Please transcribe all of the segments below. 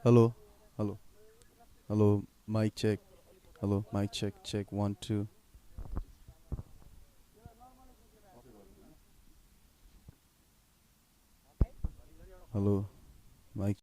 Hello, hello, hello. Mic check. Hello, mic check. Check 1 2. Hello, mic.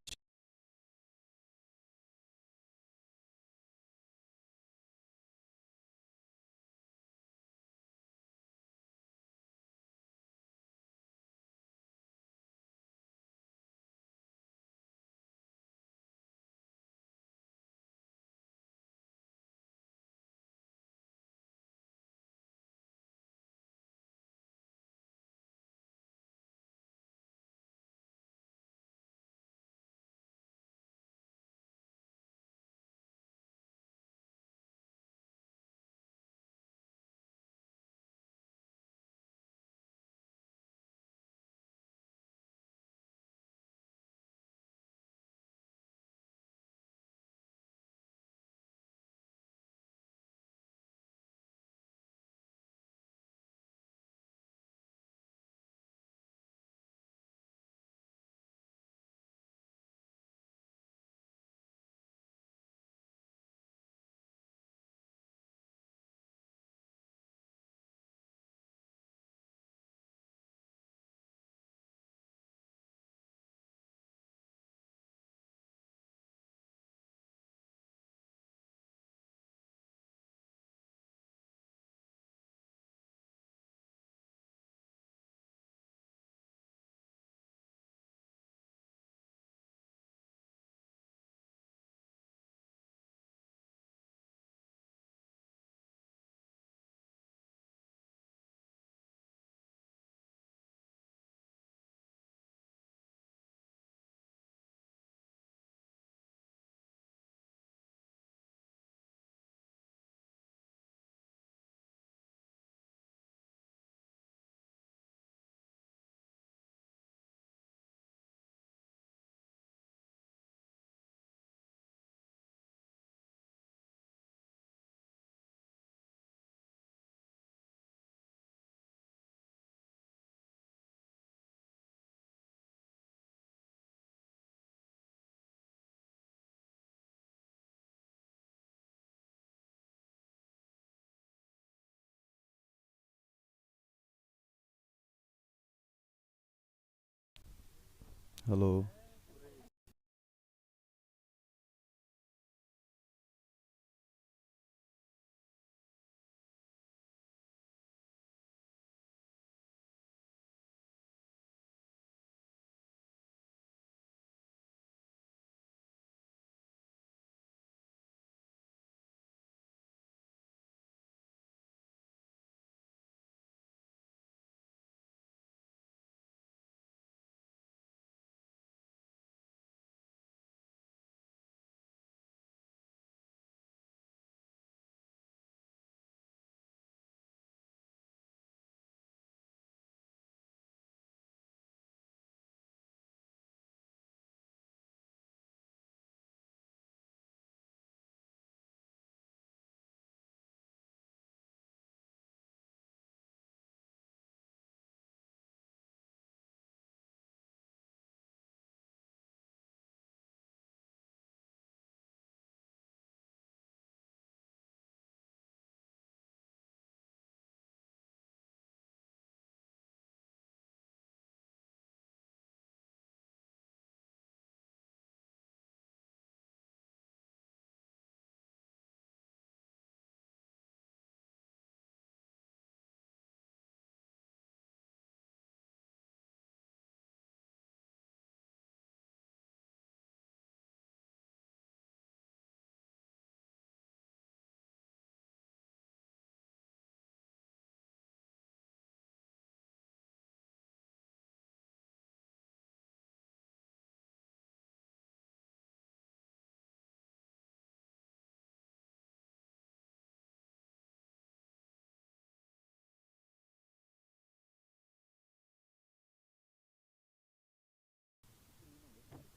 Hello.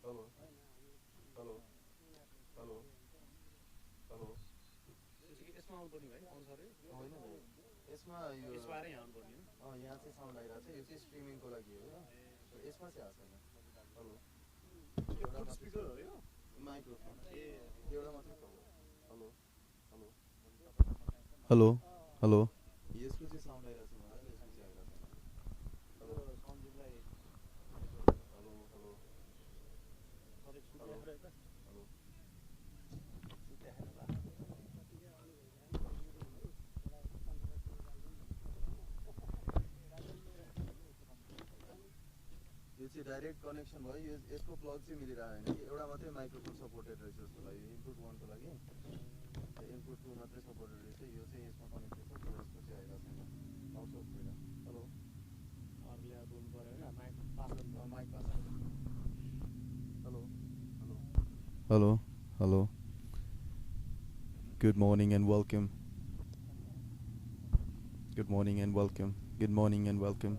Hello. Hello. Hello. Hello. यसमा आउनु पर्ने भाइ आउँछ अरे होइन भाइ यसमा यो यसबारै यहाँ आउनु पर्ने हो यहाँ चाहिँ साउन्ड आइरहेको छ यो चाहिँ स्ट्रिमिङको लागि हो सो यसमा चाहिँ आएको छैन हेलो यो एउटा फुट मात्रै स्पिकर छ हो यो माइक्रोफोन एउटा मात्रै problem hello hello hello hello यसको चाहिँ साउन्ड आइरहेको छ मलाई यसको चाहिँ आइरहेको छैन हेलो हेलो हेलो हेलो यो चाहिँ डाइरेक्ट कनेक्सन भयो यसको प्लग चाहिँ मिलिरहेको होइन कि एउटा मात्रै माइक्रोफोन सपोर्टेड रहेछ जस्तो लाग्यो इनपुट 1 को लागि इनपुट 2 मात्रै सपोर्टेड रहेछ यो चाहिँ यसमा कनेक्टेड छ तर यसको चाहिँ आइरहेको छैन आउँछ पहिला hello mic pass hello hello hello hello Good morning and welcome. Good morning and welcome. Good morning and welcome.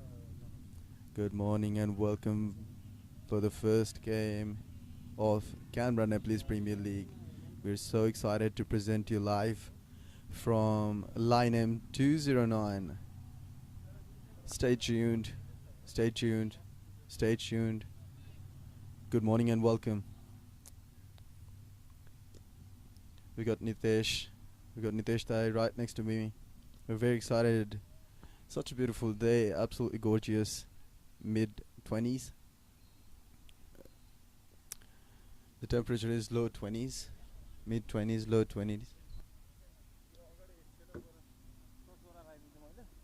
Good morning and welcome for the first game of Canberra Nepalese Premier League. We're so excited to present you live from line M209. Stay tuned. Stay tuned. Stay tuned. Good morning and welcome. We got Nitesh. We got Nitesh Thai right next to me. We're very excited. Such a beautiful day. Absolutely gorgeous. Mid-20s. The temperature is low 20s. Mid-20s, low 20s.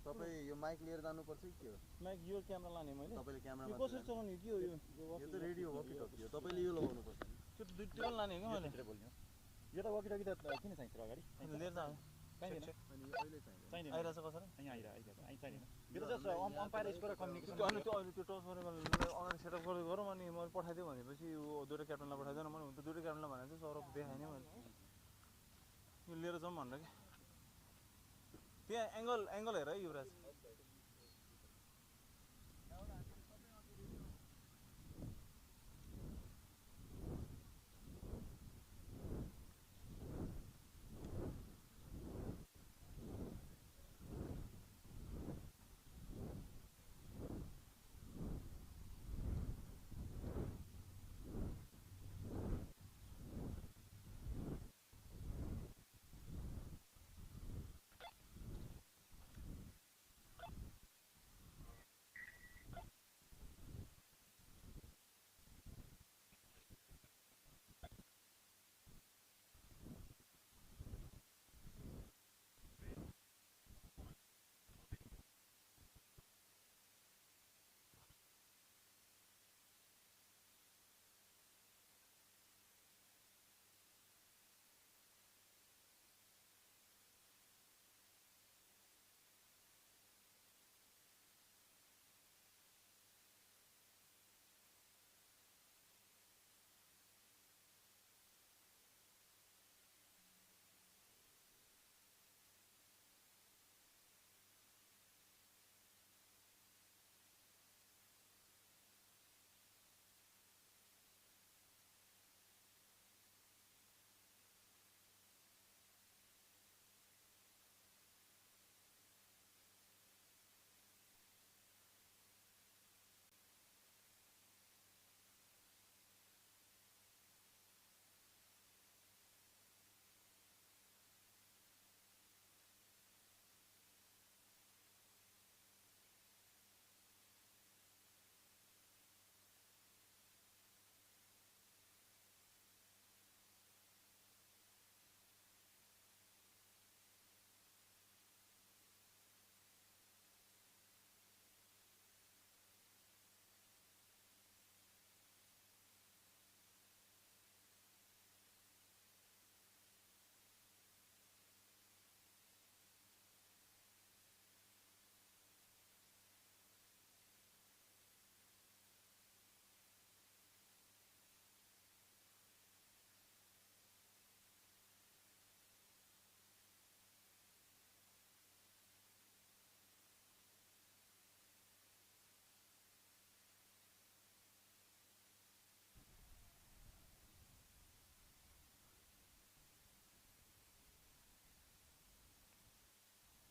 तपाईँ यो mic लिएर जानुपर्छ कि के हो mic यो camera लाने मैले तपाईले camera यो कसरी चलाउने के हो यो यो त रेडियो वकी टकी हो तपाईले यो लगाउनु पर्छ त्यो त दुईटै लाने हो मैले भित्र बोल्नु यो त वकी टकी त किन चाहिन्छ र अगाडि लिएर जाऊ चाहिँदैन अनि अहिले चाहिँदैन चाहिँदैन आइरहेछ कसरी यहाँ आइरहेछ चाहिँदैन यो त जस्ट अम्पायर स्कोर कम्युनिकेसन अनि त्यो अहिले त्यो टस गरेर अगाडि सेटअप गर्दै गरौँ अनि मैले पठाइदियो भनेपछि यो दुईटा क्याप्टनलाई पठाइदिएन मैले हुन त दुईटा क्याप्टनलाई भनेर चाहिँ सौरभ देखाएँ नि मैले यो लिएर जाउँ भनेर कि त्यहाँ एङ्गल हेर है युवराज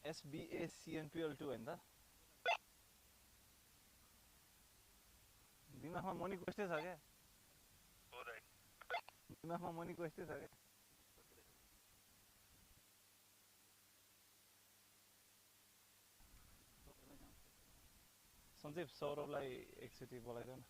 Sba Cnpl 2 होइन त दिमागमा मनी कस्तै छ क्या दिमागमा मनीको यस्तै छ क्या सञ्जीव सौरभलाई एकचोटि बोलाइदेऊ न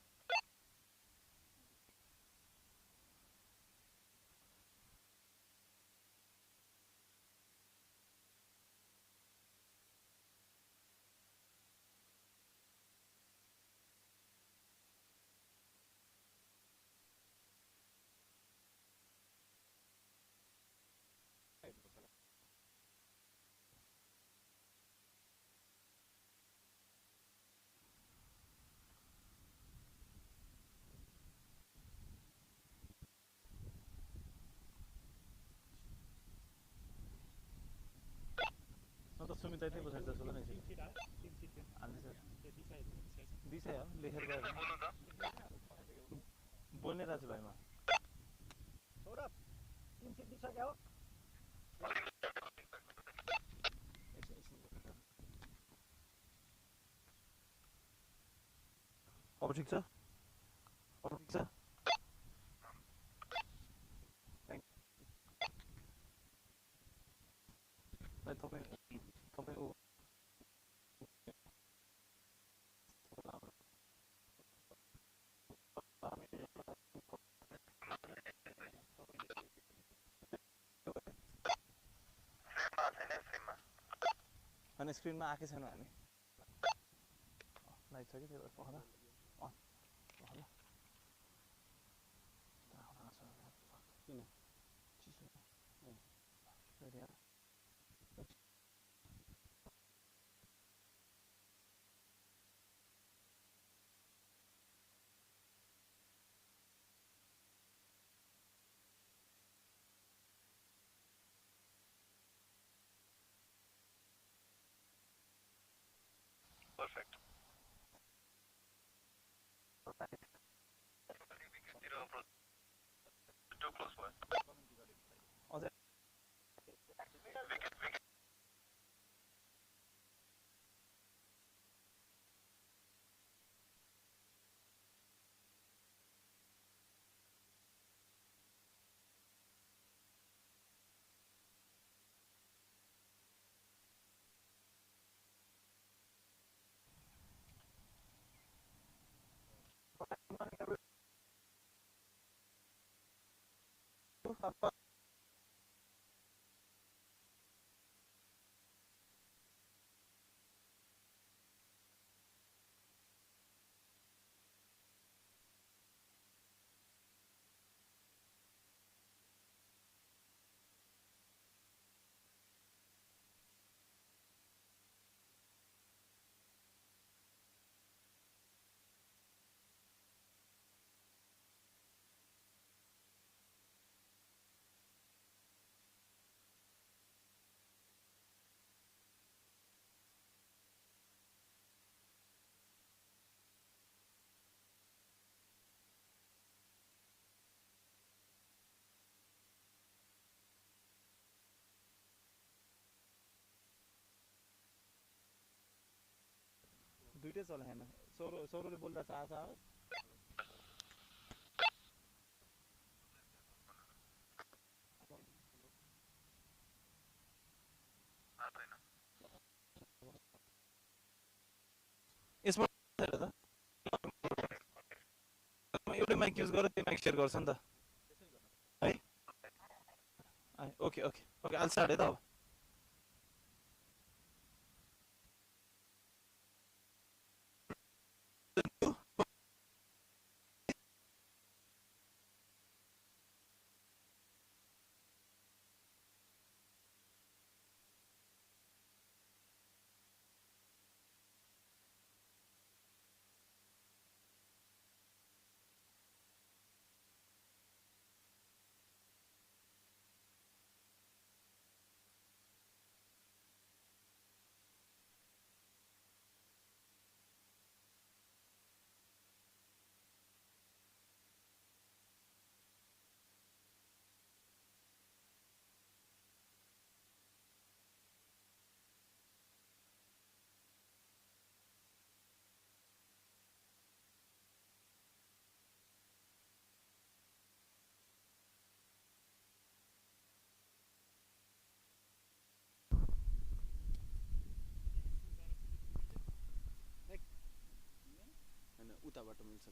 त सुमित यतै पछाडि छ सोध न दिशा हो लेखेर गयो बोल्ने दाजुभाइमा सौरभ 3 सिट दिइसक्यो हो अब ठिक छ अब ठिक छ तपाईँ तपाईँ अनि स्क्रिनमा आएकै छैन हामी लाइट छ कि त्यो भएर पखला पखला किन चिसो Perfect. Too close for us. अझै दुइटै चला हेर्न सौरवले बोल्दा छ आशा हो यसमा छैन त एउटै माइक युज गरेर त्यो माइक सेयर गर्छ नि त है ओके ओके ओके अहिले स्टार्ट है त अब उताबाट मिल्छ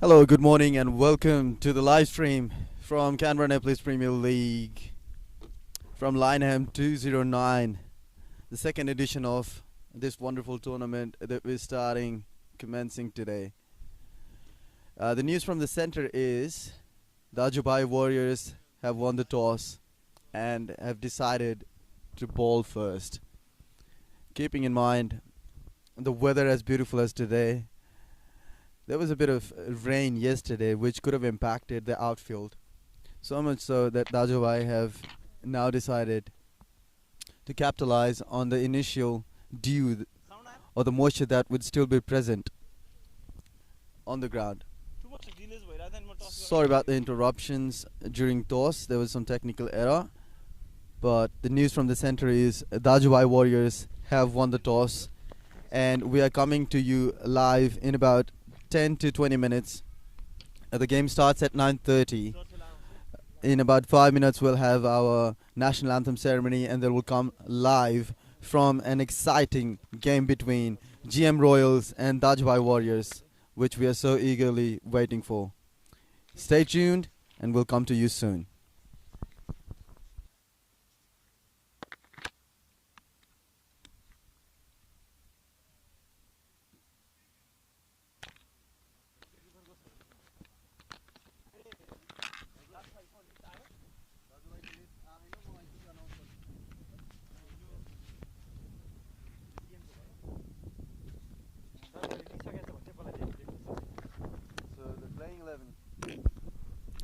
Hello, good morning, and welcome to the live stream from Canberra Nepalese Premier League from Lineham 209, the second edition of this wonderful tournament that we're commencing today. The news from the center is Dajubhai Warriors have won the toss and have decided to bowl first. Keeping in mind the weather as beautiful as today, there was a bit of rain yesterday which could have impacted the outfield. So much so that Dajubhai have now decided to capitalize on the initial dew or the moisture that would still be present on the ground. Sorry about the interruptions during toss. There was some technical error. But the news from the center is Dajubhai Warriors have won the toss. And we are coming to you live in about 10 to 20 minutes. The game starts at 9:30. In about 5 minutes, we'll have our national anthem ceremony, and then we'll come live from an exciting game between GM Royals and Dajubhai Warriors, which we are so eagerly waiting for. Stay tuned, and we'll come to you soon.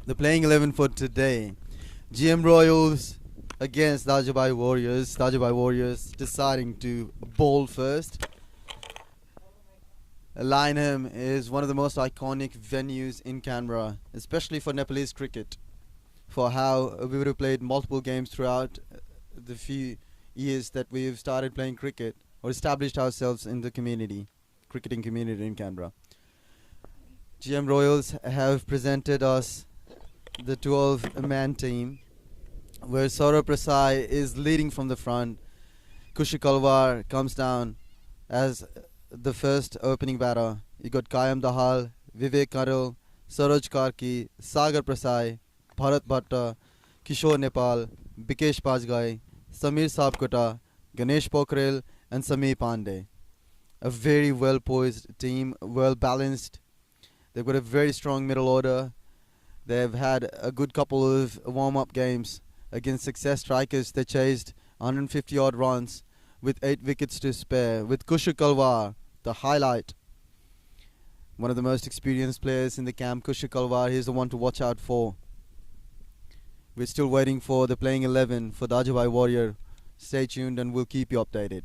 The playing 11 for today. GM Royals against Dajubhai Warriors. Dajubhai Warriors deciding to bowl first. Lineham is one of the most iconic venues in Canberra, especially for Nepalese cricket, for how we would have played multiple games throughout the few years that we've started playing cricket or established ourselves in the cricketing community in Canberra. GM Royals have presented us the 12-man team, where Saurabh Prasai is leading from the front. Kushi Kalwar comes down as the first opening batter. You got Kayam Dahal, Vivek Karil, Saroj Karki, Sagar Prasai, Bharat Bhatta, Kishore Nepal, Bikesh Pajgai, Samir Sapkota, Ganesh Pokhrel, and Samir Pandey. A very well poised team, well balanced. They've got a very strong middle order. They've had a good couple of warm-up games against success strikers. They chased 150-odd runs with 8 wickets to spare. With Kushu Kalwar, the highlight, one of the most experienced players in the camp, Kushu Kalwar, he's the one to watch out for. We're still waiting for the playing 11 for Dajubhai Warrior. Stay tuned and we'll keep you updated.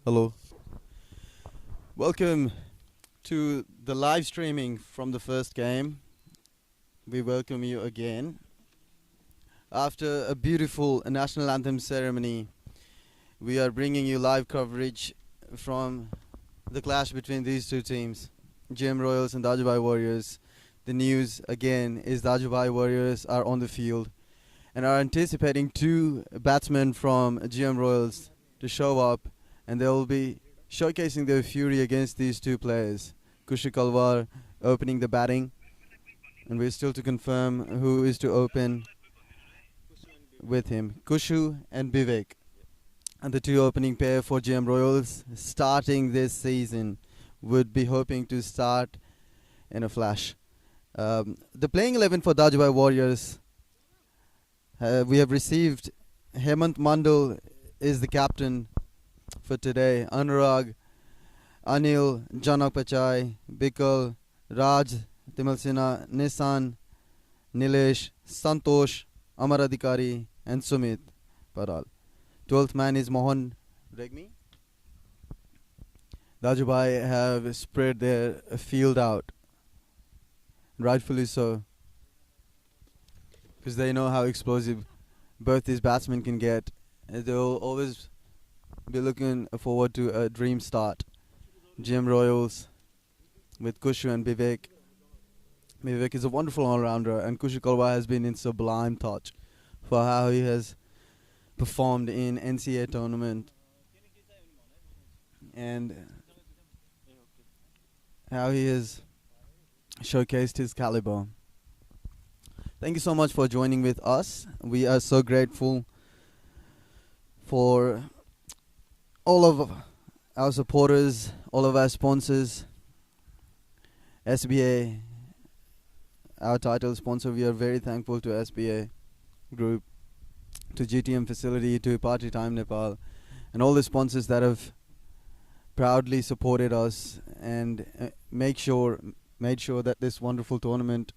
Hello. Welcome to the live streaming from the first game. We welcome you again. After a beautiful national anthem ceremony, we are bringing you live coverage from the clash between these two teams, GM Royals and Dajubhai Warriors. The news again is Dajubhai Warriors are on the field and are anticipating two batsmen from GM Royals to show up, and they will be showcasing their fury against these two players. Kushu Kalwar opening the batting, and we're still to confirm who is to open with him. Kushu and Vivek, and the two opening pair for GM Royals starting this season would be hoping to start in a flash. The playing 11 for Dajubhai Warriors, we have received Hemant Mandal is the captain for today. Anurag, Anil, Janak Pachai, Bikal, Raj, Timalsina, Nissan, Nilesh, Santosh, Amar Adhikari and Sumit Paral. 12th man is Mohan Regmi. Dajubhai have spread their field out, rightfully so, because they know how explosive both these batsmen can get. They'll always be looking forward to a dream start. GM Royals with Kushu and Vivek. Vivek is a wonderful all-rounder, and Kushu Kalwa has been in sublime touch for how he has performed in NCA tournament and how he has showcased his caliber. Thank you so much for joining with us. We are so grateful for all of our supporters, all of our sponsors, SBA, our title sponsor. We are very thankful to SBA Group, to GTM Facility, to Party Time Nepal, and all the sponsors that have proudly supported us and made sure that this wonderful tournament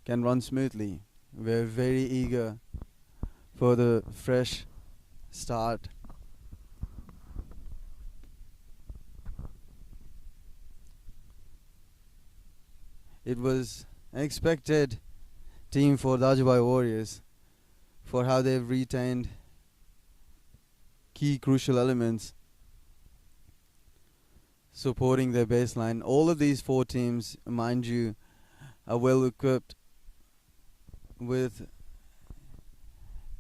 can run smoothly. We're very eager for the fresh start. It was an expected team for Dajubhai Warriors for how they've retained key crucial elements supporting their baseline. All of these four teams, mind you, are well equipped with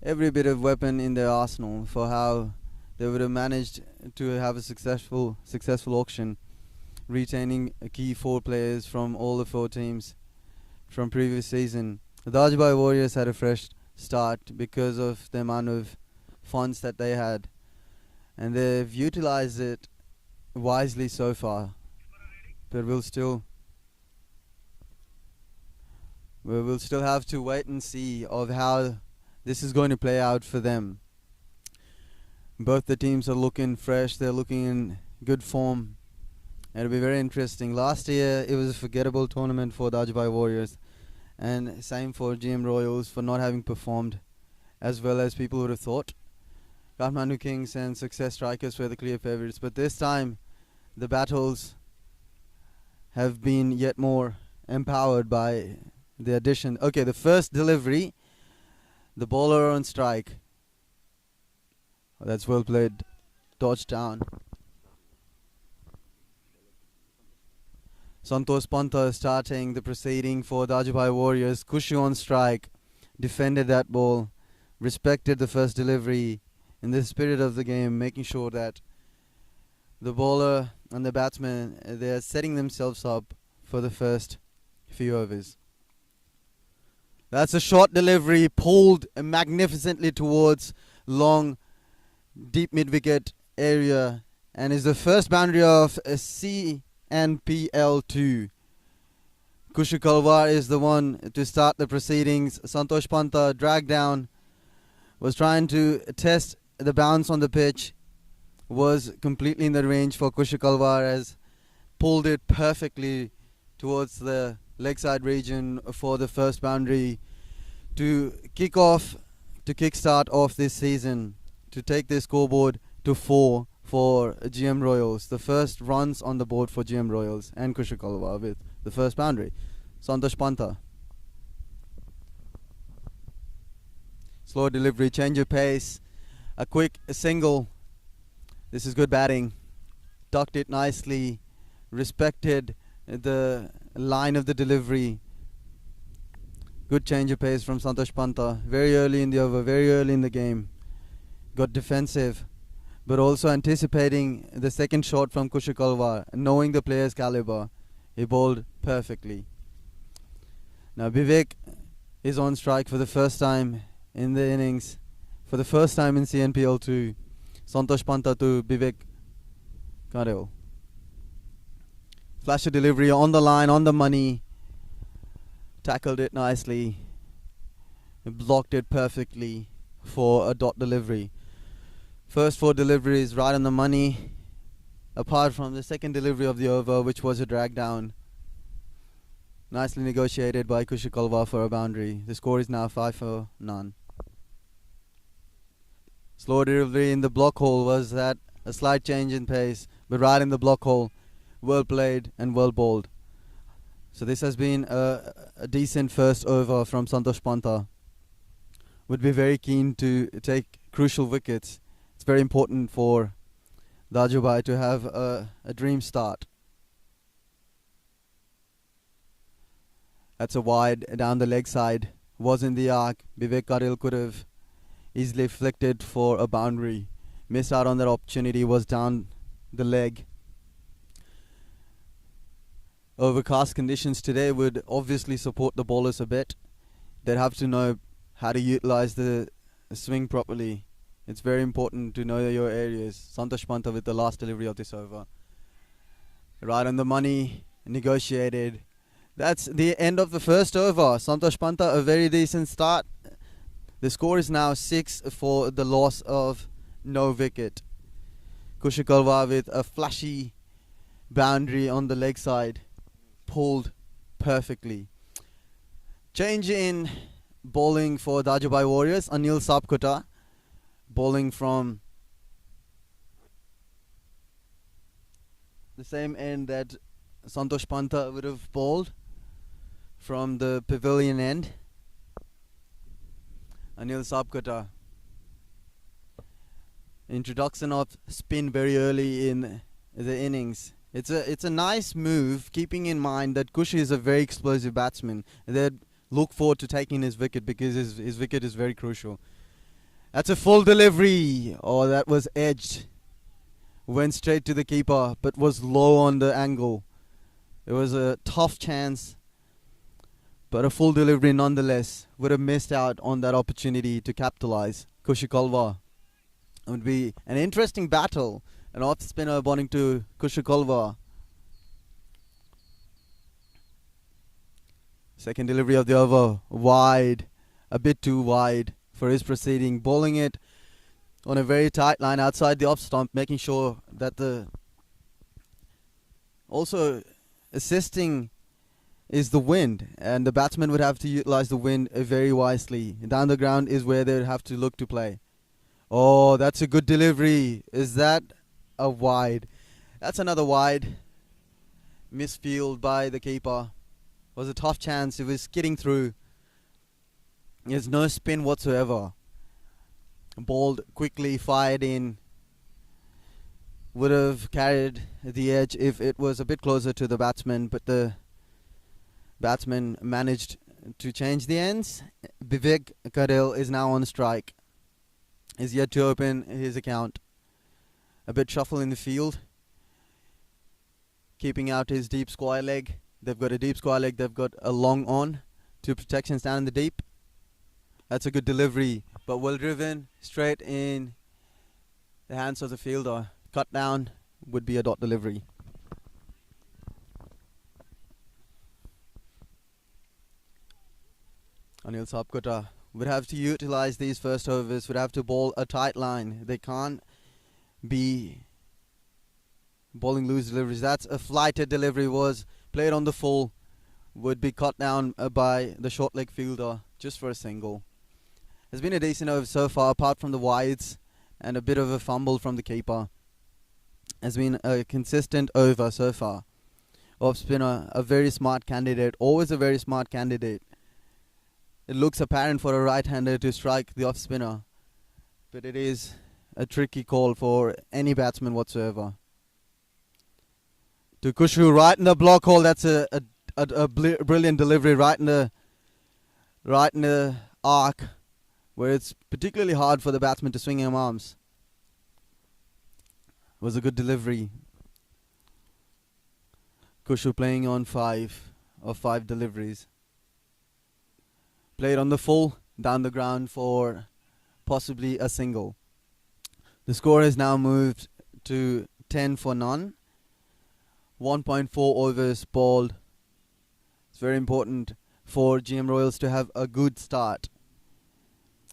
every bit of weapon in their arsenal for how they would have managed to have a successful auction, retaining key four players from all the four teams from previous season. The Dajubhai Warriors had a fresh start because of the amount of funds that they had, and they've utilized it wisely so far. But we'll still have to wait and see of how this is going to play out for them. Both the teams are looking fresh, they're looking in good form. It'll be very interesting. Last year it was a forgettable tournament for Dajubhai Warriors, and same for GM Royals for not having performed as well as people would have thought. Kathmandu Kings and Success Strikers were the clear favourites, but this time the battles have been yet more empowered by the addition. Okay, the first delivery, the bowler on strike. Oh, that's well played. Dodged down. Santosh Panta starting the proceeding for Dajubhai Warriors. Kushu on strike. Defended that ball. Respected the first delivery in the spirit of the game, making sure that the bowler and the batsman, they're setting themselves up for the first few overs. That's a short delivery, pulled magnificently towards long, deep mid-wicket area, and is the first boundary of Sba Cnpl 2. Kushu Kalwar is the one to start the proceedings. Santosh Panta dragged down, was trying to test the bounce on the pitch, was completely in the range for Kushu Kalwar, as pulled it perfectly towards the leg side region for the first boundary to kick start off this season, to take the scoreboard to 4 for for GM Royals. The first runs on the board for GM Royals and Kushikalva with the first boundary. Santosh Panta. Slow delivery, change of pace, a quick single. This is good batting. Tucked it nicely, respected the line of the delivery. Good change of pace from Santosh Panta. Very early in the over, very early in the game. Got defensive, but also anticipating the second shot from Kushikalva, knowing the player's caliber. He bowled perfectly. Now Vivek is on strike for the first time in the innings, for the first time in CNPL too. Santosh Panta to Vivek Karel. Flasher delivery on the line, on the money. Tackled it nicely. Blocked it perfectly for a dot delivery. First 4 deliveries right on the money, apart from the second delivery of the over, which was a drag down. Nicely negotiated by Kushikalva for a boundary. The score is now 5 for none. Slow delivery in the block hole. Was that a slight change in pace, but right in the block hole. Well played and well bowled. So this has been a decent first over from Santosh Panta. Would be very keen to take crucial wickets. It's very important for Dajubhai to have a dream start. That's a wide down the leg side. Was in the arc. Vivek Karel could have easily flicked for a boundary. Missed out on that opportunity. Was down the leg. Overcast conditions today would obviously support the bowlers a bit. They'd have to know how to utilize the swing properly. It's very important to know your areas. Santosh Panta with the last delivery of this over. Right on the money, negotiated. That's the end of the first over. Santosh Panta, a very decent start. The score is now 6 for the loss of no wicket. Kushikalva with a flashy boundary on the leg side. Pulled perfectly. Change in bowling for Dajubhai Warriors. Anil Sapkota bowling from the same end that Santosh Panta would have bowled, from the pavilion end. Anil Sapkota. Introduction of spin very early in the innings. It's a nice move, keeping in mind that Kushi is a very explosive batsman. They'd look forward to taking his wicket because his wicket is very crucial. That's a full delivery. Oh, that was edged. Went straight to the keeper, but was low on the angle. It was a tough chance, but a full delivery nonetheless. Would have missed out on that opportunity to capitalize. Kushikalva. It would be an interesting battle. An off spinner bowling to Kushikalva. Second delivery of the over. Wide. A bit too wide for his proceeding. Bowling it on a very tight line outside the off stump. Making sure that the... Also assisting is the wind. And the batsman would have to utilize the wind very wisely. Down the ground is where they would have to look to play. Oh, that's a good delivery. Is that a wide? That's another wide. Misfield by the keeper. Was a tough chance. It was skidding through. There's no spin whatsoever. Bowled quickly, fired in. Would have carried the edge if it was a bit closer to the batsman, but the batsman managed to change the ends. Vivek Karel is now on strike. Is yet to open his account. A bit shuffle in the field. Keeping out his deep square leg. They've got a deep square leg. They've got a long on. 2 protections down in the deep. That's a good delivery, but well driven. Straight in the hands of the fielder. Cut down would be a dot delivery. Anil Sapkota would have to utilize these first overs, would have to bowl a tight line. They can't be bowling loose deliveries. That's a flighted delivery, was played on the full, would be cut down by the short leg fielder just for a single. Has been a decent over so far, apart from the wides and a bit of a fumble from the keeper. has been a consistent over so far. Off spinner, a very smart candidate, always a very smart candidate. It looks apparent for a right-hander to strike the off spinner, but it is a tricky call for any batsman whatsoever. To Kushu, right in the block hole. That's a brilliant delivery, right in the arc, where it's particularly hard for the batsman to swing him arms. It was a good delivery. Kushu playing on 5 of 5 deliveries. Played on the full, down the ground for possibly a single. The score has now moved to 10 for none. 1.4 overs bowled. It's very important for GM Royals to have a good start.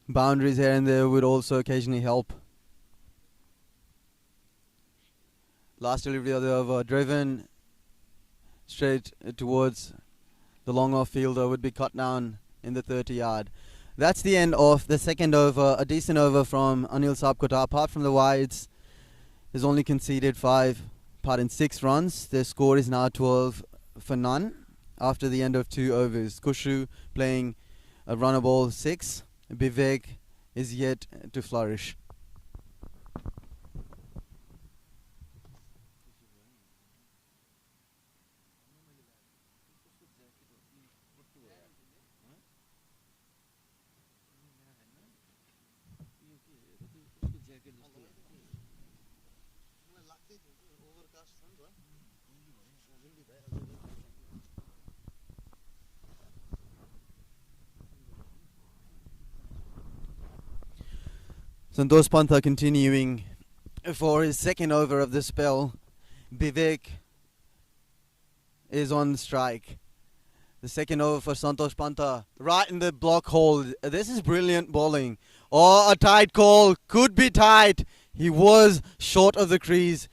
Boundaries here and there would also occasionally help. Last delivery of the over, driven straight towards the long off fielder, would be cut down in the 30-yard. That's the end of the second over. A decent over from Anil Sapkota. Apart from the wides, he's only conceded 6 runs. Their score is now 12 for none after the end of 2 overs. Kushu playing a runner ball 6. Vivek is yet to flourish. Santosh Pantha continuing for his second over of the spell. Vivek is on strike. The second over for Santosh Pantha, right in the block hole. This is brilliant bowling. Oh, a tight call. Could be tight. He was short of the crease.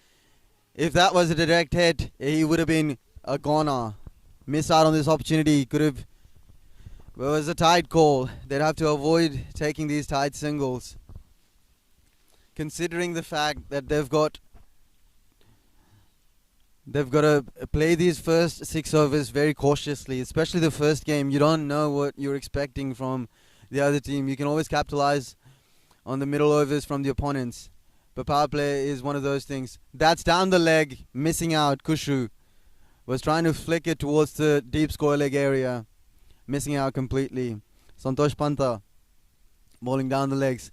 If that was a direct hit, he would have been a goner. Miss out on this opportunity. Could have. Well, it was a tight call. They'd have to avoid taking these tight singles, considering the fact that they've got to play these first 6 overs very cautiously, especially the first game. You don't know what you're expecting from the other team. You can always capitalize on the middle overs from the opponents, but power play is one of those things. That's down the leg, missing out. Kushu was trying to flick it towards the deep square leg area, missing out completely. Santosh Pantha bowling down the legs.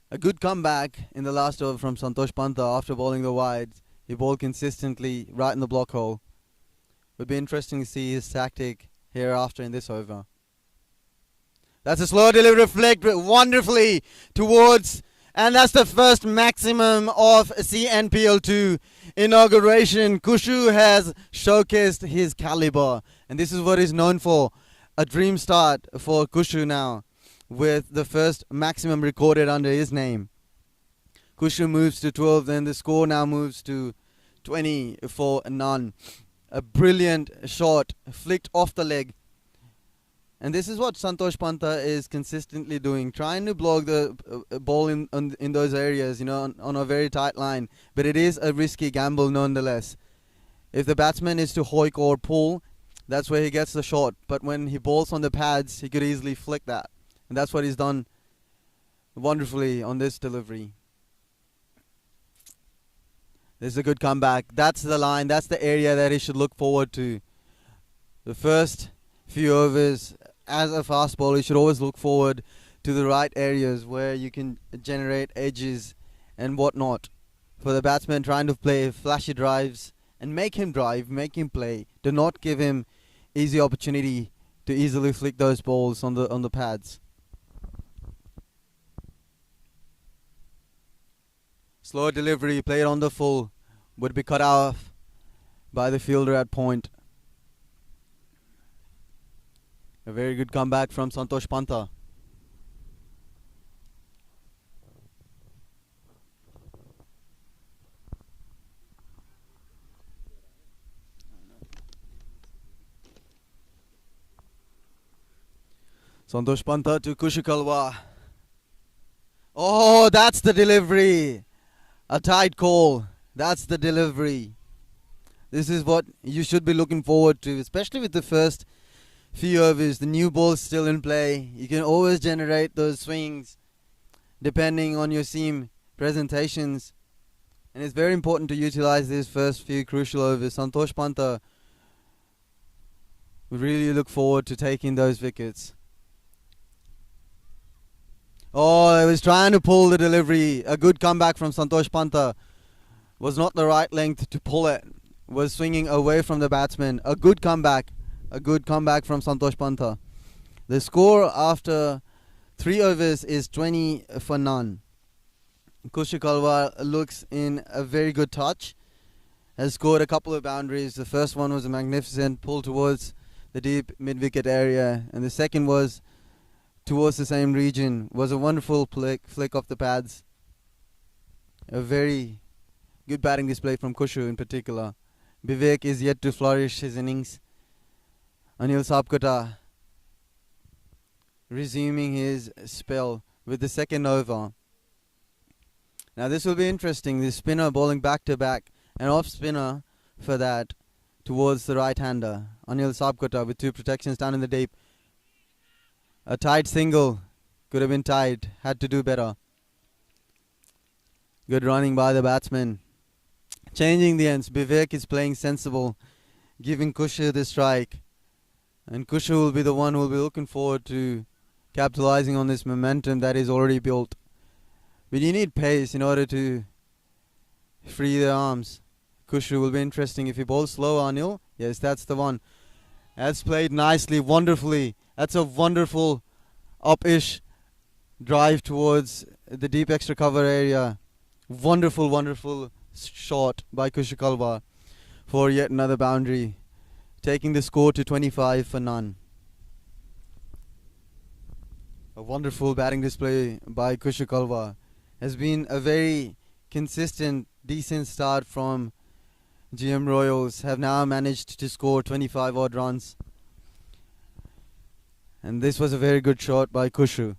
A good comeback in the last over from Santosh Pantha after bowling the wides. He bowled consistently right in the block hole. Would be interesting to see his tactic hereafter in this over. That's a slow delivery, flicked wonderfully towards, and that's the first maximum of CNPL2 inauguration. Kushu has showcased his caliber, and this is what he's known for. A dream start for Kushu now, with the first maximum recorded under his name. Kushu moves to 12, then the score now moves to 20 for none. A brilliant shot flicked off the leg. And this is what Santosh Pantha is consistently doing, trying to block the ball in those areas, on a very tight line. But it is a risky gamble nonetheless. If the batsman is to hoik or pull, that's where he gets the shot. But when he bowls on the pads, he could easily flick that. And that's what he's done wonderfully on this delivery. This is a good comeback. That's the line. That's the area that he should look forward to. The first few overs, as a fast bowler, you should always look forward to the right areas where you can generate edges and whatnot. For the batsman trying to play flashy drives and make him drive, make him play. Do not give him easy opportunity to easily flick those balls on the pads. Slow delivery, played on the full, would be cut off by the fielder at point. A very good comeback from Santosh Pantha. Santosh Pantha to Kushu Kalwa. Oh, that's the delivery. A tight call. That's the delivery. This is what you should be looking forward to, especially with the first few overs. The new ball's still in play. You can always generate those swings depending on your seam presentations. And it's very important to utilize these first few crucial overs. Santosh Panta would really look forward to taking those wickets. Oh, he was trying to pull the delivery. A good comeback from Santosh Panta. Was not the right length to pull it. Was swinging away from the batsman. A good comeback. A good comeback from Santosh Panta. The score after 3 overs is 20 for none. Kushu Kalwar looks in a very good touch. Has scored a couple of boundaries. The first one was a magnificent pull towards the deep mid-wicket area. And the second was towards the same region. Was a wonderful flick off the pads. A very good batting display from Kushu in particular. Vivek is yet to flourish his innings. Anil Sapkota resuming his spell with the second over. Now this will be interesting. The spinner bowling back to back. An off spinner for that towards the right hander. Anil Sapkota with 2 protections down in the deep. A tight single. Could have been tied. Had to do better. Good running by the batsman. Changing the ends. Vivek is playing sensible. Giving Kushu the strike. And Kushu will be the one who will be looking forward to capitalizing on this momentum that is already built. But you need pace in order to free the arms. Kushu will be interesting if he bowls slow, Anil. Yes, that's the one. That's played nicely, wonderfully. That's a wonderful up-ish drive towards the deep extra cover area. Wonderful, wonderful shot by Kushu Kalwar for yet another boundary, taking the score to 25 for none. A wonderful batting display by Kushu Kalwar. Has been a very consistent, decent start from GM Royals. Have now managed to score 25 odd runs. And this was a very good shot by Kushu.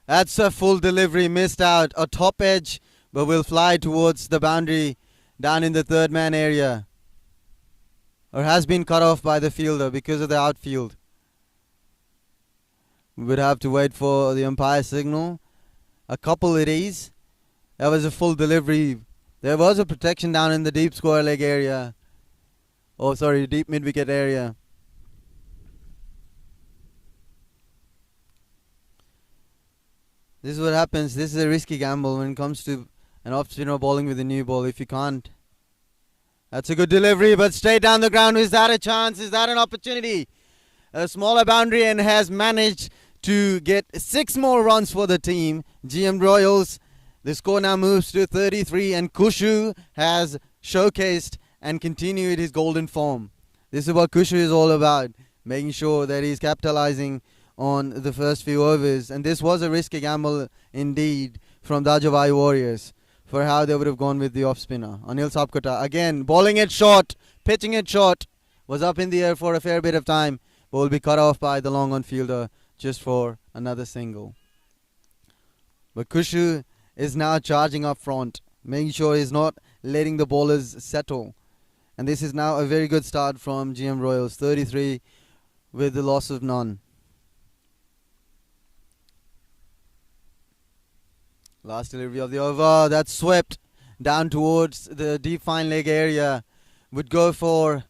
That's a full delivery, missed out. A top edge, but will fly towards the boundary down in the third man area. Or has been cut off by the fielder because of the outfield. We would have to wait for the umpire signal. A couple it is. That was a full delivery. There was a protection down in the deep square leg area. Oh, sorry, deep mid-wicket area. This is what happens. This is a risky gamble when it comes to an off-spinner bowling with a new ball. If you can't. That's a good delivery, but straight down the ground. Is that a chance? Is that an opportunity? A smaller boundary and has managed to get 6 more runs for the team. GM Royals, the score now moves to 33 and Kushu has showcased and continued his golden form. This is what Kushu is all about, making sure that he's capitalizing on the first few overs. And this was a risky gamble indeed from Dajubhai Warriors for how they would have gone with the off-spinner. Anil Sapkota again bowling it short, pitching it short, was up in the air for a fair bit of time, but will be cut off by the long on fielder just for another single. But Kushu is now charging up front, making sure he's not letting the bowlers settle. And this is now a very good start from GM Royals, 33 with the loss of none. Last delivery of the over, that's swept down towards the deep fine leg area. Would go for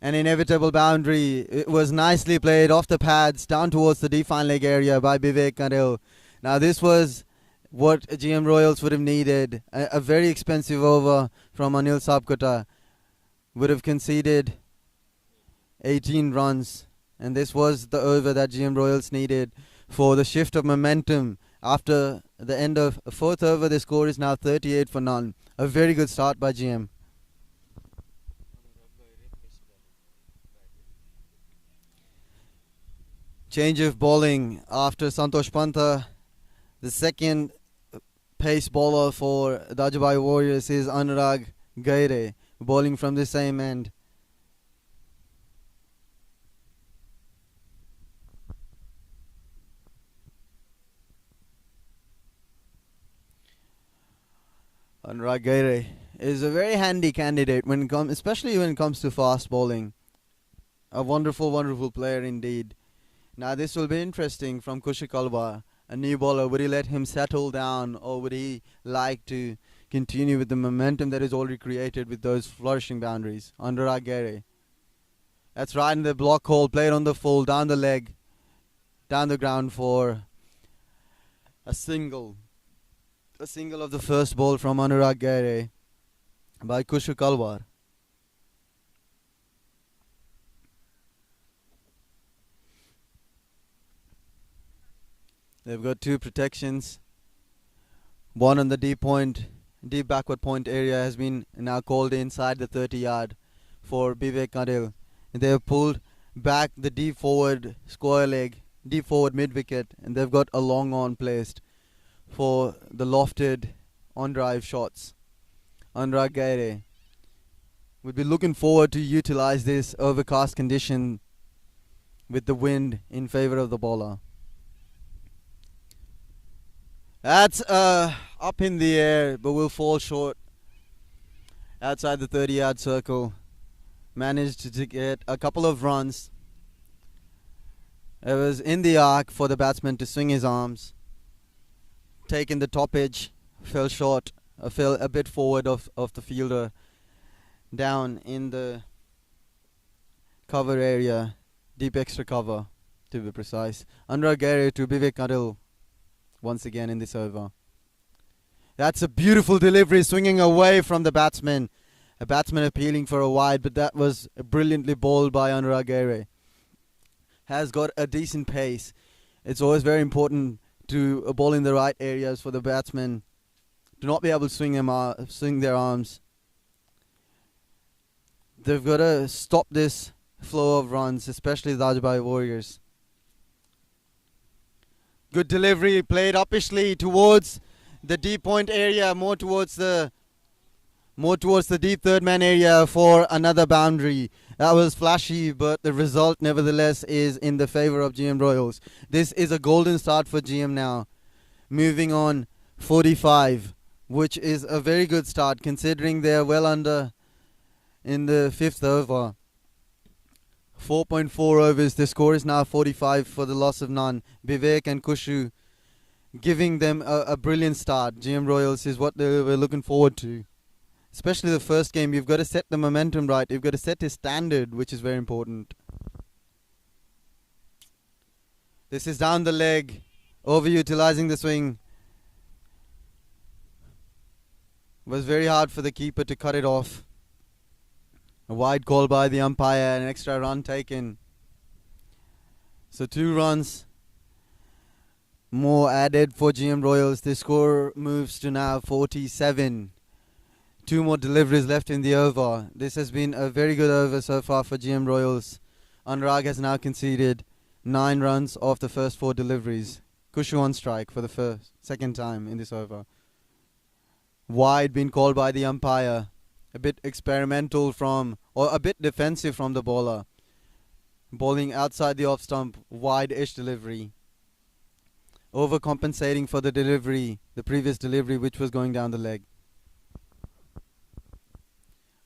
an inevitable boundary. It was nicely played off the pads down towards the deep fine leg area by Vivek Karil. Now this was what GM Royals would have needed. A very expensive over from Anil Sapkota. Would have conceded 18 runs. And this was the over that GM Royals needed for the shift of momentum. After the end of 4th over, the score is now 38 for none. A very good start by GM. Change of bowling after Santosh Panta. The second pace bowler for Dajubhai Warriors is Anurag Gaire, bowling from the same end. Anurag Gaire is a very handy candidate especially when it comes to fast bowling. A wonderful, wonderful player indeed. Now this will be interesting from Kushikalwa, a new bowler. Would he let him settle down, or would he like to continue with the momentum that is already created with those flourishing boundaries? Anurag Gaire. That's right in the block hole, played on the full, down the leg, down the ground for a single. A single of the first ball from Anurag Gaire by Kushu Kalwar. They've got two protections. One on the deep backward point area has been now called inside the 30-yard for Vivek Kadil. They have pulled back the deep forward square leg, deep forward mid-wicket, and they've got a long on placed for the lofted on-drive shots. Anurag Gaire would be looking forward to utilize this overcast condition with the wind in favour of the bowler. That's up in the air, but will fall short outside the 30-yard circle. Managed to get a couple of runs. It was in the arc for the batsman to swing his arms. Taken the top edge, fell short, fell a bit forward of the fielder, down in the cover area, deep extra cover to be precise. Anurag Gaire to Vivek Kadil once again in this over. That's a beautiful delivery, swinging away from the batsman. A batsman appealing for a wide, but that was brilliantly bowled by Anurag Gaire. Has got a decent pace. It's always very important to bowl in the right areas for the batsmen to not be able to swing their arms. They've got to stop this flow of runs, especially the Dajubhai Warriors. Good delivery, played uppishly towards the deep point area, more towards the deep third man area for another boundary. That was flashy, but the result nevertheless is in the favour of GM Royals. This is a golden start for GM now. Moving on 45, which is a very good start considering they're well under in the fifth over. 4.4 overs. The score is now 45 for the loss of none. Vivek and Kushu giving them a brilliant start. GM Royals is what they were looking forward to. Especially the first game, you've got to set the momentum right. You've got to set a standard, which is very important. This is down the leg, overutilizing the swing. It was very hard for the keeper to cut it off. A wide call by the umpire, an extra run taken. So 2 runs more added for GM Royals. The score moves to now 47. 2 more deliveries left in the over. This has been a very good over so far for GM Royals. Anurag has now conceded 9 runs off the first 4 deliveries. Kushu on strike for the second time in this over. Wide been called by the umpire. A bit experimental or a bit defensive from the bowler. Bowling outside the off stump, wide-ish delivery. Overcompensating for the previous delivery which was going down the leg.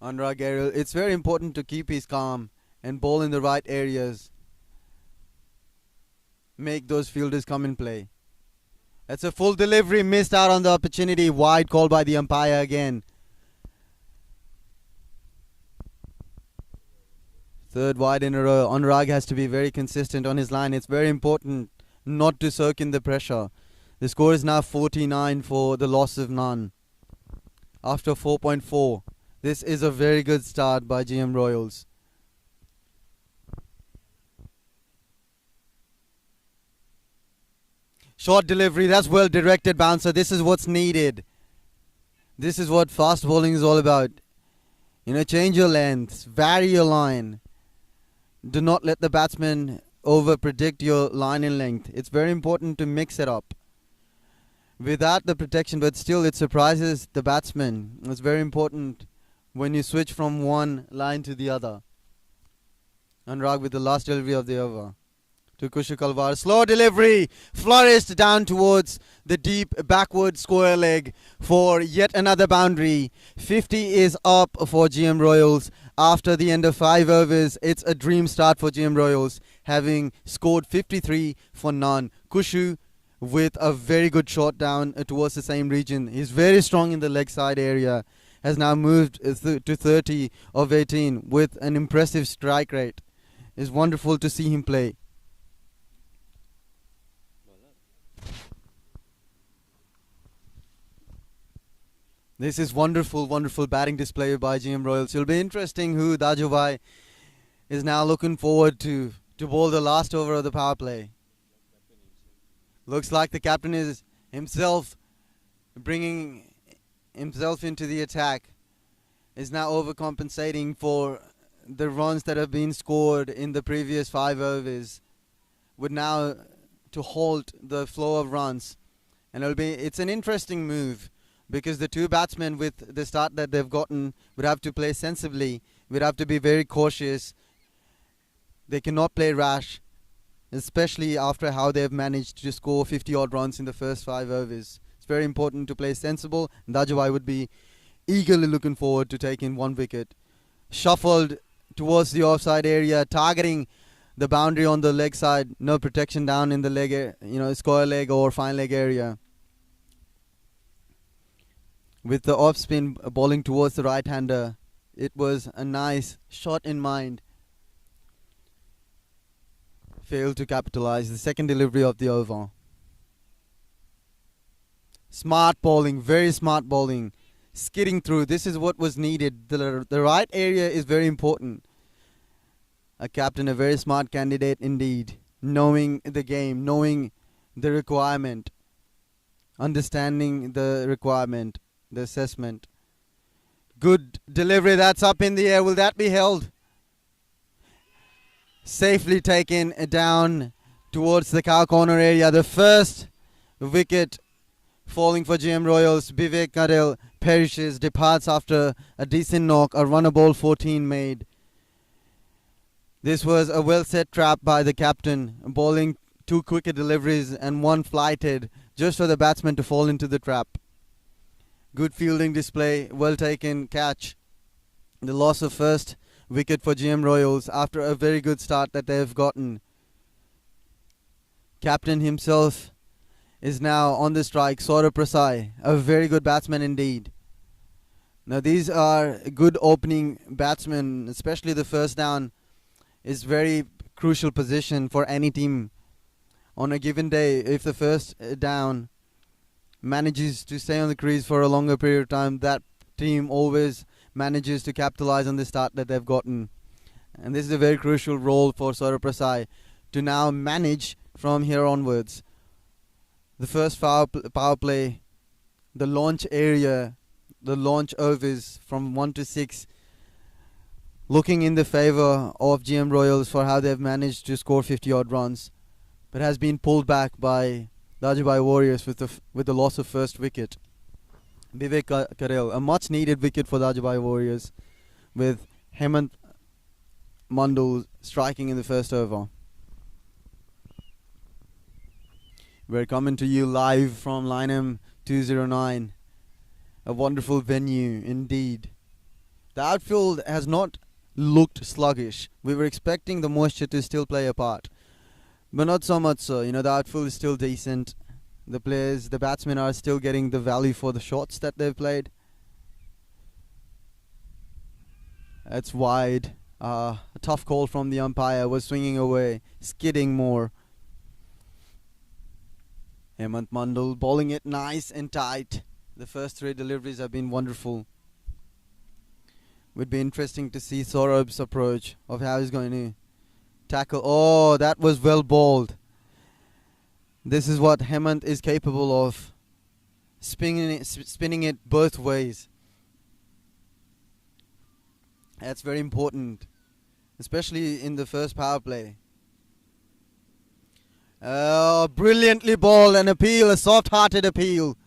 Anurag Gaire, it's very important to keep his calm and bowl in the right areas. Make those fielders come in play. That's a full delivery, missed out on the opportunity. Wide call by the umpire again. Third wide in a row. Anurag has to be very consistent on his line. It's very important not to soak in the pressure. The score is now 49 for the loss of none. After 4.4. This is a very good start by GM Royals. Short delivery, that's well directed bouncer. This is what's needed. This is what fast bowling is all about. Change your lengths, vary your line. Do not let the batsman over predict your line and length. It's very important to mix it up. Without the protection, but still it surprises the batsman. It's very important when you switch from one line to the other. Anurag with the last delivery of the over. to Kushu Kalwar. Slow delivery, flourished down towards the deep backward square leg for yet another boundary. 50 is up for GM Royals after the end of 5 overs. It's a dream start for GM Royals, having scored 53 for none. Kushu with a very good shot down towards the same region. He's very strong in the leg side area. Has now moved to 30 of 18 with an impressive strike rate. It's wonderful to see him play. This is wonderful, wonderful batting display by GM Royals. It'll be interesting who Dajubhai is now looking forward to bowl the last over of the power play. Looks like the captain is himself bringing himself into the attack. Is now overcompensating for the runs that have been scored in the previous 5 overs. Would now to halt the flow of runs. And it's an interesting move, because the two batsmen with the start that they've gotten would have to play sensibly, would have to be very cautious. They cannot play rash, especially after how they've managed to score 50 odd runs in the first 5 overs. It's very important to play sensible, and Dajubhai would be eagerly looking forward to taking 1 wicket. Shuffled towards the offside area, targeting the boundary on the leg side. No protection down in the leg, square leg or fine leg area. With the off spin bowling towards the right hander, it was a nice shot in mind. Failed to capitalize the second delivery of the over. Smart bowling, very smart bowling. Skidding through, this is what was needed. The right area is very important. A captain, a very smart candidate indeed. Knowing the game, knowing the requirement, understanding the requirement, the assessment. Good delivery, that's up in the air. Will that be held? Safely taken down towards the cow corner area. The first wicket falling for GM Royals. Sba Cnpl perishes, departs after a decent knock, a runner ball 14 made. This was a well set trap by the captain, bowling 2 quicker deliveries and 1 flighted just for the batsman to fall into the trap. Good fielding display, well taken catch. The loss of first wicket for GM Royals after a very good start that they've gotten. Captain himself is now on the strike, Saurabh Prasai, a very good batsman indeed. Now these are good opening batsmen, especially the first down is very crucial position for any team. On a given day, if the first down manages to stay on the crease for a longer period of time, that team always manages to capitalize on the start that they've gotten. And this is a very crucial role for Saurabh Prasai to now manage from here onwards. The first power play, the launch area, the launch overs from 1 to 6, looking in the favour of GM Royals for how they've managed to score 50 odd runs, but has been pulled back by Dajubhai Warriors with the loss of first wicket. Sba Cnpl, a much needed wicket for Dajubhai Warriors, with Kathmandu striking in the first over. We're coming to you live from Lynham 209. A wonderful venue indeed. The outfield has not looked sluggish. We were expecting the moisture to still play a part, but not so much so. The outfield is still decent. The batsmen are still getting the value for the shots that they've played. That's wide. A tough call from the umpire, was swinging away, skidding more. Kathmandu bowling it nice and tight. The first 3 deliveries have been wonderful. Would be interesting to see Saurabh's approach of how he's going to tackle. Oh, that was well bowled. This is what Hemant is capable of. Spinning it both ways. That's very important, especially in the first power play. Brilliantly bowled, an appeal, a soft-hearted appeal.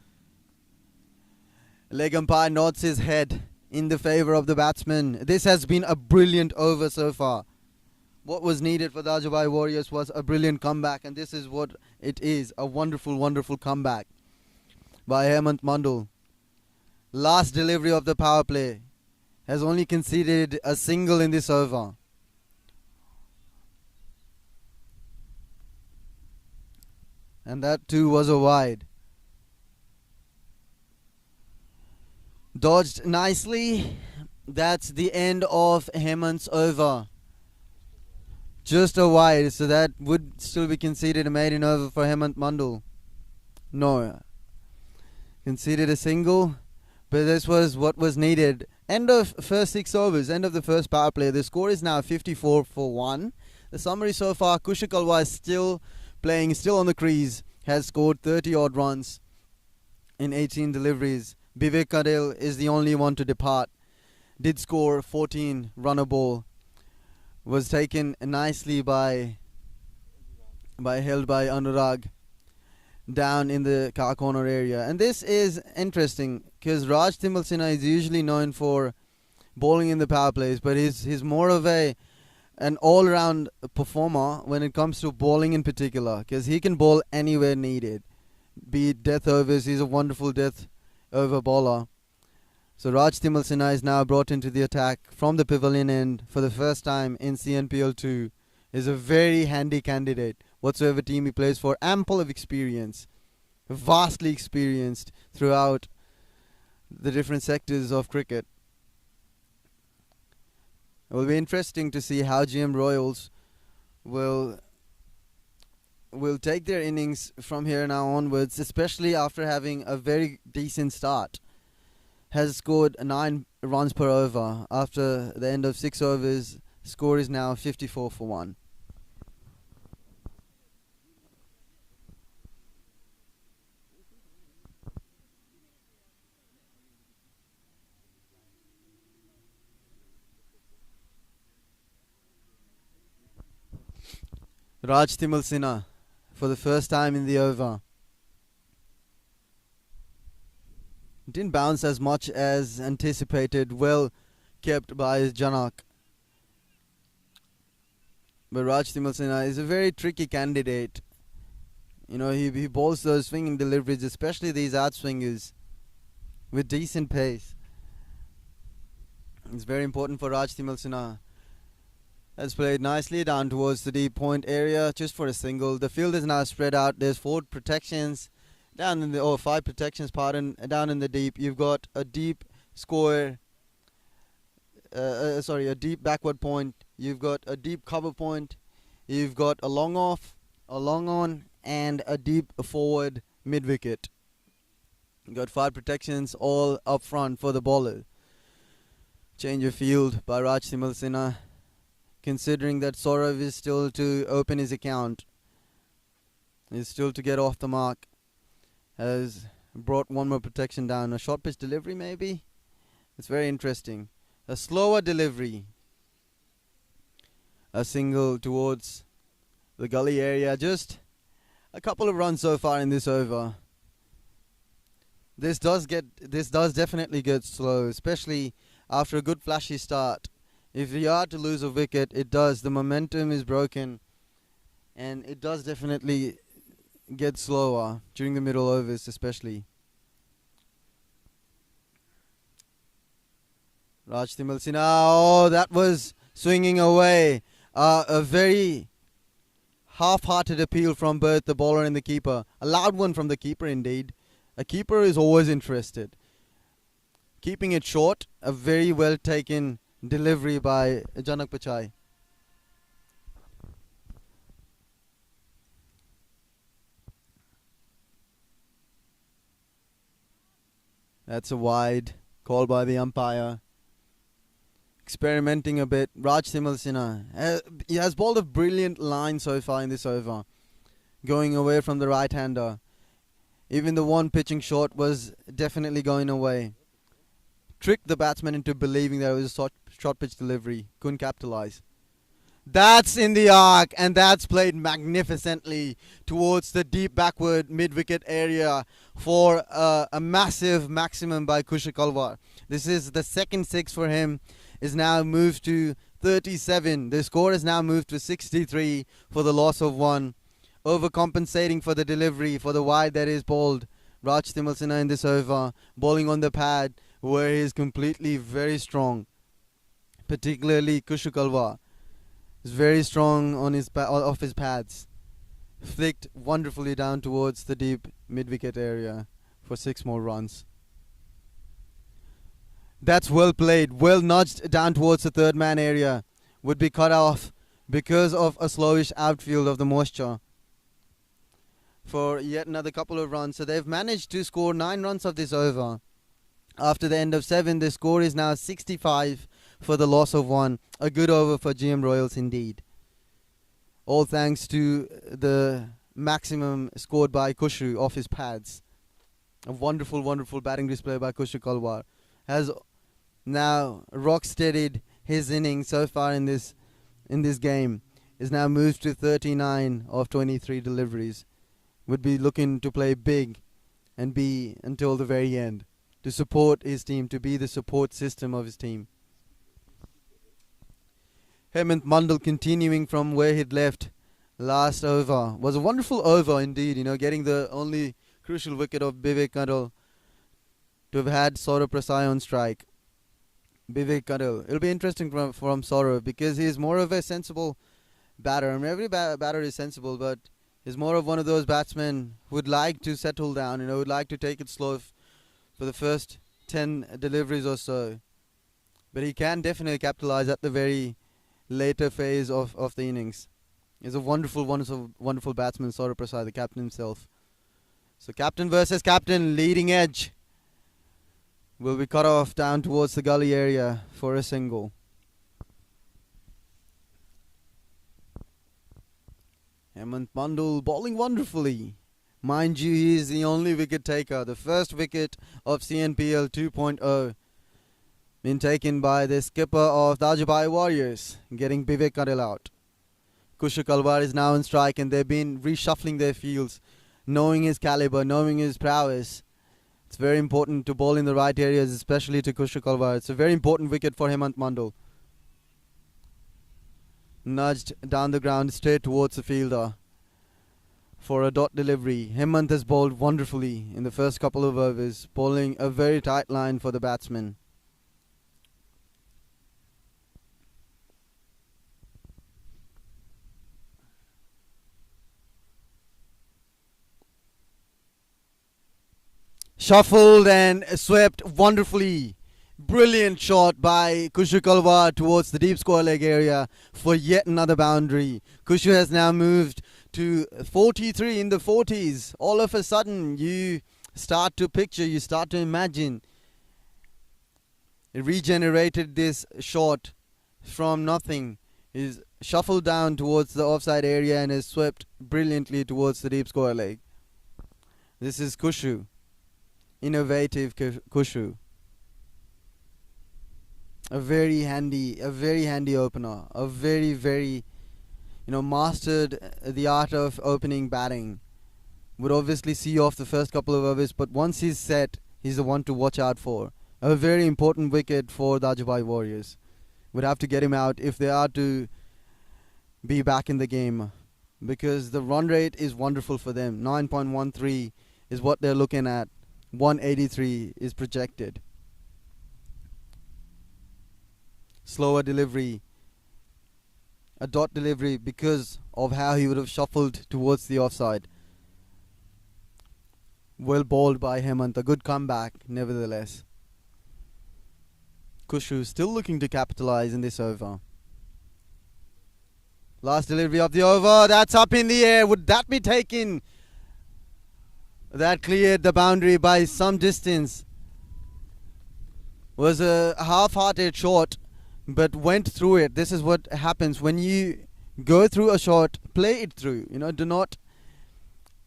Leg umpire nods his head in the favour of the batsman. This has been a brilliant over so far. What was needed for the Dajubhai Warriors was a brilliant comeback, and this is what it is, a wonderful, wonderful comeback by Hemant Mandal. Last delivery of the power play, has only conceded a single in this over. And that too was a wide. Dodged nicely. That's the end of Hemant's over. Just a wide, so that would still be conceded a maiden over for Hemant Mandal. No. Conceded a single, but this was what was needed. End of first 6 overs, end of the first power play. The score is now 54 for 1. The summary so far, Kushakalwa is still playing, still on the crease, has scored 30 odd runs in 18 deliveries. Vivek Kadel is the only one to depart. Did score 14 runner ball. Was taken nicely held by Anurag down in the car corner area. And this is interesting because Raj Timal Sinha is usually known for bowling in the power plays, but he's more of an all-round performer when it comes to bowling in particular, because he can bowl anywhere needed. Be it death overs, he's a wonderful death over bowler. So Raj Timal Sinha is now brought into the attack from the pavilion end for the first time in CNPL 2. Is a very handy candidate, whatsoever team he plays for. Ample of experience, vastly experienced throughout the different sectors of cricket. It will be interesting to see how GM Royals will take their innings from here now onwards, especially after having a very decent start. Has scored 9 runs per over after the end of 6 overs. Score is now 54 for 1. Raj Timal Sinha for the first time in the over. Didn't bounce as much as anticipated. Well kept by Janak. But Raj Timal Sinha is a very tricky candidate. You know, he bowls those swinging deliveries, especially these outswingers, with decent pace. It's very important for Raj Timal Sinha. Has played nicely down towards the deep point area just for a single. The field is now spread out. There's 4 protections. Down in the 5 protections, down in the deep. You've got a deep square, a deep backward point. You've got a deep cover point. You've got a long off, a long on, and a deep forward mid wicket. You've got 5 protections all up front for the bowler. Change of field by Raj Timal Sinha, considering that Saurav is still to open his account. He's still to get off the mark. Has brought 1 more protection down. A short pitch delivery maybe? It's very interesting. A slower delivery. A single towards the gully area. Just a couple of runs so far in this over. This does definitely get slow, especially after a good flashy start. If you are to lose a wicket, it does. The momentum is broken, and it does definitely get slower during the middle overs, especially. Raj Timal Sinha, oh, that was swinging away. A very half-hearted appeal from both the bowler and the keeper. A loud one from the keeper, indeed. A keeper is always interested. Keeping it short, a very well taken delivery by Janak Pachai. That's a wide call by the umpire. Experimenting a bit. Raj Timal Sinha. He has bowled a brilliant line so far in this over, going away from the right-hander. Even the one pitching short was definitely going away. Tricked the batsman into believing that it was a short pitch delivery. Couldn't capitalize. That's in the arc, and that's played magnificently towards the deep backward mid-wicket area for a massive maximum by Kushakalwar. This is the second 6 for him. Is now moved to 37. The score has now moved to 63 for the loss of 1. Overcompensating for the delivery for the wide that is bowled. Raj Timalsina in this over, bowling on the pad where he is completely very strong. Particularly Kushu Kalwa is very strong on his off his pads. Flicked wonderfully down towards the deep mid-wicket area for 6 more runs. That's well played, well nudged down towards the third man area. Would be cut off because of a slowish outfield of the moisture for yet another couple of runs. So they've managed to score 9 runs of this over. After the end of 7, the score is now 65 for the loss of 1. A good over for GM Royals indeed. All thanks to the maximum scored by Kushu off his pads. A wonderful, wonderful batting display by Kushu Kalwar. Has now rock-steadied his innings so far in this game. Is now moved to 39 of 23 deliveries. Would be looking to play big and be until the very end. To support his team, to be the support system of his team. Hemant Mandal continuing from where he'd left last over. Was a wonderful over indeed, getting the only crucial wicket of Vivek Kadal to have had Saurav Prasai on strike. Vivek Kadal. It'll be interesting from Saurav because he's more of a sensible batter. I mean, every batter is sensible, but he's more of one of those batsmen who would like to settle down, would like to take it slow for the first 10 deliveries or so. But he can definitely capitalize at the very later phase of the innings. He's a wonderful, wonderful, wonderful batsman, Saurav Prasad, the captain himself. So captain versus captain, leading edge will be cut off down towards the gully area for a single. Hemant Mandal bowling wonderfully. Mind you, he is the only wicket taker. The first wicket of CNPL 2.0 been taken by the skipper of Dajubhai Warriors, getting Vivek Kadal out. Kushu Kalwar is now on strike and they've been reshuffling their fields, knowing his caliber, knowing his prowess. It's very important to bowl in the right areas, especially to Kushu Kalwar. It's a very important wicket for Hemant Mandal. Nudged down the ground straight towards the fielder for a dot delivery. Hemant has bowled wonderfully in the first couple of overs, bowling a very tight line for the batsman. Shuffled and swept wonderfully. Brilliant shot by Kushu Kalwar towards the deep square leg area for yet another boundary. Kushu has now moved to 43 in the 40s. All of a sudden, you start to picture, you start to imagine. He regenerated this shot from nothing. He's shuffled down towards the offside area and has swept brilliantly towards the deep square leg. This is Kushu. Innovative Kushu. A very handy opener. A very, very, mastered the art of opening batting. Would obviously see off the first couple of overs, but once he's set, he's the one to watch out for. A very important wicket for the Dajubhai Warriors. Would have to get him out if they are to be back in the game, because the run rate is wonderful for them. 9.13 is what they're looking at. 183 is projected. Slower delivery. A dot delivery because of how he would have shuffled towards the offside. Well bowled by Hemant. A good comeback nevertheless. Kushu still looking to capitalize in this over. Last delivery of the over. That's up in the air. Would that be taken? That cleared the boundary by some distance. Was a half-hearted shot, but went through it. This is what happens when you go through a shot. Play it through. Do not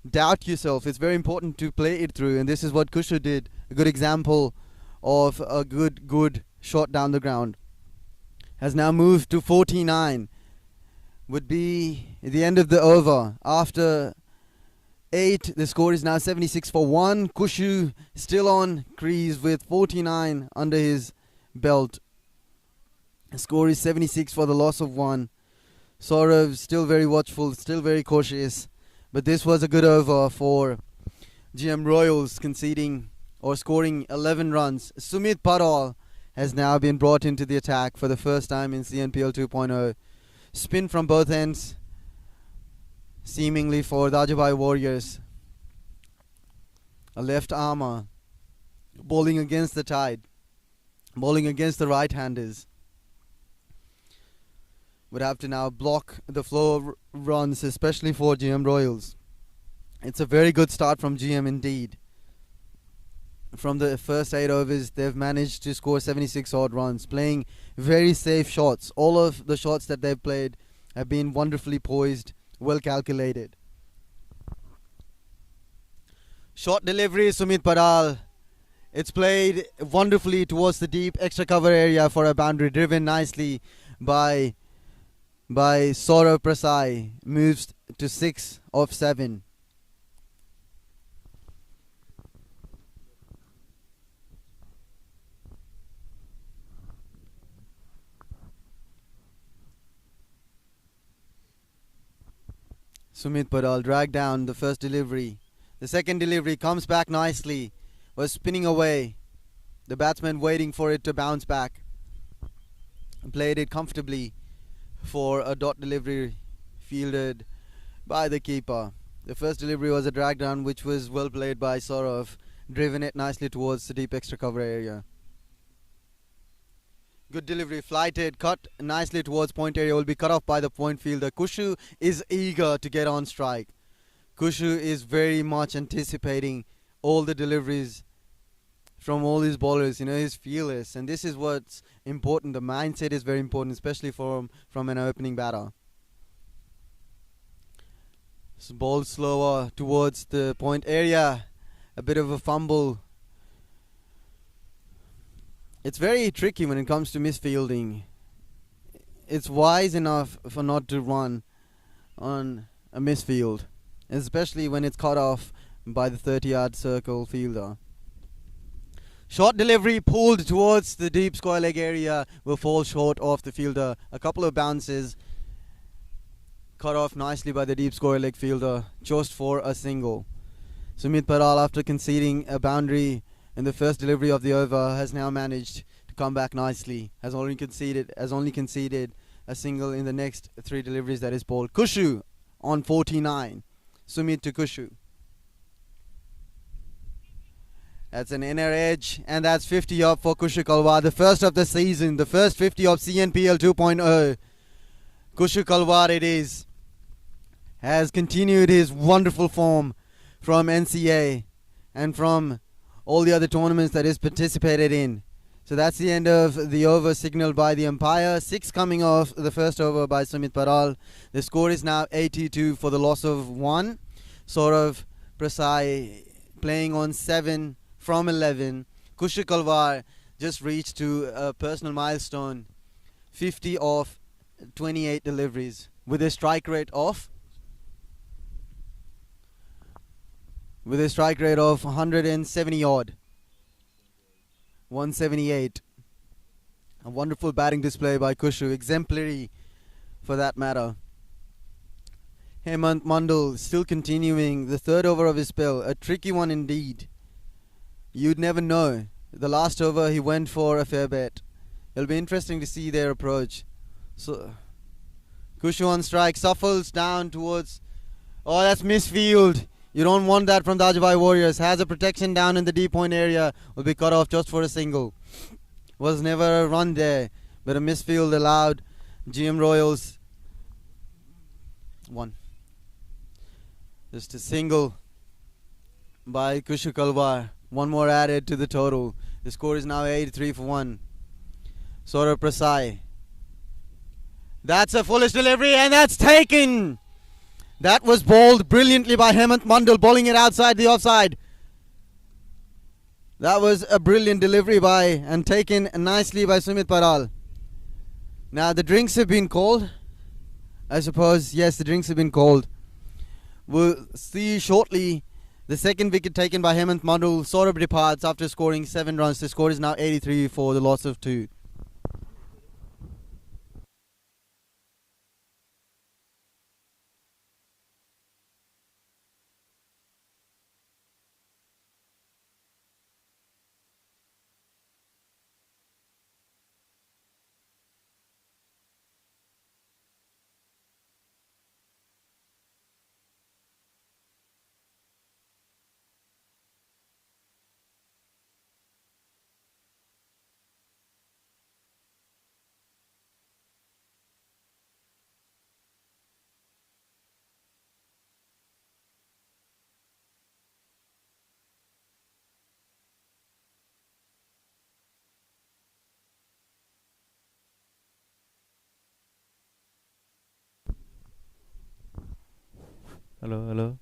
doubt yourself. It's very important to play it through, and this is what Kushu did. A good example of a good shot down the ground. Has now moved to 49. Would be the end of the over. After 8, the score is now 76 for 1. Kushu still on crease with 49 under his belt. Score is 76 for the loss of 1. Saurav still very watchful, still very cautious. But this was a good over for GM Royals, conceding or scoring 11 runs. Sumit Paral has now been brought into the attack for the first time in CNPL 2.0. Spin from both ends, seemingly for Dajubhai Warriors. A left armour, bowling against the tide, bowling against the right-handers. Would have to now block the flow of runs, especially for GM Royals. It's a very good start from GM indeed. From the first 8 overs, they've managed to score 76 odd runs, playing very safe shots. All of the shots that they've played have been wonderfully poised, well calculated. Short delivery, Sumit Paral. It's played wonderfully towards the deep extra cover area for a boundary, driven nicely by Saurav Prasai. Moves to 6 of 7. Sumit Paral dragged down the first delivery. The second delivery comes back nicely. Was spinning away. The batsman waiting for it to bounce back. Played it comfortably for a dot delivery fielded by the keeper. The first delivery was a drag down, which was well played by Saurav, driven it nicely towards the deep extra cover area. Good delivery, flighted, cut nicely towards point area, will be cut off by the point fielder. Kushu is eager to get on strike. Kushu is very much anticipating all the deliveries from all his bowlers. He's fearless, and this is what's important. The mindset is very important, especially from an opening batter. Ball slower towards the point area. A bit of a fumble. It's very tricky when it comes to misfielding. It's wise enough for not to run on a misfield, especially when it's cut off by the 30-yard circle fielder. Short delivery pulled towards the deep square leg area will fall short of the fielder. A couple of bounces cut off nicely by the deep square leg fielder just for a single. Sumit Paral, after conceding a boundary in the first delivery of the over, has now managed to come back nicely. Has only conceded a single in the next 3 deliveries that is bowled. Kushu on 49. Sumit to Kushu. That's an inner edge, and that's 50 up for Kushu Kalwar. The first of the season, the first 50 of CNPL 2.0. Kushu Kalwar it is. Has continued his wonderful form from NCA and from all the other tournaments that he's participated in. So that's the end of the over signaled by the umpire. 6 coming off the first over by Sumit Paral. The score is now 82 for the loss of 1. Saurav Prasai playing on 7 from 11. Kushu Kalwar just reached to a personal milestone, 50 of 28 deliveries with a strike rate of 170 odd. 178. A wonderful batting display by Kushu, exemplary for that matter. Hemant Mandal still continuing the third over of his spell, a tricky one indeed. You'd never know. The last over he went for a fair bet. It'll be interesting to see their approach. So Kushu on strike, shuffles down towards, oh, that's misfield. You don't want that from Dajubhai Warriors. Has a protection down in the deep point area. Will be cut off just for a single. Was never a run there, but a misfield allowed GM Royals 1. Just a single by Kushu Kalwar. 1 more added to the total. The score is now 83 for 1. Saurav Prasai. That's a foolish delivery, and that's taken. That was bowled brilliantly by Hemant Mandal, bowling it outside the offside. That was a brilliant delivery and taken nicely by Sumit Paral. Now the drinks have been called. I suppose, yes, the drinks have been called. We'll see shortly the second wicket taken by Hemant Mandal. Saurabh departs after scoring 7 runs. The score is now 83 for the loss of 2. Hello, hello.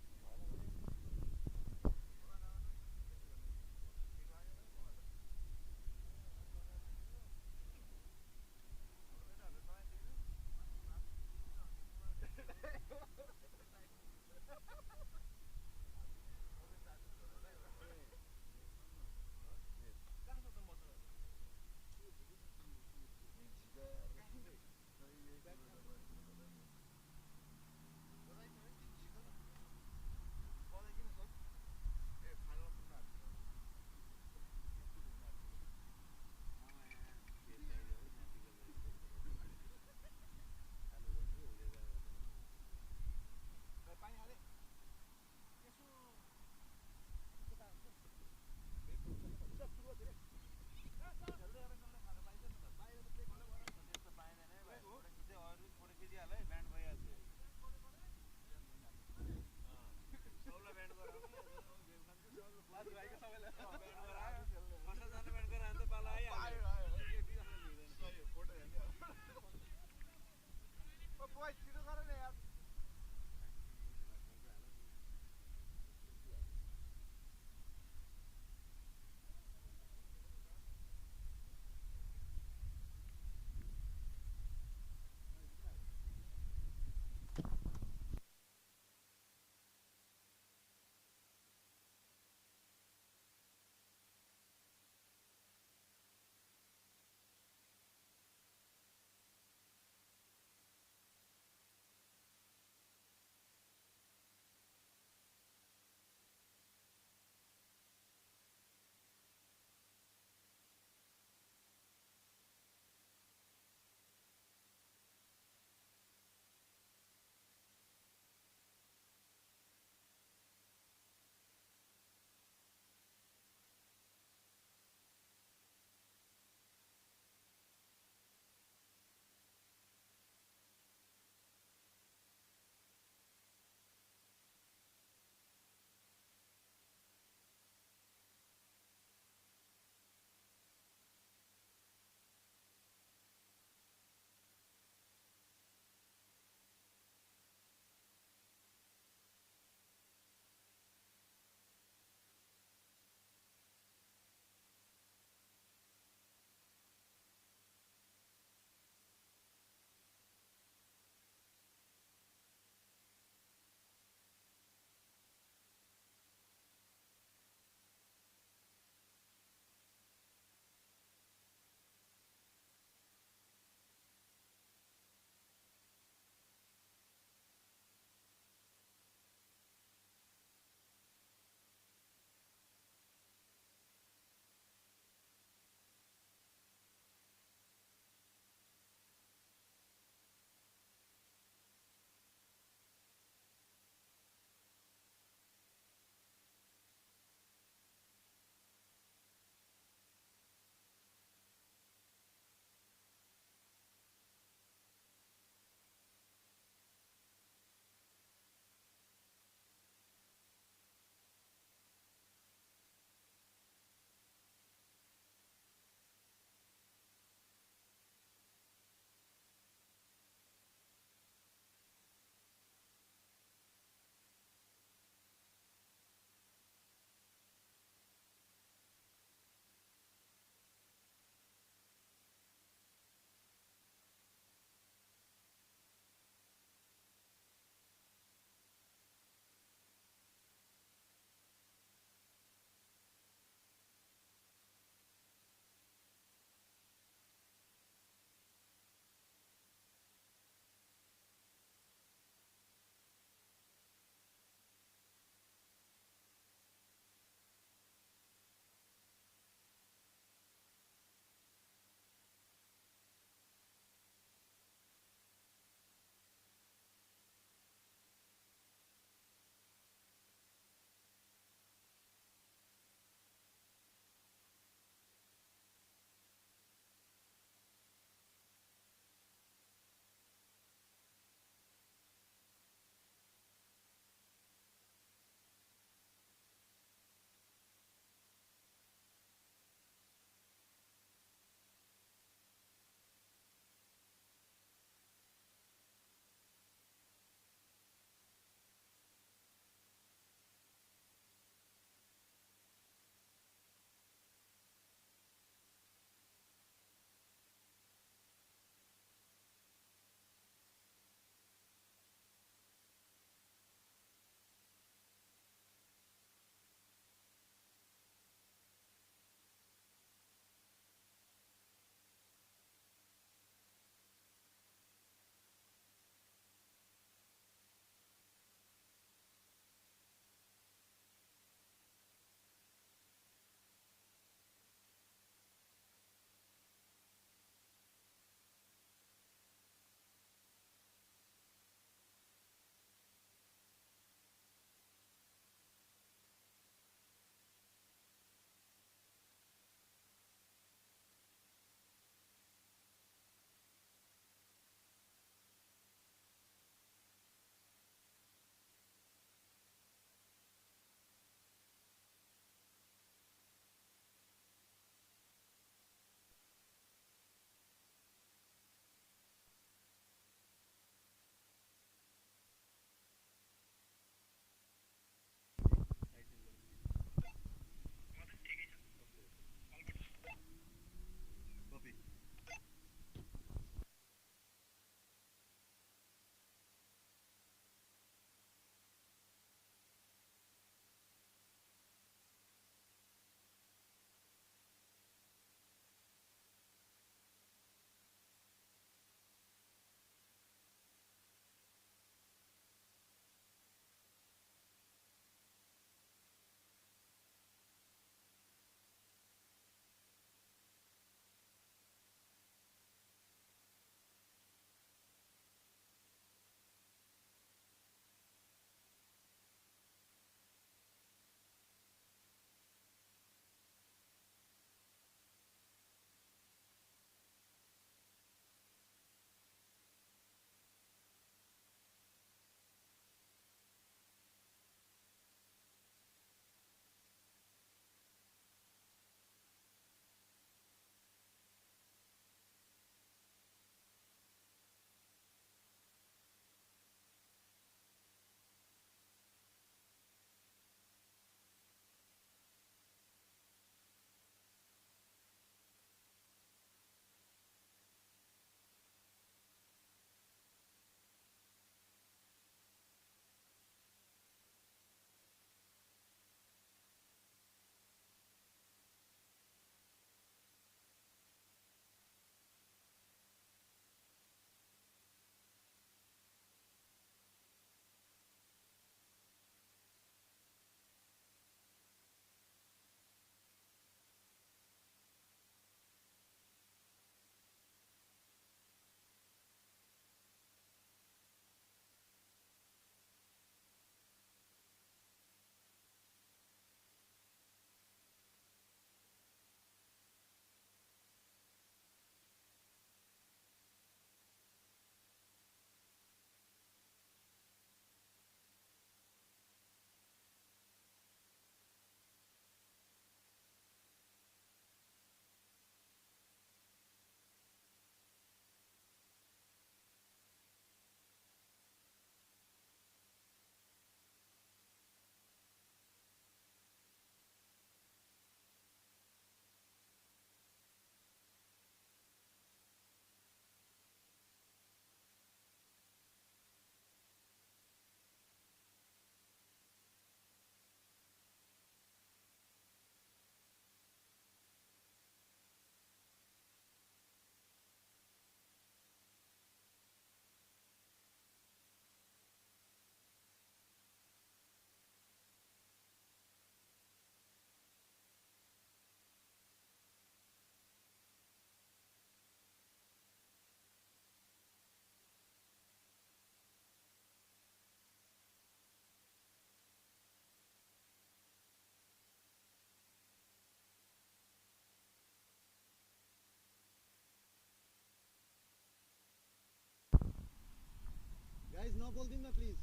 बोलिदिनु न please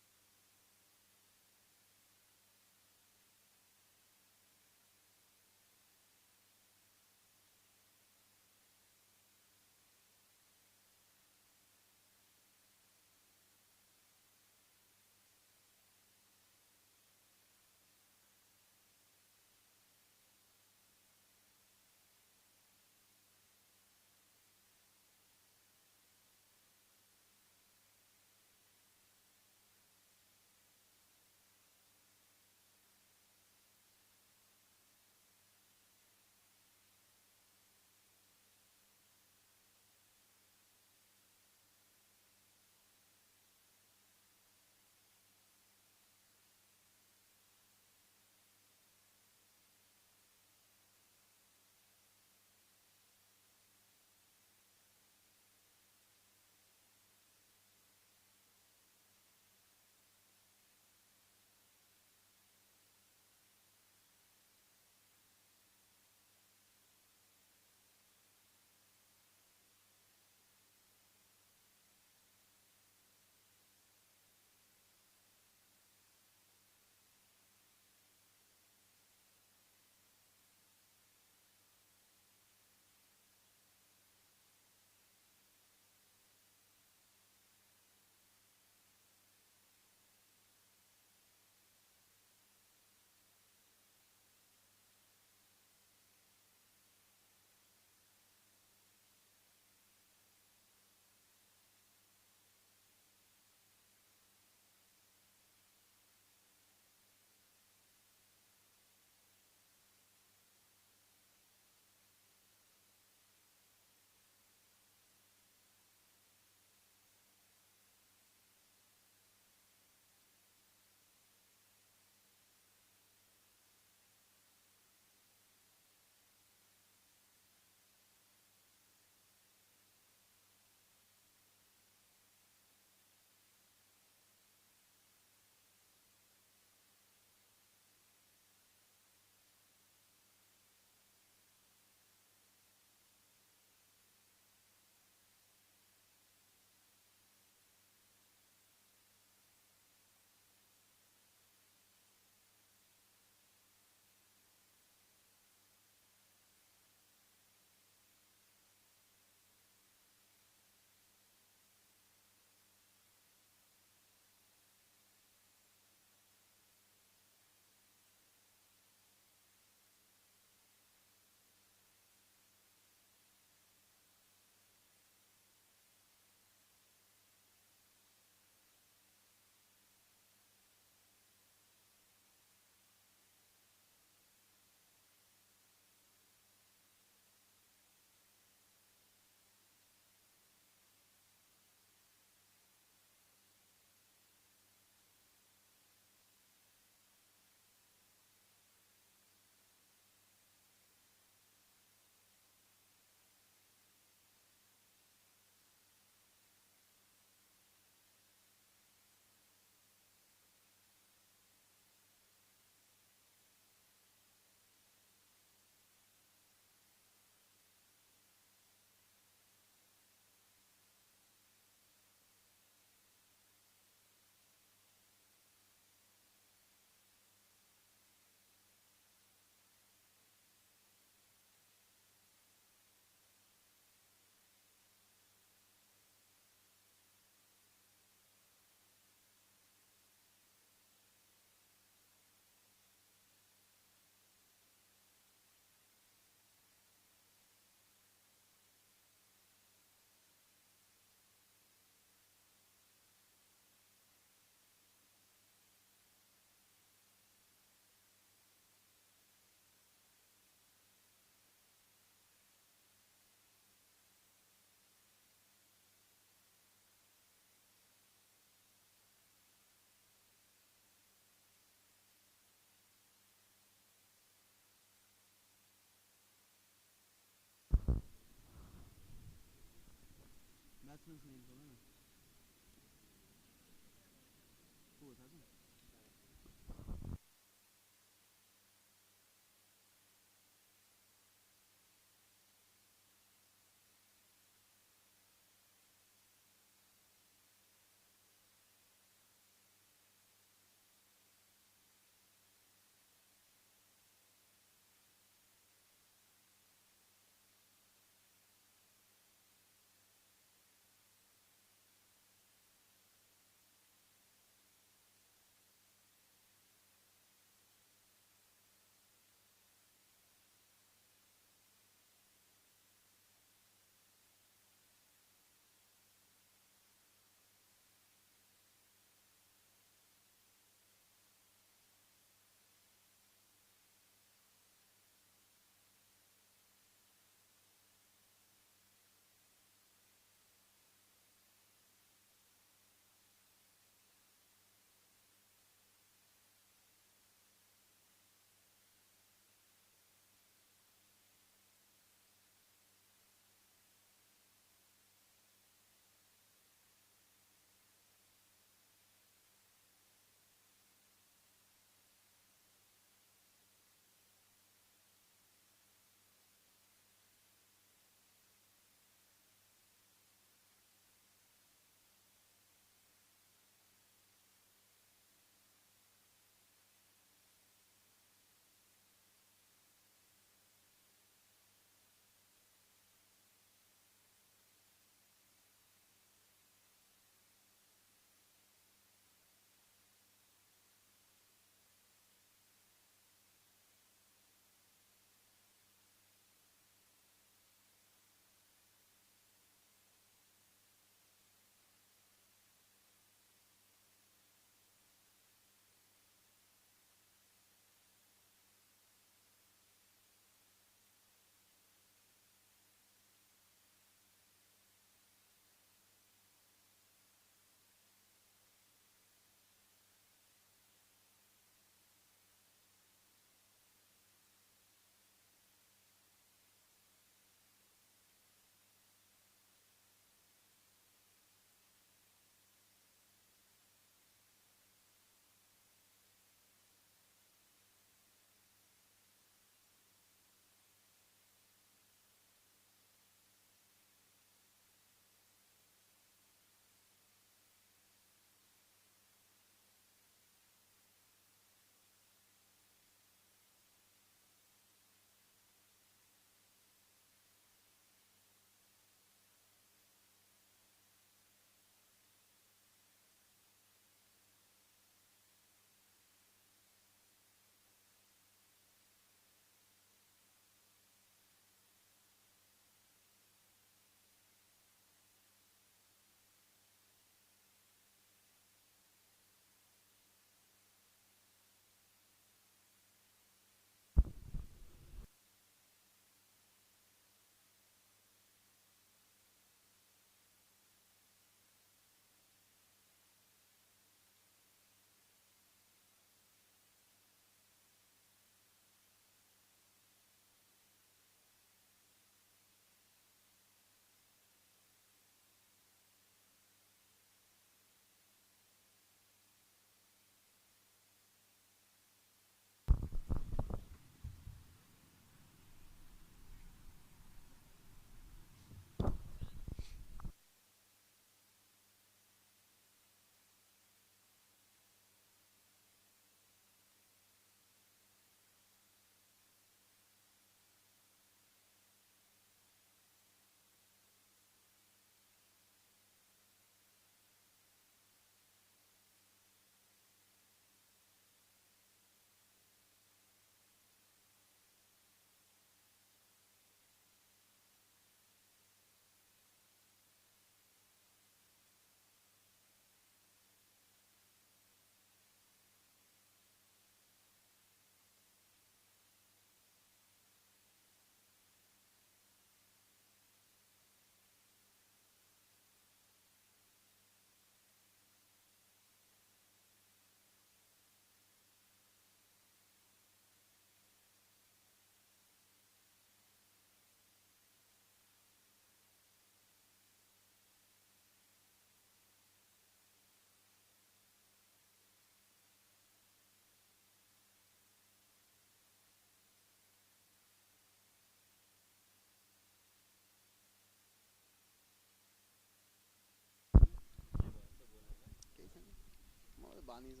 बानी छ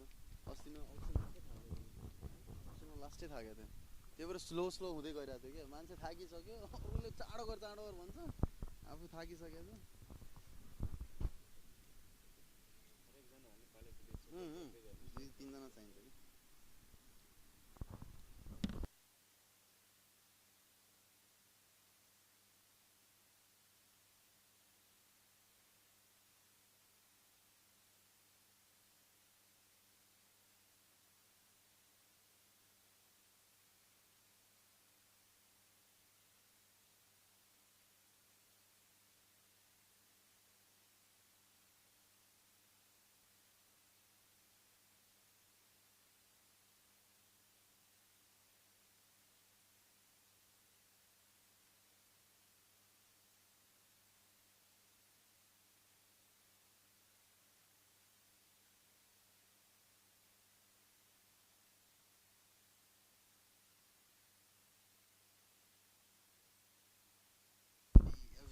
अस्ति न लास्टै थाकेको थियो त्यही भएर slow slow हुँदै गइरहेको थियो क्या मान्छे थाकिसक्यो उसले चाँडो गर भन्छ आफू थाकिसकेको छ तिनजना चाहिन्छ कि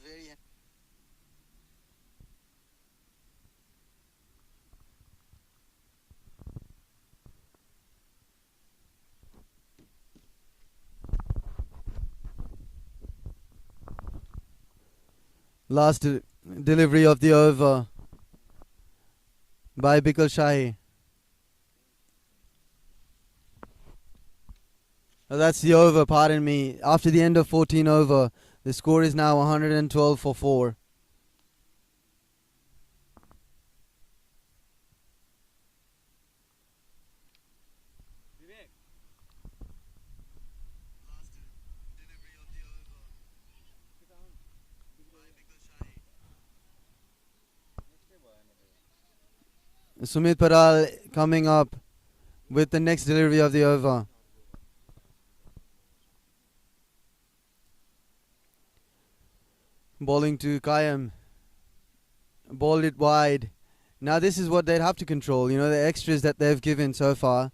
very last delivery of the over by Bikal Shahi. That's the over, pardon me. After the end of 14 over, the score is now 112 for 4. Sumit Paral coming up with the next delivery of the over. Bowling to Kayam. Bowled it wide. Now this is what they'd have to control. You know, the extras that they've given so far.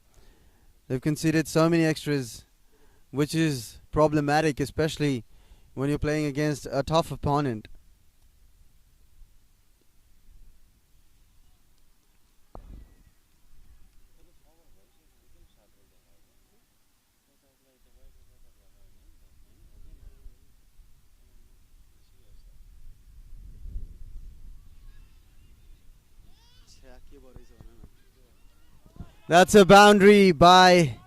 They've conceded so many extras, which is problematic, especially when you're playing against a tough opponent. That's a boundary by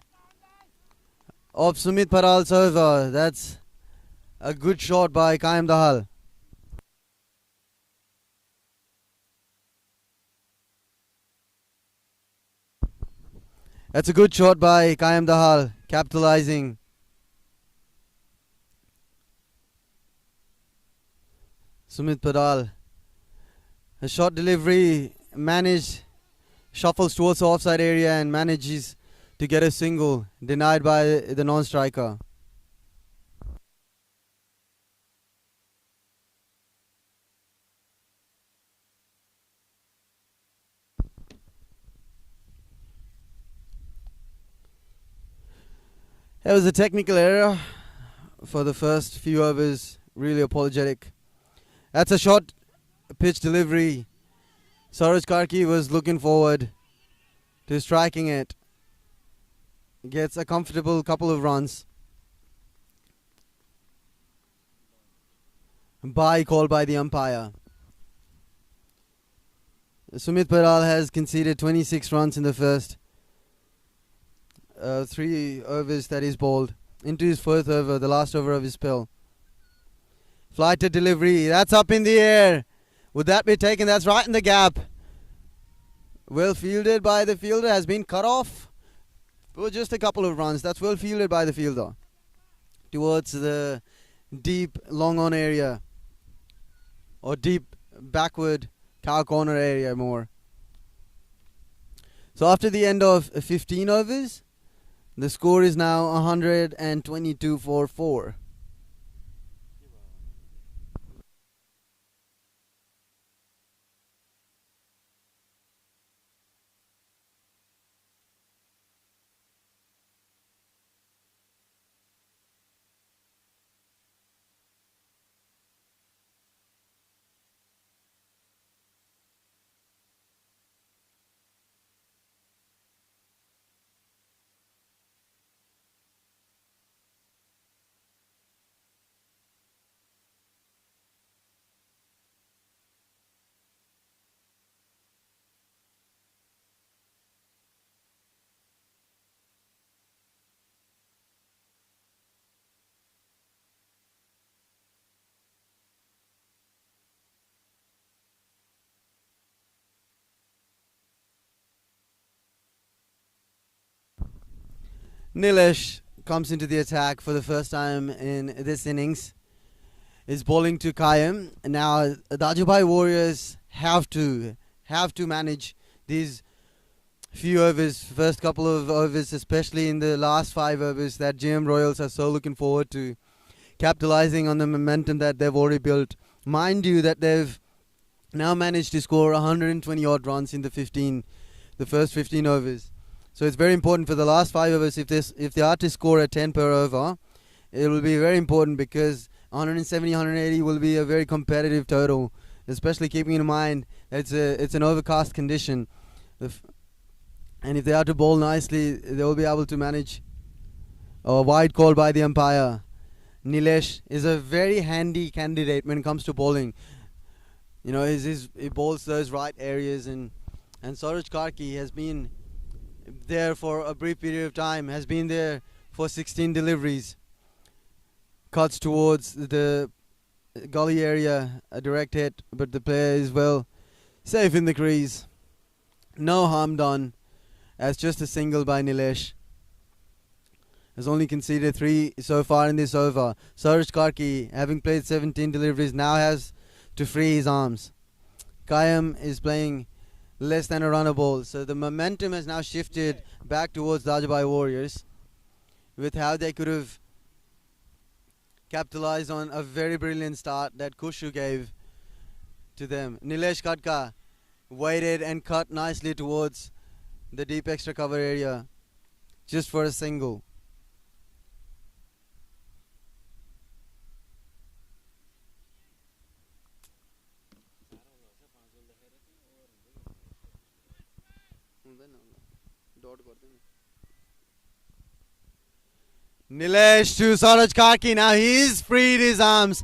of Sumit Paral's over. That's a good shot by Kayam Dahal. That's a good shot by Kayam Dahal, capitalizing. Sumit Paral. A short delivery, managed, shuffles towards the offside area and manages to get a single, denied by the non-striker. It was a technical error for the first few overs, really apologetic. That's a short pitch delivery. Saroj Karki was looking forward to striking it. Gets a comfortable couple of runs. Bye called by the umpire. Sumit Paral has conceded 26 runs in the first 3 overs that he's bowled. Into his fourth over, the last over of his spell. Flighted delivery, that's up in the air. Would that be taken? That's right in the gap. Well fielded by the fielder, has been cut off for just a couple of runs. That's well fielded by the fielder towards the deep long on area, or deep backward cow corner area more. So after the end of 15 overs, the score is now 122 for 4. Nilesh comes into the attack for the first time in this innings. Is bowling to Kayam. Now Dajubhai Warriors have to manage these few overs, first couple of overs, especially in the last 5 overs that GM Royals are so looking forward to capitalizing on the momentum that they've already built. Mind you that they've now managed to score 120 odd runs in the first 15 overs. So it's very important for the last 5 overs. If they are to score a 10 per over, it will be very important because 170, 180 will be a very competitive total, especially keeping in mind that it's an overcast condition. And if they are to bowl nicely, they will be able to manage a wide call by the umpire. Nilesh is a very handy candidate when it comes to bowling. You know, he bowls those right areas, and Suraj Karki has been there for a brief period of time, has been there for 16 deliveries. Cuts towards the gully area, a direct hit, but the player is well safe in the crease. No harm done, as just a single by Nilesh. Has only conceded 3 so far in this over. Suraj Karki, having played 17 deliveries, now has to free his arms. Kayam is playing less than a runner ball, so the momentum has now shifted back towards Dajubhai Warriors with how they could have capitalized on a very brilliant start that Kushu gave to them. Nilesh Khadka waited and cut nicely towards the deep extra cover area just for a single. Nilesh to Suraj Karki. Now he's freed his arms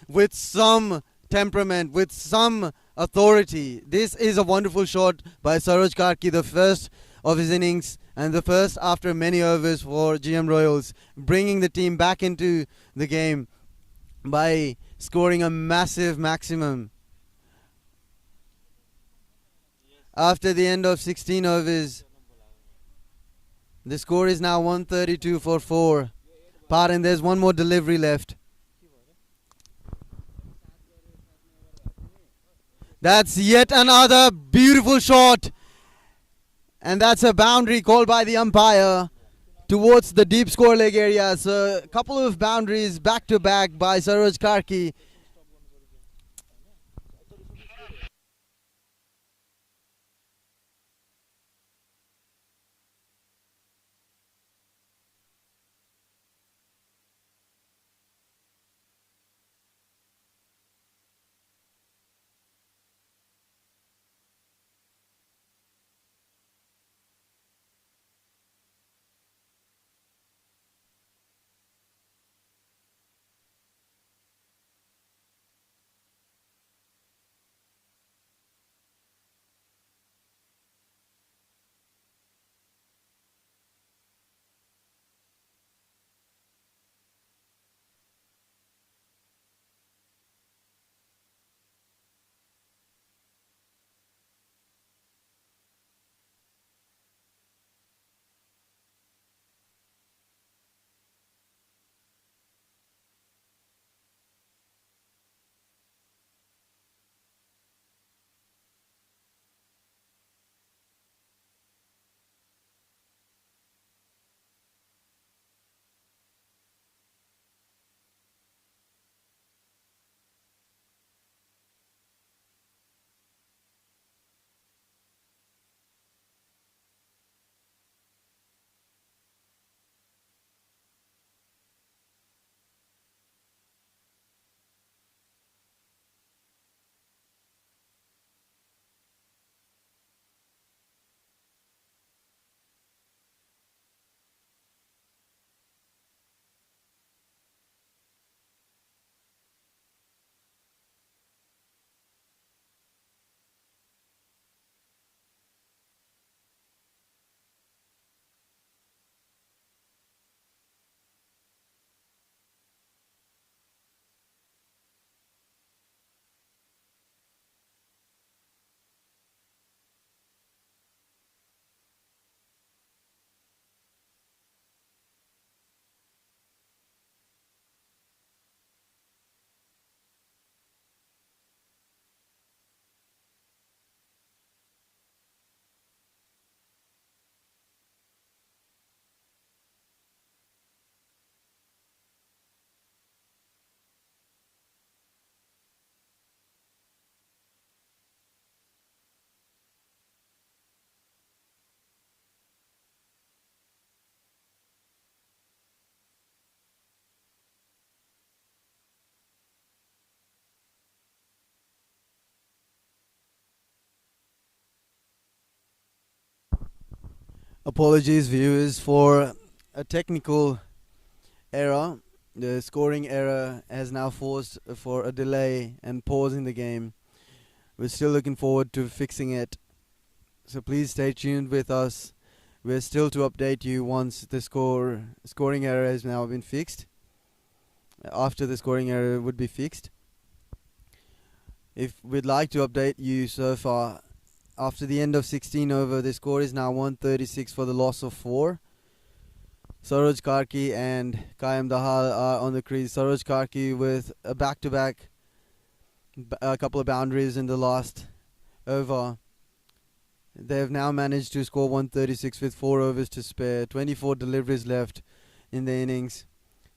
with some temperament, with some authority. This is a wonderful shot by Suraj Karki, the first of his innings and the first after many overs for GM Royals, bringing the team back into the game by scoring a massive maximum. After the end of 16 overs, the score is now 132 for 4. Pardon, there's one more delivery left. That's yet another beautiful shot. And that's a boundary called by the umpire towards the deep score leg area. So a couple of boundaries back to back by Suraj Karki. Apologies, viewers, for a technical error. The scoring error has now forced for a delay and pause in the game. We're still looking forward to fixing it, so please stay tuned with us. We're still to update you once the scoring error has now been fixed. After the scoring error would be fixed. If we'd like to update you so far, after the end of 16 over, the score is now 136 for the loss of 4. Saroj Karki and Kayam Dahal are on the crease. Saroj Karki with a back-to-back, a couple of boundaries in the last over. They have now managed to score 136 with 4 overs to spare. 24 deliveries left in the innings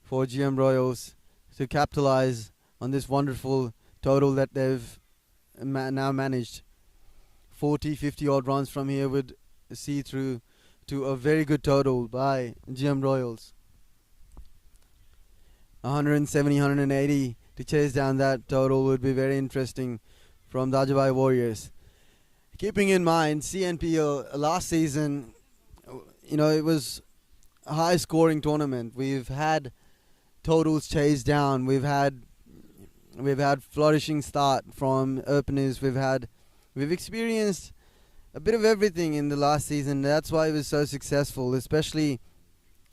for GM Royals to capitalize on this wonderful total that they've now managed. 40, 50 odd runs from here would see through to a very good total by GM Royals. 170, 180 to chase down that total would be very interesting from Dajubhai Warriors. Keeping in mind, CNPL last season, it was a high scoring tournament. We've had totals chased down. We've had flourishing start from openers. We've experienced a bit of everything in the last season. That's why it was so successful, especially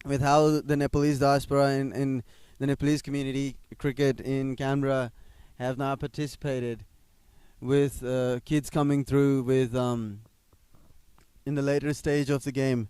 with how the Nepalese diaspora and the Nepalese community cricket in Canberra have now participated, with kids coming through with in the later stage of the game.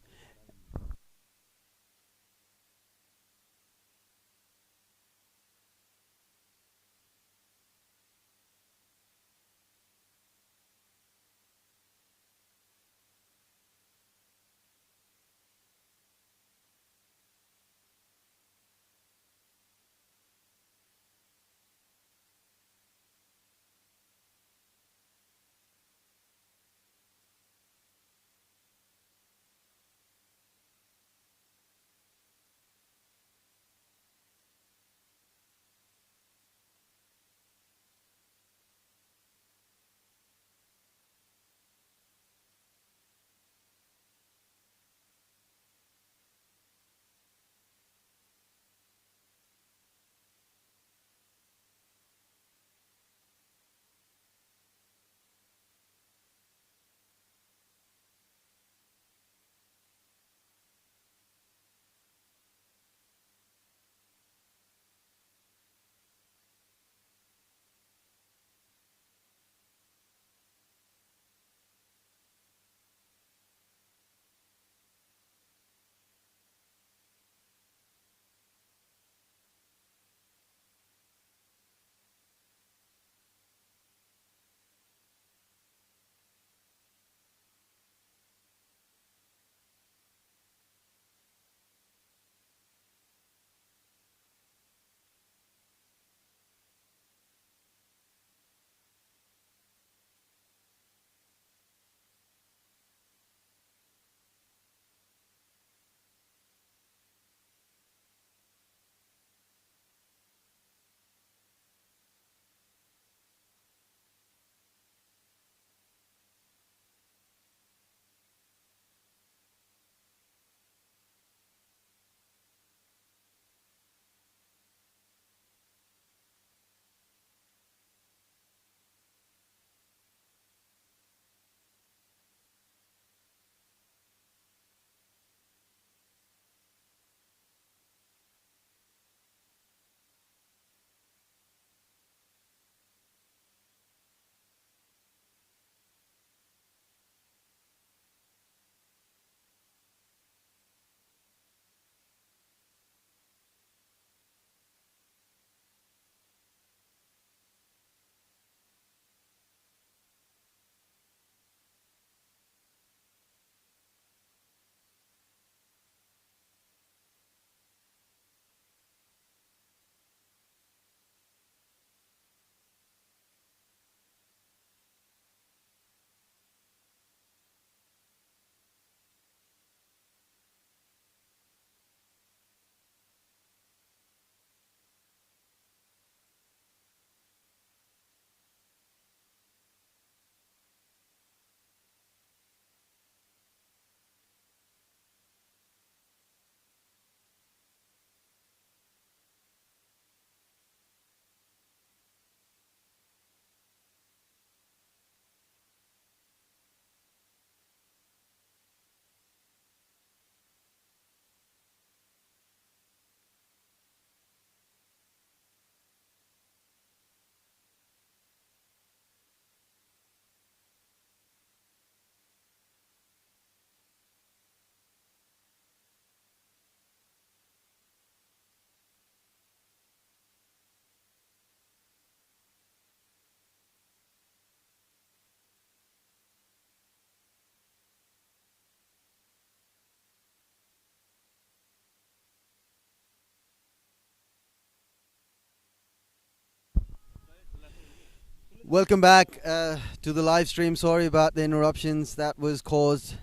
Welcome back to the live stream. Sorry about the interruptions that was caused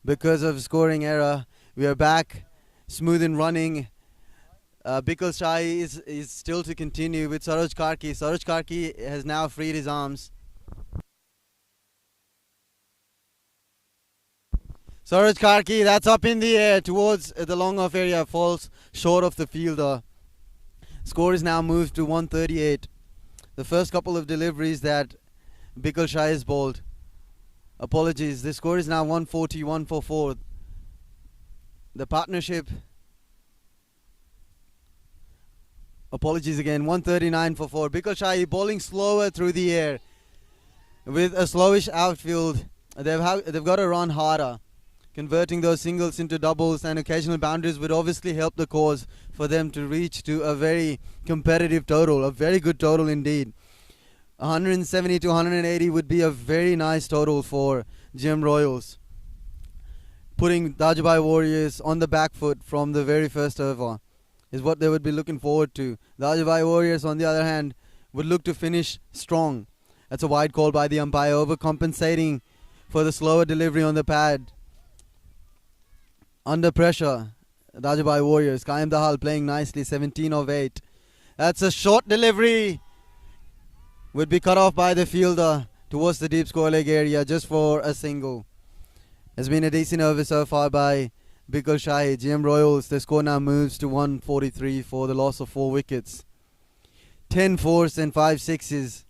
because of scoring error. We are back, smooth and running. Bikal Shai is still to continue with Saroj Karki. Saroj Karki has now freed his arms. Saroj Karki, that's up in the air towards the long off area, falls short of the fielder. Score is now moved to 138. The first couple of deliveries that Bikal Shai has bowled. Apologies, the score is now 141 for 4. The partnership. Apologies again, 139 for 4. Bikal Shai bowling slower through the air. With a slowish outfield, they've got to run harder. Converting those singles into doubles and occasional boundaries would obviously help the cause for them to reach to a very competitive total, a very good total indeed. 170 to 180 would be a very nice total for GM Royals, putting Dajubhai Warriors on the back foot from the very first over is what they would be looking forward to. Dajubhai Warriors, on the other hand, would look to finish strong. That's a wide call by the umpire, overcompensating for the slower delivery on the pad. Under pressure, Dajubhai Warriors. Qaim Dahal playing nicely, 17 of 8. That's a short delivery. Would be cut off by the fielder towards the deep score leg area just for a single. Has been a decent over so far by Bikal Shai. GM Royals, the score now moves to 143 for the loss of 4 wickets. 10 fours and 5 sixes.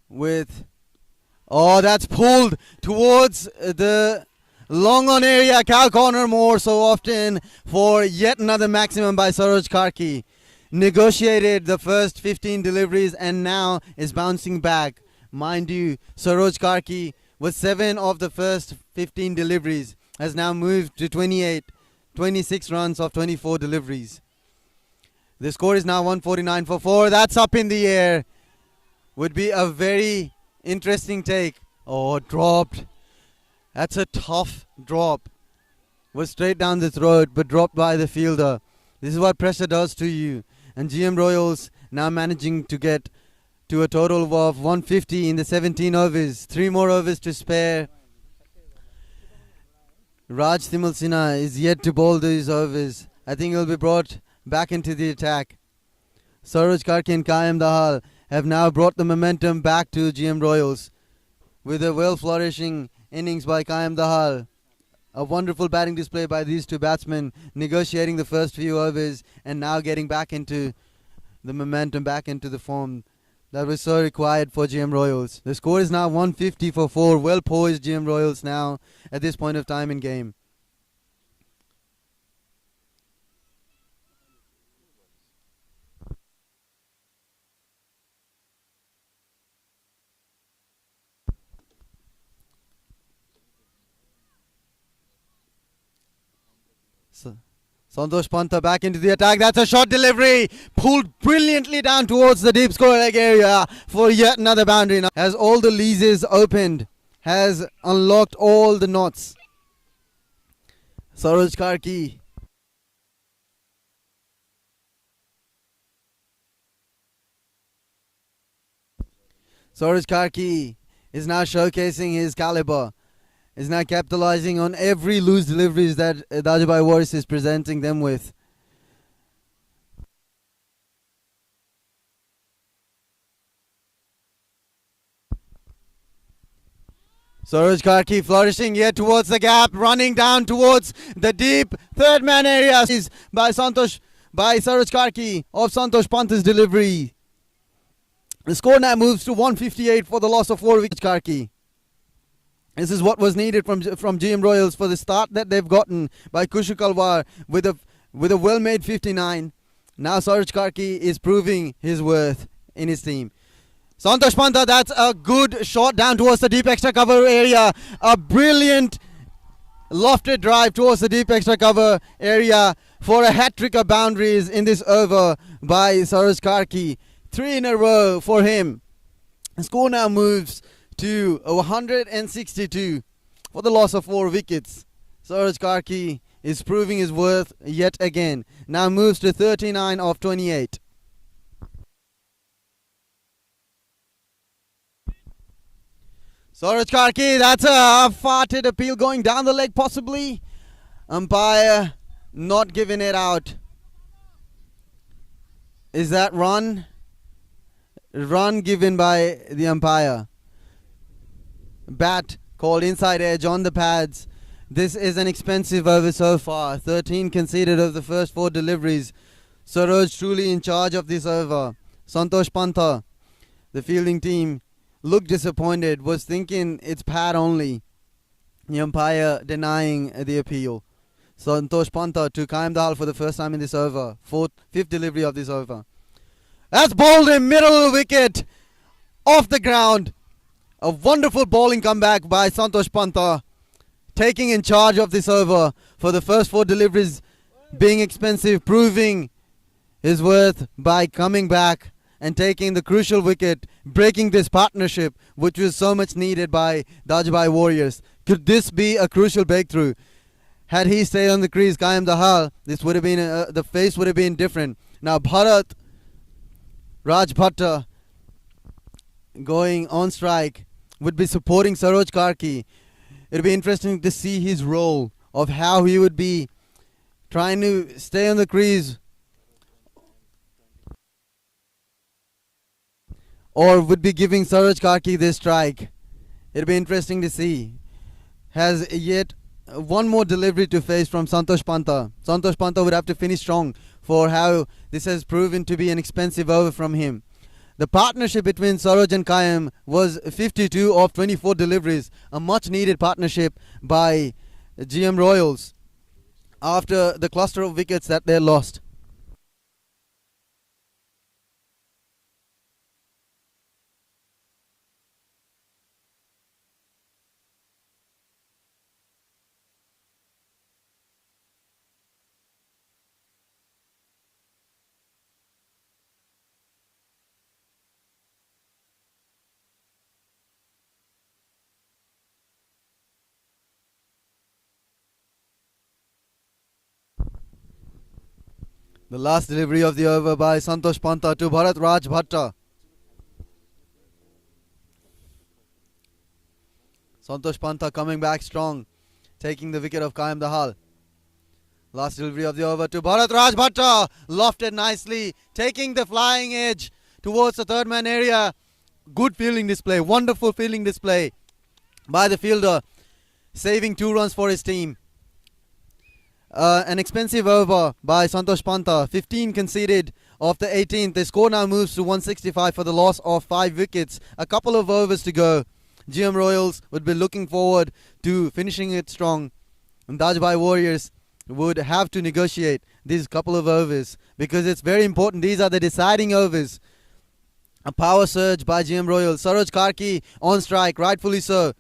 With... Oh, that's pulled towards the... long on area, cow corner more so often for yet another maximum by Saroj Karki. Negotiated the first 15 deliveries and now is bouncing back. Mind you, Saroj Karki with 7 of the first 15 deliveries has now moved to 26 runs of 24 deliveries. The score is now 149 for 4. That's up in the air. Would be a very interesting take. Oh, dropped. That's a tough drop. Was straight down the throat, but dropped by the fielder. This is what pressure does to you. And GM Royals now managing to get to a total of 150 in the 17 overs. 3 more overs to spare. Raj Thimal Sinha is yet to bowl these overs. I think he'll be brought back into the attack. Saroj Karki and Qaim Dahal have now brought the momentum back to GM Royals with a well-flourishing innings by Qaim Dahal. A wonderful batting display by these two batsmen, negotiating the first few overs and now getting back into the momentum, back into the form that was so required for GM Royals. The score is now 150 for 4. Well poised GM Royals now at this point of time in game. Santosh Panta back into the attack. That's a short delivery. Pulled brilliantly down towards the deep score leg area for yet another boundary. Now has all the leases opened. Has unlocked all the knots. Saroj Karki. Saroj Karki is now showcasing his caliber. Is now capitalizing on every loose deliveries that Dajubhai Warriors is presenting them with. Saroj Karki flourishing here towards the gap, running down towards the deep third man area is by Saroj Karki of Santosh Panta's delivery. The score now moves to 158 for the loss of 4 wickets. Karki. This is what was needed from GM Royals for the start that they've gotten by Kushu Kalwar with a well-made 59. Now Saroj Karki is proving his worth in his team. Santosh Panta, that's a good shot down towards the deep extra cover area. A brilliant lofted drive towards the deep extra cover area for a hat-trick of boundaries in this over by Saroj Karki. 3 in a row for him. The score now moves to 162 for the loss of 4 wickets. Saroj Karki is proving his worth yet again. Now moves to 39 of 28. Suraj Karki, that's a farted appeal going down the leg possibly. Umpire not giving it out. Is that run? Run given by the umpire. Bat called inside edge on the pads. This is an expensive over so far. 13 conceded of the first 4 deliveries. Saroj truly in charge of this over. Santosh Pantha, the fielding team, looked disappointed, was thinking it's pad only. The umpire denying the appeal. Santosh Pantha to Kaim Dahal for the first time in this over. 5th delivery of this over. That's bowled in middle of the wicket. Off the ground. A wonderful bowling comeback by Santosh Pantha. Taking in charge of this over for the first 4 deliveries being expensive, proving his worth by coming back and taking the crucial wicket, breaking this partnership which was so much needed by Dajubhai Warriors. Could this be a crucial breakthrough? Had he stayed on the crease, Kaim Dahal, this would have been the face would have been different. Now Bharat Rajbhatta going on strike would be supporting Saroj Karki. It would be interesting to see his role of how he would be trying to stay on the crease or would be giving Saroj Karki this strike. It would be interesting to see. Has yet one more delivery to face from Santosh Pantha. Santosh Pantha would have to finish strong for how this has proven to be an expensive over from him. The partnership between Saroj and Kaim was 52 of 24 deliveries. A much needed partnership by GM Royals after the cluster of wickets that they lost. The last delivery of the over by Santosh Pantha to Bharat Rajbhatta. Santosh Pantha coming back strong, taking the wicket of Kaim Dahal. Last delivery of the over to Bharat Rajbhatta. Lofted nicely, taking the flying edge towards the third man area. Good fielding display, wonderful fielding display by the fielder, saving 2 runs for his team. An expensive over by Santosh Pantha. 15 conceded of the 18th. The score now moves to 165 for the loss of 5 wickets. A couple of overs to go. GM Royals would be looking forward to finishing it strong. And Dajubhai Warriors would have to negotiate these couple of overs because it's very important. These are the deciding overs. A power surge by GM Royals. Saroj Karki on strike, rightfully so.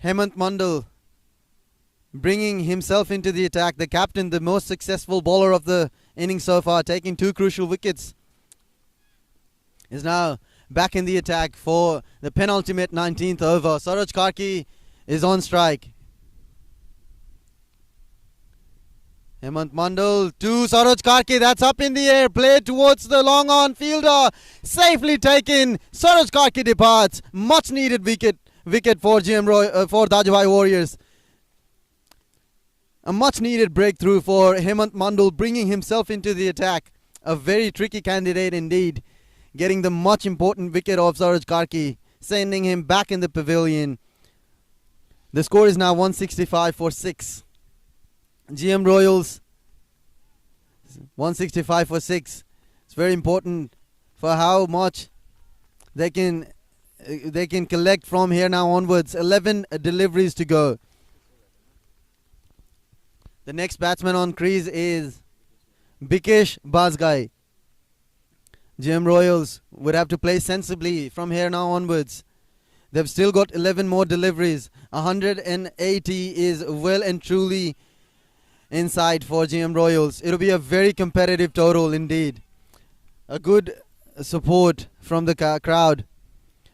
Hemant Mandal bringing himself into the attack. The captain, the most successful bowler of the innings so far, taking 2 crucial wickets, is now back in the attack for the penultimate 19th over. Saroj Karki is on strike. Hemant Mandal to Saroj Karki. That's up in the air. Played towards the long on fielder. Safely taken. Saroj Karki departs. Much needed wicket for for Dajubhai Warriors. A much needed breakthrough for Hemant Mandal, bringing himself into the attack. A very tricky candidate indeed. Getting the much important wicket of Saroj Karki, sending him back in the pavilion. The score is now 165 for 6. GM Royals 165 for 6. It's very important for how much they can collect from here now onwards. 11 deliveries to go. The next batsman on crease is Bikesh Bazgai. GM Royals would have to play sensibly from here now onwards. They've still got 11 more deliveries. 180 is well and truly inside for GM Royals. It'll be a very competitive total indeed. A good support from the crowd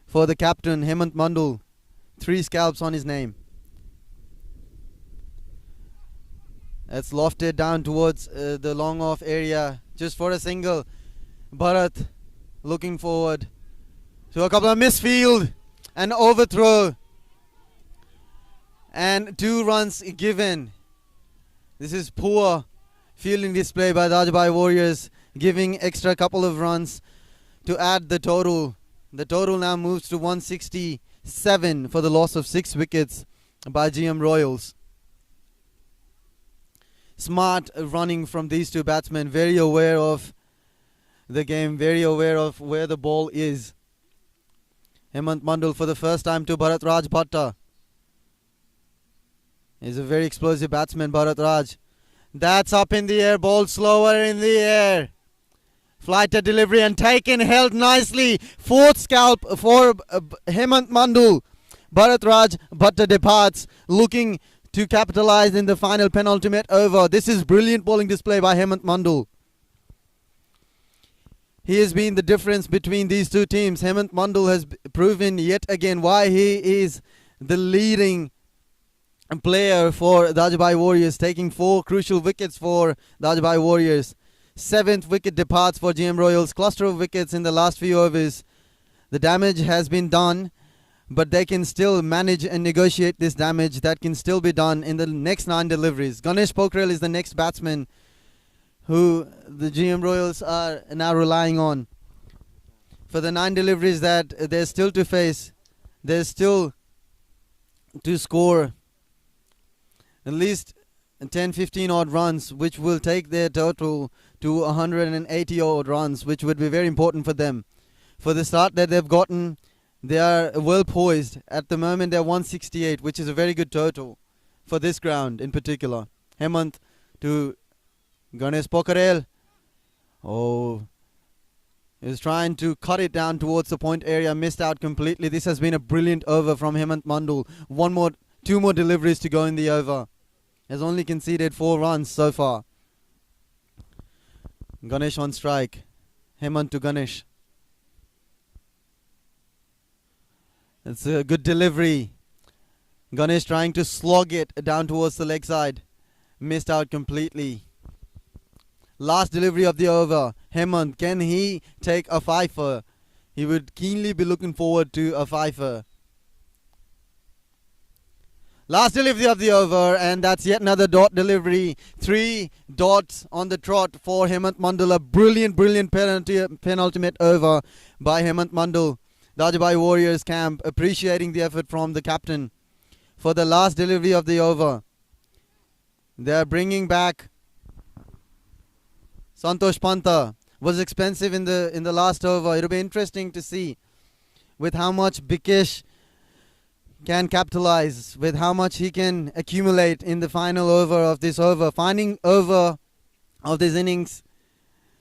for the captain Hemant Mandal. 3 scalps on his name. That's lofted down towards the long off area just for a single. Bharat looking forward to a couple of misfield An overthrow. And 2 runs given. This is poor fielding display by Dajubhai Warriors, giving extra couple of runs to add the total. The total now moves to 167 for the loss of 6 wickets by GM Royals. Smart running from these 2 batsmen, very aware of the game, very aware of where the ball is. Hemant Mandal for the first time to Bharat Raj Bhatta. He's a very explosive batsman, Bharat Raj. That's up in the air, ball slower in the air. Flighted delivery and taken, held nicely. 4th scalp for Hemant Mandal. Bharat Raj Bhatta departs, looking to capitalize in the final penultimate over. This is brilliant bowling display by Hemant Mandal. He has been the difference between these 2 teams. Hemant Mandal has proven yet again why he is the leading player for Dajubhai Warriors, taking 4 crucial wickets for Dajubhai Warriors. 7th wicket departs for GM Royals. Cluster of wickets in the last few overs. The damage has been done, but they can still manage and negotiate this damage. That can still be done in the next 9 deliveries. Ganesh Pokhrel is the next batsman who the GM Royals are now relying on. For the 9 deliveries that they're still to face, they're still to score at least 10-15 odd runs, which will take their total to 180 odd runs, which would be very important for them. For the start that they've gotten, they are well poised. At the moment they're 168, which is a very good total for this ground in particular. Hemant to Ganesh Pokhrel. Oh, is trying to cut it down towards the point area, missed out completely. This has been a brilliant over from Hemant Mandal. 2 more deliveries to go in the over. Has only conceded 4 runs so far. Ganesh on strike. Hemant to Ganesh. It's a good delivery. Ganesh trying to slog it down towards the leg side. Missed out completely. Last delivery of the over. Hemant, can he take a fifer? He would keenly be looking forward to a fifer. Last delivery of the over, and that's yet another dot delivery. 3 dots on the trot for Hemant Mandal. A brilliant penultimate over by Hemant Mandal. Dajubhai Warriors camp appreciating the effort from the captain for the last delivery of the over. They are bringing back Santosh Panta. Was expensive in the last over. It'll be interesting to see with how much Bikesh can capitalize, with how much he can accumulate in the final over of this over. Final over of this innings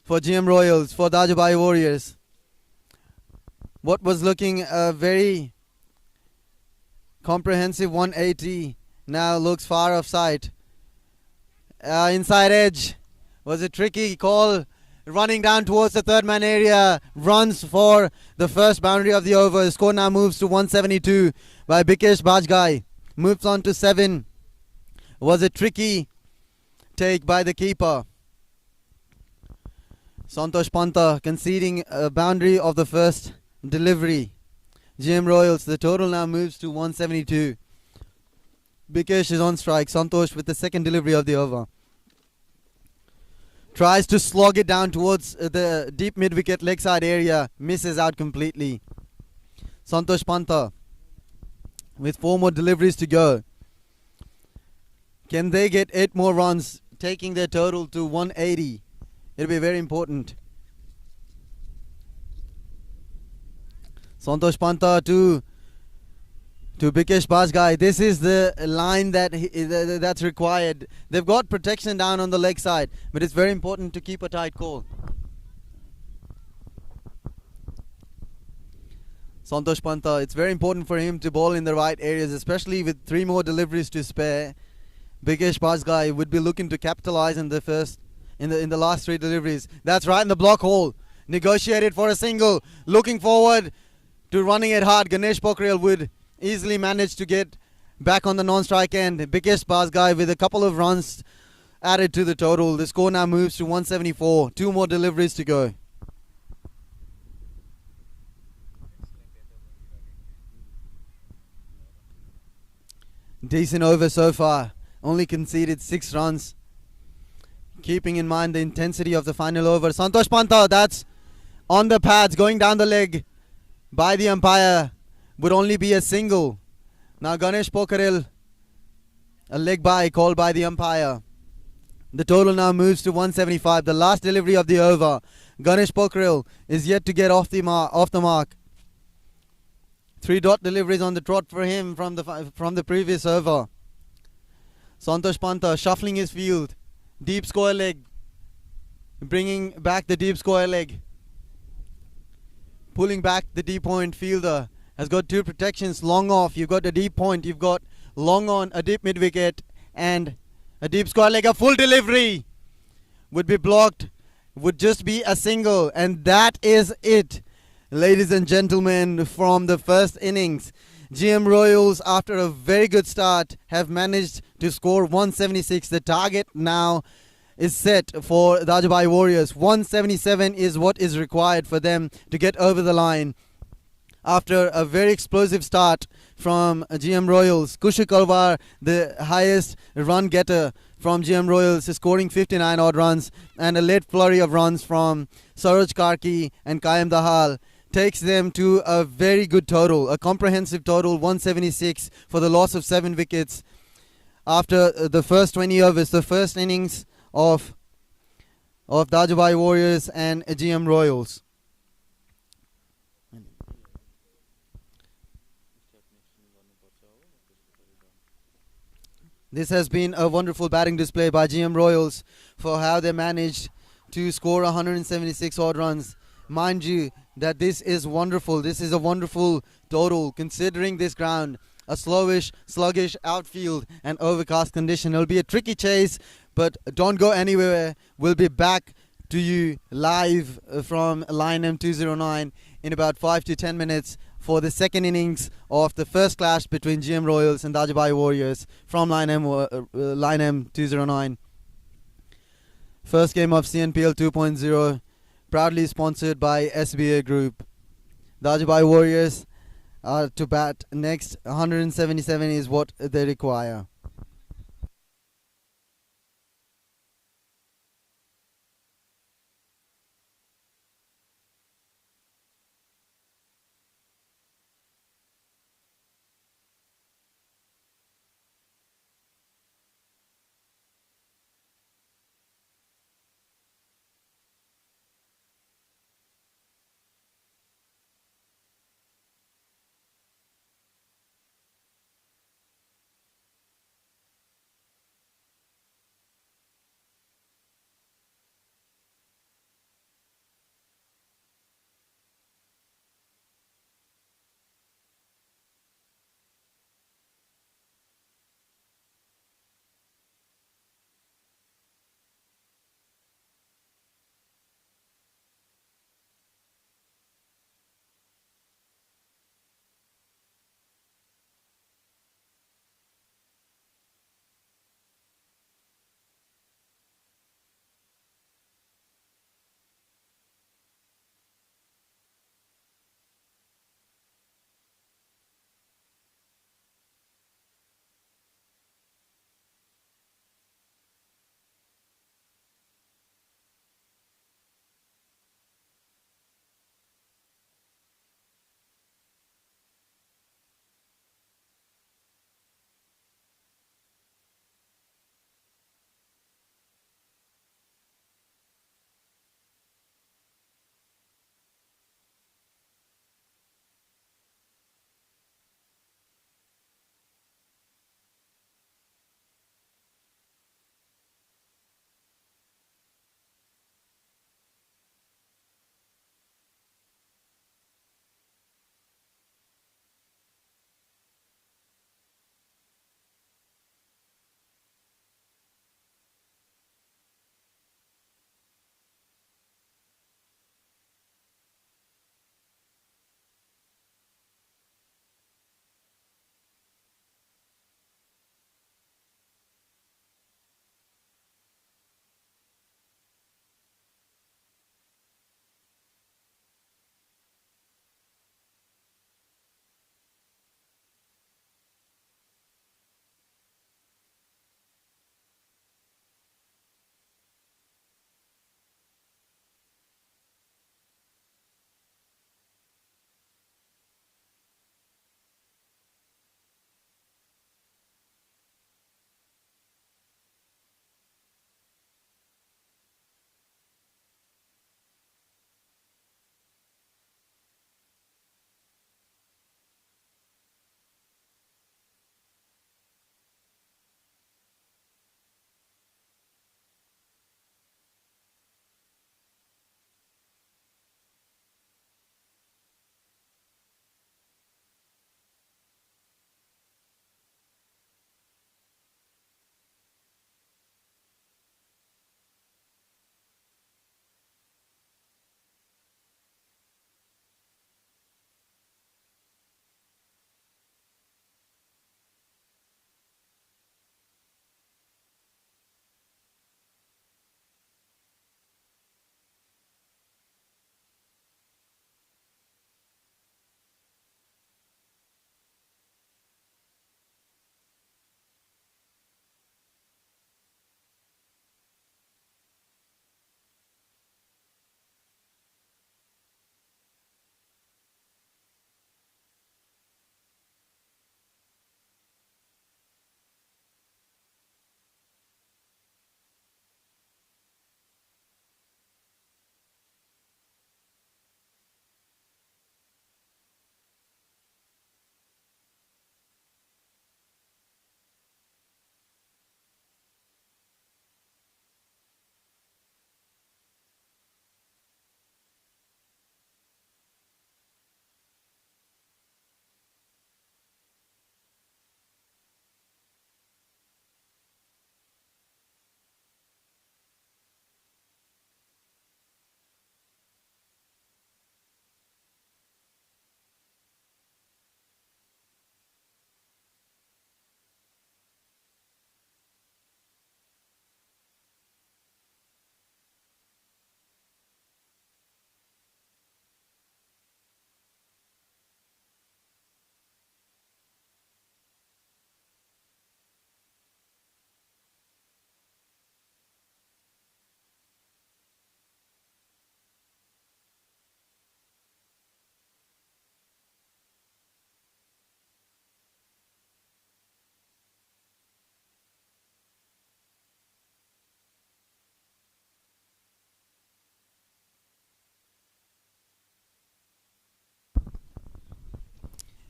for GM Royals, for Dajubhai Warriors. What was looking a very comprehensive 180 now looks far off sight. Inside edge was a tricky call. Running down towards the 3rd man area. Runs for the first boundary of the over. The score now moves to 172 by Bikesh Bajgai. Moves on to 7. Was a tricky take by the keeper. Santosh Panta conceding a boundary of the first delivery. GM Royals, the total now moves to 172. Bikesh is on strike. Santosh with the 2nd delivery of the over. Tries to slog it down towards the deep mid-wicket leg side area. Misses out completely. Santosh Panta with 4 more deliveries to go. Can they get 8 more runs, taking their total to 180? It'll be very important. Santosh Panta to Bikesh Bajgai. This is the line that's required. They've got protection down on the leg side, but it's very important to keep a tight call. Santosh Panta, it's very important for him to bowl in the right areas, especially with 3 more deliveries to spare. Bikesh Bajgai would be looking to capitalize in the last 3 deliveries. That's right in the block hole. Negotiated for a single. Looking forward to running it hard. Ganesh Pokhrel would easily manage to get back on the non-strike end. Bikesh Bajgai with a couple of runs added to the total. The score now moves to 174. 2 more deliveries to go. Decent over so far. Only conceded 6 runs. Keeping in mind the intensity of the final over. Santosh Panta, that's on the pads, going down the leg by the umpire. Would only be a single. Now Ganesh Pokharel, a leg by called by the umpire. The total now moves to 175. The last delivery of the over. Ganesh Pokharel is yet to get off the mark. 3 dot deliveries on the trot for him from the previous over. Santosh Panta shuffling his field. Deep square leg. Bringing back the deep square leg. Pulling back the deep point fielder. Has got 2 protections, long off. You've got a deep point. You've got long on, a deep mid wicket, and a deep square leg. A full delivery would be blocked. Would just be a single, and that is it, ladies and gentlemen, from the first innings. GM Royals, after a very good start, have managed to score 176. The target now is set for Dajubhai Warriors. 177 is what is required for them to get over the line. After a very explosive start from GM Royals, Kushik Alwar, the highest run getter from GM Royals, is scoring 59 odd runs, and a late flurry of runs from Saroj Karki and Kayam Dahal takes them to a very good total, a comprehensive total 176 for the loss of 7 wickets after the first 20 overs, the first innings of Dajubhai Warriors and GM Royals. This has been a wonderful batting display by GM Royals for how they managed to score 176 odd runs. Mind you that this is wonderful. This is a wonderful total considering this ground. A slowish, sluggish outfield and overcast condition. It'll be a tricky chase, but don't go anywhere. We'll be back to you live from Line M209 in about 5 to 10 minutes for the second innings of the first clash between GM Royals and Dajubhai Warriors from Line M209. First game of CNPL 2.0, proudly sponsored by SBA Group. Dajubhai Warriors are to bat next. 177 is what they require.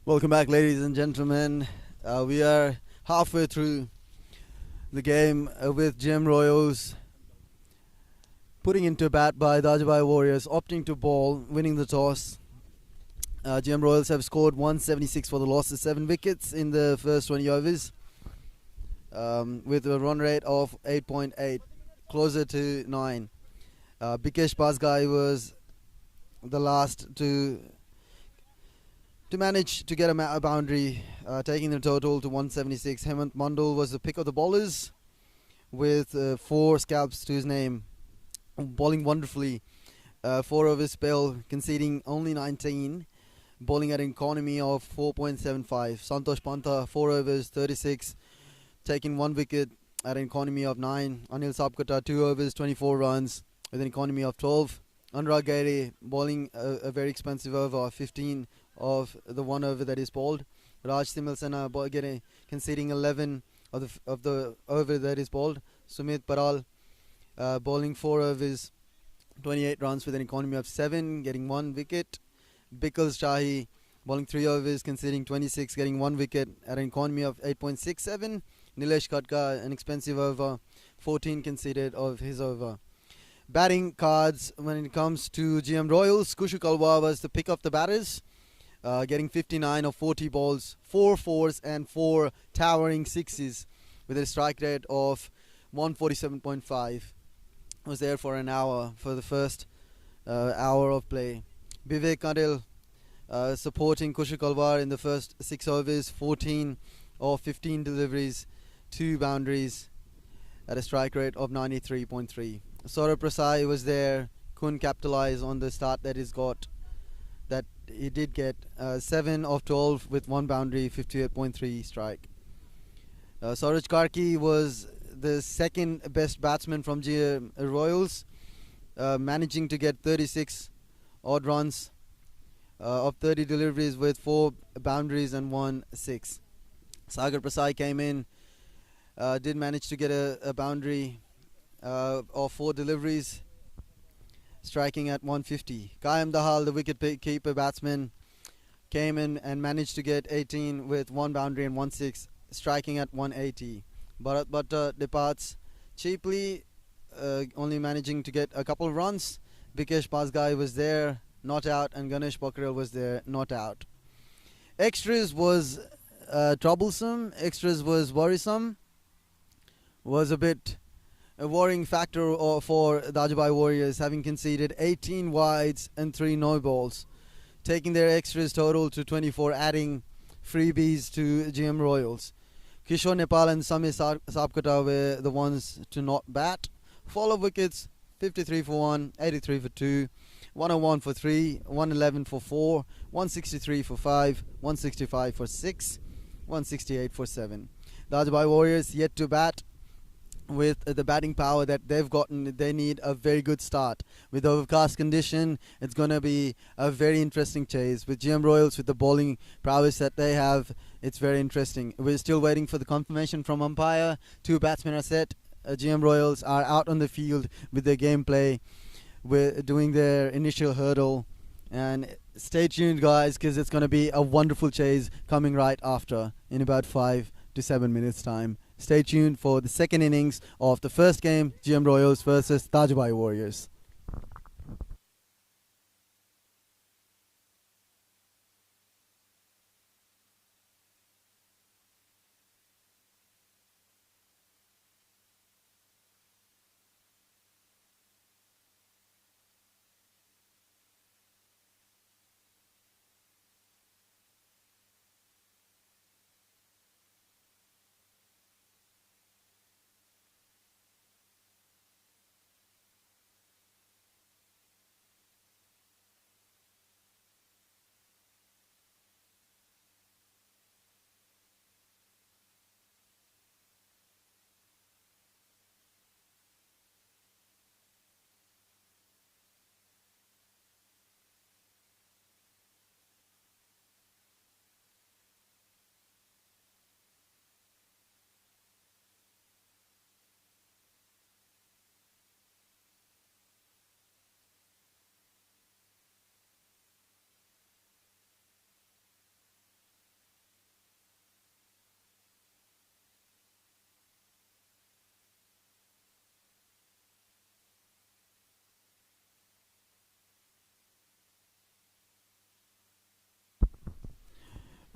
Welcome back, ladies and gentlemen. We are halfway through the game with GM Royals putting into bat by Dajubhai Warriors, opting to ball, winning the toss. GM Royals have scored 176 for the loss of 7 wickets in the first 20 overs, with a run rate of 8.8, closer to 9. Bikesh Basgai was the last to manage to get a boundary, taking the total to 176. Hemant Mandal was the pick of the bowlers with 4 scalps to his name, bowling wonderfully. 4 over spell, conceding only 19, bowling at an economy of 4.75. Santosh Panta, 4 overs, 36, taking 1 wicket at an economy of 9. Anil Sapkota, 2 overs, 24 runs with an economy of 12. Anurag Gaire bowling a very expensive over, 15 of the 1 over that is bowled. Raj Similsena conceding 11 of the over that is bowled. Sumit Paral bowling 4 overs, 28 runs with an economy of 7, getting 1 wicket. Bikals Shahi bowling 3 overs, conceding 26, getting 1 wicket at an economy of 8.67. Nilesh Khatka, an expensive over, 14 conceded of his over. Batting cards when it comes to GM Royals, Kushu Kalwa was the pick of the batters, getting 59 of 40 balls, 4 fours and 4 towering sixes with a strike rate of 147.5. Was there for an hour for the first hour of play. Vivek Kadil supporting Kushu Kalwar in the first 6 overs, 14 of 15 deliveries, 2 boundaries at a strike rate of 93.3. Saurabh Prasai was there, couldn't capitalize on the start that he did get. 7 of 12 with 1 boundary, 58.3 strike. Suraj Karki was the second best batsman from GM Royals, managing to get 36 odd runs of 30 deliveries with 4 boundaries and 1 6. Sagar Prasai came in, did manage to get a boundary of 4 deliveries, striking at 150. Kayam Dahal, the wicket keeper batsman, came in and managed to get 18 with 1 boundary and 1 6, striking at 180. Bharat Bhatta departs cheaply, only managing to get a couple of runs. Bikesh Basgai was there, not out, and Ganesh Pokhrel was there, not out. Extras was troublesome, extras was worrisome, was a bit a worrying factor for Dajubhai Warriors, having conceded 18 wides and 3 no balls, taking their extras total to 24, adding freebies to GM Royals. Kishore Nepal and Sami Sapkota were the ones to not bat. Follow wickets, 53 for 1, 83 for 2, 101 for 3, 111 for 4, 163 for 5, 165 for 6, 168 for 7. Dajubhai Warriors yet to bat. With the batting power that they've gotten, they need a very good start. With the overcast condition, it's going to be a very interesting chase. With GM Royals, with the bowling prowess that they have, it's very interesting. We're still waiting for the confirmation from umpire. 2 batsmen are set. GM Royals are out on the field with their gameplay. We're doing their initial hurdle. And stay tuned, guys, because it's going to be a wonderful chase coming right after in about 5 to 7 minutes' time. Stay tuned for the second innings of the first game, GM Royals versus Dajubhai Warriors.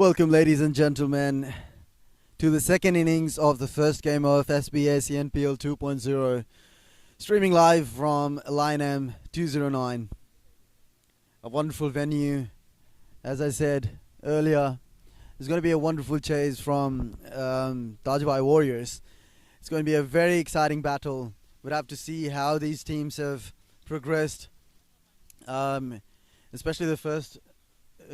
Welcome, ladies and gentlemen, to the second innings of the first game of Sba Cnpl 2.0, streaming live from Line M 209. A wonderful venue, as I said earlier. It's going to be a wonderful chase from Dajubhai Warriors. It's going to be a very exciting battle. We'll have to see how these teams have progressed. Especially the first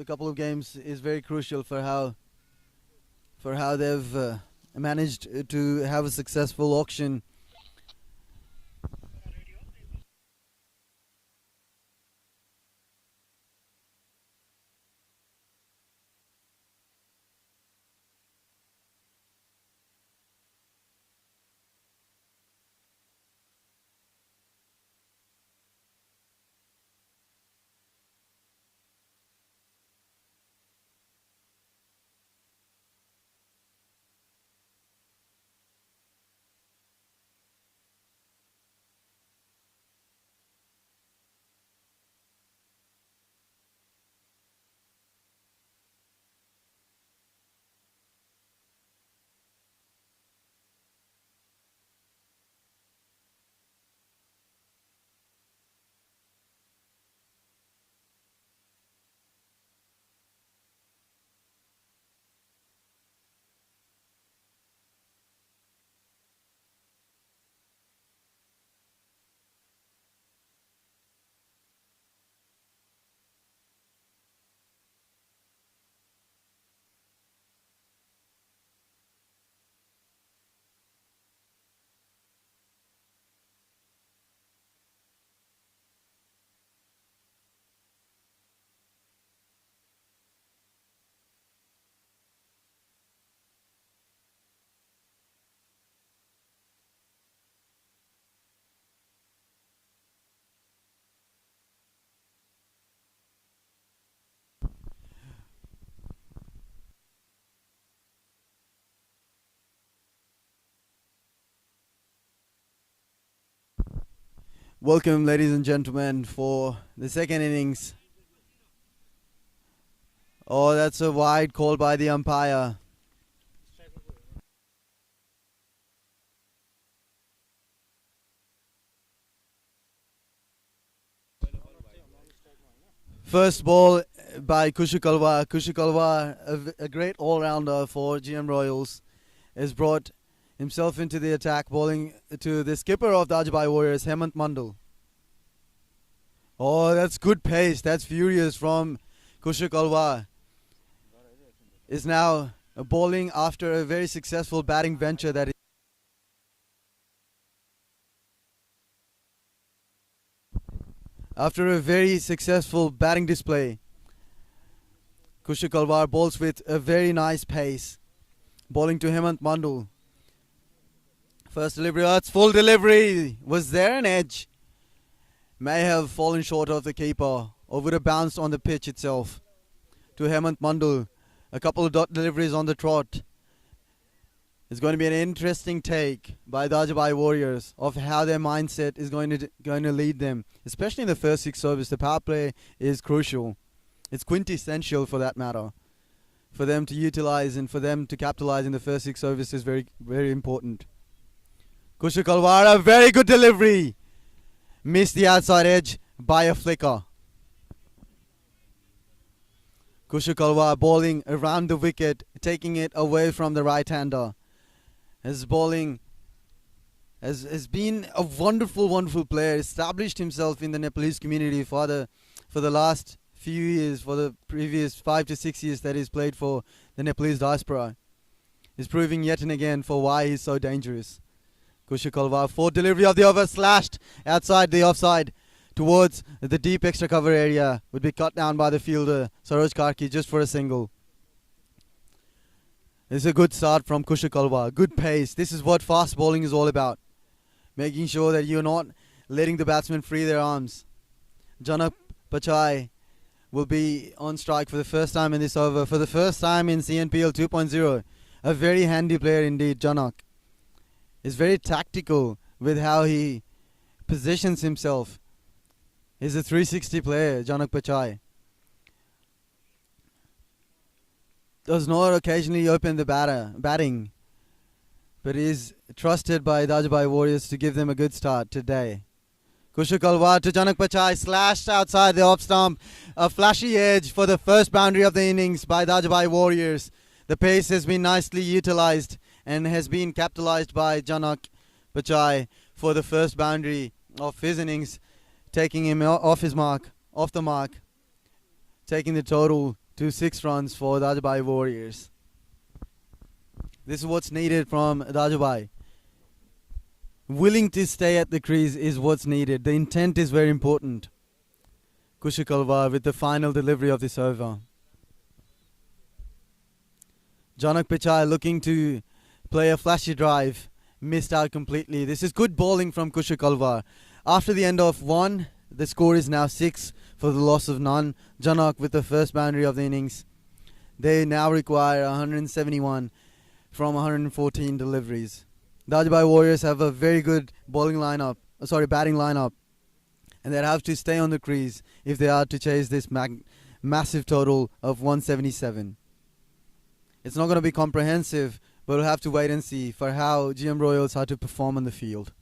couple of games is very crucial for how they've managed to have a successful auction. Welcome, ladies and gentlemen, for the second innings. Oh, that's a wide call by the umpire. First ball by Kushikalwa. Kushikalwa, a great all-rounder for GM Royals, has brought himself into the attack, bowling to the skipper of Dajubhai Warriors, Hemant Mandal. Oh, that's good pace. That's furious from Kushikalwa. Is now bowling after a very successful batting venture that after a very successful batting display. Kushikalwa bowls with a very nice pace, bowling to Hemant Mandal. First delivery, that's full delivery. Was there an edge? May have fallen short of the keeper or would have bounced on the pitch itself. To Hemant Mandal, a couple of dot deliveries on the trot. It's going to be an interesting take by Dajubhai Warriors of how their mindset is going to lead them, especially in the first six overs. The power play is crucial. It's quintessential, for that matter. For them to utilize and for them to capitalize in the first six overs is very, very important. Kushikalwa, a very good delivery. Missed the outside edge by a flicker. Kushikalwa bowling around the wicket, taking it away from the right-hander. His bowling has been a wonderful player. Established himself in the Nepalese community for the last few years, for the previous 5 to 6 years that he's played for the Nepalese diaspora. He's proving yet and again for why he's so dangerous. Kushikalwa, for delivery of the over, slashed outside the offside towards the deep extra cover area. Would be cut down by the fielder Saroj Karki just for a single. It's a good start from Kushikalwa. Good pace. This is what fast bowling is all about. Making sure that you're not letting the batsmen free their arms. Janak Pachai will be on strike for the first time in this over. For the first time in CNPL 2.0. A very handy player indeed, Janak. Is very tactical with how he positions himself. He's a 360 player, Janak Pachai. does not occasionally open the batting, but is trusted by Dajubhai Warriors to give them a good start today. Kushal Kalwar to Janak Pachai, slashed outside the off stump. A flashy edge for the first boundary of the innings by Dajubhai Warriors. The pace has been nicely utilised and has been capitalised by Janak Pachai for the first boundary of his innings, taking him off the mark, taking the total to 6 runs for Dajubhai Warriors. This is what's needed from Dajubhai. Willing to stay at the crease is what's needed. The intent is very important. Kushal Kalwar with the final delivery of this over. Janak Pichai looking to play a flashy drive. Missed out completely. This is good bowling from Kushal Kalwar. After the end of 1, the score is now 6 for the loss of none. Janak with the first boundary of the innings. They now require 171 from 114 deliveries. Dajubhai Warriors have a very good batting lineup, and they have to stay on the crease if they are to chase this massive total of 177. It's not going to be comprehensive, but we'll have to wait and see for how GM Royals are to perform on the field.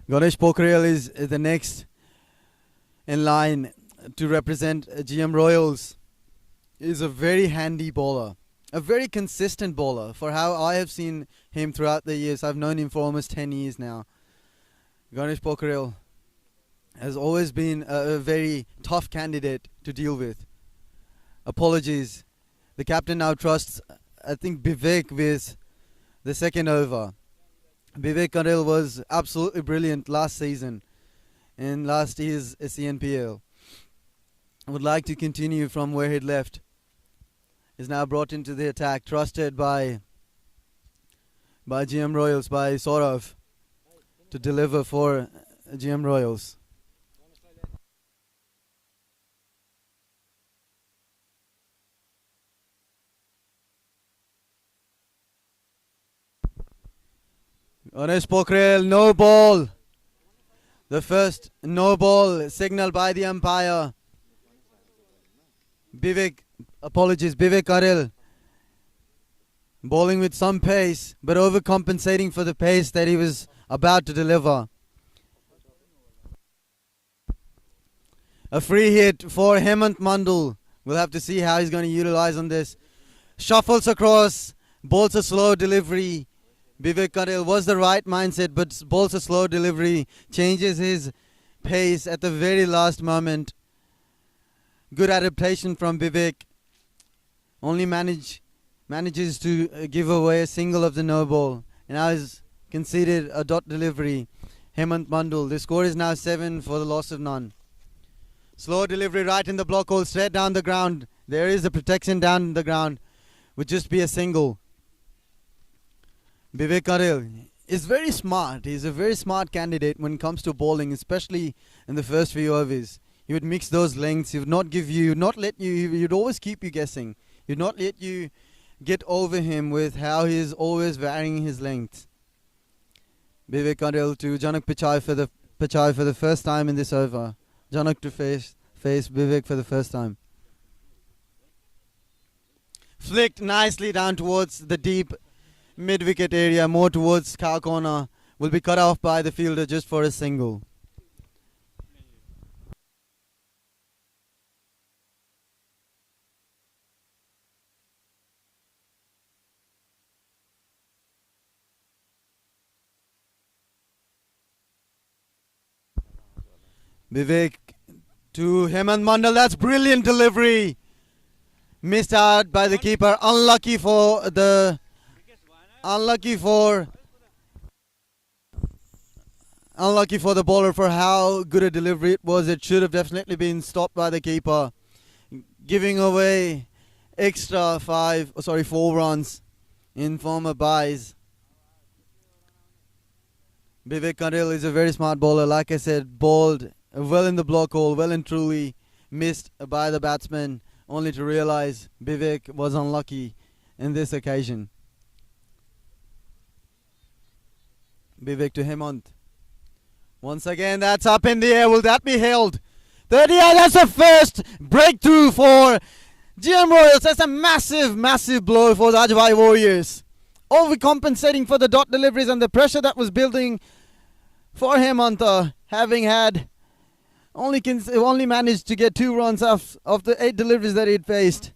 Ganesh Pokhriyal is the next in line to represent GM Royals. Is a very handy bowler, a very consistent bowler for how I have seen him throughout the years. I've known him for almost 10 years now. Ganesh Pokhriyal has always been a very tough candidate to deal with. Apologies. The captain now trusts, I think, Vivek with the second over. Vivek Karel was absolutely brilliant last season in last year's CNPL. I would like to continue from where he'd left. Is now brought into the attack, trusted by GM Royals, by Saurav, to deliver for GM Royals. Ganesh Pokhriyal, no ball. The first no ball signal by the umpire. Vivek Karel bowling with some pace, but overcompensating for the pace that he was about to deliver. A free hit for Hemant Mandal. We'll have to see how he's going to utilize on this. Shuffles across, bowls a slow delivery. Vivek Karel was the right mindset, but bowls a slow delivery, changes his pace at the very last moment. Good adaptation from Vivek. Only manages to give away a single of the no ball. And now he's conceded a dot delivery. Hemant Mandal. The score is now 7 for the loss of none. Slow delivery right in the block hole, straight down the ground. There is a protection down the ground. Would just be a single. Vivek Karel is very smart. He's a very smart candidate when it comes to bowling, especially in the first few overs. He would mix those lengths. He would not give you, he'd always keep you guessing. He'd not let you get over him with how he's always varying his length. Vivek Karel to Janak Pichai for the first time in this over. Janak to face Vivek for the first time. Flicked nicely down towards the deep mid-wicket area, more towards cow corner. Will be cut off by the fielder just for a single. Vivek to Hemant Mandal. That's brilliant delivery. Missed out by the keeper. Unlucky for the bowler for how good a delivery it was. It should have definitely been stopped by the keeper, giving away extra 4 runs in form of byes. Vivek Karel is a very smart bowler. Like I said, bowled well in the block hole, well and truly missed by the batsman, only to realize Vivek was unlucky in this occasion. Vivek to Hemant. Once again, that's up in the air. Will that be held? 30, that's the first breakthrough for GM Royals. That's a massive, massive blow for the Dajubhai Warriors. Overcompensating for the dot deliveries and the pressure that was building for Hemanta, having had only managed to get 2 runs of the 8 deliveries that he'd faced.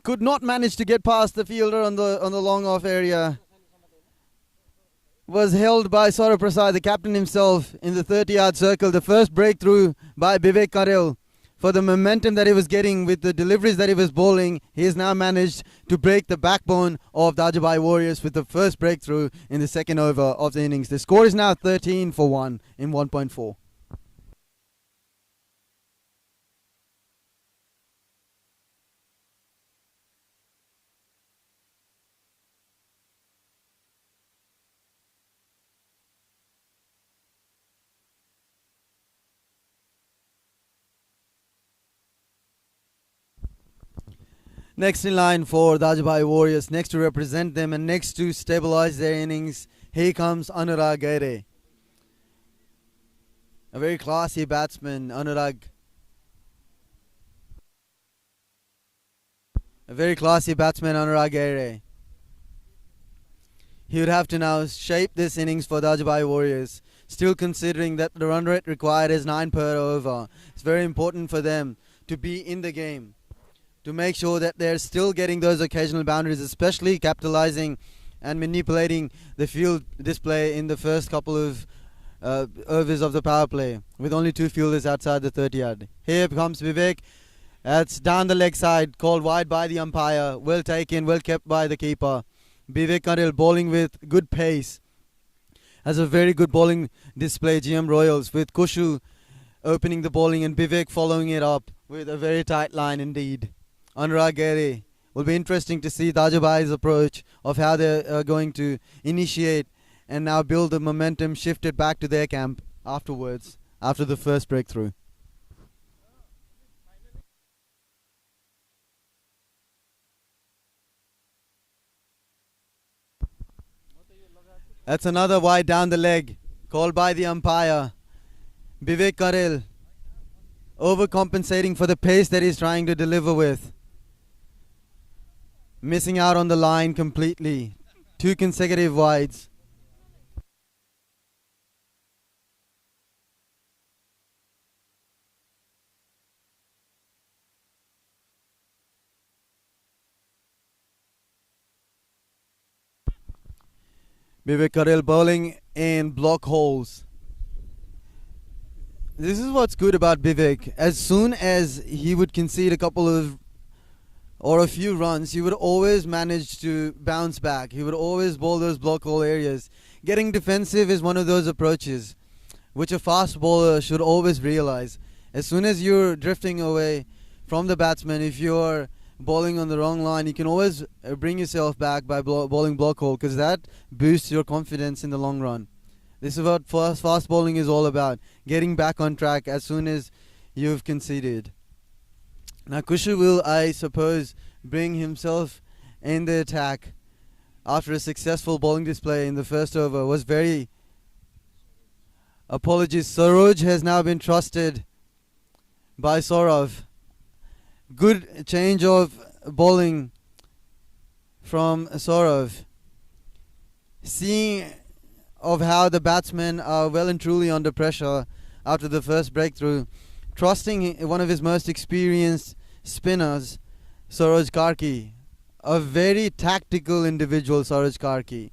Could not manage to get past the fielder on the long off area. Was held by Saurabh Prasad, the captain himself, in the 30-yard circle. The first breakthrough by Vivek Karel. For the momentum that he was getting with the deliveries that he was bowling, he has now managed to break the backbone of the Dajubhai Warriors with the first breakthrough in the second over of the innings. The score is now 13 for 1 in 1.4. Next in line for Dajubhai Warriors, next to represent them and next to stabilize their innings, here comes Anurag Gaire. A very classy batsman, Anurag. A very classy batsman, Anurag Gaire. He would have to now shape this innings for Dajubhai Warriors, still considering that the run rate required is 9 per over. It's very important for them to be in the game, to make sure that they're still getting those occasional boundaries, especially capitalizing and manipulating the field display in the first couple of overs of the power play, with only 2 fielders outside the 30-yard. Here comes Vivek. That's down the leg side, called wide by the umpire. Well taken, well kept by the keeper. Vivek Karel bowling with good pace. Has a very good bowling display, GM Royals, with Kushu opening the bowling and Vivek following it up with a very tight line indeed. Anurag Gaire. Will be interesting to see Dajubhai's approach of how they're going to initiate and now build the momentum shifted back to their camp afterwards, after the first breakthrough. That's another wide down the leg, called by the umpire. Vivek Karel overcompensating for the pace that he's trying to deliver with. Missing out on the line completely. 2 consecutive wides. Vivek Karel bowling in block holes. This is what's good about Vivek. As soon as he would concede a couple of or a few runs, he would always manage to bounce back. He would always bowl those block hole areas. Getting defensive is one of those approaches which a fast bowler should always realize. As soon as you're drifting away from the batsman, if you're bowling on the wrong line, you can always bring yourself back by bowling block hole, because that boosts your confidence in the long run. This is what fast bowling is all about, getting back on track as soon as you've conceded. Now Kushu will, I suppose, bring himself in the attack after a successful bowling display in the first over. Was very... Apologies, Saroj has now been trusted by Saurav. Good change of bowling from Saurav. Seeing of how the batsmen are well and truly under pressure after the first breakthrough, trusting one of his most experienced spinners, Saroj Karki, a very tactical individual. Saroj Karki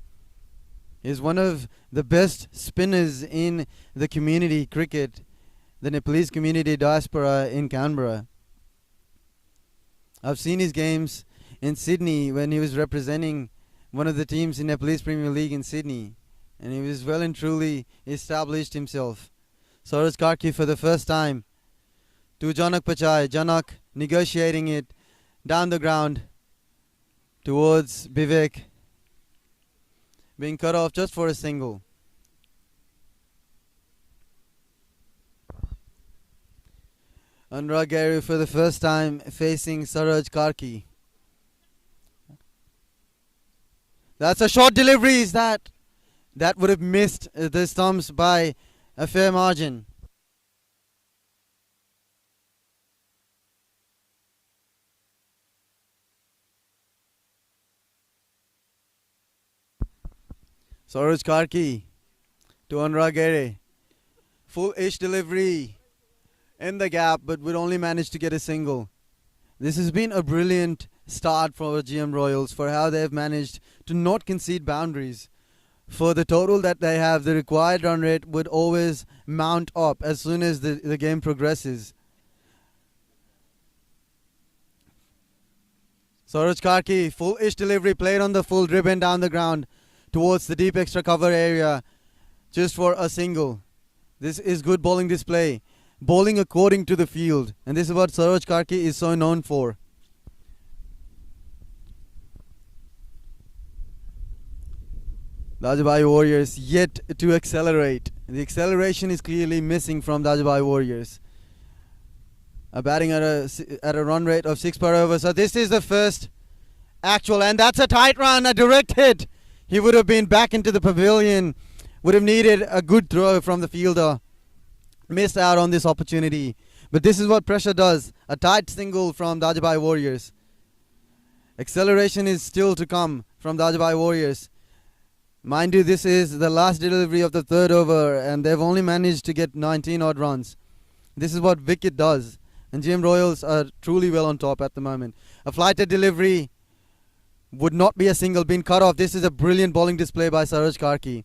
is one of the best spinners in the community cricket, the Nepalese community diaspora in Canberra. I've seen his games in Sydney when he was representing one of the teams in Nepalese Premier League in Sydney, and he was well and truly established himself. Saroj Karki for the first time to Janak Pachai. Janak negotiating it down the ground towards Vivek, being cut off just for a single. Anurag Gaire for the first time facing Saroj Karki. That's a short delivery. Is that that would have missed the stumps by a fair margin. Saroj Karki to Anurag Gere. Full-ish delivery in the gap, but would only manage to get a single. This has been a brilliant start for GM Royals for how they've managed to not concede boundaries. For the total that they have, the required run rate would always mount up as soon as the game progresses. Saroj Karki, full-ish delivery, played on the full ribbon down the ground towards the deep extra cover area just for a single. This is good bowling display. Bowling according to the field. And this is what Saroj Karki is so known for. Dajubhai Warriors yet to accelerate. The acceleration is clearly missing from Dajubhai Warriors. Batting at a run rate of 6 per over. So this is the first actual, and that's a tight run, a direct hit. He would have been back into the pavilion. Would have needed a good throw from the fielder. Missed out on this opportunity. But this is what pressure does. A tight single from Dajubhai Warriors. Acceleration is still to come from Dajubhai Warriors. Mind you, this is the last delivery of the third over, and they've only managed to get 19 odd runs. This is what wicket does. And GM Royals are truly well on top at the moment. A flighted delivery would not be a single, been cut off. This is a brilliant bowling display by Saroj Karki.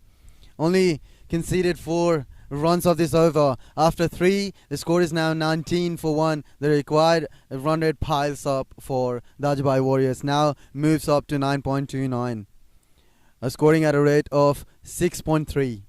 Only conceded 4 runs of this over. After 3, the score is now 19 for 1. The required run rate piles up for Dajubhai Warriors. Now moves up to 9.29. Scoring at a rate of 6.3.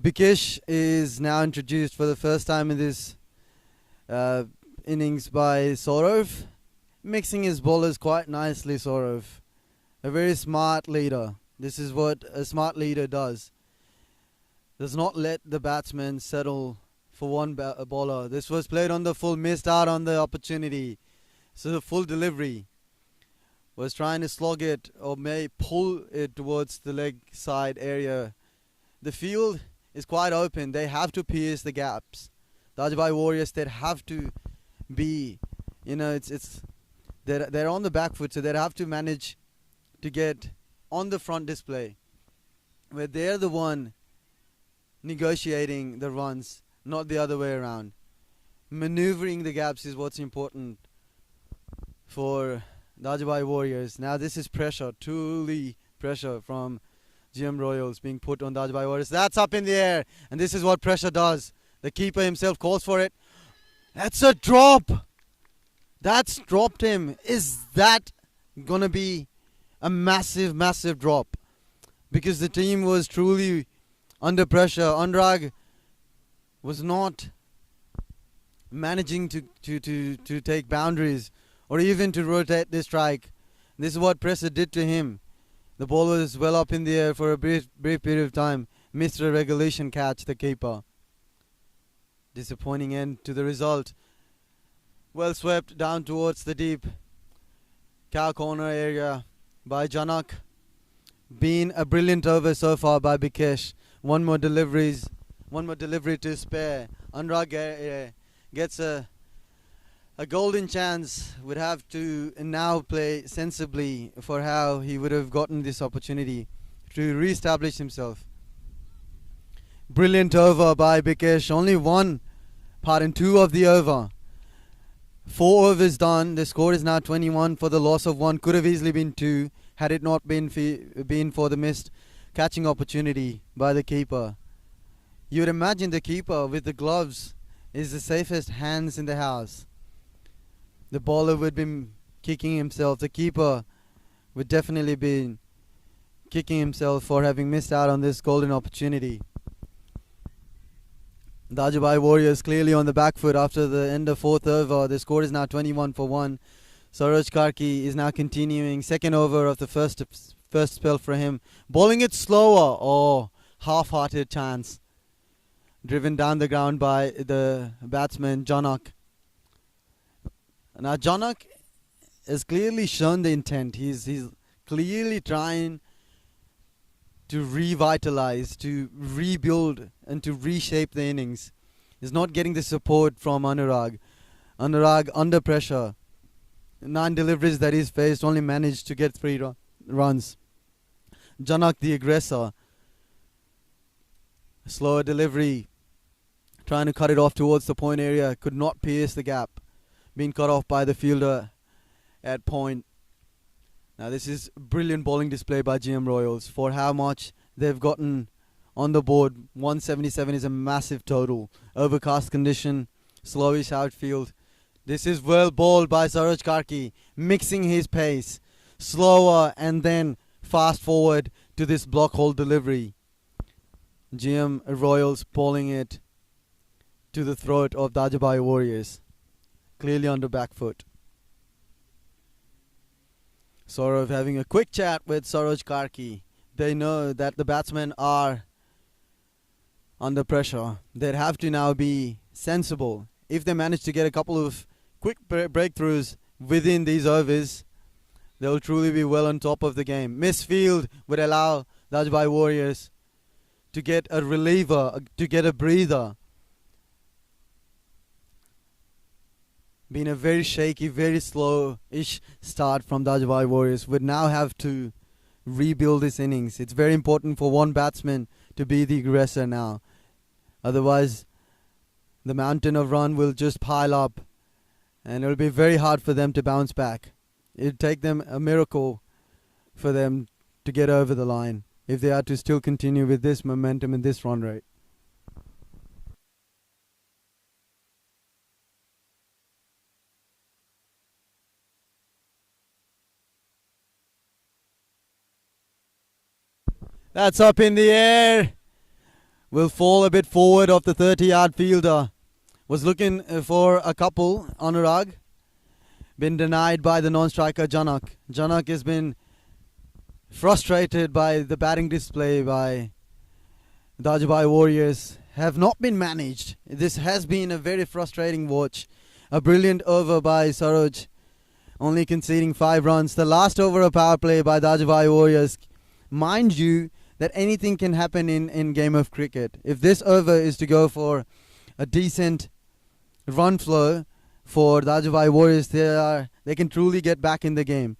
Bikesh is now introduced for the first time in this innings by Saurav. Mixing his bowlers quite nicely, Saurav. A very smart leader. This is what a smart leader does. Does not let the batsman settle for one bowler. This was played on the full, missed out on the opportunity. So the full delivery was trying to slog it or may pull it towards the leg side area. The field is quite open. They have to pierce the gaps. Dajubhai Warriors, they have to be, they're on the back foot, so they have to manage to get on the front display, where they're the one negotiating the runs, not the other way around. Maneuvering the gaps is what's important for Dajubhai Warriors. Now this is pressure, truly pressure from GM Royals being put on Dajubhai Warriors. That's up in the air, and this is what pressure does. The keeper himself calls for it. That's a drop. That's dropped him. Is that gonna be a massive, massive drop? Because the team was truly under pressure. Anurag was not managing to take boundaries or even to rotate the strike. This is what pressure did to him. The ball was well up in the air for a brief period of time. Missed a regulation catch, the keeper. Disappointing end to the result. Well swept down towards the deep cow corner area by Janak. Been a brilliant over so far by Bikesh. One more delivery to spare. Anurag gets a golden chance. Would have to now play sensibly for how he would have gotten this opportunity to re-establish himself. Brilliant over by Bikesh. Only two of the over. 4 overs done. The score is now 21 for the loss of 1. Could have easily been 2 had it not been for the missed catching opportunity by the keeper. You would imagine the keeper with the gloves is the safest hands in the house. The bowler would be kicking himself. The keeper would definitely be kicking himself for having missed out on this golden opportunity. Dajubhai Warriors clearly on the back foot after the end of fourth over. The score is now 21 for 1. Saroj Karki is now continuing. Second over of the first spell for him. Bowling it slower. Oh, half-hearted chance. Driven down the ground by the batsman Janak. Now Janak has clearly shown the intent. He's clearly trying to revitalize, to rebuild and to reshape the innings. He's not getting the support from Anurag. Anurag under pressure. 9 deliveries that he's faced, only managed to get 3 runs. Janak the aggressor. Slower delivery. Trying to cut it off towards the point area. Could not pierce the gap. Being cut off by the fielder at point. Now this is brilliant bowling display by GM Royals. For how much they've gotten on the board, 177 is a massive total. Overcast condition, slowish outfield. This is well bowled by Saroj Karki, mixing his pace. Slower and then fast forward to this block hole delivery. GM Royals bowling it to the throat of Dajubhai Warriors. Clearly under back foot. Saurav having a quick chat with Saroj Karki. They know that the batsmen are under pressure. They'd have to now be sensible. If they manage to get a couple of quick breakthroughs within these overs, they'll truly be well on top of the game. Misfield would allow Dajubhai Warriors to get a reliever, to get a breather. Been a very shaky, very slow-ish start from Dajubhai Warriors. Would now have to rebuild this innings. It's very important for one batsman to be the aggressor now. Otherwise, the mountain of run will just pile up and it'll be very hard for them to bounce back. It'd take them a miracle for them to get over the line if they are to still continue with this momentum and this run rate. That's up in the air. Will fall a bit forward of the 30-yard fielder. Was looking for a couple, Anurag. Been denied by the non-striker Janak. Janak has been frustrated by the batting display by Dajubhai Warriors. Have not been managed. This has been a very frustrating watch. A brilliant over by Saroj. Only conceding 5 runs. The last over of power play by Dajubhai Warriors. Mind you, that anything can happen in game of cricket. If this over is to go for a decent run flow for Dajubhai Warriors, they can truly get back in the game.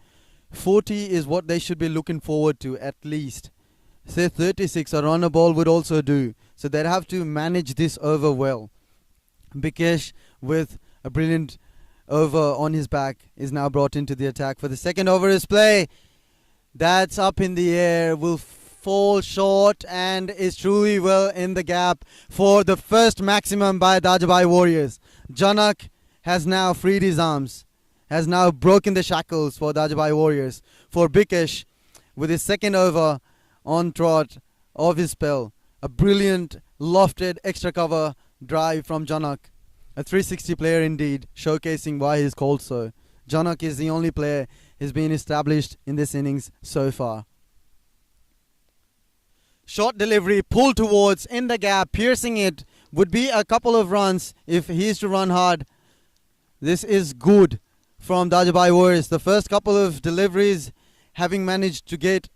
40 is what they should be looking forward to at least. Say 36, a runner ball would also do. So they'd have to manage this over well. Bikesh with a brilliant over on his back is now brought into the attack for the second over is play. That's up in the air, will fall short and is truly well in the gap for the first maximum by Dajubhai Warriors. Janak has now freed his arms, has now broken the shackles for Dajubhai Warriors. For Bikesh, with his second over on trot of his spell, a brilliant lofted extra cover drive from Janak. A 360 player indeed, showcasing why he's called so. Janak is the only player who's been established in this innings so far. Short delivery, pull towards, in the gap, piercing it. Would be a couple of runs if he's to run hard. This is good from Dajubhai Warriors. The first couple of deliveries, having managed to get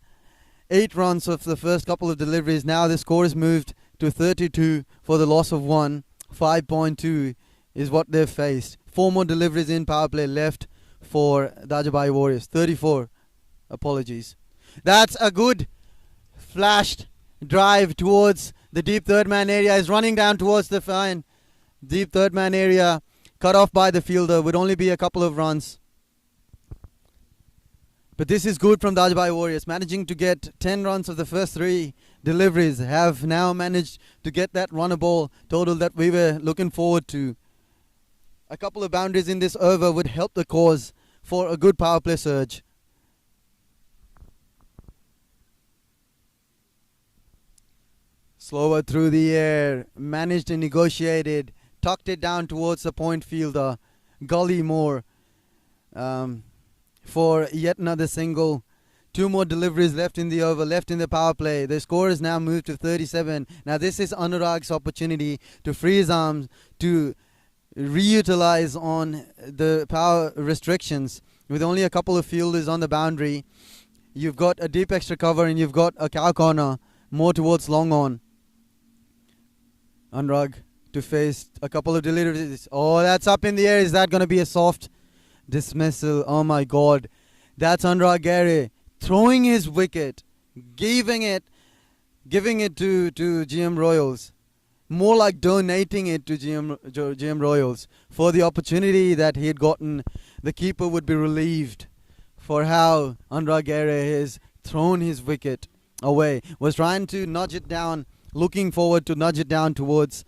8 runs of the first couple of deliveries. Now the score is moved to 32 for the loss of 1. 5.2 is what they've faced. 4 more deliveries in power play left for Dajubhai Warriors. 34. Apologies. That's a good flashed drive towards the deep third man area. Is running down towards the fine deep third man area. Cut off by the fielder. Would only be a couple of runs. But this is good from Dajubhai Warriors, managing to get 10 runs of the first 3 deliveries. Have now managed to get that runner ball total that we were looking forward to. A couple of boundaries in this over would help the cause for a good power play surge. Slower through the air, managed and negotiated, tucked it down towards the point fielder, Gully Moore, for yet another single. 2 more deliveries left in the over, left in the power play. The score has now moved to 37. Now this is Anurag's opportunity to free his arms, to reutilize on the power restrictions. With only a couple of fielders on the boundary, you've got a deep extra cover and you've got a cow corner more towards long on. Anurag to face a couple of deliveries. Oh, that's up in the air. Is that going to be a soft dismissal? Oh my God. That's Anurag Gare throwing his wicket, giving it to GM Royals. More like donating it to GM Royals for the opportunity that he had gotten. The keeper would be relieved for how Anurag Gare has thrown his wicket away. Was trying to nudge it down, looking forward to nudge it down towards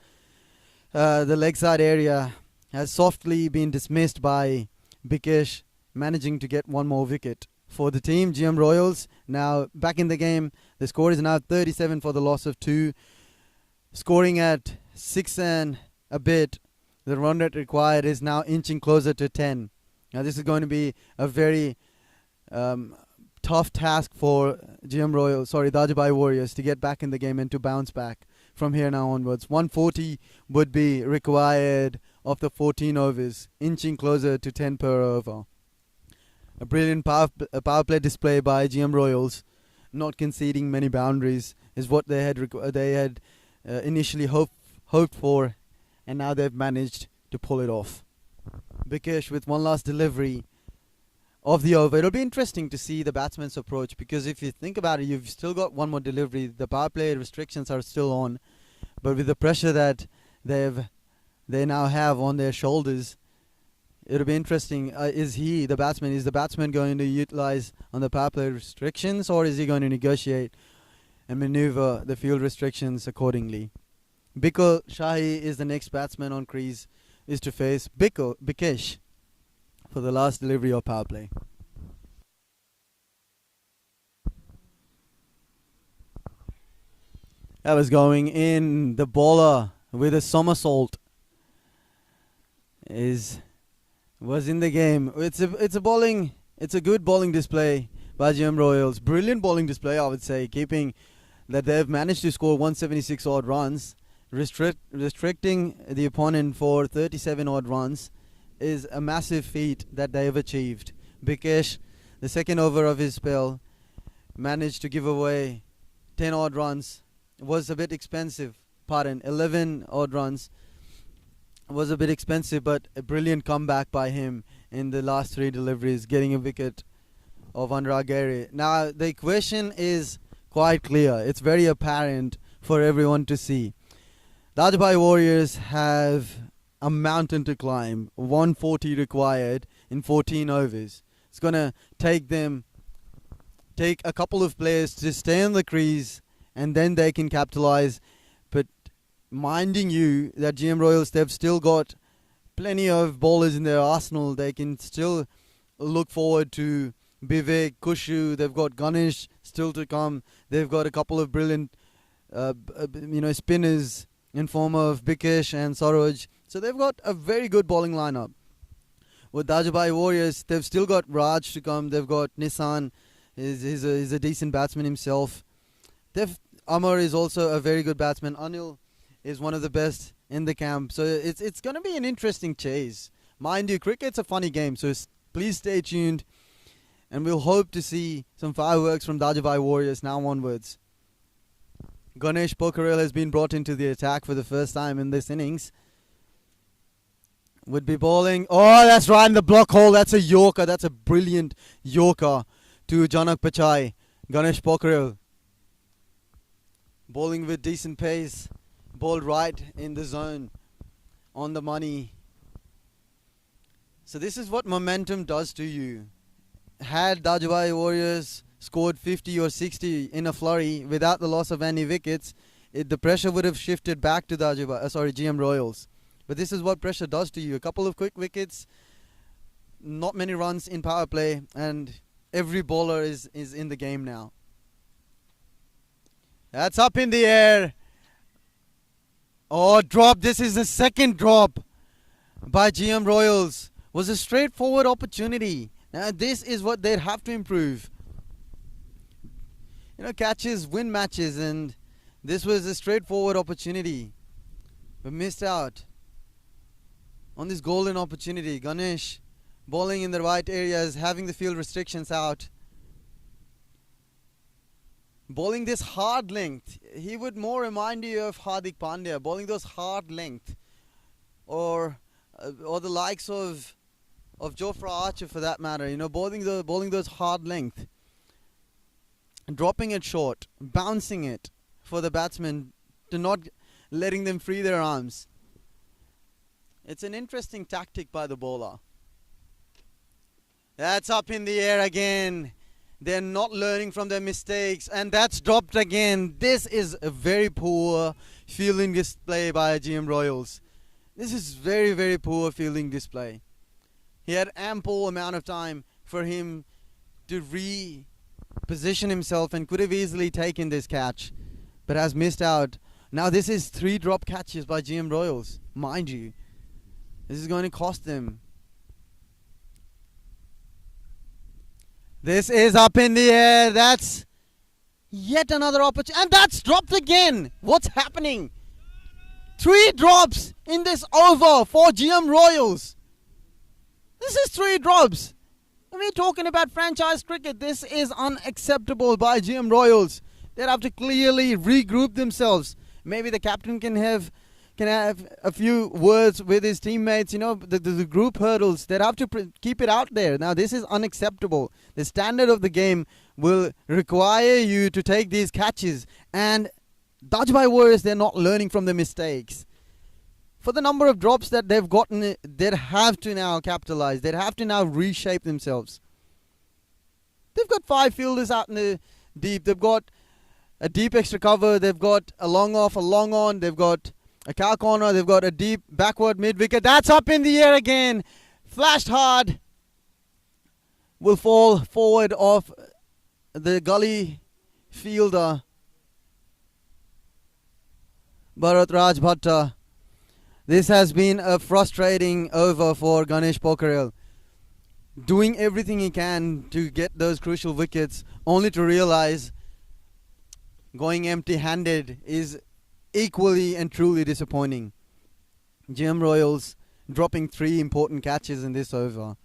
the leg side area. Has softly been dismissed by Bikesh, managing to get 1 more wicket for the team. GM Royals now back in the game. The score is now 37 for the loss of 2. Scoring at 6 and a bit. The run rate required is now inching closer to 10. Now this is going to be a very tough task for Dajubhai Warriors to get back in the game and to bounce back from here now onwards. 140 would be required of the 14 overs, inching closer to 10 per over. A brilliant power play display by GM Royals, not conceding many boundaries is what they had initially hoped for, and now they've managed to pull it off. Bikesh with 1 last delivery of the over. It'll be interesting to see the batsman's approach, because if you think about it, you've still got 1 more delivery. The power play restrictions are still on, but with the pressure that they now have on their shoulders, it'll be interesting. Is the batsman going to utilize on the power play restrictions, or is he going to negotiate and maneuver the field restrictions accordingly? Bikul Shahi is the next batsman on crease, is to face Bikesh for the last delivery of power play. That was going in. The bowler with a somersault was in the game. It's a good bowling display by GM Royals. Brilliant bowling display, I would say, keeping that they've managed to score 176 odd runs. Restricting the opponent for 37 odd runs is a massive feat that they have achieved. Bikesh, the second over of his spell, managed to give away 10 odd runs. Was a bit expensive. 11 odd runs was a bit expensive, but a brilliant comeback by him in the last 3 deliveries, getting a wicket of Anurag Gare. Now the equation is quite clear. It's very apparent for everyone to see. Dajubhai Warriors have a mountain to climb. 140 required in 14 overs. It's going to take a couple of players to stay on the crease, and then they can capitalize. But minding you that GM Royals, they've still got plenty of bowlers in their arsenal. They can still look forward to Vivek, Kushu. They've got Ganesh still to come. They've got a couple of brilliant spinners in form of Bikesh and Saroj. So they've got a very good bowling lineup. With Dajubhai Warriors, they've still got Raj to come. They've got Nissan. He's a decent batsman himself. Amar is also a very good batsman. Anil is one of the best in the camp. So it's going to be an interesting chase. Mind you, cricket's a funny game, so please stay tuned. And we'll hope to see some fireworks from Dajubhai Warriors now onwards. Ganesh Pokharel has been brought into the attack for the first time in this innings. Would be bowling. Oh, that's right in the block hole. That's a Yorker. That's a brilliant Yorker to Janak Pachai. Ganesh Pokharel bowling with decent pace. Bowled right in the zone. On the money. So this is what momentum does to you. had Dajubhai Warriors scored 50 or 60 in a flurry without the loss of any wickets, the pressure would have shifted back to GM Royals. But this is what pressure does to you. A couple of quick wickets, not many runs in power play, and every bowler is in the game now. That's up in the air. Oh, drop. This is the second drop by GM Royals. Was a straightforward opportunity. Now this is what they'd have to improve. Catches win matches, and this was a straightforward opportunity. But missed out on this golden opportunity. Ganesh bowling in the right areas, having the field restrictions out. Bowling this hard length. He would more remind you of Hardik Pandya, bowling those hard length. Or the likes of Jofra Archer for that matter. Bowling those hard length. Dropping it short, bouncing it for the batsman, to not letting them free their arms. It's an interesting tactic by the bowler. That's up in the air again. They're not learning from their mistakes, and that's dropped again. This is a very poor fielding display by GM Royals. This is very, very poor fielding display. He had ample amount of time for him to reposition himself and could have easily taken this catch, but has missed out. Now this is 3 drop catches by GM Royals, mind you. This is going to cost them. This is up in the air. That's yet another opportunity. And that's dropped again. What's happening? 3 drops in this over for GM Royals. This is 3 drops. We're talking about franchise cricket. This is unacceptable by GM Royals. They'll have to clearly regroup themselves. Maybe the captain can have a few words with his teammates. The group hurdles. They'll have to keep it out there. Now, this is unacceptable. The standard of the game will require you to take these catches. And Dajubhai Warriors, they're not learning from their mistakes. For the number of drops that they've gotten, they'd have to now capitalize. They'd have to now reshape themselves. They've got 5 fielders out in the deep. They've got a deep extra cover. They've got a long off, a long on. They've got a cow corner. They've got a deep backward mid-wicket. That's up in the air again. Flashed hard. Will fall forward off the gully fielder, Bharat Raj Bhatta. This has been a frustrating over for Ganesh Pokharel. Doing everything he can to get those crucial wickets, only to realize going empty-handed is equally and truly disappointing. GM Royals dropping 3 important catches in this over.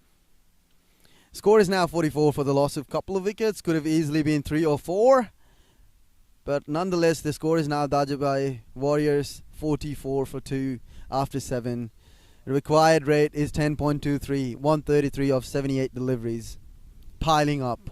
Score is now 44 for the loss of a couple of wickets. Could have easily been 3 or 4. But nonetheless, the score is now Dajubhai Warriors 44 for 2 after 7. The required rate is 10.23, 133 of 78 deliveries. Piling up.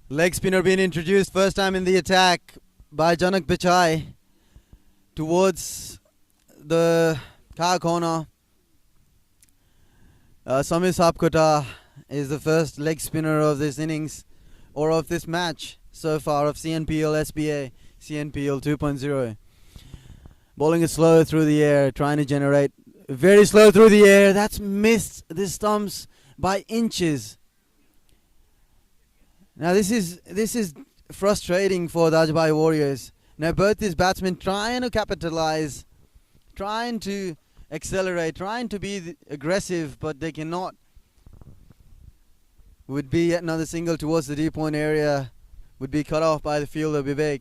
Leg spinner being introduced, first time in the attack by Janak Pichai towards the car corner. Samir Sapkota is the first leg spinner of this innings, or of this match so far, of CNPL SBA, CNPL 2.0. Bowling it slow through the air, trying to generate very slow through the air. That's missed the stumps by inches. Now this is frustrating for the Dajubhai Warriors. Now both these batsmen trying to capitalize, trying to accelerate, trying to be aggressive, but they cannot. Would be yet another single towards the deep point area. Would be cut off by the fielder Vivek.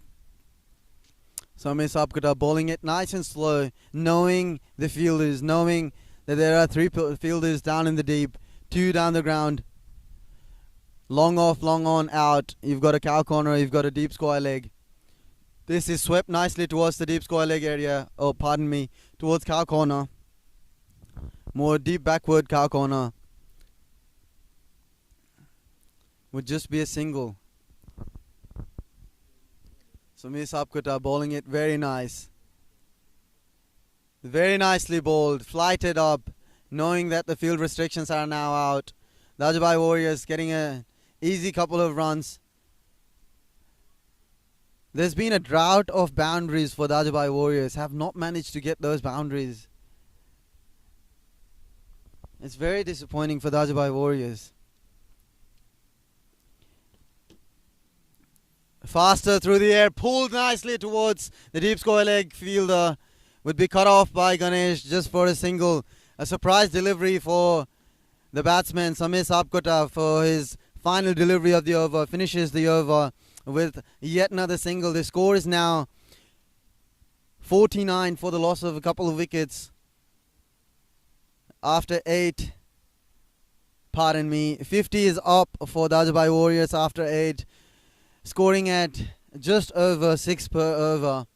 Samir Sapkota bowling it nice and slow, knowing the fielders, knowing that there are 3 fielders down in the deep, 2 down the ground. Long off, long on, out. You've got a cow corner, you've got a deep square leg. This is swept nicely towards the deep square leg area. Oh, pardon me. Towards cow corner. More deep backward cow corner. Would just be a single. Sumit Sapkota bowling it very nice. Very nicely bowled. Flighted up. Knowing that the field restrictions are now out. Dajubhai Warriors getting an easy couple of runs. There's been a drought of boundaries for Dajubhai Warriors. Have not managed to get those boundaries. It's very disappointing for Dajubhai Warriors. Faster through the air. Pulled nicely towards the deep square leg fielder. Would be cut off by Ganesh just for a single. A surprise delivery for the batsman Sumit Sapkota for his final delivery of the over. Finishes the over with yet another single. The score is now 49 for the loss of a couple of wickets. After 8, pardon me, 50 is up for Dajubhai Warriors after 8. Scoring at just over 6 per over.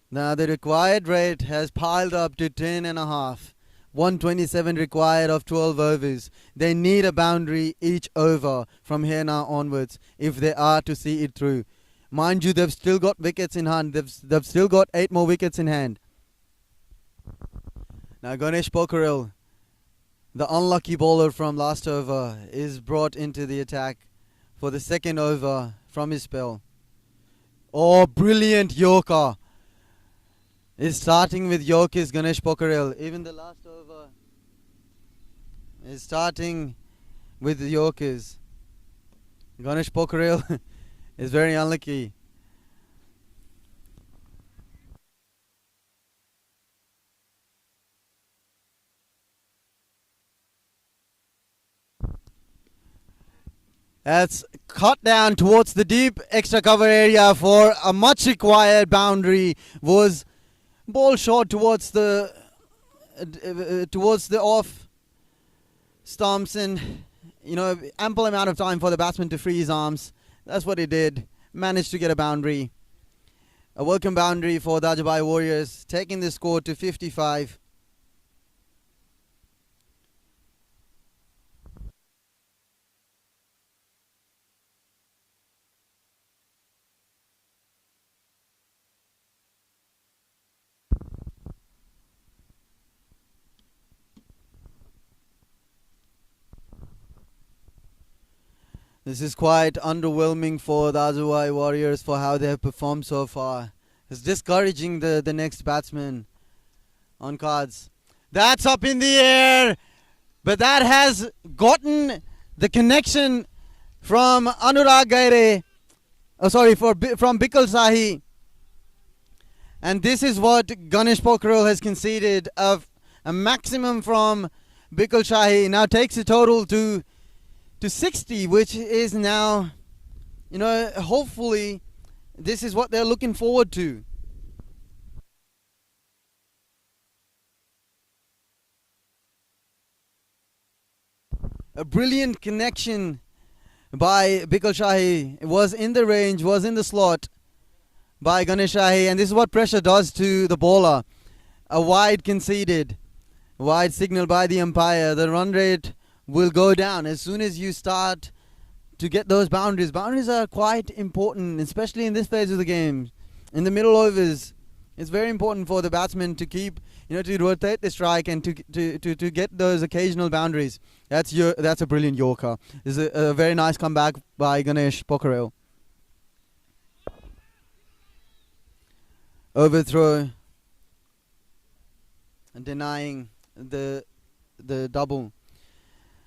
Now the required rate has piled up to 10.5. 127 required of 12 overs. They need a boundary each over from here now onwards if they are to see it through. Mind you, they've still got wickets in hand. They've still got 8 more wickets in hand. Now Ganesh Pokharel, the unlucky bowler from last over, is brought into the attack for the second over from his spell. Oh, brilliant Yorker. Is starting with Yorkers Ganesh Pokharel. Even the last over is starting with the Yorkers. Ganesh Pokharel is very unlucky. That's cut down towards the deep extra cover area for a much required boundary. Was ball short towards the off stumps, and ample amount of time for the batsman to free his arms. That's what he did. Managed to get a boundary. A welcome boundary for Dajubhai Warriors, taking the score to 55. This is quite underwhelming for the Dajubhai Warriors for how they have performed so far. It's discouraging the next batsman on cards. That's up in the air, but that has gotten the connection from Anurag Gaire. From Bikal Sahi. And this is what Ganesh Pokharel has conceded, of a maximum from Bikal Shahi. Now takes the total to 60, which is now, hopefully this is what they're looking forward to. A brilliant connection by Bikal Shahi. It was in the range, was in the slot by Ganesh Shahi, and this is what pressure does to the bowler. A wide conceded, wide signal by the umpire. The run rate will go down as soon as you start to get those boundaries. Boundaries are quite important, especially in this phase of the game. In the middle overs, it's very important for the batsman to keep, to rotate the strike and to get those occasional boundaries. That's a brilliant Yorker. This is a very nice comeback by Ganesh Pokharel. Overthrow and denying the double.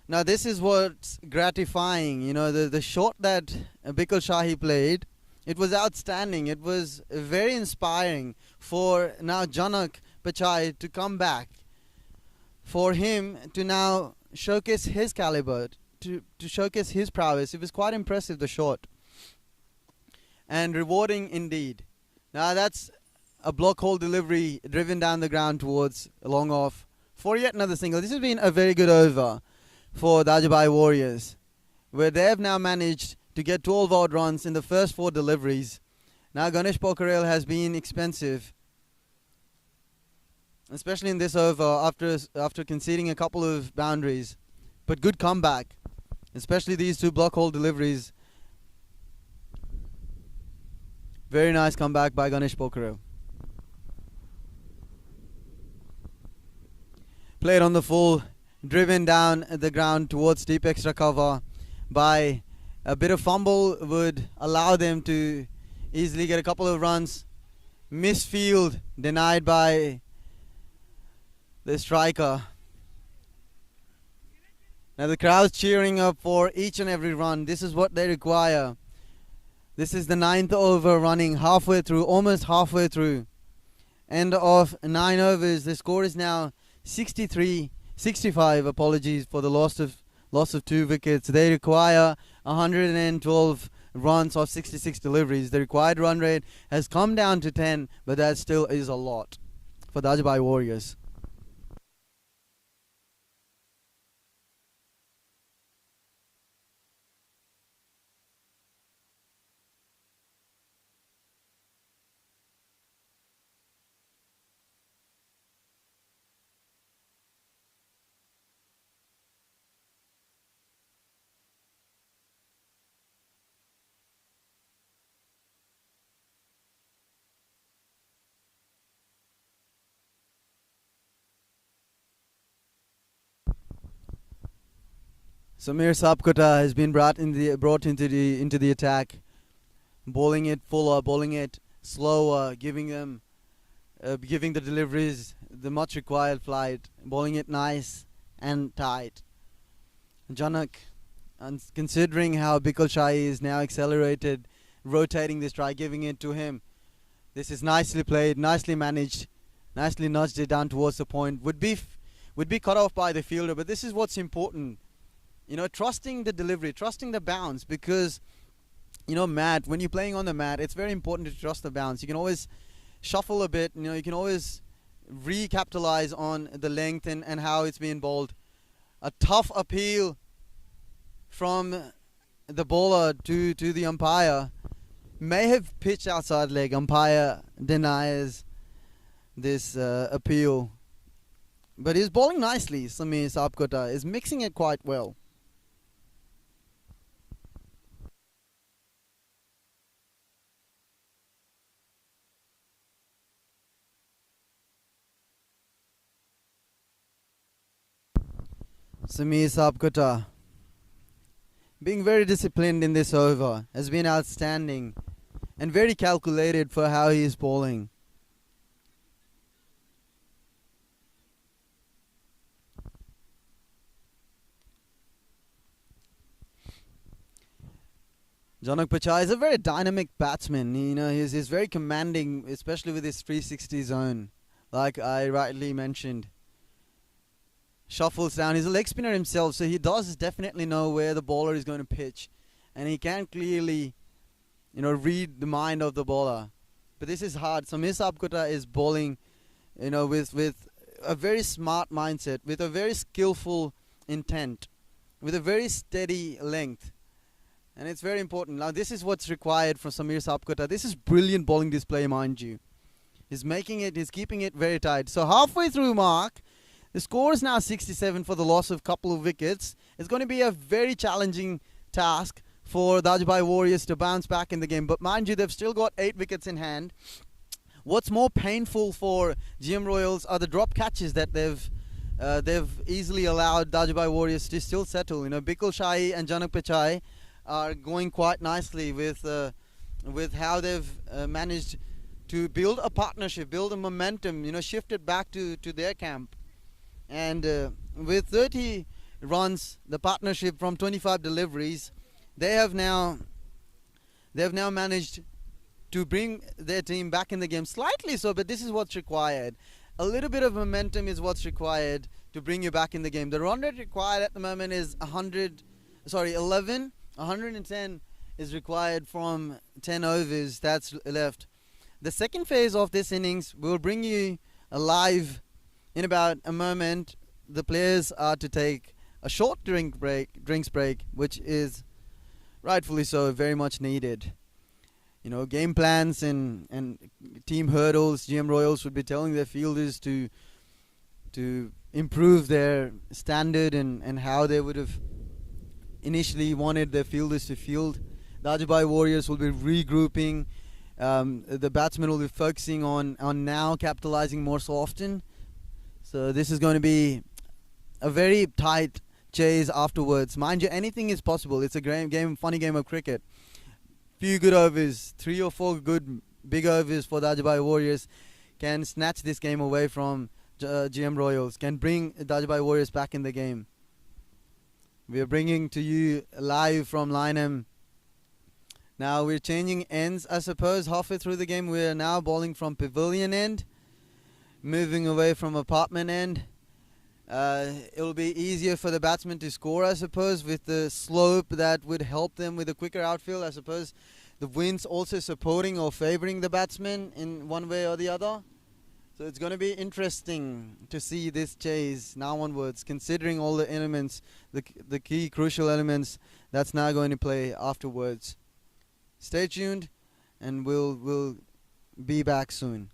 Now this is what's gratifying, the shot that Bikal Shahi played, it was outstanding. It was very inspiring for now Janak Pachai to come back, for him to now showcase his caliber, to showcase his prowess. It was quite impressive, the shot, and rewarding indeed. Now that's a block hole delivery driven down the ground towards a long off for yet another single. This has been a very good over for Dajubhai Warriors, where they have now managed to get 12 odd runs in the first 4 deliveries. Now Ganesh Pokarel has been expensive, especially in this over after conceding a couple of boundaries. But good comeback, especially these two block hole deliveries. Very nice comeback by Ganesh Pokarel. Played on the full, driven down the ground towards deep extra cover by a bit of fumble would allow them to easily get a couple of runs. Misfield denied by the striker. Now the crowd's cheering up for each and every run. This is what they require. This is the 9th over running halfway through, almost halfway through. End of 9 overs. The score is now 65. Apologies for the loss of 2 wickets. They require 112 runs of 66 deliveries. The required run rate has come down to 10, but that still is a lot for the Dajubhai Warriors. Samir Sapkota has been brought into the attack, bowling it fuller, bowling it slower, giving the deliveries the much required flight, bowling it nice and tight. Janak, and considering how Bikul Shahi is now accelerated, rotating this try, giving it to him. This is nicely played, nicely managed, nicely nudged it down towards the point. Would be cut off by the fielder, but this is what's important. Trusting the delivery, trusting the bounce, because, mat, when you're playing on the mat, it's very important to trust the bounce. You can always shuffle a bit, you can always recapitalize on the length and how it's being bowled. A tough appeal from the bowler to the umpire. May have pitched outside leg. Umpire denies this appeal. But he's bowling nicely. Samir Sapkota is mixing it quite well. Samir Sapkota, being very disciplined in this over, has been outstanding and very calculated for how he is bowling. Janak Pachai is a very dynamic batsman. He's very commanding, especially with his 360 zone, like I rightly mentioned. Shuffles down. He's a leg spinner himself, so he does definitely know where the bowler is going to pitch, and he can clearly, read the mind of the bowler. But this is hard. Samir Sapkota is bowling, with a very smart mindset, with a very skillful intent, with a very steady length. And it's very important. Now, this is what's required from Samir Sapkota. This is brilliant bowling display, mind you. He's keeping it very tight. So halfway through mark, the score is now 67 for the loss of a couple of wickets. It's going to be a very challenging task for the Dajubhai Warriors to bounce back in the game. But mind you, they've still got 8 wickets in hand. What's more painful for GM Royals are the drop catches that they've easily allowed Dajubhai Warriors to still settle. Bikul Shahi and Janak Pachai are going quite nicely with how they've managed to build a partnership, build a momentum, shift it back to their camp. And with 30 runs, the partnership from 25 deliveries, they have now managed to bring their team back in the game slightly so, but this is what's required. A little bit of momentum is what's required to bring you back in the game. The run rate required at the moment is 11. 110 is required from 10 overs that's left. The second phase of this innings will bring you alive in about a moment. The players are to take a short drinks break, which is rightfully so very much needed. game plans and team hurdles, GM Royals would be telling their fielders to improve their standard and how they would have initially wanted their fielders to field. Dajubhai Warriors will be regrouping. The batsmen will be focusing on now capitalizing more so often. So this is going to be a very tight chase afterwards. Mind you, anything is possible. It's a funny game of cricket. Few good overs, 3 or 4 good big overs for the Dajubhai Warriors can snatch this game away from GM Royals, can bring Dajubhai Warriors back in the game. We are bringing to you live from Lynham. Now we're changing ends, I suppose, halfway through the game. We are now bowling from pavilion end, moving away from apartment end. It'll be easier for the batsmen to score, I suppose, with the slope that would help them with a quicker outfield. I suppose the wind's also supporting or favoring the batsmen in one way or the other. So it's going to be interesting to see this chase now onwards, considering all the elements, the key crucial elements that's now going to play afterwards. Stay tuned, and we'll be back soon.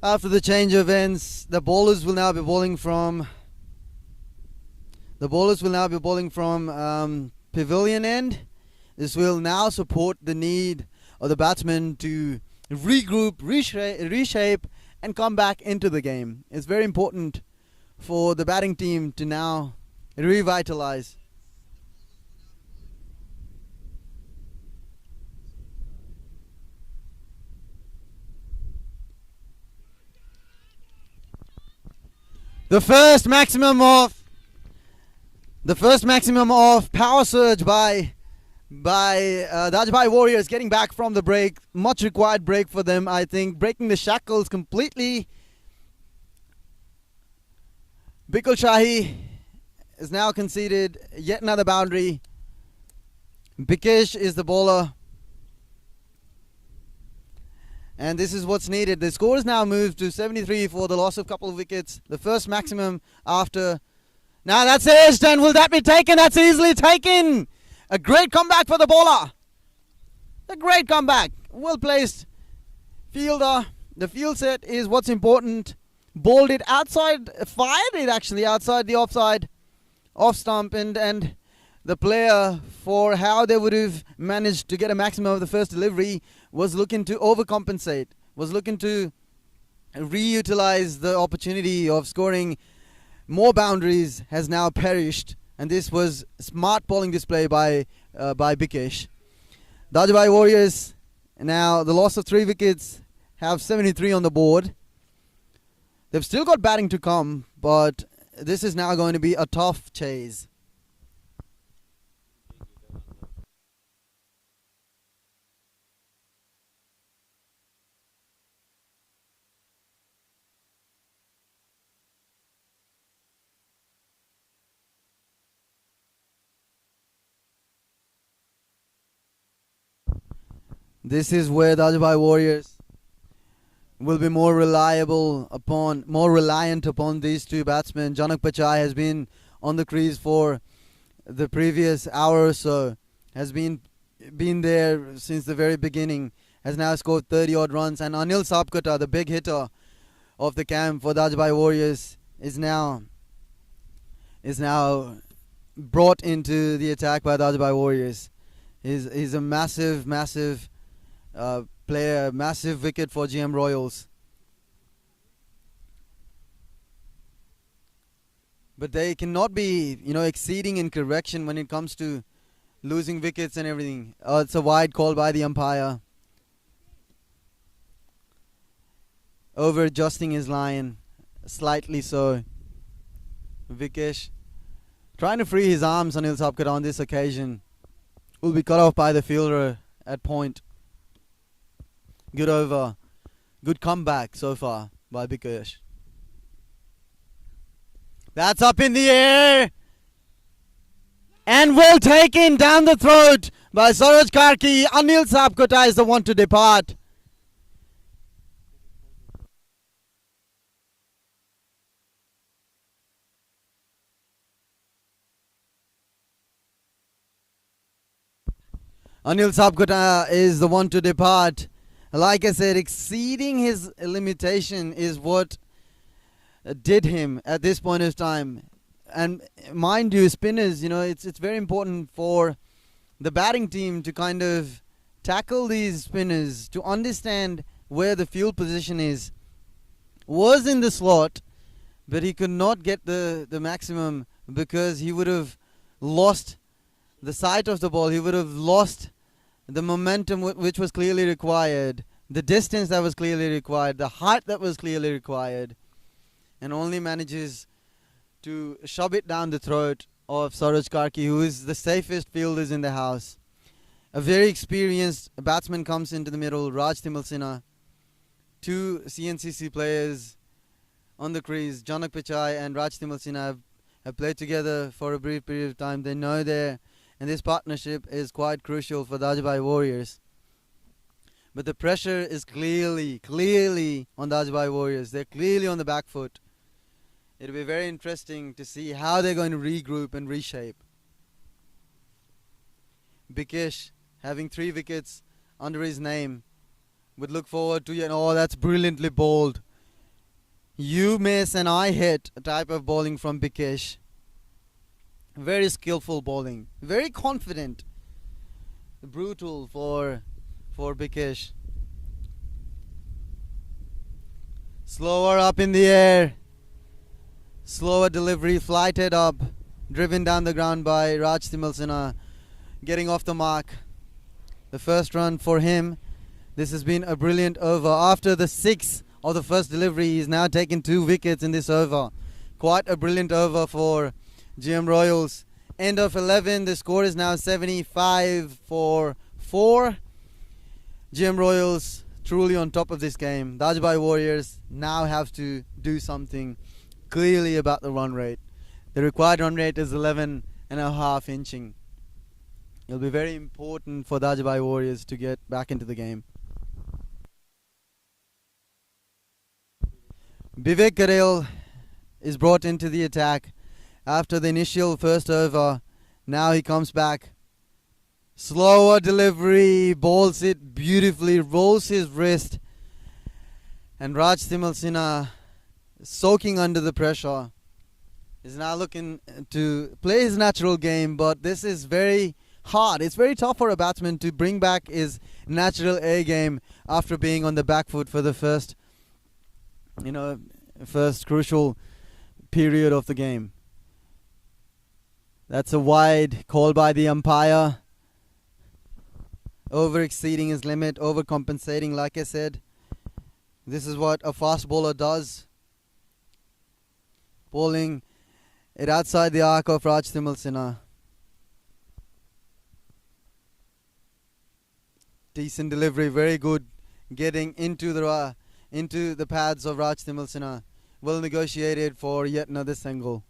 After the change of ends, the bowlers will now be bowling from pavilion end. This will now support the need of the batsmen to regroup, reshape, and come back into the game. It's very important for the batting team to now revitalize. The first maximum of power surge by Dajubhai Warriors, getting back from the break. Much required break for them, I think, breaking the shackles completely. Bikul Shahi is now conceded yet another boundary. Bikesh is the bowler. And this is what's needed. The score is now moved to 73 for the loss of a couple of wickets. The first maximum after. Now that's edged, and will that be taken? That's easily taken. A great comeback for the bowler. A great comeback. Well placed fielder. The field set is what's important. Bowled it outside, fired it actually outside the offside, off stump, and the player, for how they would have managed to get a maximum of the first delivery, was looking to overcompensate, was looking to reutilize the opportunity of scoring more boundaries, has now perished. And this was smart bowling display by Bikesh. Dajubhai Warriors, now the loss of 3 wickets, have 73 on the board. They've still got batting to come, but this is now going to be a tough chase. This is where the Dajubhai Warriors will be more reliant upon these two batsmen. Janak Pachai has been on the crease for the previous hour or so, has been there since the very beginning, has now scored 30 odd runs, and Anil Sapkota, the big hitter of the camp for Dajubhai Warriors, is now is now brought into the attack by the Dajubhai Warriors. He's a massive player, massive wicket for GM Royals. But they cannot be, exceeding in correction when it comes to losing wickets and everything. It's a wide call by the umpire. Over adjusting his line, slightly so. Vikesh trying to free his arms, Anil Sapkar, on this occasion. Will be cut off by the fielder at point. Good over. Good comeback so far by Vikesh. That's up in the air. And well taken down the throat by Saroj Karki. Anil Sapkota is the one to depart. Anil Sapkota is the one to depart. Like I said, exceeding his limitation is what did him at this point of time. And mind you, spinners, it's very important for the batting team to kind of tackle these spinners, to understand where the field position is. Was in the slot, but he could not get the maximum because he would have lost the sight of the ball. He would have lost the momentum which was clearly required, the distance that was clearly required, the height that was clearly required, and only manages to shove it down the throat of Saroj Karki, who is the safest fielders in the house. A very experienced batsman comes into the middle, Raj Timilsina. Two CNCC players on the crease, Janak Pichai and Raj Timilsina, have played together for a brief period of time. They know and this partnership is quite crucial for the Dajubhai Warriors. But the pressure is clearly on the Dajubhai Warriors. They're clearly on the back foot. It'll be very interesting to see how they're going to regroup and reshape. Bikesh, having 3 wickets under his name, would look forward to, that's brilliantly bowled. You miss and I hit type of bowling from Bikesh. Very skillful bowling. Very confident. Brutal for Bikesh. Slower up in the air. Slower delivery, flighted up, driven down the ground by Raj Timilsina, getting off the mark. The first run for him. This has been a brilliant over. After the 6 of the first delivery, he's now taken 2 wickets in this over. Quite a brilliant over for GM Royals. End of 11, the score is now 75 for 4. GM Royals truly on top of this game. Dajubhai Warriors now have to do something clearly about the run rate. The required run rate is 11.5 inching. It'll be very important for Dajubhai Warriors to get back into the game. Vivek Karel is brought into the attack after the initial first over. Now he comes back. Slower delivery, bowls it beautifully, rolls his wrist. And Raj Timilsina, soaking under the pressure, is now looking to play his natural game, but this is very hard. It's very tough for a batsman to bring back his natural A game after being on the back foot for the first crucial period of the game. That's a wide call by the umpire. Over exceeding his limit, overcompensating, like I said. This is what a fast bowler does. Bowling it outside the arc of Raj Timilsina. Decent delivery, very good. Getting into the pads of Raj Timilsina. Well negotiated for yet another single.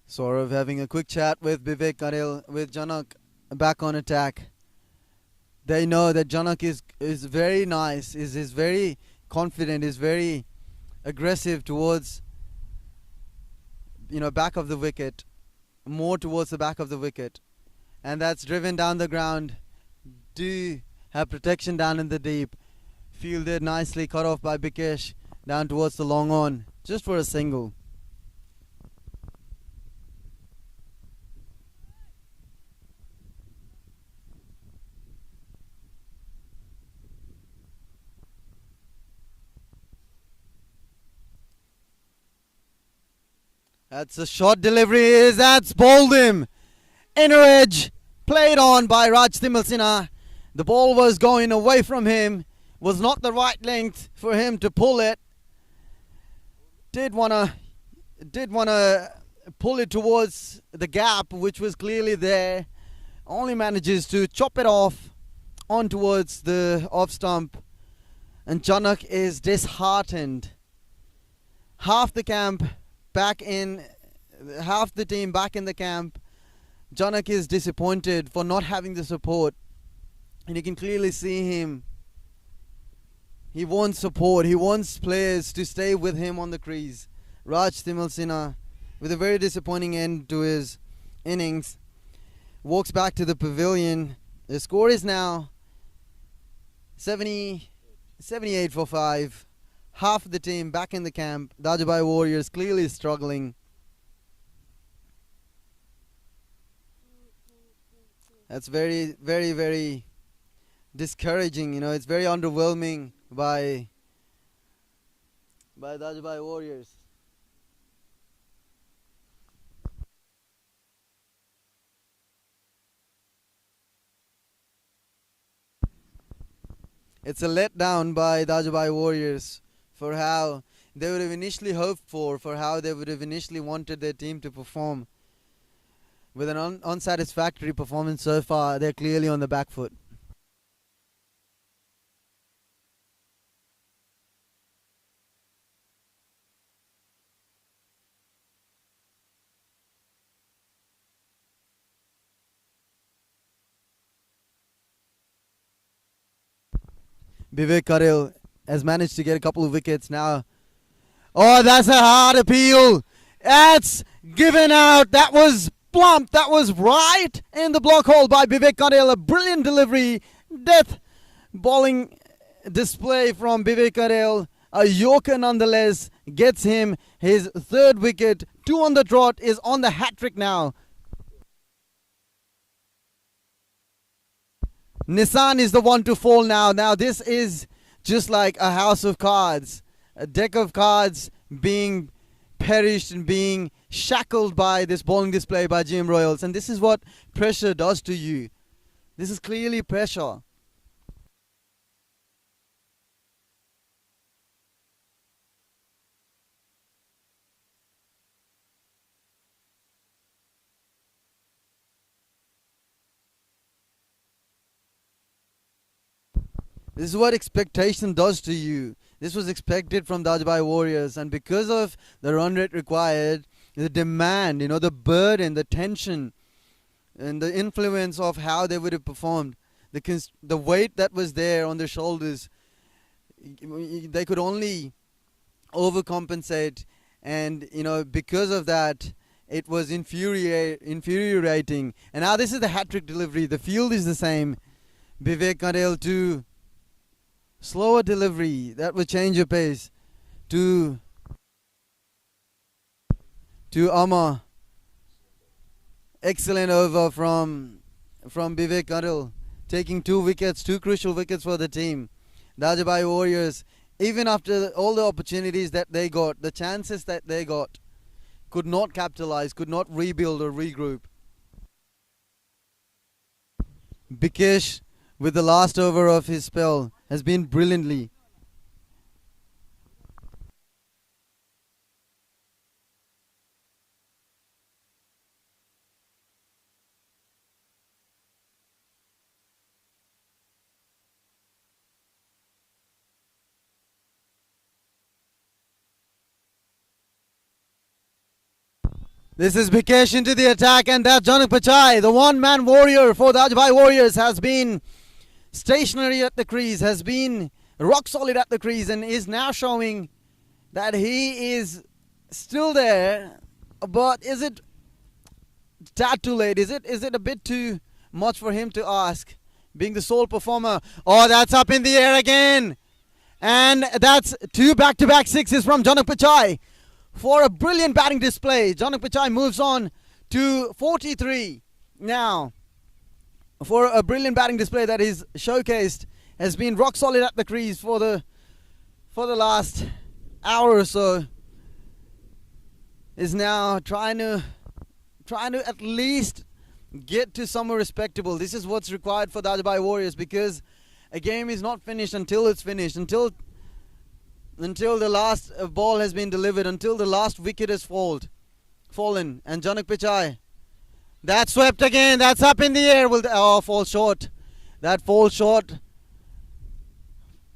Saurav having a quick chat with Vivek Karel, with Janak back on attack. They know that Janak is very nice, is very confident, is very aggressive towards back of the wicket, more towards the back of the wicket. And that's driven down the ground. Do have protection down in the deep. Fielded nicely, cut off by Bikesh down towards the long on, just for a single. That's a short delivery. That's bowled him. Inner edge played on by Raj Timilsina. The ball was going away from him. Was not the right length for him to pull it. Did wanna pull it towards the gap, which was clearly there. Only manages to chop it off on towards the off stump. And Janak is disheartened. Half the team back in the camp. Janak is disappointed for not having the support. And you can clearly see him. He wants support. He wants players to stay with him on the crease. Raj Timilsina, with a very disappointing end to his innings, walks back to the pavilion. The score is now 78 for 5. Half of the team back in the camp. Dajubhai Warriors clearly struggling. That's very, very, very discouraging. It's very underwhelming by Dajubhai Warriors. It's a letdown by Dajubhai Warriors for how they would have initially hoped for how they would have initially wanted their team to perform. With an unsatisfactory performance so far, they're clearly on the back foot. Vivek Karel has managed to get a couple of wickets now. Oh, that's a hard appeal. That's given out. That was plump. That was right in the block hole by Vivek Karel. A brilliant delivery. Death bowling display from Vivek Karel. A Yorker nonetheless gets him his third wicket. 2 on the trot, is on the hat-trick now. Nissan is the one to fall now. Now this is just like a house of cards. A deck of cards being perished and being shackled by this bowling display by GM Royals. And this is what pressure does to you. This is clearly pressure. This is what expectation does to you. This was expected from Dajubhai Warriors, and because of the run rate required, the demand, the burden, the tension, and the influence of how they would have performed, the weight that was there on their shoulders, they could only overcompensate, and because of that, it was infuriating. And now this is the hat-trick delivery. The field is the same. Vivek Karel to slower delivery, that will change your pace. To Amar. Excellent over from Vivek Karel, taking 2 wickets, 2 crucial wickets for the team. Dajubhai Warriors, even after all the opportunities that they got, the chances that they got, could not capitalize, could not rebuild or regroup. Bikesh, with the last over of his spell, has been brilliantly. This is Bikesh into the attack, and that Janak Pachai, the one-man warrior for the Dajubhai Warriors, has been stationary at the crease, has been rock solid at the crease, and is now showing that he is still there. But is it tad too late? Is it a bit too much for him to ask, being the sole performer. Oh, that's up in the air again. And that's 2 back-to-back sixes from Janak Pichai for a brilliant batting display. Janak Pichai moves on to 43 now for a brilliant batting display that is showcased, has been rock solid at the crease for the last hour or so. Is now trying to at least get to somewhere respectable. This is what's required for the Dajubhai Warriors, because a game is not finished until it's finished, until the last ball has been delivered, until the last wicket has fallen. And Janak Pichai, that's swept again, that's up in the air, fall short. That falls short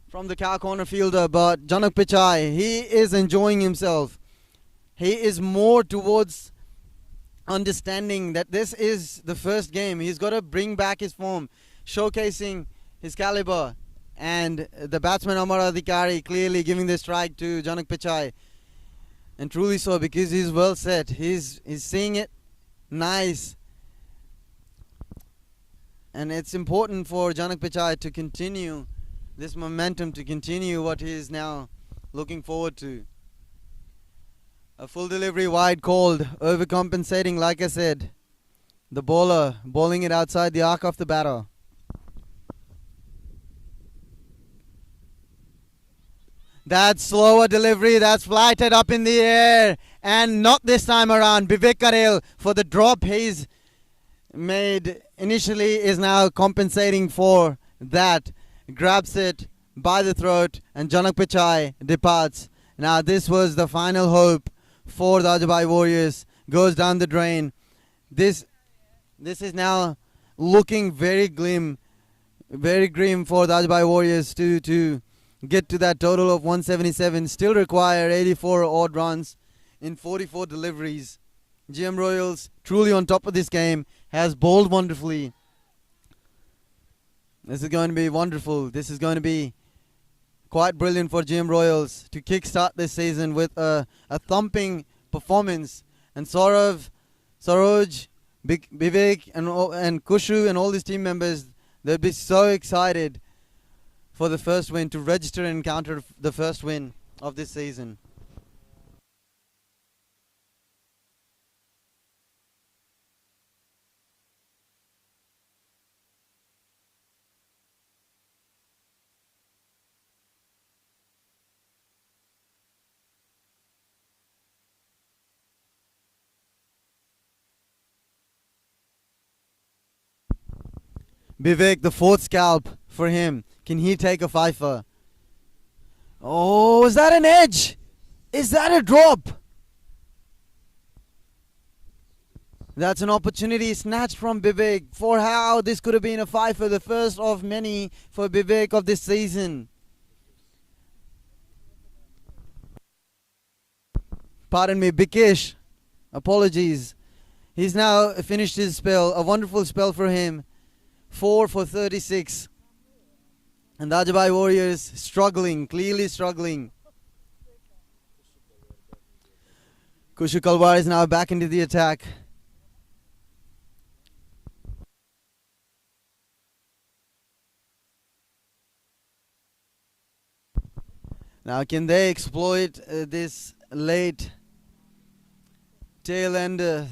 from the cow corner fielder, but Janak Pichai, he is enjoying himself. He is more towards understanding that this is the first game. He's got to bring back his form, showcasing his caliber. And the batsman Amar Adhikari clearly giving the strike to Janak Pichai. And truly so, because he's well set. He's seeing it nice. And it's important for Janak Pichai to continue this momentum, to continue what he is now looking forward to. A full delivery wide called, overcompensating, like I said. The bowler bowling it outside the arc of the batter. That slower delivery, that's flighted up in the air. And not this time around. Vivek Karel, for the drop he's made initially, is now compensating for that. Grabs it by the throat and Janak Pichai departs. Now this was the final hope for the Dajubhai Warriors. Goes down the drain. This is now looking very grim for the Dajubhai Warriors to get to that total of 177. Still require 84 odd runs in 44 deliveries. GM Royals truly on top of this game, has bowled wonderfully. This is going to be wonderful. This is going to be quite brilliant for GM Royals to kickstart this season with a thumping performance. And Saurav, Saroj, Vivek and Kushu and all these team members, they'll be so excited for the first win, to register and encounter the first win of this season. Vivek, the fourth scalp for him. Can he take a fifer? Oh, is that an edge? Is that a drop? That's an opportunity snatched from Vivek for how this could have been a fifer, the first of many for Vivek of this season. Pardon me, Bikesh. Apologies. He's now finished his spell. A wonderful spell for him. 4 for 36. And the Dajubhai Warriors struggling, clearly struggling. Kushu Kalwar is now back into the attack. Now can they exploit this late tail end of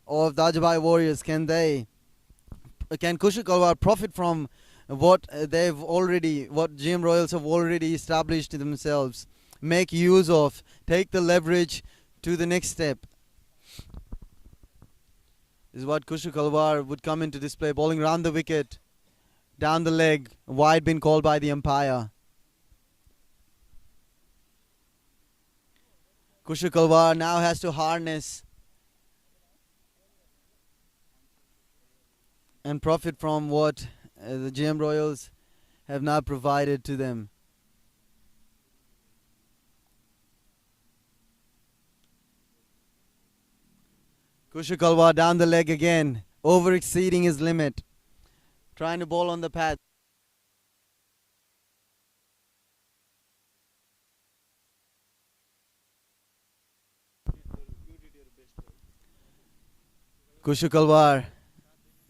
the Dajubhai Warriors? Can Kushu Kalwar profit from what GM Royals have already established to themselves? Make use of, take the leverage to the next step. This is what Kushu Kalwar would come into display, bowling round the wicket, down the leg, wide been called by the umpire. Kushu Kalwar now has to harness and profit from what the GM Royals have now provided to them. Kushu Kalwar down the leg again, over exceeding his limit, trying to bowl on the pad. Kushu Kalwar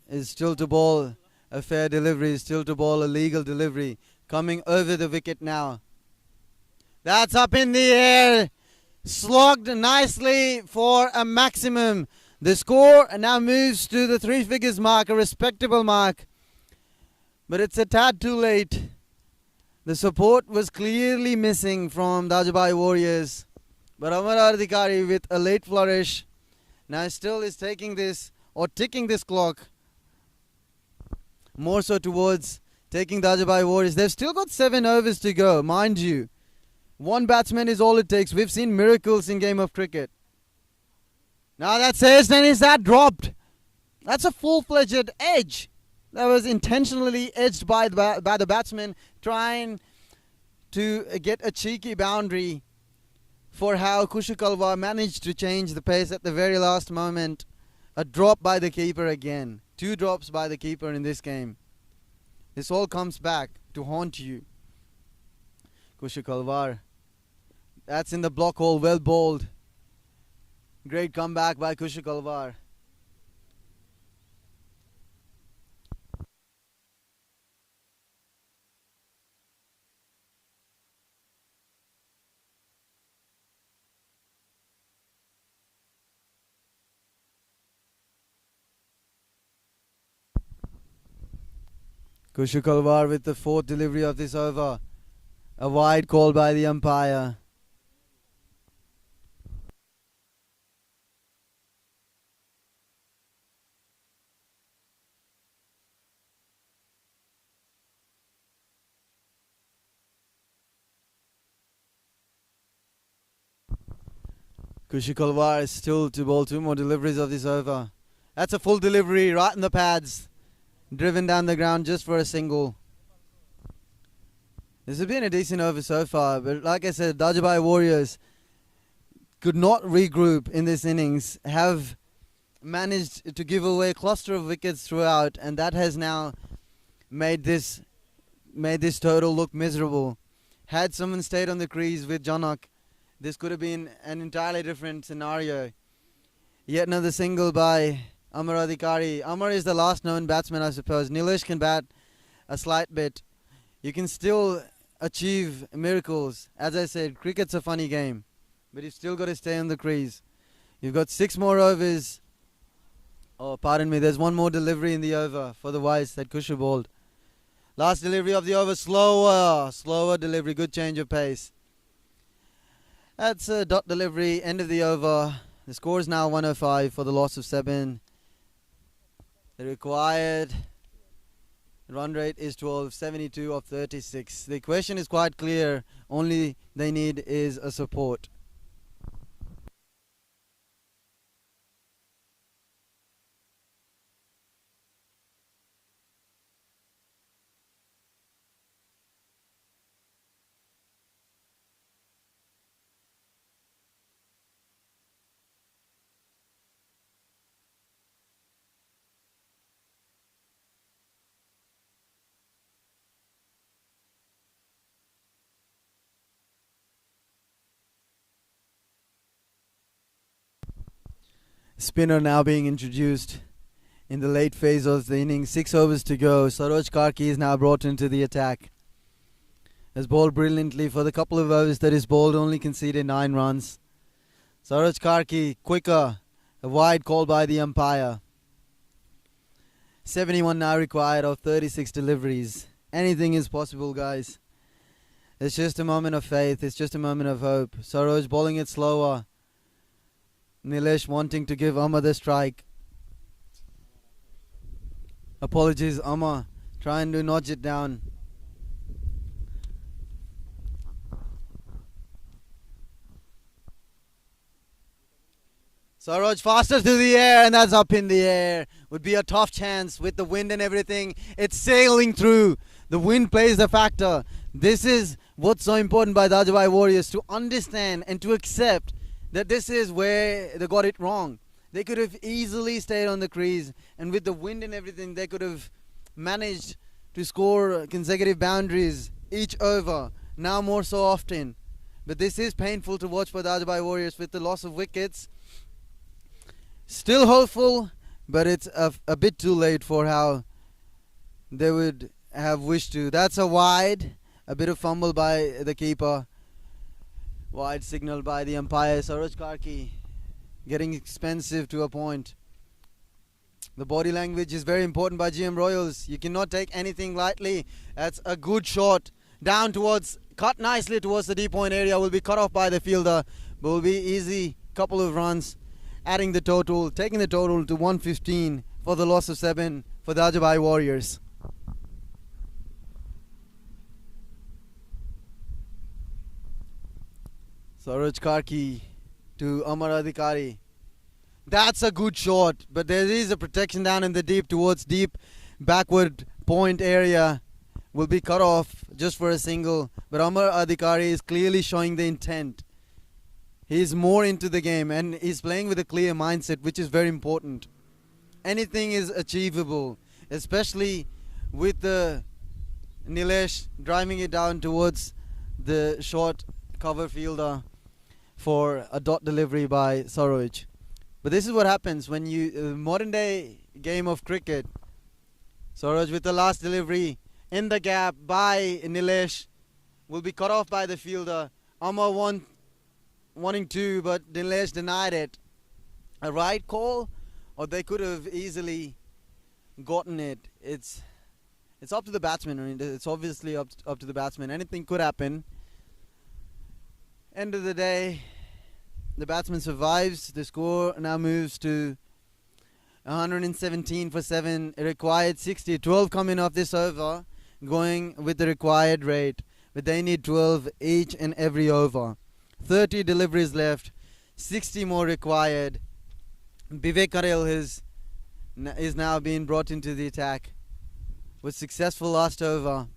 is still to ball a fair delivery, still to ball a legal delivery. Coming over the wicket now. That's up in the air. Slogged nicely for a maximum. The score now moves to the 3 figures mark, a respectable mark. But it's a tad too late. The support was clearly missing from Dajubhai Warriors. But Amar Adhikari with a late flourish now still is taking this or ticking this clock more so towards taking Dajubhai Warriors. They've still got 7 overs to go, mind you. 1 batsman is all it takes. We've seen miracles in game of cricket. Now that's edged, and is that dropped? That's a full-fledged edge. That was intentionally edged by the batsman, trying to get a cheeky boundary for how Kushakalwa managed to change the pace at the very last moment. A drop by the keeper again. 2 drops by the keeper in this game. This all comes back to haunt you. Kushakalwar. That's in the block hole, well bowled. Great comeback by Kushakalwar. Kushakalwar with the 4th delivery of this over. A wide call by the umpire. Kushakalwar is still to bowl 2 more deliveries of this over. That's a full delivery right in the pads. Driven down the ground just for a single. This has been a decent over so far, but like I said, Dajubhai Warriors could not regroup in this innings, have managed to give away a cluster of wickets throughout, and that has now made this total look miserable. Had someone stayed on the crease with Janak, this could have been an entirely different scenario. Yet another single by Amar Adhikari. Amar is the last known batsman, I suppose. Nilesh can bat a slight bit. You can still achieve miracles. As I said, cricket's a funny game, but you've still got to stay on the crease. You've got 6 more overs. Oh, pardon me, there's 1 more delivery in the over for the Vice that Kusha bowled. Last delivery of the over, slower delivery, good change of pace. That's a dot delivery, end of the over. The score is now 105 for the loss of 7. The required run rate is 12, 72 of 36. The question is quite clear. Only they need is a support. Spinner now being introduced in the late phase of the innings. 6 overs to go. Saroj Karki is now brought into the attack. Has bowled brilliantly for the couple of overs that is bowled, only conceded 9 runs. Saroj Karki quicker. A wide call by the umpire. 71 now required of 36 deliveries. Anything is possible, guys. It's just a moment of faith. It's just a moment of hope. Saroj bowling it slower. Nilesh wanting to give Amar the strike. Apologies, Amar trying to notch it down. Saroj faster to the air, and that's up in the air. Would be a tough chance with the wind and everything. It's sailing through. The wind plays the factor. This is what's so important by the Dajubhai Warriors, to understand and to accept that this is where they got it wrong. They could have easily stayed on the crease, and with the wind and everything, they could have managed to score consecutive boundaries each over, now more so often. But this is painful to watch for the Dajubhai Warriors with the loss of wickets. Still hopeful, but it's a bit too late for how they would have wished to. That's a wide, a bit of fumble by the keeper. Wide signal by the umpire. Saroj Karki getting expensive to a point. The body language is very important by GM Royals. You cannot take anything lightly. That's a good shot. Down towards, cut nicely towards the deep point area. Will be cut off by the fielder. But will be easy. Couple of runs. Adding the total. Taking the total to 115 for the loss of 7 for the Dajubhai Warriors. Saroj Karki to Amar Adhikari. That's a good shot, but there is a protection down in the deep towards deep backward point area. Will be cut off just for a single, but Amar Adhikari is clearly showing the intent. He's more into the game and he's playing with a clear mindset, which is very important. Anything is achievable, especially with the Nilesh driving it down towards the short cover fielder for a dot delivery by Saroj. But this is what happens when you modern day game of cricket. Saroj with the last delivery in the gap by Nilesh will be cut off by the fielder. Amar wanting to, but Nilesh denied it. A right call, or they could have easily gotten it. It's up to the batsman. I mean, it's obviously up to the batsman. Anything could happen. End of the day, the batsman survives. The score now moves to 117 for 7. Required 60. 12 coming off this over, going with the required rate. But they need 12 each and every over. 30 deliveries left. 60 more required. Sba Cnpl is now being brought into the attack. Was successful last over.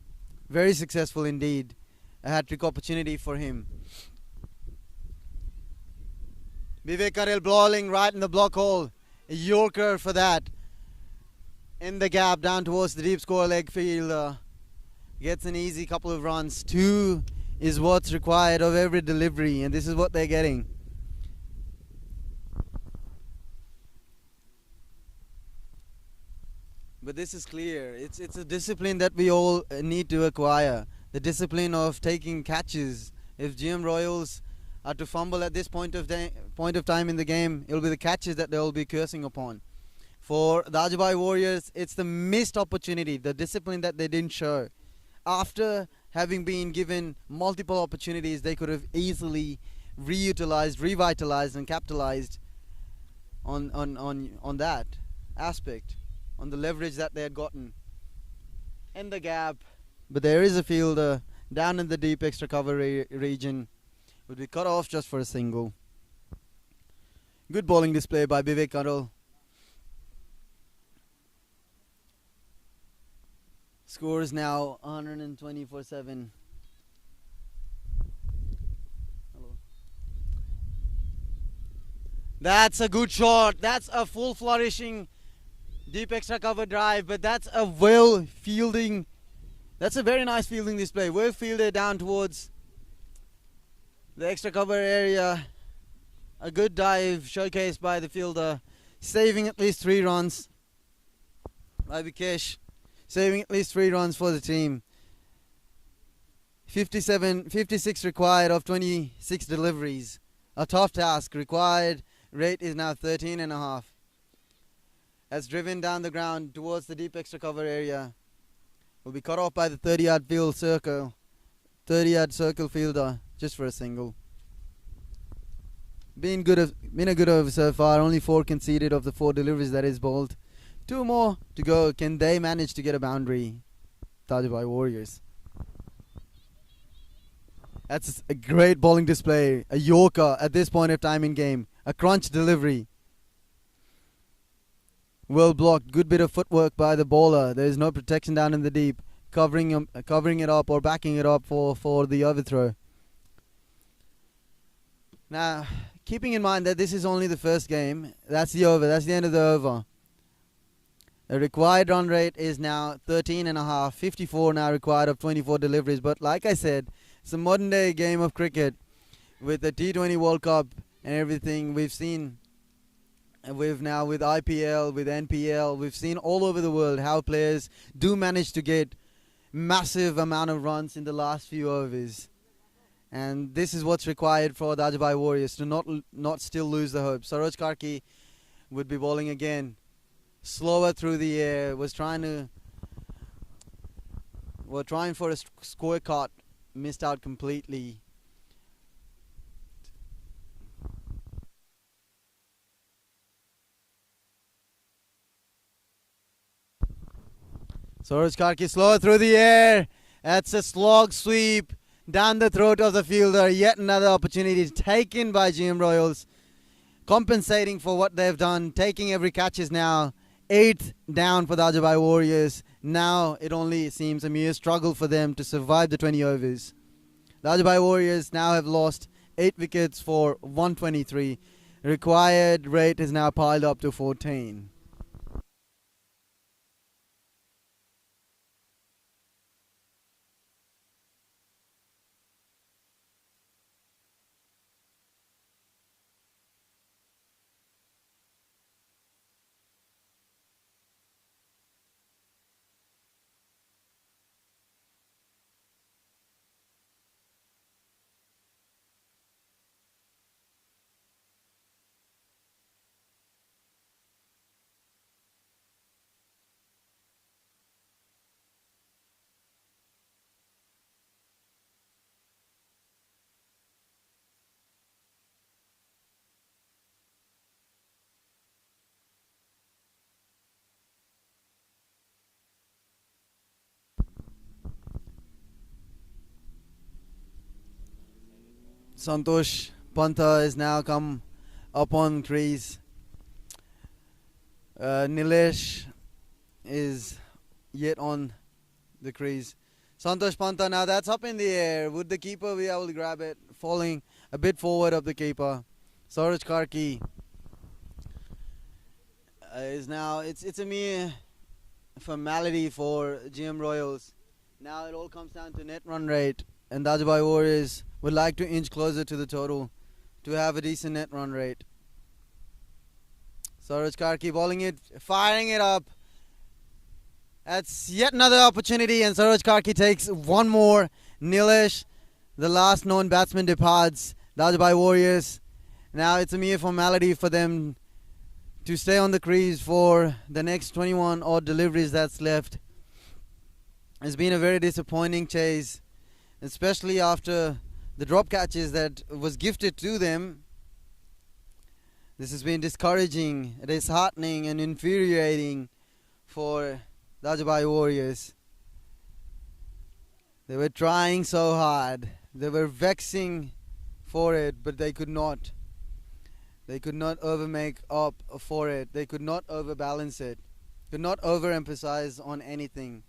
Very successful indeed. A hat-trick opportunity for him. Sba Cnpl bowling right in the block hole. A Yorker for that. In the gap down towards the deep score leg field. Gets an easy couple of runs. 2 is what's required of every delivery, and this is what they're getting. But this is clear. It's a discipline that we all need to acquire. The discipline of taking catches. If GM Royals are to fumble at this point of time in the game, it will be the catches that they will be cursing upon. For the Dajubhai Warriors, it's the missed opportunity, the discipline that they didn't show. After having been given multiple opportunities, they could have easily revitalized and capitalized on that aspect, on the leverage that they had gotten in the gap. But there is a fielder down in the deep extra cover region. Would be cut off just for a single. Good bowling display by Sba Cnpl. Score is now 120 for 7. Hello. That's a good shot. That's a full flourishing deep extra cover drive, but that's a well fielding. That's a very nice fielding display. Well fielded down towards the extra cover area. A good dive showcased by the fielder, saving at least 3 runs. By Vikesh, saving at least 3 runs for the team. 56 required of 26 deliveries. A tough task. Required rate is now 13.5. Has driven down the ground towards the deep extra cover area. Will be cut off by the 30-yard field circle. 30-yard circle fielder just for a single. Been a good over so far. Only 4 conceded of the 4 deliveries that is bowled. 2 more to go. Can they manage to get a boundary? Dajubhai Warriors. That's a great bowling display. A Yorker at this point of time in game. A crunch delivery. Well blocked. Good bit of footwork by the bowler. There is no protection down in the deep. Covering it up or backing it up for the overthrow. Now, keeping in mind that this is only the first game. That's the over. That's the end of the over. The required run rate is now 13.5. 54 now required of 24 deliveries. But like I said, it's a modern day game of cricket with the T20 World Cup and everything. We've seen And we've now, with IPL, with NPL, we've seen all over the world how players do manage to get massive amount of runs in the last few overs. And this is what's required for Dajubhai Warriors to not still lose the hope. Saroj Karki would be bowling again, slower through the air, was trying for a square cut, missed out completely. Saroj Karki slower through the air. That's a slog sweep down the throat of the fielder. Yet another opportunity taken by GM Royals, compensating for what they've done. Taking every catch is now 8 down for the Dajubhai Warriors. Now it only seems a mere struggle for them to survive the 20 overs. The Dajubhai Warriors now have lost 8 wickets for 123. Required rate is now piled up to 14. Santosh Pantha has now come up on crease. Nilesh is yet on the crease. Santosh Pantha, now that's up in the air. Would the keeper be able to grab it? Falling a bit forward of the keeper. Saroj Karki is now, it's a mere formality for GM Royals. Now it all comes down to net run rate, and Dajubhai Warriors would like to inch closer to the total to have a decent net run rate. Saroj Karki bowling it, firing it up. That's yet another opportunity, and Saroj Karki takes one more. Nilesh, the last known batsman, departs. Dajubhai Warriors, now it's a mere formality for them to stay on the crease for the next 21 odd deliveries that's left. It's been a very disappointing chase, especially after the drop catches that was gifted to them. This has been discouraging, disheartening and infuriating for Dajubhai Warriors. They were trying so hard. They were vexing for it, but they could not. They could not overmake up for it. They could not overbalance it. Could not overemphasize on anything.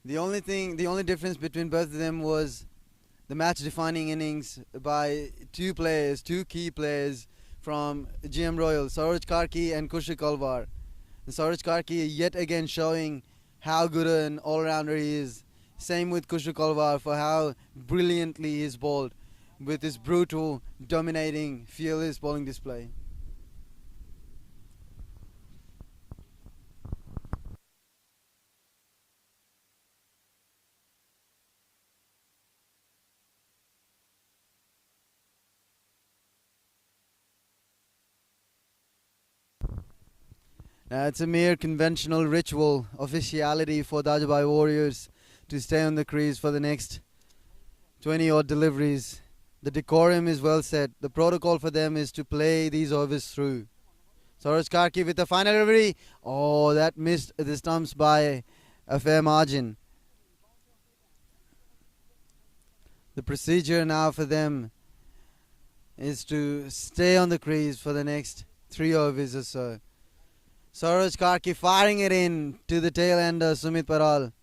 The only difference between both of them was the match-defining innings by two key players from GM Royal, Saroj Karki and Kushik Alvar. Saroj Karki yet again showing how good an all-rounder he is. Same with Kushik Alvar for how brilliantly he's bowled with his brutal, dominating, fearless bowling display. It's a mere conventional ritual, officiality for Dajubhai Warriors to stay on the crease for the next 20 odd deliveries. The decorum is well set. The protocol for them is to play these overs through. Saroj Karki with the final delivery. Oh, that missed the stumps by a fair margin. The procedure now for them is to stay on the crease for the next 3 overs or so. Saroj Karki firing it in to the tail ender, Sumit Paral.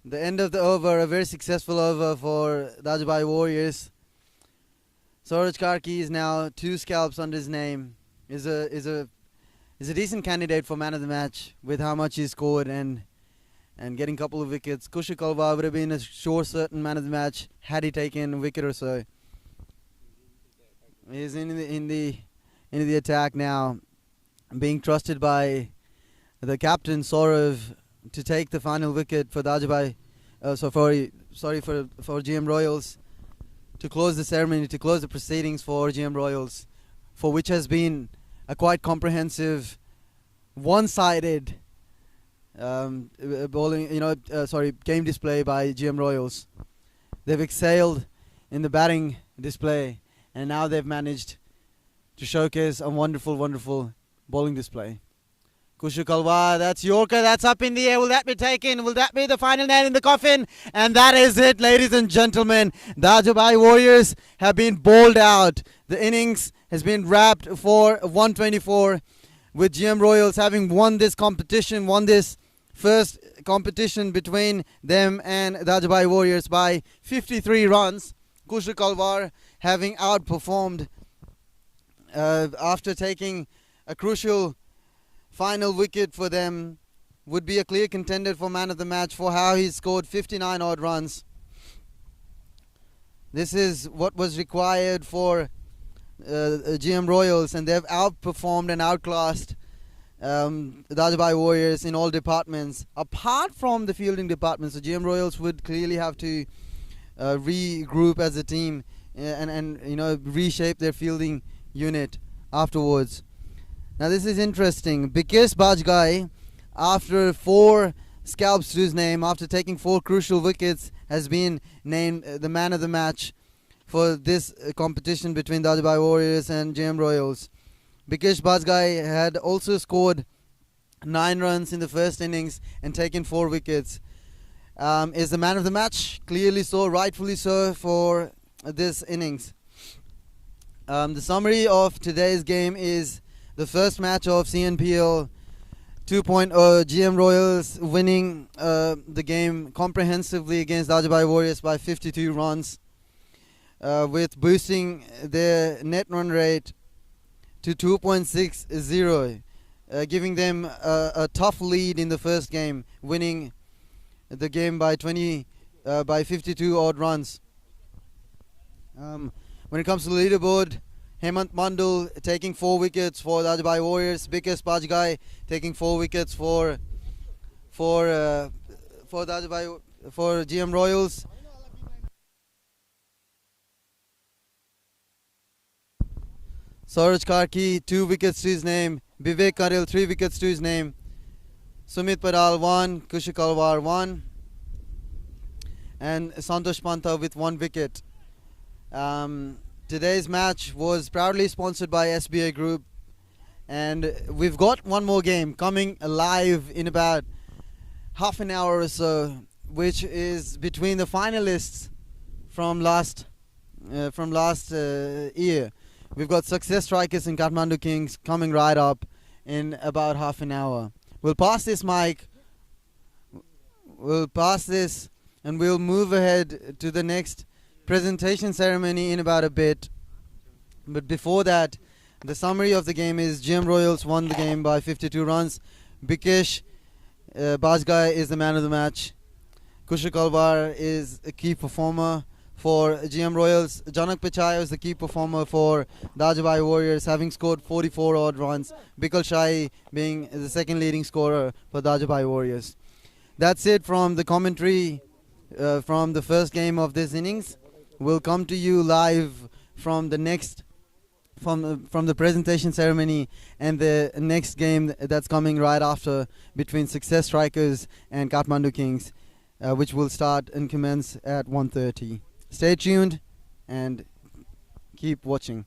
The end of the over, a very successful over for Dajubhai Warriors. Saroj Karki is now 2 scalps under his name. Is a decent candidate for man of the match with how much he scored and getting a couple of wickets. Kushik Alvar would have been a sure certain man of the match had he taken a wicket or so. is in the attack now, being trusted by the captain Saurav to take the final wicket for Dajubhai. For GM Royals to close the ceremony, to close the proceedings for GM Royals, for which has been a quite comprehensive, one-sided game display by GM Royals. They've excelled in the batting display, and now they've managed to showcase a wonderful, wonderful bowling display. Kushu Kalwa, that's Yorker, that's up in the air. Will that be taken? Will that be the final nail in the coffin? And that is it, ladies and gentlemen. Dajubhai Warriors have been bowled out. The innings has been wrapped for 124, with GM Royals having won this competition, won this first competition between them and Dajubhai Warriors by 53 runs. Kushu Kalwar having outperformed after taking a crucial final wicket for them, would be a clear contender for man of the match for how he scored 59 odd runs. This is what was required for GM Royals, and they've outperformed and outclassed the Dajubhai Warriors in all departments apart from the fielding department. So GM Royals would clearly have to regroup as a team and reshape their fielding unit afterwards. Now this is interesting because Bajgai, after 4 scalps to his name, after taking 4 crucial wickets, has been named the man of the match for this competition between Dajubhai Warriors and GM Royals. Bikesh Bajgai had also scored 9 runs in the first innings and taken 4 wickets. Is the man of the match, clearly so, rightfully so, for this innings. The summary of today's game is the first match of CNPL 2.0, GM Royals winning the game comprehensively against Dajubhai Warriors by 52 runs, with boosting their net run rate to 2.60, giving them a tough lead in the first game, winning the game by 52 odd runs. When it comes to the leaderboard, Hemant Mandal taking 4 wickets for Dajubhai Warriors, Bikesh Bajgai taking 4 wickets for GM Royals. Suraj Karki 2 wickets to his name, Vivek Karil 3 wickets to his name, Sumit Paral 1, Kushu Kalwar 1, and Santosh Panta with 1 wicket. Today's match was proudly sponsored by SBA Group, and we've got one more game coming live in about half an hour or so, which is between the finalists from last year. We've got Success Strikers and Kathmandu Kings coming right up in about half an hour. We'll pass this mic. We'll pass this, and we'll move ahead to the next presentation ceremony in about a bit. But before that, the summary of the game is GM Royals won the game by 52 runs. Bikesh Bajgai is the man of the match. Kushu Kalwar is a key performer for GM Royals. Janak Pichai is the key performer for Dajubhai Warriors, having scored 44 odd runs. Bikal Shai being the second leading scorer for Dajubhai Warriors. That's it from the commentary from the first game of this innings. We'll come to you live from the next from the presentation ceremony and the next game that's coming right after between Success Strikers and Kathmandu Kings, which will start and commence at 1:30. Stay tuned and keep watching.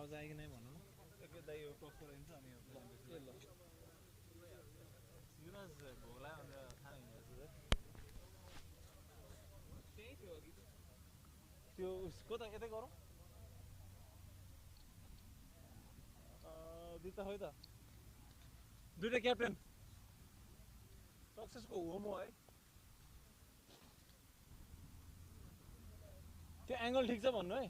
आवाज आयो कि नै भन्नु न के दाइ यो टस गराइन्छ अनि ल युवराज भोला भनेर थाहा हुँदैछ त्यही थियो अघि त्यो उसको त यतै गरौँ दुईटा खै त दुईटा क्याप्टेन सक्सेसको होम हो है त्यो एङ्गल ठिक छ भन्नु है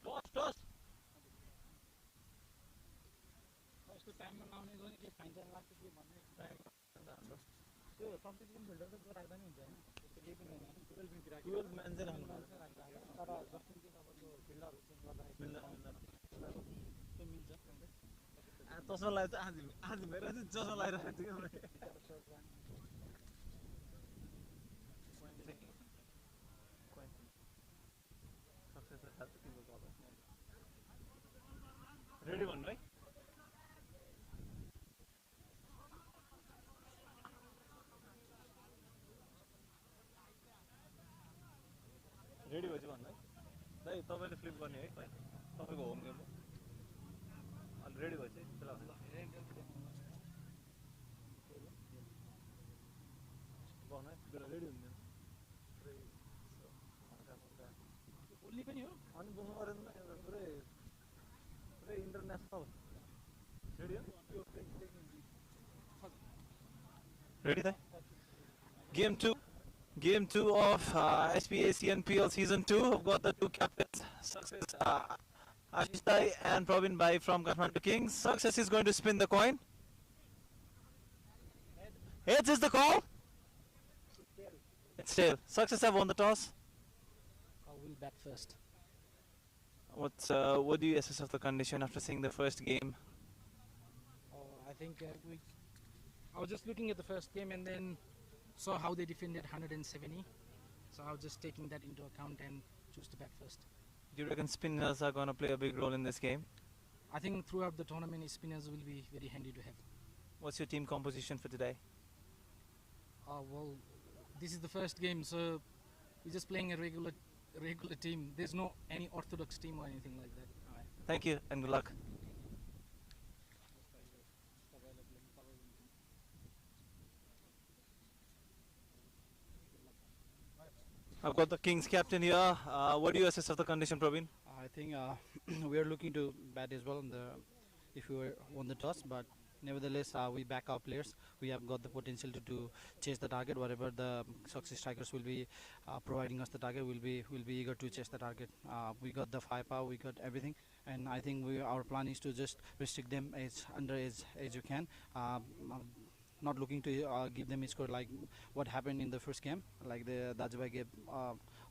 टस टस यस्तो टाइममा लाउने गयो के फाइन्छ लाग्छ के भन्ने त्यो सब्स्टिट्युसन फिल्डर त राख्दा नि हुन्छ होइन त्यस्तो केही पनि होइन 12 मिनट राख्यो 12 मान्छे राख्नु तर जस्ट इन केस अब त्यो फिल्डर चेन्ज गर्दाखेरि त्यो मिल्छ चस्मा लगाएर आज मेरो चाहिँ चस्मा लगाइरहेको छु रेडी भन्नु है रेडी भएपछि भन्नु है दाइ तपाईँले फ्लिप गर्ने है तपाईँको होम गेम हो अनि रेडी भएपछि त्यसलाई गर्नु है बेला रेडी हुँदैन ओन्ली पनि हो अनि बोल्नु पऱ्यो नि पुरै पुरै इन्टरनेसनल रेडी हो ready Dai Game 2 of Sba Cnpl Season 2. I've got the two captains, Success Ashish Bhai and Praveen Bhai from Kathmandu Kings. Success is going to spin the coin. Heads is the call. It's tail. Success have won the toss. I will bat first. What do you assess of the condition after seeing the first game? I think I was just looking at the first game and then saw how they defended 170. So I was just taking that into account and choose to bat first. Do you reckon spinners are going to play a big role in this game? I think throughout the tournament, spinners will be very handy to have. What's your team composition for today? Well, this is the first game, so we're just playing a regular team. There's no any orthodox team or anything like that. Thank you and good luck. I've got the Kings captain here. What do you assess of the condition, Praveen? I think we are looking to bat as well if we won the toss, but nevertheless we back our players. We have got the potential to chase the target. Whatever the success strikers will be providing us the target, we'll be eager to chase the target. We got the firepower, we got everything, and I think our plan is to just restrict them as you can. Not looking to give them a score like what happened in the first game, like the Dajubhai gave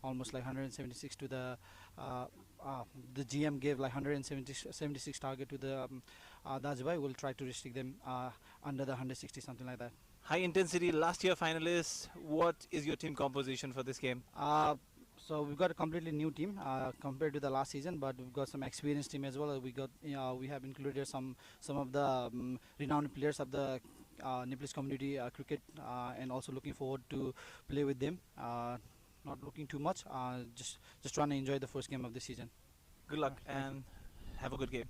almost like 176 to the GM gave like 176 target to the Dajubhai. We'll try to restrict them under the 160, something like that. High intensity last year finalists. What is your team composition for this game? So we've got a completely new team compared to the last season, but we've got some experienced team as well. We have included some of the renowned players of the Nepalese community cricket, and also looking forward to play with them. Not looking too much, just trying to enjoy the first game of the season. Good luck and have a good game.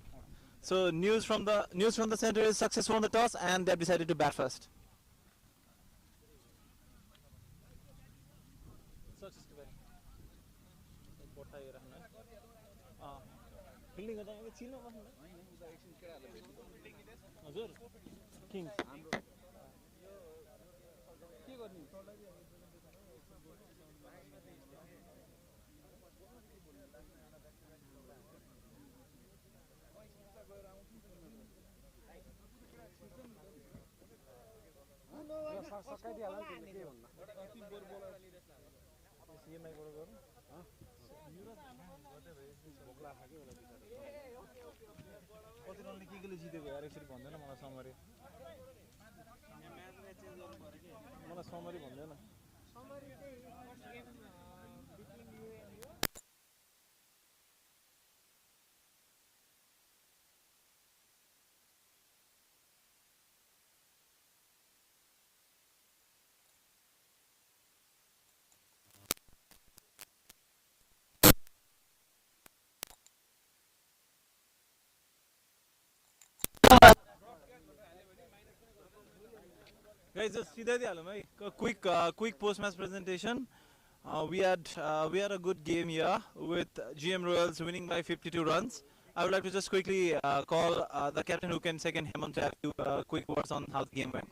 So news from the center is successful on the toss and they've decided to bat first. Kings. कति रनले के जितेको यार यसरी भन्दैन मलाई summary मलाई summary भन्दैन Guys, just सीधै दिइहालौँ है. Quick post match presentation. We had a good game here with GM Royals winning by 52 runs. I would like to just quickly call the captain who can second Hemant to have few quick words on how the game went.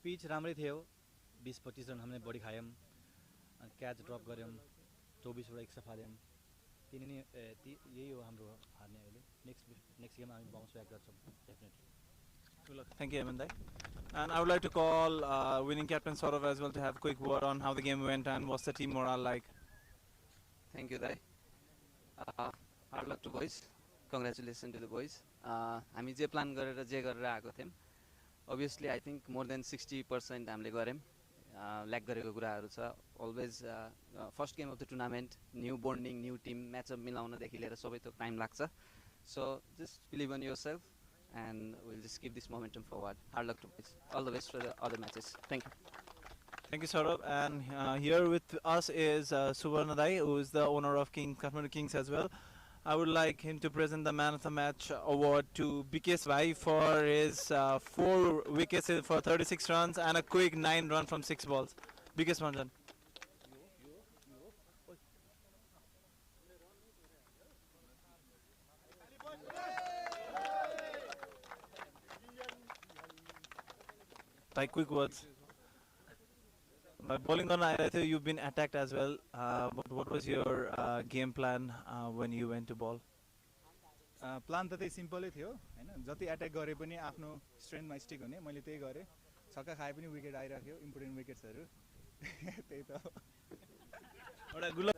Pitch राम्रै थियो 20-25 run हामीले बढी खायौँ catch drop गऱ्यौँ 24वटा extra फाल्यौँ तिनी नै यही हो हाम्रो हार्ने अहिले नेक्स्ट गेम हामी बाउन्स ब्याक गर्छौँ definitely. Good luck. Thank you, Hemant. And I would like to call winning captain Saurav as well to have a quick word on how the game went and what's the team morale like. Thank you, Dai. Hard luck to boys. Congratulations to the boys. हामी जे plan गरेर जे गरेर आएको थियौँ. Obviously, I think more than 60% हामीले गऱ्यौँ. Lack गरेको कुराहरू छ. Always first game of the tournament, new bonding, new team, matchup मिलाउनदेखि लिएर सबै थोक टाइम लाग्छ. So just believe in yourself and we'll just keep this momentum forward. Hard luck to boys. All the best for the other matches. Thank you. Thank you, Saurabh. And here with us is Suvarnadai, who is the owner of Kathmandu Kings as well. I would like him to present the Man of the Match award to Bhai for his 4 wickets for 36 runs and a quick 9 run from 6 balls. Bikesh Manjan. Like quick words. By bowling on, I think you've been attacked as well. But what was your game plan when you went to ball? Plan त त्यही सिम्पलै थियो हैन. जति attack गरे पनि आफ्नो स्ट्रेन्थमा stick हुने मैले त्यही गरेँ. छक्का खाए पनि विकेट आइराख्यो इम्पोर्टेन्ट विकेट्सहरू त्यही त हो. एउटा गुलाब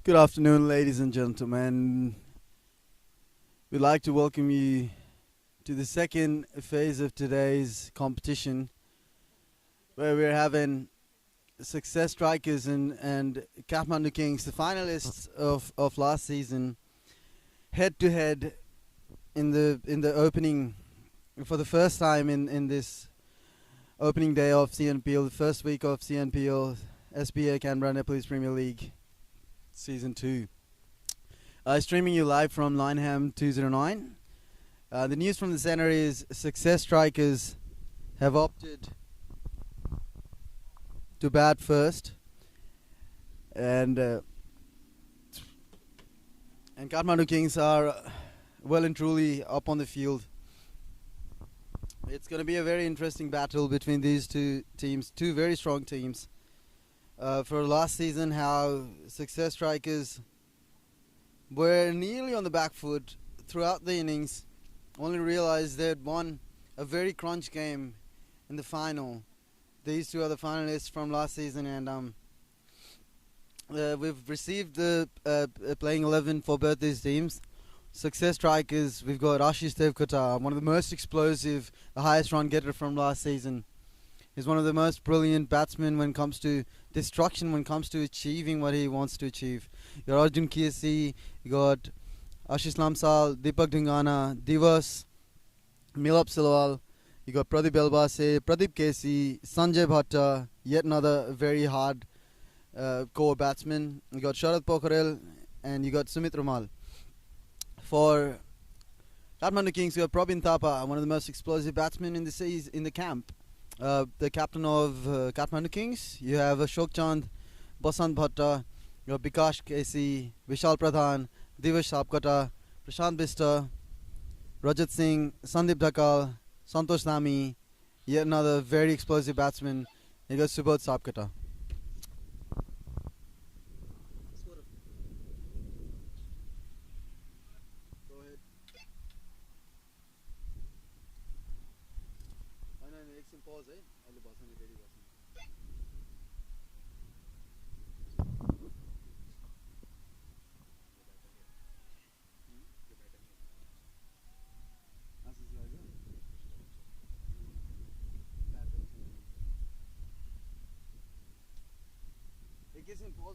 Good afternoon, ladies and gentlemen. We'd like to welcome you to the second phase of today's competition, where we're having Success Strikers and Kathmandu Kings, the finalists of last season, head to head in the opening for the first time in this opening day of CNPL, the first week of CNPL, Sba Canberra Nepalese Premier League Season 2. Streaming you live from Lineham 209. The news from the center is Success Strikers have opted to bat first, and Kathmandu Kings are well and truly up on the field. It's going to be a very interesting battle between these two teams, two very strong teams. For last season, how Success Strikers were nearly on the back foot throughout the innings, only realized they had won a very crunch game in the final. These two are the finalists from last season, and we've received the playing 11 for both these teams. Success Strikers, we've got Ashish Devkota, one of the most explosive, the highest run getter from last season. He's one of the most brilliant batsmen when it comes to destruction, when it comes to achieving what he wants to achieve. You got Arjun Kiesi, you got Ashish Lamsal, Deepak Dingana, Divas, Milap Silwal, you got Pradeep Elbase, Pradeep Kesi, Sanjay Bhatta, yet another very hard core batsman. You got Sharad Pokharel, and you got Sumit Rumal. For Kathmandu Kings, you have Probin Thapa, one of the most explosive batsmen in the camp. The captain of Kathmandu Kings. You have Ashok Chand, Basant Bhatta, you have Bikash Kesi, Vishal Pradhan, Divesh Sapkota, Prashant Bista, Rajat Singh, Sandeep Dhakal, Santosh Nami, yet another very explosive batsman. You got Subodh Sapkota.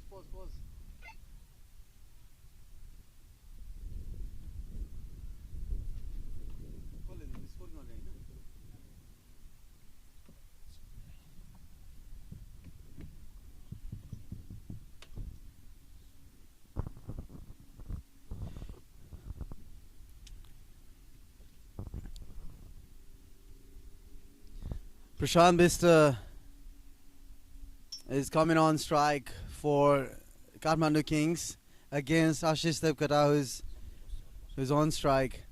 Pause. Prashant Bista is coming on strike for Kathmandu Kings against Ashish Devkota, who's on strike.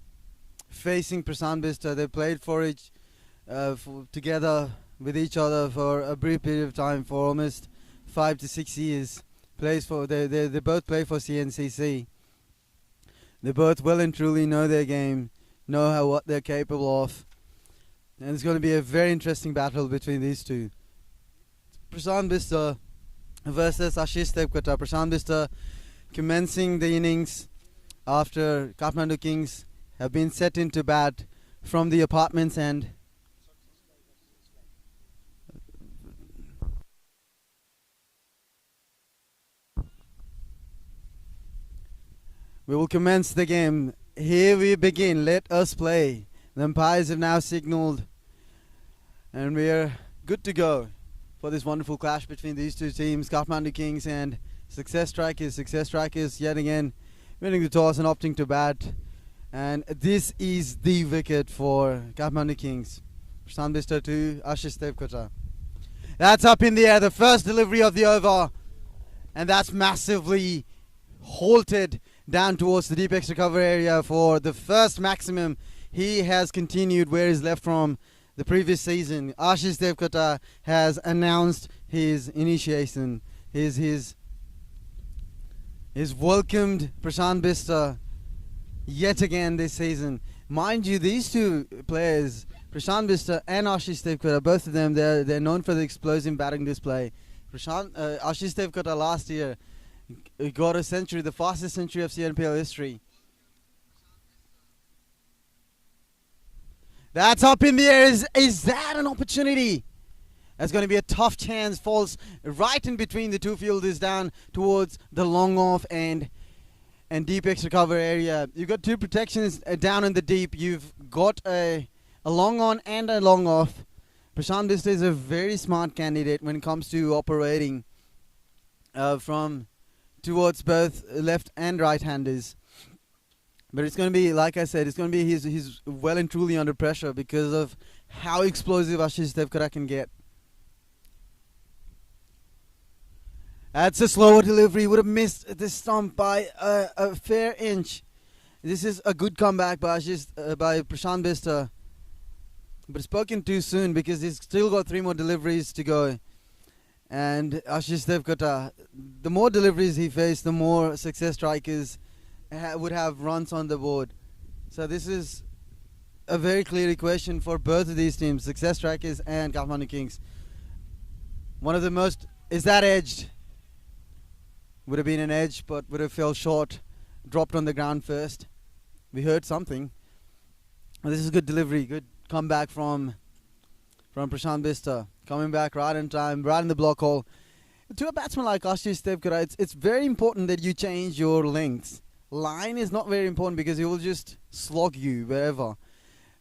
Facing Prashant Bista, they played together with each other for a brief period of time, for almost 5 to 6 years. They both play for CNCC. They both well and truly know their game, know what they're capable of. And it's going to be a very interesting battle between these two. Prashant Bista versus Ashish Devkota. Prashant Bista commencing the innings after Kathmandu Kings have been set into bat from the apartment's end. We will commence the game. Here we begin. Let us play. The umpires have now signalled, and we are good to go for this wonderful clash between these two teams, Kathmandu Kings and Success Strikers. Success Strikers yet again winning the toss and opting to bat. And this is the wicket for Kathmandu Kings. Prashant Bista to Ashish Devkota. That's up in the air, the first delivery of the over. And that's massively halted down towards the deep extra cover area for the first maximum. He has continued where he's left from the previous season. Ashish Devkota has announced his initiation. He's welcomed Prashant Bista yet again this season. Mind you, these two players, Prashant Bista and Ashish Devkota, both of them, they're known for the explosive batting display. Ashish Devkota last year got a century, the fastest century of CNPL history. That's up in the air. Is that an opportunity? That's going to be a tough chance. Falls right in between the two fielders down towards the long off and deep extra cover area. You've got two protections down in the deep. You've got a long on and a long off. Prashant Bista is a very smart candidate when it comes to operating from towards both left and right-handers. But it's going to be, like I said, it's going to be he's well and truly under pressure because of how explosive Ashish Devkara can get. That's a slower delivery. Would have missed the stump by a fair inch. This is a good comeback by Prashant Bista. But spoken too soon because he's still got 3 more deliveries to go. And Ashish Devkara, the more deliveries he faced, the more Success Strikers would have runs on the board. So this is a very clear equation for both of these teams, Success Strikers and Kathmandu Kings. One of the most... Is that edged? Would have been an edge, but would have fell short. Dropped on the ground first. We heard something. Well, this is good delivery. Good comeback from Prashant Bista. Coming back right in time, right in the block hole. To a batsman like Ashish Devkara, it's very important that you change your lengths. Line is not very important because he will just slog you wherever.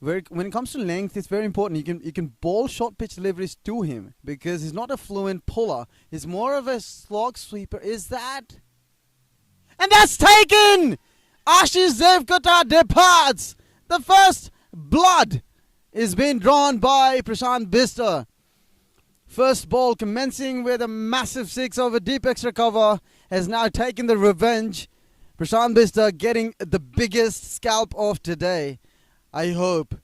When it comes to length, it's very important. You can ball short pitch deliveries to him because he's not a fluent puller. He's more of a slog sweeper. Is that? And that's taken! Ashish Devkara departs. The first blood is being drawn by Prashant Bista. First ball commencing with a massive 6 over deep extra cover has now taken the revenge. Prashant Bista getting the biggest scalp of today. I hope.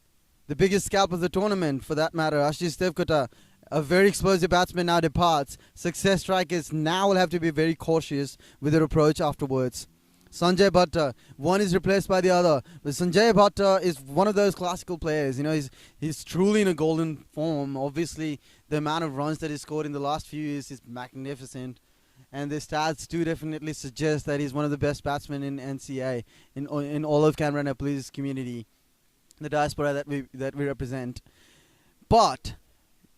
The biggest scalp of the tournament, for that matter. Ashish Devkara, a very explosive batsman, now departs. Success Strikers now will have to be very cautious with their approach afterwards. Sanjay Bhatta, one is replaced by the other. But Sanjay Bhatta is one of those classical players. You know, he's truly in a golden form. Obviously, the amount of runs that he scored in the last few years is magnificent. And the stats do definitely suggest that he's one of the best batsmen in NCA, in all of Canberra Nepalese community, the diaspora that we represent. But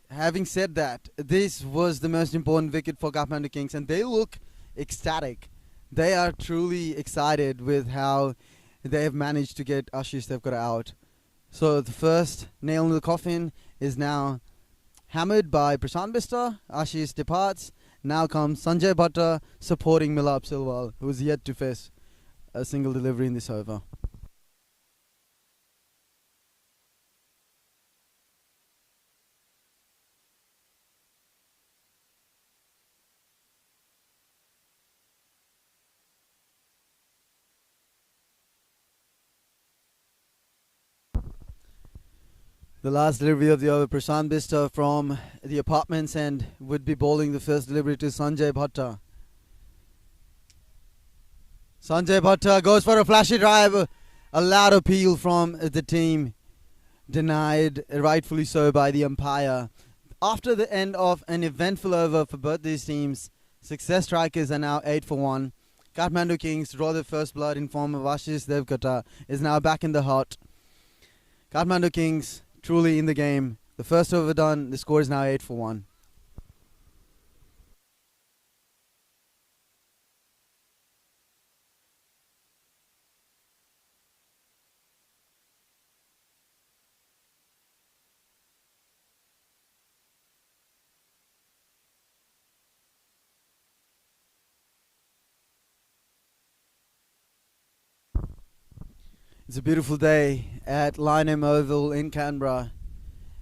having said that, this was the most important wicket for Kathmandu Kings, and they look ecstatic. They are truly excited with how they have managed to get Ashish Devkara out. So the first nail in the coffin is now hammered by Prashant Bista. Ashish departs. Now comes Sanjay Bhatta supporting Milap Silwal, who is yet to face a single delivery in this over. The last delivery of the over, Prashant Bista from the apartments, and would be bowling the first delivery to Sanjay Bhatta. Sanjay Bhatta goes for a flashy drive. A loud appeal from the team. Denied, rightfully so, by the umpire. After the end of an eventful over for both these teams, Success Strikers are now 8 for 1. Kathmandu Kings draw their first blood in form of Ashish Devkara is now back in the hut. Kathmandu Kings truly in the game. The first over done, the score is now 8 for 1. It's a beautiful day at Lynham Oval in Canberra.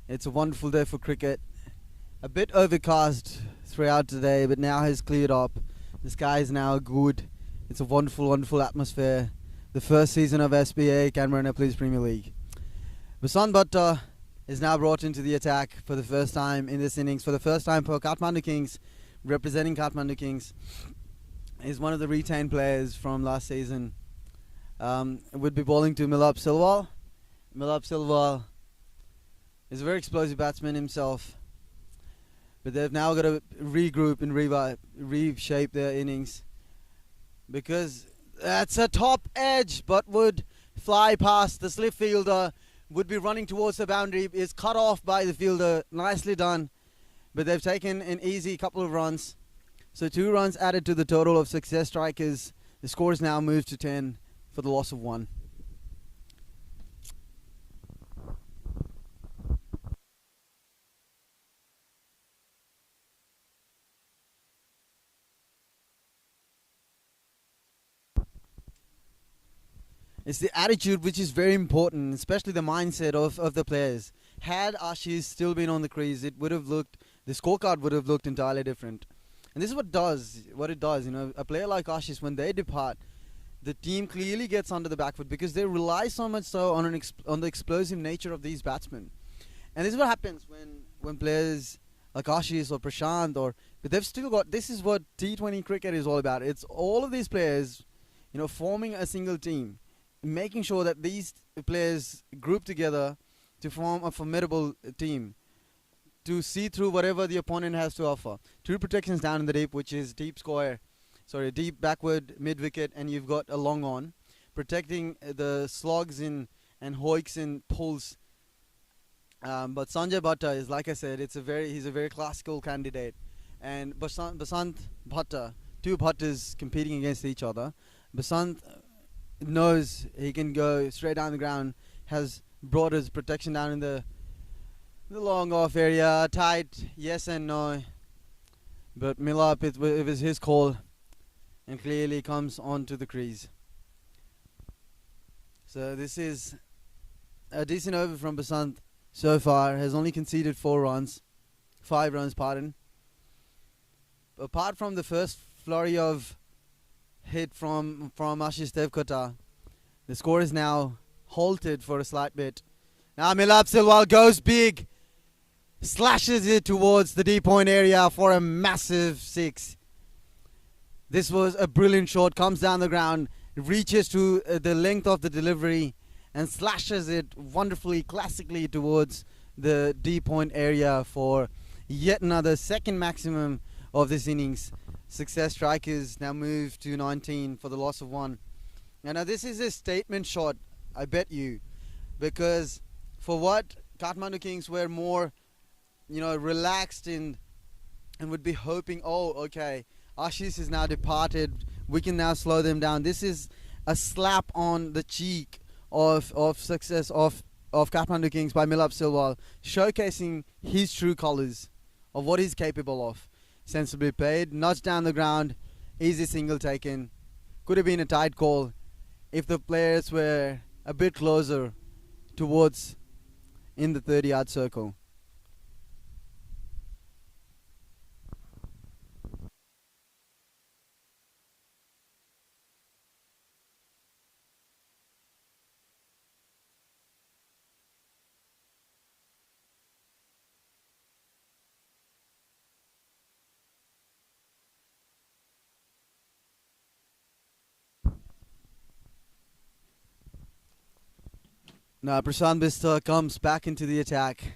It's a wonderful day for cricket. A bit overcast throughout today, but now has cleared up. The sky is now good. It's a wonderful, wonderful atmosphere. The first season of Sba Canberra Nepalese Premier League. Prashant Bhatta is now brought into the attack for the first time in this innings. For the first time for Kathmandu Kings, representing Kathmandu Kings. He's one of the retained players from last season. Would be bowling to Milap Silwal. Milap Silwal is a very explosive batsman himself, but they've now got to regroup and reshape their innings. because that's a top edge, but would fly past the slip fielder, would be running towards the boundary, is cut off by the fielder. Nicely done, but they've taken an easy couple of runs. So 2 runs added to the total of success strikers. The score is now moved to 10 for the loss of 1. It's the attitude which is very important, especially the mindset of the players. Had Ashish still been on the crease, the scorecard would have looked entirely different. And this is what it does. A player like Ashish, when they depart, the team clearly gets under the back foot because they rely so much so on the explosive nature of these batsmen. And this is what happens when players like Ashish or Prashant but they've still got. This is what T20 cricket is all about. It's all of these players, forming a single team, making sure that these players group together to form a formidable team, to see through whatever the opponent has to offer. 2 protections down in the deep, which is deep backward, mid-wicket, and you've got a long on, protecting the slogs and hoiks and pulls. But Sanjay Bhatta is, like I said, he's a very classical candidate. And Basant Bhatta, 2 Bhattas competing against each other. Basant knows he can go straight down the ground, has brought his protection down in the long off area, tight, yes and no. But Milap, it was his call, and clearly comes onto the crease. So this is a decent over from Basant so far. Has only conceded 5 runs, pardon. Apart from the first flurry of hit from Ashish Devkota, the score is now halted for a slight bit. Now Milap Silwal goes big, slashes it towards the deep point area for a massive 6. This was a brilliant shot, comes down the ground, reaches to the length of the delivery and slashes it wonderfully, classically towards the deep point area for yet another second maximum of this innings. Success strikers now move to 19 for the loss of 1. And now this is a statement shot, I bet you, because for what Kathmandu Kings were more, relaxed and would be hoping, okay, Ashish is now departed, we can now slow them down. This is a slap on the cheek of success of Kathmandu Kings by Milap Silwal, showcasing his true colours of what he's capable of. Sensibly played, nudged down the ground, easy single taken. Could have been a tight call if the players were a bit closer towards in the 30-yard circle. Now Prashant Bistar comes back into the attack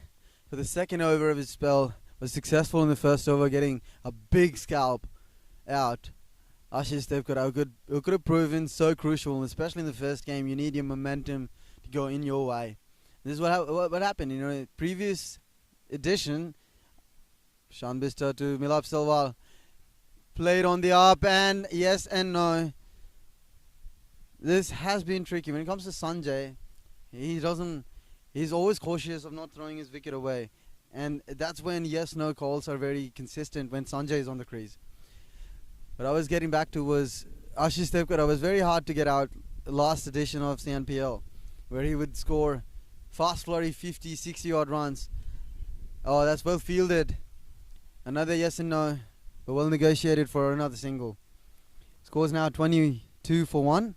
for the second over of his spell. Was successful in the first over, getting a big scalp out. Ashish Devkota, who could have proven so crucial, especially in the first game. You need your momentum to go in your way. This is what happened. Previous edition, Prashant Bistar to Milap Silwal, played on the up and yes and no. This has been tricky when it comes to Sanjay. He's always cautious of not throwing his wicket away. And that's when yes-no calls are very consistent when Sanjay is on the crease. What I was getting back to was Ashish Devkota was very hard to get out last edition of CNPL, where he would score fast flurry 50, 60 odd runs. Oh, that's well fielded. Another yes and no, but well negotiated for another single. Scores now 22 for 1.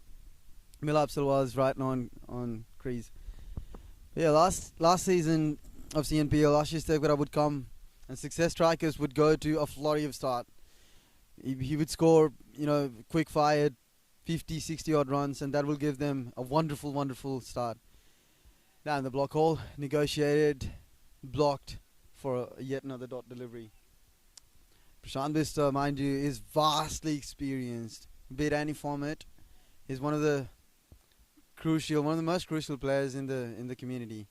Milap Silwal is right on crease. Yeah, last season of CNPL, Ashish Devkota would come and success strikers would go to a flurry of start. He would score, quick fired 50, 60 odd runs, and that will give them a wonderful, wonderful start. Down the block hole, negotiated, blocked for yet another dot delivery. Prashant Bistar, mind you, is vastly experienced beat any format. He's one of the most crucial players in the community.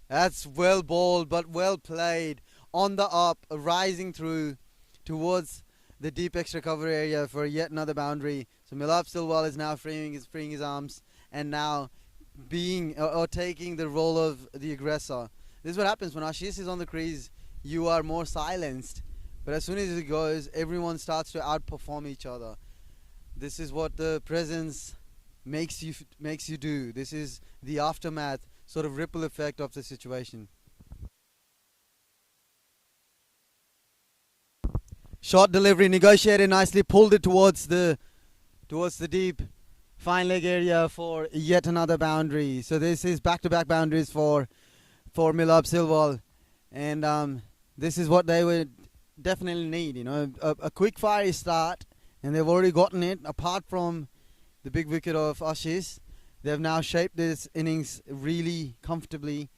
That's well bowled, but well played. On the up, rising through towards the deep extra cover area for yet another boundary. So Milap Silwal is now freeing his arms and now being or taking the role of the aggressor. This is what happens when Ashish is on the crease. You are more silenced, but as soon as he goes, everyone starts to outperform each other. This is what the presence makes you do. This is the aftermath, sort of ripple effect of the situation. Short delivery, negotiated nicely, pulled it towards the deep fine leg area for yet another boundary. So this is back-to-back boundaries for Milap Silwal, and this is what they would definitely need. You know, a quick fiery start, and they've already gotten it. Apart from the big wicket of Ashish, they've now shaped this innings really comfortably.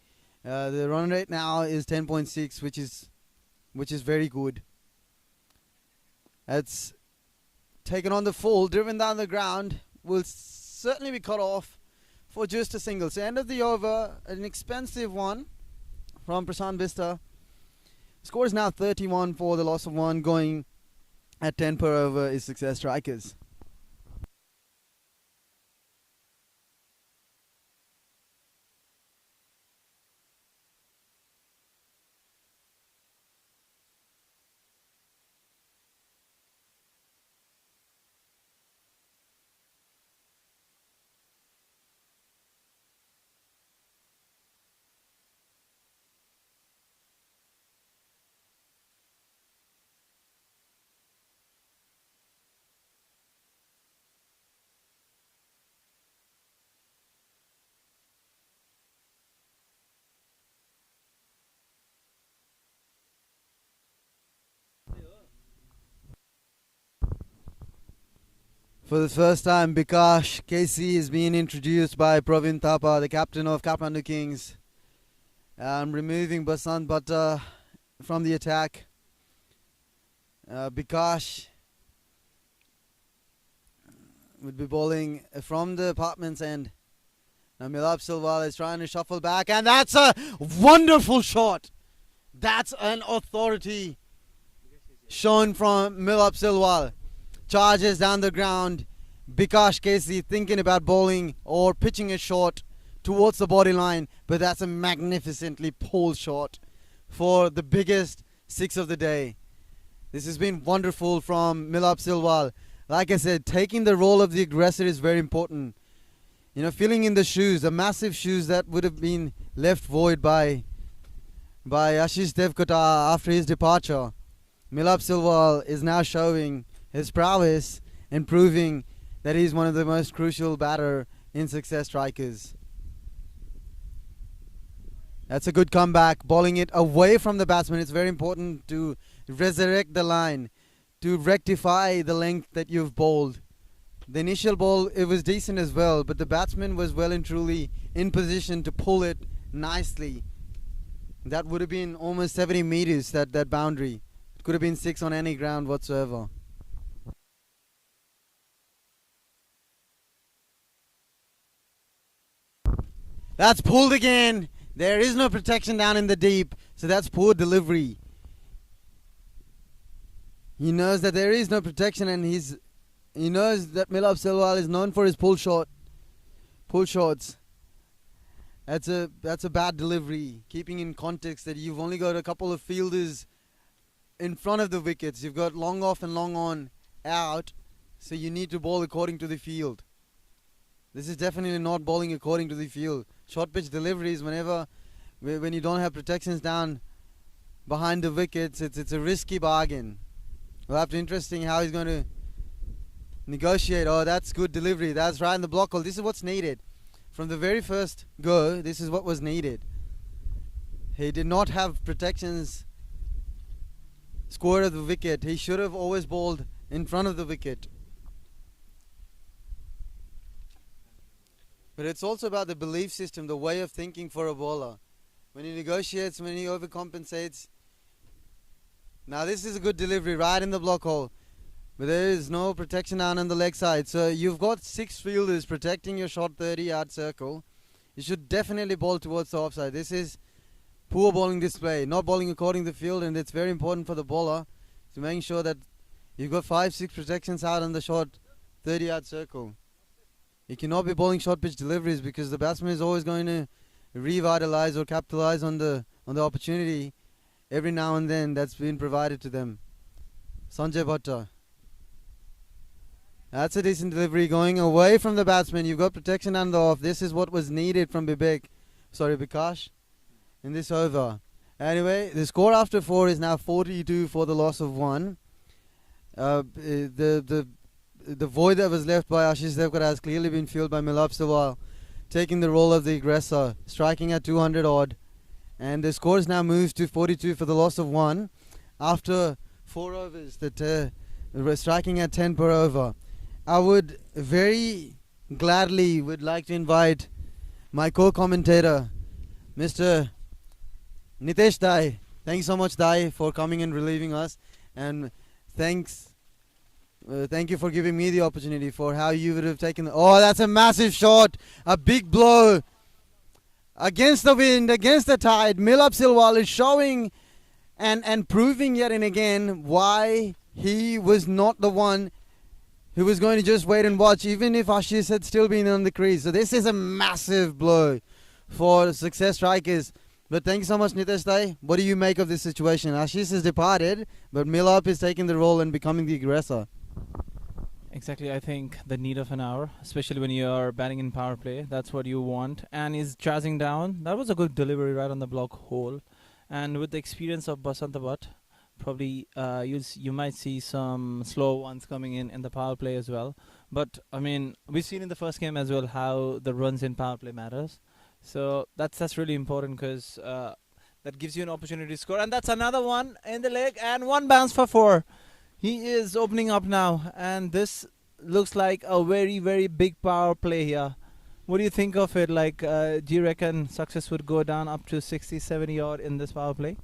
The run rate now is 10.6, which is very good. It's taken on the full, driven down the ground, will certainly be cut off for just a single. So end of the over, an expensive one from Prashant Vista. Score is now 31 for the loss of one, going at 10 per over is success strikers. For the first time, Bikash KC is being introduced by Pravin Thapa, the captain of Kathmandu Kings. Removing Basant Bhatta from the attack. Bikash would be bowling from the apartment's end. Now Milap Silwal is trying to shuffle back, and that's a wonderful shot. That's an authority shown from Milap Silwal. Charges down the ground. Bikash Casey thinking about bowling or pitching a shot towards the body line, but that's a magnificently pulled shot for the biggest six of the day. This has been wonderful from Milap Silwal. Like I said, taking the role of the aggressor is very important. You know, filling in the shoes, the massive shoes that would have been left void by Ashish Devkota after his departure. Milap Silwal is now showing his prowess and proving that he's one of the most crucial batter in success strikers. That's a good comeback, bowling it away from the batsman. It's very important to resurrect the line, to rectify the length that you've bowled. The initial ball, it was decent as well, but the batsman was well and truly in position to pull it nicely. That would have been almost 70 meters, that boundary. It could have been 6 on any ground whatsoever. That's pulled again. There is no protection down in the deep, so that's poor delivery. He knows that there is no protection, and he knows that Milap Silwal is known for his pull shots. That's a bad delivery. Keeping in context that you've only got a couple of fielders in front of the wickets. You've got long off and long on out, so you need to bowl according to the field. This is definitely not bowling according to the field. Short pitch deliveries, when you don't have protections down behind the wickets, it's a risky bargain. We'll have to interesting how he's going to negotiate. Oh, that's good delivery. That's right in the block hole. This is what's needed. From the very first go, this is what was needed. He did not have protections square of the wicket. He should have always bowled in front of the wicket. But it's also about the belief system, the way of thinking for a bowler. When he negotiates, when he overcompensates. Now this is a good delivery right in the block hole. but there is no protection down on the leg side. So you've got 6 fielders protecting your short 30-yard circle. You should definitely bowl towards the offside. This is poor bowling display, not bowling according to the field, and it's very important for the bowler to make sure that you've got 5-6 protections out on the short 30-yard circle. You cannot be bowling short pitch deliveries because the batsman is always going to revitalize or capitalize on the opportunity every now and then that's been provided to them. Sanjay Bhatta. That's a decent delivery going away from the batsman. You've got protection on the off. This is what was needed from Bikash in this over. Anyway, the score after 4 is now 42 for the loss of 1. The void that was left by Ashish Devkar has clearly been filled by Milap Sewal, taking the role of the aggressor, striking at 200 odd. And the score is now moved to 42 for the loss of 1 after 4 overs that were striking at 10 per over. I would very gladly would like to invite my co-commentator, Mr. Nitesh Dai. Thank you so much, Dai, for coming and relieving us. And thank you for giving me the opportunity for how you would have taken oh, that's a massive shot. A big blow. Against the wind, against the tide. Milap Silwal is showing and proving yet and again why he was not the one who was going to just wait and watch, even if Ashish had still been on the crease. So this is a massive blow for success strikers. But thank you so much, Nitesh Dai. What do you make of this situation? Ashish has departed, but Milap is taking the role and becoming the aggressor. Exactly, I think the need of an hour, especially when you are batting in power play, that's what you want. And he's charging down. That was a good delivery right on the block hole. And with the experience of Basantabat, probably you might see some slow ones coming in the power play as well. But I mean, we've seen in the first game as well how the runs in power play matters. So that's really important because that gives you an opportunity to score. And that's another one in the leg and 1 bounce for 4. He is opening up now, and this looks like a very, very big power play here. What do you think of it? Like, do you reckon success would go down up to 60, 70 odd in this power play?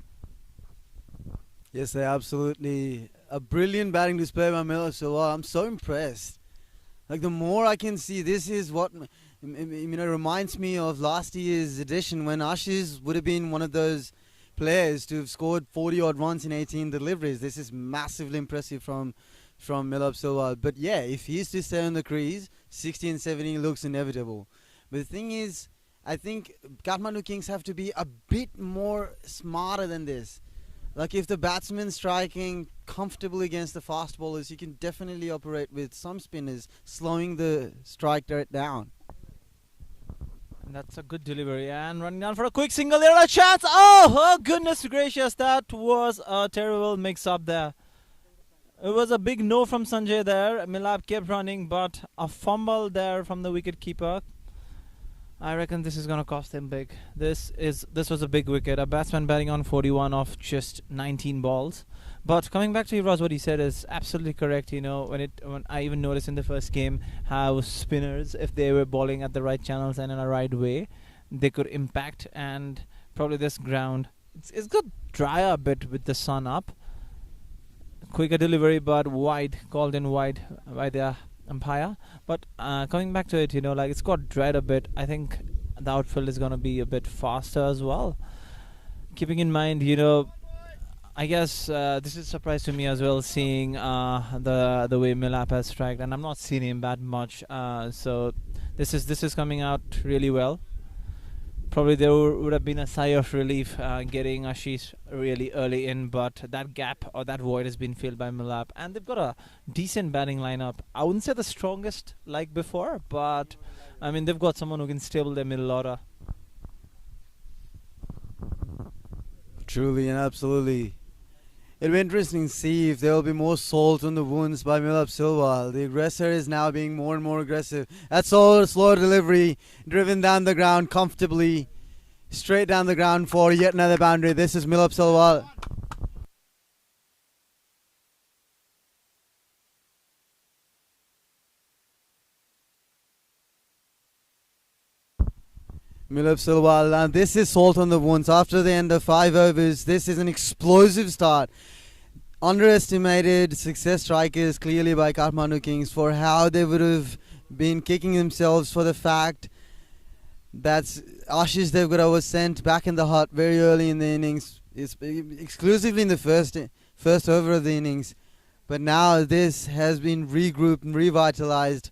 Yes, they absolutely. A brilliant batting display by Milap Sewal. I'm so impressed. Like, the more I can see, this is what reminds me of last year's edition when Ashish would have been one of those players to have scored 40 odd runs in 18 deliveries. This is massively impressive from Milap Sewal. But yeah, if he is to stay on the crease, 60 and 70 looks inevitable. But the thing is, I think Kathmandu Kings have to be a bit more smarter than this. Like, if the batsman's striking comfortably against the fast bowlers, you can definitely operate with some spinners, slowing the strike rate down. And that's a good delivery. And running down for a quick single. There are a chance. Oh, goodness gracious. That was a terrible mix-up there. It was a big no from Sanjay there. Milap kept running, but a fumble there from the wicket keeper. I reckon this is going to cost him big. This was a big wicket. A batsman batting on 41 off just 19 balls. But coming back to Yuvraj, what he said is absolutely correct. You know, when I even noticed in the first game how spinners, if they were bowling at the right channels and in a right way, they could impact. And probably this ground, it's got drier a bit with the sun up. Quicker delivery, but wide, called in wide by the umpire. But coming back to it, you know, like, it's got dried a bit. I think the outfield is going to be a bit faster as well. Keeping in mind, you know, I guess this is a surprise to me as well, seeing the way Milap has struck, and I'm not seeing him bat much. So this is coming out really well. Probably there would have been a sigh of relief getting Ashish really early in, but that gap or that void has been filled by Milap, and they've got a decent batting lineup. I wouldn't say the strongest like before, but I mean, they've got someone who can stable their middle order. Truly and absolutely. It'll be interesting to see if there will be more salt on the wounds by Milap Sewal. The aggressor is now being more and more aggressive. That's all slow delivery, driven down the ground comfortably, straight down the ground for yet another boundary. This is Milap Sewal. Milap Sewal, and this is salt on the wounds. After the end of 5 overs, this is an explosive start. underestimated success strikers clearly by Kathmandu Kings for how they would have been kicking themselves for the fact that Ashish Devgara was sent back in the hut very early in the innings, exclusively in the first over of the innings. But now this has been regrouped and revitalized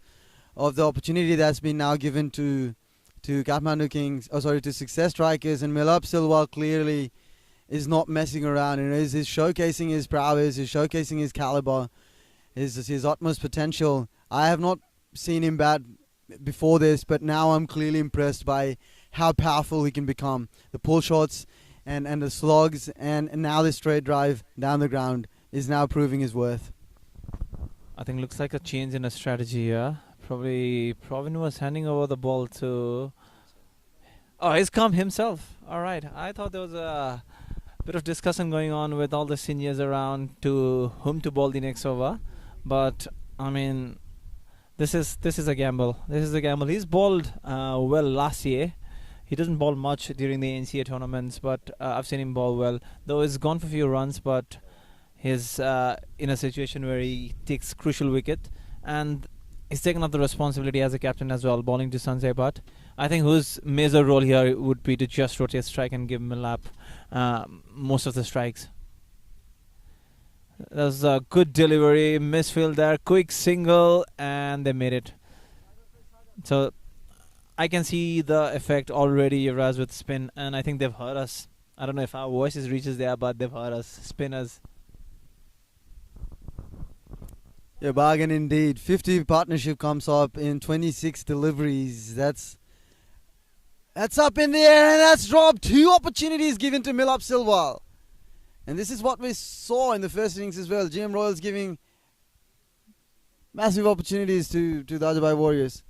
of the opportunity that's been now given to Kathmandu Kings, to success strikers, and Milap Silwal clearly is not messing around and is showcasing his prowess, is showcasing his caliber, his utmost potential. I have not seen him bat before this, but now I'm clearly impressed by how powerful he can become. The pull shots and the slugs and now the straight drive down the ground is now proving his worth. I think looks like a change in a strategy here. Probably Pravin was handing over the ball to... Oh, he's come himself. Alright, I thought there was a bit of discussion going on with all the seniors around to whom to bowl the next over. But, I mean, this is a gamble. This is a gamble. He's bowled well last year. He doesn't bowl much during the NCA tournaments, but I've seen him bowl well. Though he's gone for a few runs, but he's in a situation where he takes crucial wicket. And he's taken up the responsibility as a captain as well, bowling to Sanjay Bhatt. I think whose major role here would be to just rotate strike and give Milap most of the strikes. That was a good delivery, misfield there, quick single, and they made it. So I can see the effect already, Yuvraj, with spin, and I think they've heard us. I don't know if our voices reaches there, but they've heard us. Spinners. Yeah, bargain indeed. 50 partnership comes up in 26 deliveries. That's up in the air and that's dropped. 2 opportunities given to Milap Silwal. And this is what we saw in the first innings as well. GM Royals giving massive opportunities to the Dajubhai Warriors.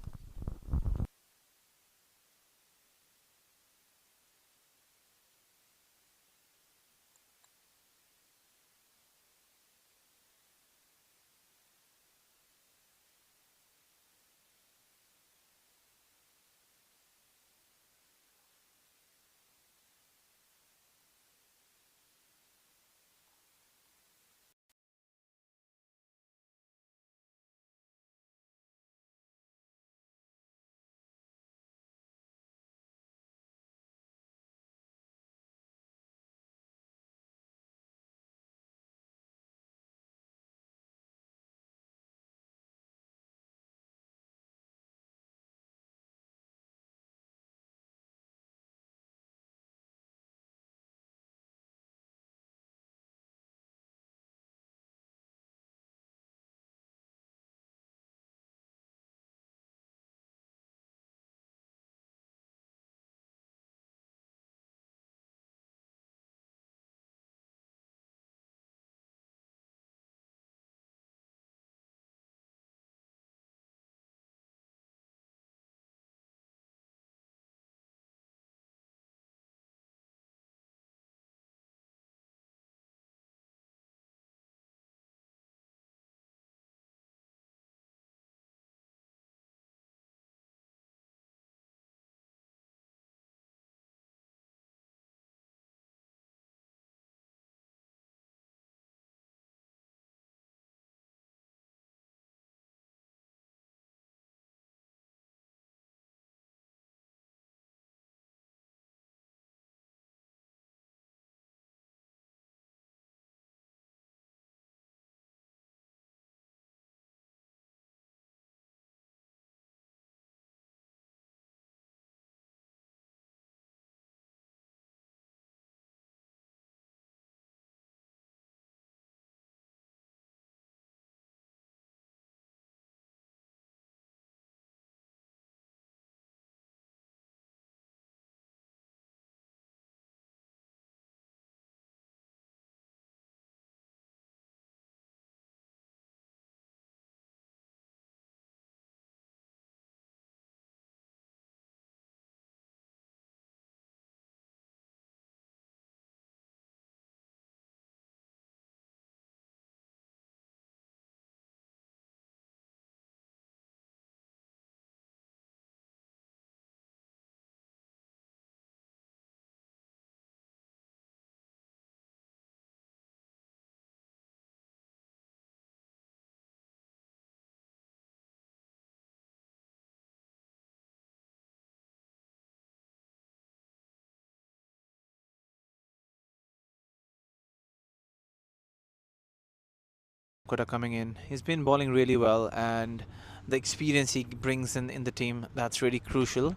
Kota coming in. He's been bowling really well, and the experience he brings in the team, that's really crucial.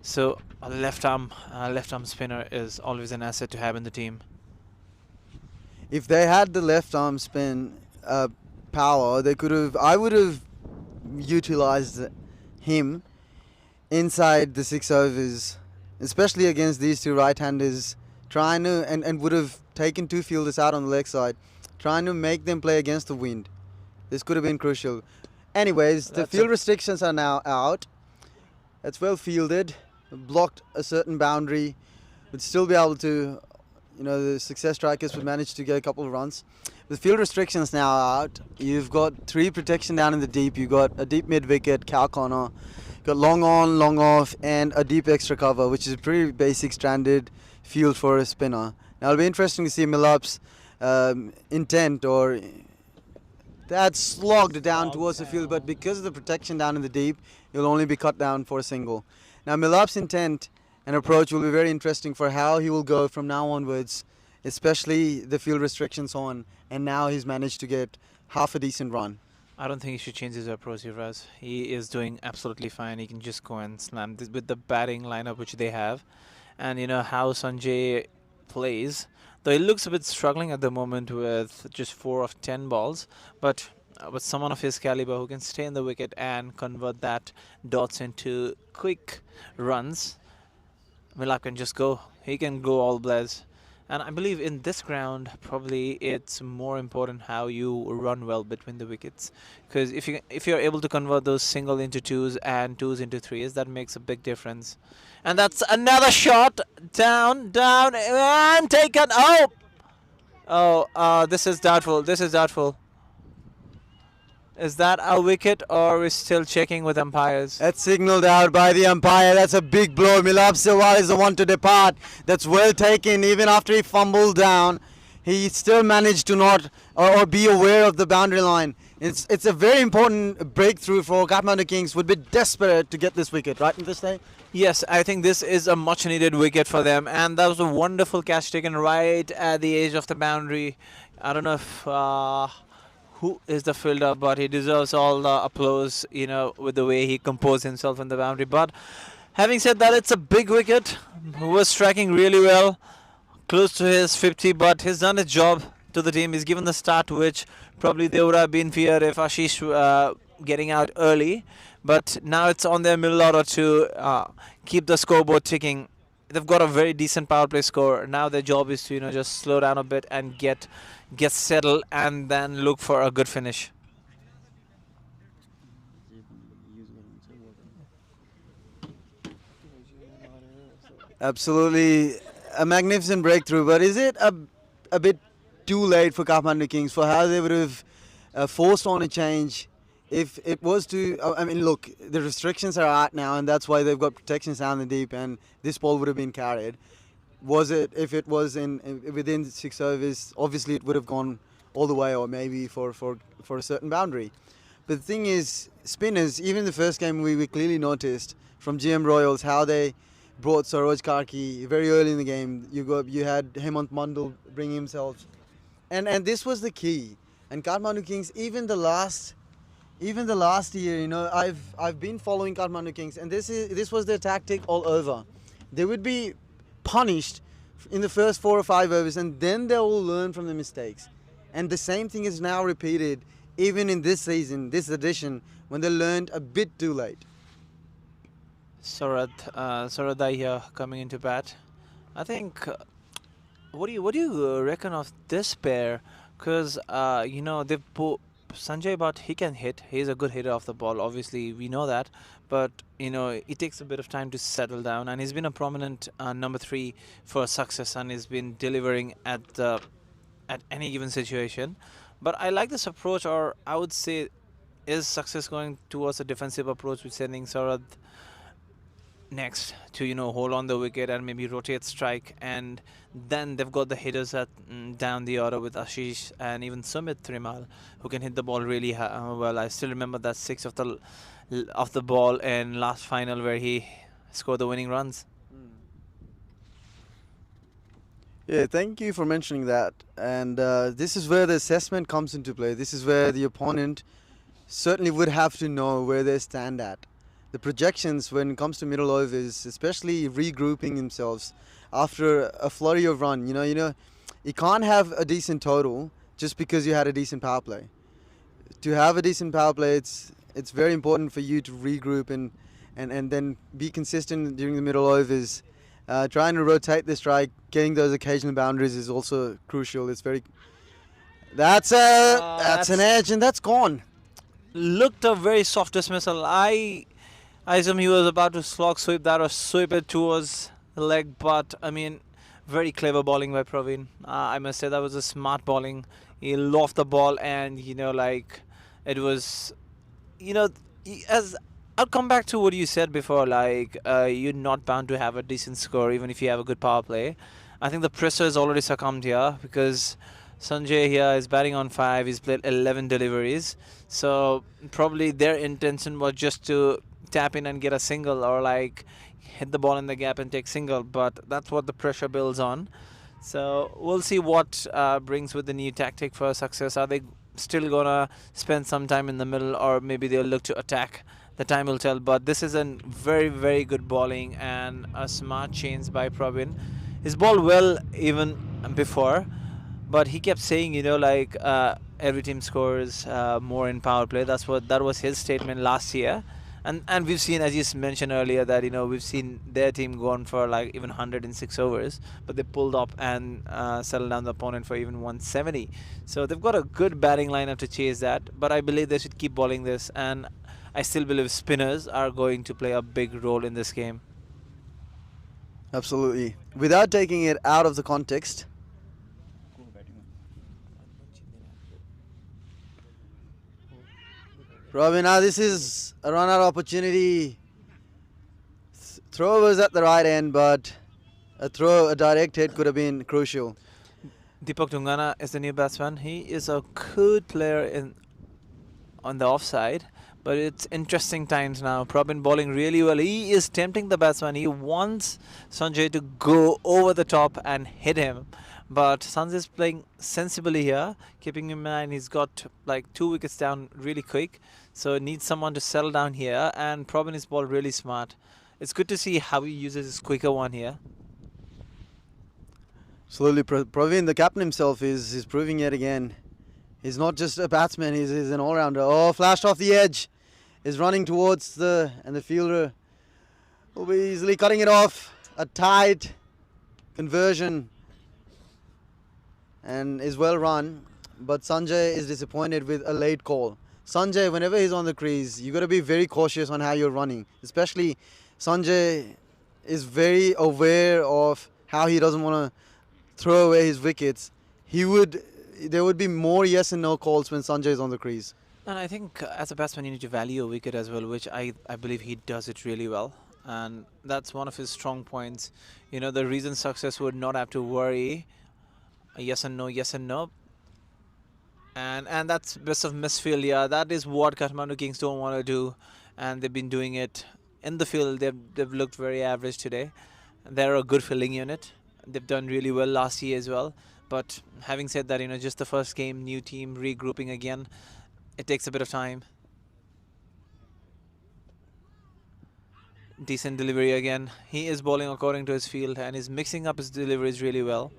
So a left arm spinner is always an asset to have in the team. If they had the left arm spin power, they could have. I would have utilized him inside the 6 overs, especially against these two right-handers, trying to and would have taken two fielders out on the leg side, trying to make them play against the wind. This could have been crucial. Anyways, the field restrictions are now out. It's well fielded, blocked a certain boundary, would still be able to, the success strikers would manage to get a couple of runs. The field restrictions now out. You've got 3 protection down in the deep. You've got a deep mid wicket, cow corner, got long on, long off, and a deep extra cover, which is a pretty basic standard field for a spinner. Now it'll be interesting to see Millup's intent, or that's slogged down towards the field, but because of the protection down in the deep, you'll only be cut down for a single. Now Millup's intent and approach will be very interesting for how he will go from now onwards, especially the field restrictions on, and now he's managed to get half a decent run. I don't think he should change his approach, Yuvraj. He is doing absolutely fine. He can just go and slam this with the batting lineup which they have. And how Sanjay plays, though he looks a bit struggling at the moment with just 4 of 10 balls, but with someone of his caliber who can stay in the wicket and convert that dots into quick runs, Milap can just go. He can go all blaze. And I believe in this ground, probably it's more important how you run well between the wickets. Because if you're able to convert those single into twos and twos into threes, that makes a big difference. And that's another shot. Down, and taken. This is doubtful. Is that a wicket, or are we still checking with umpires? That's signalled out by the umpire. That's a big blow. Milap Sewal is the one to depart. That's well taken. Even after he fumbled down, he still managed to not or be aware of the boundary line. It's a very important breakthrough for Kathmandu Kings. Would be desperate to get this wicket, right, in this day? Yes, I think this is a much needed wicket for them, and that was a wonderful catch taken right at the edge of the boundary. I don't know if who is the fielder, but he deserves all the applause, with the way he composed himself in the boundary. But having said that, it's a big wicket. Who was striking really well, close to his 50, but he's done his job to the team. He's given the start, which probably they would have been feared if Ashish getting out early. But now it's on their middle order to keep the scoreboard ticking. They've got a very decent power play score. Now their job is to just slow down a bit and get settled, and then look for a good finish. Absolutely a magnificent breakthrough, but is it a bit too late for Kathmandu Kings for how they would have forced on a change if it was to... look, the restrictions are out now, and that's why they've got protections down the deep, and this ball would have been carried. If it was within 6 overs, obviously it would have gone all the way, or maybe for a certain boundary. But the thing is, spinners, even the first game we clearly noticed from GM Royals how they brought Saroj Karki very early in the game. You had Hemant Mandal bring himself, and this was the key. And Kathmandu Kings, even the last year, I've been following Kathmandu Kings, and this was their tactic all over. They would be punished in the first 4 or 5 overs, and then they will learn from the mistakes. And the same thing is now repeated even in this season, this edition, when they learned a bit too late. Saradai here coming into bat. I think what do you reckon of this pair? Because Sanjay Bhatt, he can hit. He's a good hitter off the ball. Obviously, we know that. But it takes a bit of time to settle down, and he's been a prominent number 3 for success, and he's been delivering at any given situation. But I like this approach, or I would say, is success going towards a defensive approach with sending Sarad next to hold on the wicket and maybe rotate strike, and then they've got the hitters down the order with Ashish and even Sumit Trimal, who can hit the ball really well. I still remember that 6 of the ball in last final where he scored the winning runs. Yeah, thank you for mentioning that. And this is where the assessment comes into play. This is where the opponent certainly would have to know where they stand at. The projections when it comes to middle overs, especially regrouping themselves after a flurry of run. You can't have a decent total just because you had a decent power play. To have a decent power play, it's very important for you to regroup and then be consistent during the middle overs. Trying to rotate the strike, getting those occasional boundaries is also crucial. It's very that's an edge and that's gone. Looked a very soft dismissal. I assume he was about to slog sweep that or sweep it towards the leg, but I mean, very clever bowling by Praveen. I must say that was a smart bowling. He lofted the ball, and it was, as I'll come back to what you said before. You're not bound to have a decent score even if you have a good power play. I think the pressure has already succumbed here because Sanjay here is batting on 5. He's played 11 deliveries, so probably their intention was just to tap in and get a single or hit the ball in the gap and take single, but that's what the pressure builds on. So we'll see what brings with the new tactic for success. Are they still gonna spend some time in the middle, or maybe they'll look to attack? The time will tell, but this is a very, very good bowling and a smart change by Pravin. He's bowled well even before, but he kept saying, every team scores more in power play. That was his statement last year. And we've seen, as you mentioned earlier, that we've seen their team gone for even 106 overs, but they pulled up and settled down the opponent for even 170. So they've got a good batting lineup to chase that, but I believe they should keep bowling this, and I still believe spinners are going to play a big role in this game. Absolutely. Without taking it out of the context, Robin, now this is a run-out opportunity. Throw was at the right end, but a direct hit could have been crucial. Deepak Dungana is the new batsman. He is a good player on the offside, but it's interesting times now. Probin bowling really well. He is tempting the batsman. He wants Sanjay to go over the top and hit him. But Sanjay is playing sensibly here, keeping in mind he's got 2 wickets down really quick. So needs someone to settle down here, and Probin is ball really smart. It's good to see how he uses his quicker one here. Slowly, Praveen, the captain himself, is proving yet again. He's not just a batsman, he's an all-rounder. Oh, flashed off the edge. Is running towards and the fielder will be easily cutting it off. A tight conversion and is well run, but Sanjay is disappointed with a late call. Sanjay, whenever he's on the crease, you got to be very cautious on how you're running. Especially Sanjay is very aware of how he doesn't want to throw away his wickets. There would be more yes and no calls when Sanjay is on the crease. And I think as a batsman you need to value a wicket as well, which I believe he does it really well. And that's one of his strong points. The reason success would not have to worry yes and no. And that's best of misfield. Yeah, that is what Kathmandu Kings don't want to do, and they've been doing it in the field. They've looked very average today. They're a good fielding unit. They've done really well last year as well. But having said that, just the first game, new team, regrouping again, it takes a bit of time. Decent delivery again. He is bowling according to his field and is mixing up his deliveries really well.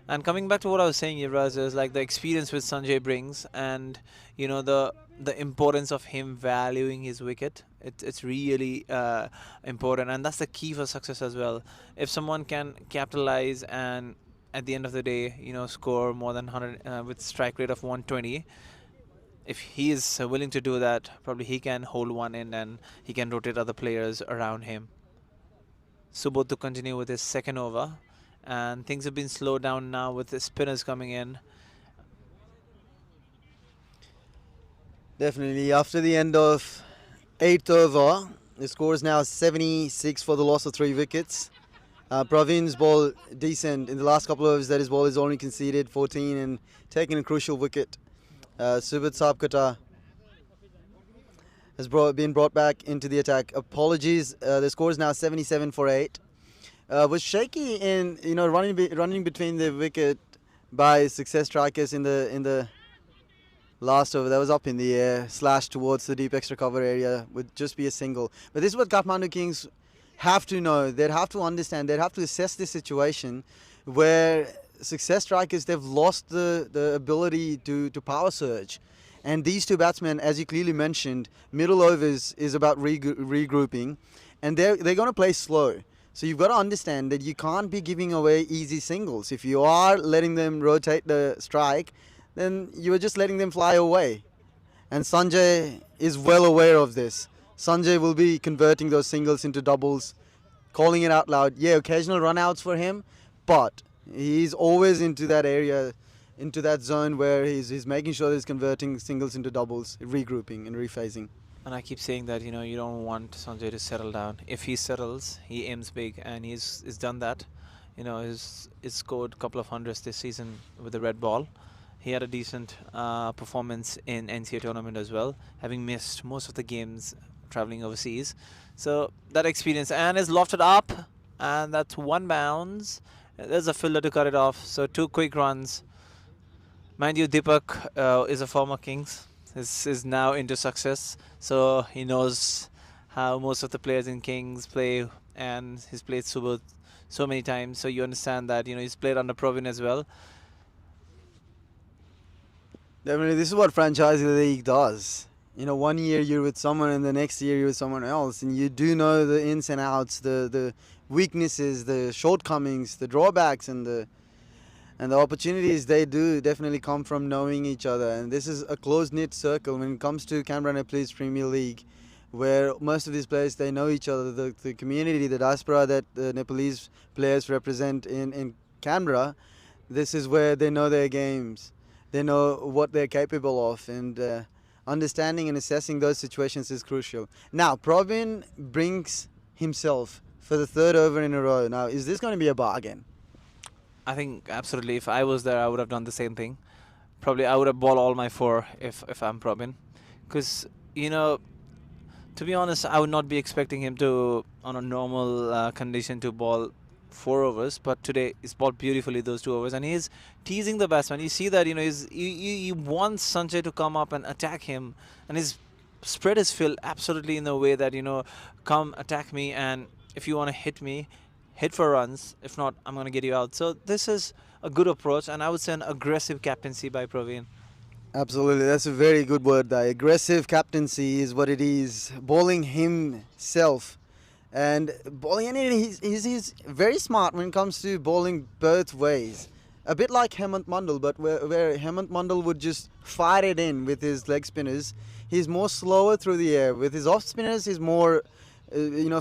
And coming back to what I was saying, Yuvraj, is the experience which Sanjay brings, and the importance of him valuing his wicket. It's really important, and that's the key for success as well. If someone can capitalize and at the end of the day, score more than 100 with strike rate of 120, if he is willing to do that, probably he can hold one in and he can rotate other players around him. Subodh to continue with his second over. And things have been slowed down now with the spinners coming in. Definitely. After the end of 8th over, the score is now 76 for the loss of 3 wickets. Praveen's ball decent. In the last couple of overs that his ball has only conceded 14 and taken a crucial wicket. Subodh Sapkota has been brought back into the attack. Apologies, the score is now 77 for 8. was shaky in running between the wicket by success strikers in the last over. That was up in the air, slashed towards the deep extra cover area, would just be a single. But this is what Kathmandu Kings have to know. They'd have to understand. They'd have to assess this situation where success strikers, they've lost the ability to power surge. And these two batsmen, as you clearly mentioned, middle overs is about regrouping, and they're going to play slow. So you've got to understand that you can't be giving away easy singles. If you are letting them rotate the strike, then you are just letting them fly away. And Sanjay is well aware of this. Sanjay will be converting those singles into doubles, calling it out loud. Yeah, occasional run-outs for him, but he's always into that area, into that zone where he's making sure he's converting singles into doubles, regrouping and rephasing. And I keep saying that, you don't want Sanjay to settle down. If he settles, he aims big, and he's done that. He's scored a couple of hundreds this season with the red ball. He had a decent performance in NCA tournament as well, having missed most of the games traveling overseas. So that experience, and is lofted up, and that's one bounce. There's a fielder to cut it off. So 2 quick runs. Mind you, Deepak is a former Kings. Is now into success, so he knows how most of the players in Kings play, and he's played Subodh so many times, so you understand that he's played under Praveen as well. Definitely, this is what franchise league does. 1 year you're with someone and the next year you're with someone else, and you do know the ins and outs, the weaknesses, the shortcomings, the drawbacks, and the opportunities. They do definitely come from knowing each other, and this is a close-knit circle when it comes to Canberra Nepalese Premier League, where most of these players, they know each other. The community, the diaspora that the Nepalese players represent in Canberra, this is where they know their games. They know what they're capable of, and understanding and assessing those situations is crucial. Now, Praveen brings himself for the 3rd over in a row. Now, is this going to be a bargain? I think absolutely. If I was there, I would have done the same thing. Probably I would have bowled all my 4 if I'm Praveen, because to be honest, I would not be expecting him to, on a normal condition, to bowl 4 overs. But today he's bowled beautifully those 2 overs, and he's teasing the batsman. You see that he wants Sanjay to come up and attack him, and he's spread his field absolutely in a way that come attack me, and if you want to hit me, hit for runs. If not, I'm going to get you out. So this is a good approach, and I would say an aggressive captaincy by Praveen. Absolutely, that's a very good word there. Aggressive captaincy is what it is. Bowling himself. And bowling, and he's very smart when it comes to bowling both ways. A bit like Hemant Mandal, but where Hemant Mandal would just fire it in with his leg spinners, he's more slower through the air. With his off spinners, he's more,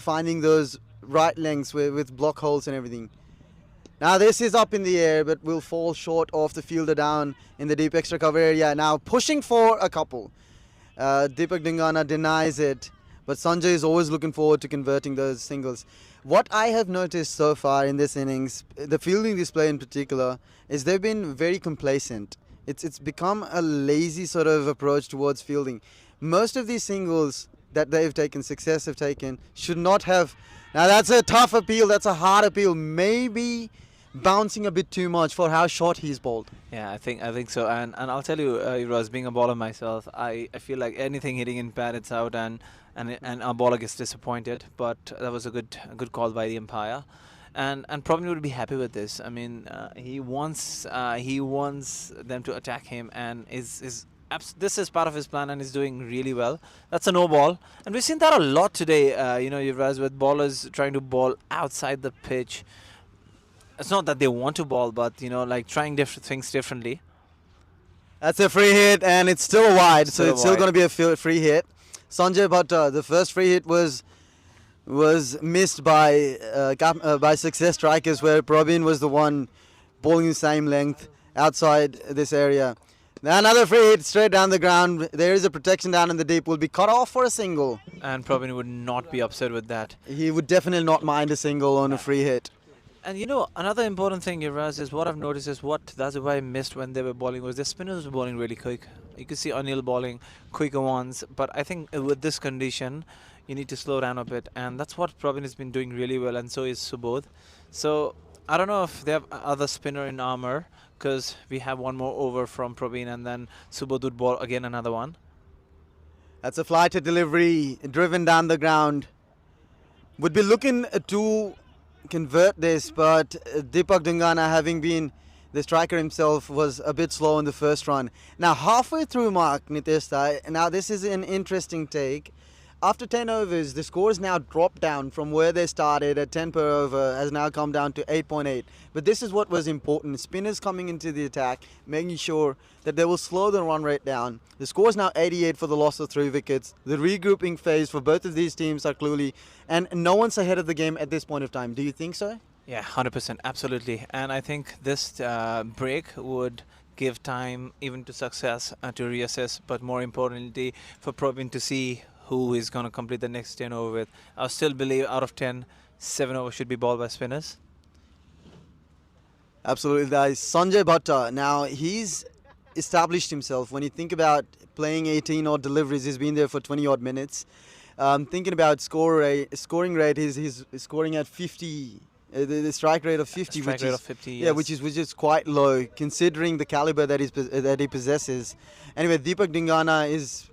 finding those right lengths with block holes and everything. Now this is up in the air, but will fall short of the fielder down in the deep extra cover area. Now pushing for a couple. Deepak Dingana denies it, but Sanjay is always looking forward to converting those singles. What I have noticed so far in this innings, the fielding display in particular, is they've been very complacent. It's become a lazy sort of approach towards fielding. Most of these singles that they've taken, success have taken, should not have. Now that's a tough appeal, that's a hard appeal. Maybe bouncing a bit too much for how short he's bowled. Yeah, I think so. And I'll tell you, Yuvraj, being a bowler myself, I feel like anything hitting in pad, it's out, and our bowler gets disappointed. But that was a good call by the umpire. And probably would be happy with this. I mean, he wants them to attack him, and this is part of his plan, and he's doing really well. That's a no ball, and we've seen that a lot today. Yuvraj, with bowlers trying to bowl outside the pitch. It's not that they want to bowl, but like trying different things differently. That's a free hit, and it's still a wide, so it's still going to be a free hit. Sanjay, but the first free hit was missed by success strikers, where Praveen was the one bowling the same length outside this area. Now another free hit straight down the ground. There is a protection down in the deep. Will be cut off for a single. And Praveen would not be upset with that. He would definitely not mind a single on a free hit. And another important thing, Yuvraj, is what I've noticed is what Dajubhai missed when they were bowling was their spinners were bowling really quick. You could see Anil bowling quicker ones, but I think with this condition, you need to slow down a bit, and that's what Praveen has been doing really well, and so is Subodh. So I don't know if they have other spinner in armor, because we have one more over from Praveen, and then Subodh would ball again another one. That's a fly to delivery driven down the ground. Would be looking to convert this, but Deepak Dungana, having been the striker himself, was a bit slow in the first run. Now halfway through mark, Nitesh, now this is an interesting take. After 10 overs, the scores now dropped down from where they started at 10 per over, has now come down to 8.8. But this is what was important. Spinners coming into the attack, making sure that they will slow the run rate down. The score is now 88 for the loss of 3 wickets. The regrouping phase for both of these teams are clearly, and no one's ahead of the game at this point of time. Do you think so? Yeah, 100%, absolutely. And I think this break would give time even to success to reassess, but more importantly for Praveen to see who is going to complete the next 10 over with. I still believe out of 10, 7 overs should be balled by spinners. Absolutely, guys. Sanjay Bhatta, now he's established himself. When you think about playing 18 odd deliveries, he's been there for 20 odd minutes. Thinking about scoring rate, he's scoring at 50. The strike rate of 50, Strike rate of 50, yeah, yes. which is quite low considering the caliber that he possesses. Anyway, Deepak Dingana is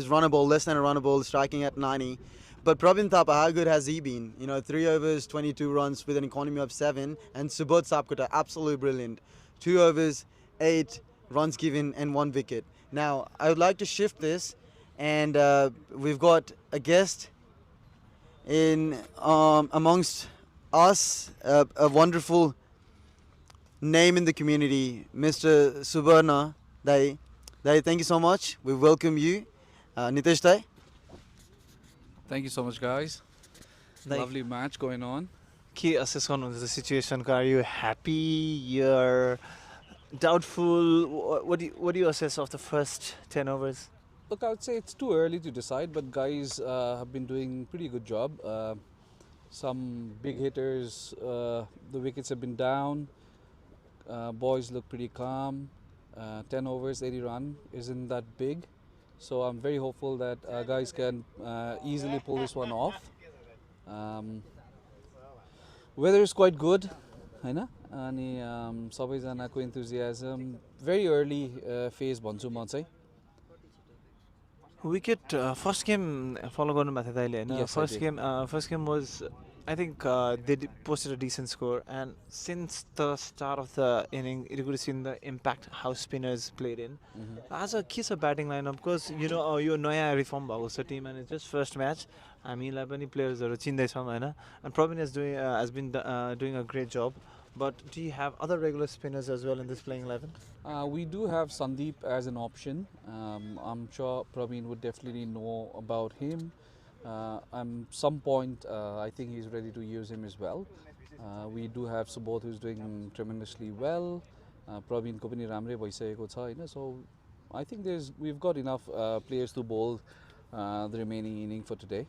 runnable, less than a runnable, striking at 90. But Praveen Thapa, how good has he been? 3 overs, 22 runs with an economy of 7. And Subodh Sapkota, absolutely brilliant. 2 overs, 8 runs given and 1 wicket. Now, I would like to shift this, and we've got a guest in amongst us, a wonderful name in the community, Mr. Subarna Dai. Dai, thank you so much. We welcome you. Nitesh Dai. Thank you so much, guys. Lovely match going on. Ke assess गर्नुहुन्छ the situation? Are you happy? You're doubtful? What do you assess of the first 10 overs? Look, I would say it's too early to decide, but guys have been doing pretty good job. Some big hitters, the wickets have been down. Boys look pretty calm. 10 overs, 80 run isn't that big. So I'm very hopeful that guys can easily pull this one off. Weather is quite good, हैन? अनि सबैजनाको enthusiasm very early phase भन्छु म चाहिँ. Wicket first game follow गर्नु भएको थियो दाइले हैन? Yes, I did. First game was, I think they posted a decent score, and since the start of the inning you could have seen the impact how spinners played in. As a के छ batting lineup, because यो नयाँ reform भएको छ team and it's just first match. हामीलाई पनि players हरु चिन्दै छौं हैन? And Praveen has been doing a great job. But do you have other regular spinners as well in this playing 11? We do have Sandeep as an option. I'm sure Praveen would definitely know about him. At some point, I think he's ready to use him as well. We do have Subodh, who's doing tremendously well. Praveen ko pani ramrai bhaisageko cha Hahn? So I think we've got enough players to bowl the remaining inning for today.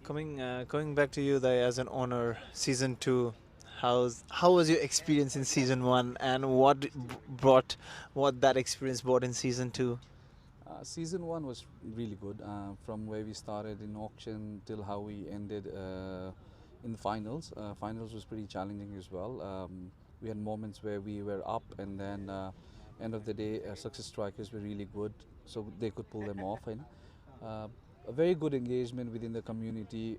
Coming back to you, Dai, as an owner, season 2. How was your experience in season 1, and what that experience brought in season 2? Season 1 was really good, from where we started in auction till how we ended in the finals. Finals was pretty challenging as well. We had moments where we were up, and then end of the day success strikers were really good, so they could pull them off. And a very good engagement within the community,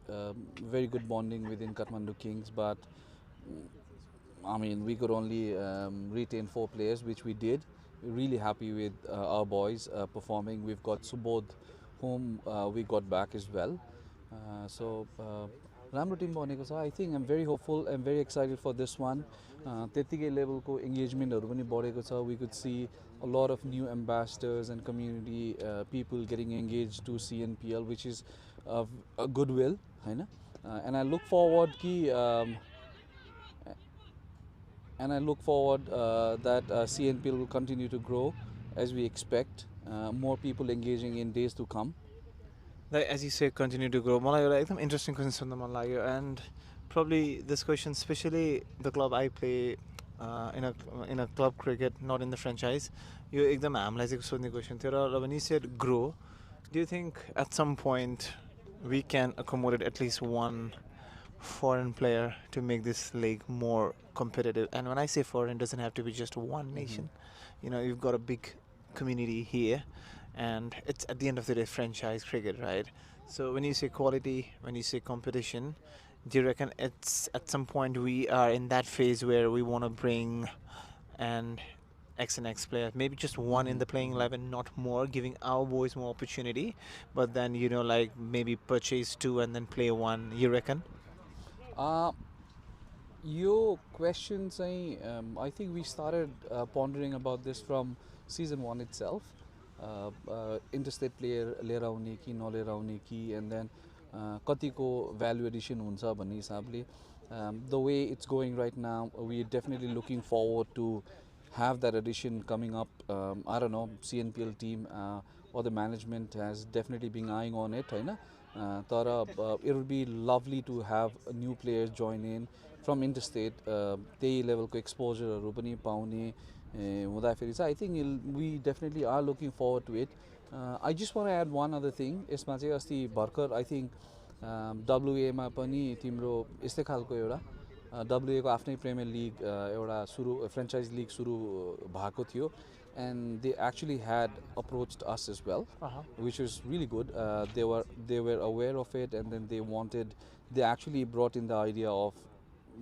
very good bonding within Kathmandu Kings, but I mean, we could only retain 4 players, which we did. We're really happy with our boys performing. We've got Subodh, whom we got back as well. So, राम्रो team बनेको छ. I think I'm very hopeful and very excited for this one. त्यतिकै लेभलको engagementहरु पनि बढेको छ. We could see a lot of new ambassadors and community people getting engaged to CNPL, which is a goodwill, Hahn? And I look forward that CNPL will continue to grow as we expect. More people engaging in days to come. As you say, continue to grow. मलाई एउटा एकदम interesting question सुन्न मन लाग्यो, and probably this question, especially the club I play in a club cricket, not in the franchise. यो एकदम हामीलाई चाहिँ सोध्ने question थियो र when you said grow, do you think at some point we can accommodate at least one foreign player to make this league more competitive. And when I say foreign, it doesn't have to be just one nation. You know, you've got a big community here, and it's at the end of the day franchise cricket, right? So when you say quality, when you say competition, do you reckon it's at some point we are in that phase where we want to bring an X and X player, maybe just one in the playing 11, not more, giving our boys more opportunity, but then, you know, like maybe purchase two and then play one, you reckon? Your question saying, I think we started pondering about this from season 1 itself. Interstate player लिएर आउने कि नलिएर आउने कि and then कतिको value addition हुन्छ भन्ने हिसाबले the way it's going right now, we're definitely looking forward to have that addition coming up. I don't know, CNPL team or the management has definitely been eyeing on it, होइन? It would be lovely to have new players join in from interstate, त्यही लेभलको एक्सपोजरहरू पनि पाउने हुँदाखेरि चाहिँ I think we definitely are looking forward to it. I just want to add one other thing. यसमा चाहिँ अस्ति भर्खर I think WA मा पनि तिम्रो यस्तै खालको एउटा WA को आफ्नै प्रिमियर लिग एउटा सुरु फ्रेन्चाइज लिग सुरु भएको थियो, and they actually had approached us as well, which was really good. They were aware of it, and then they actually brought in the idea of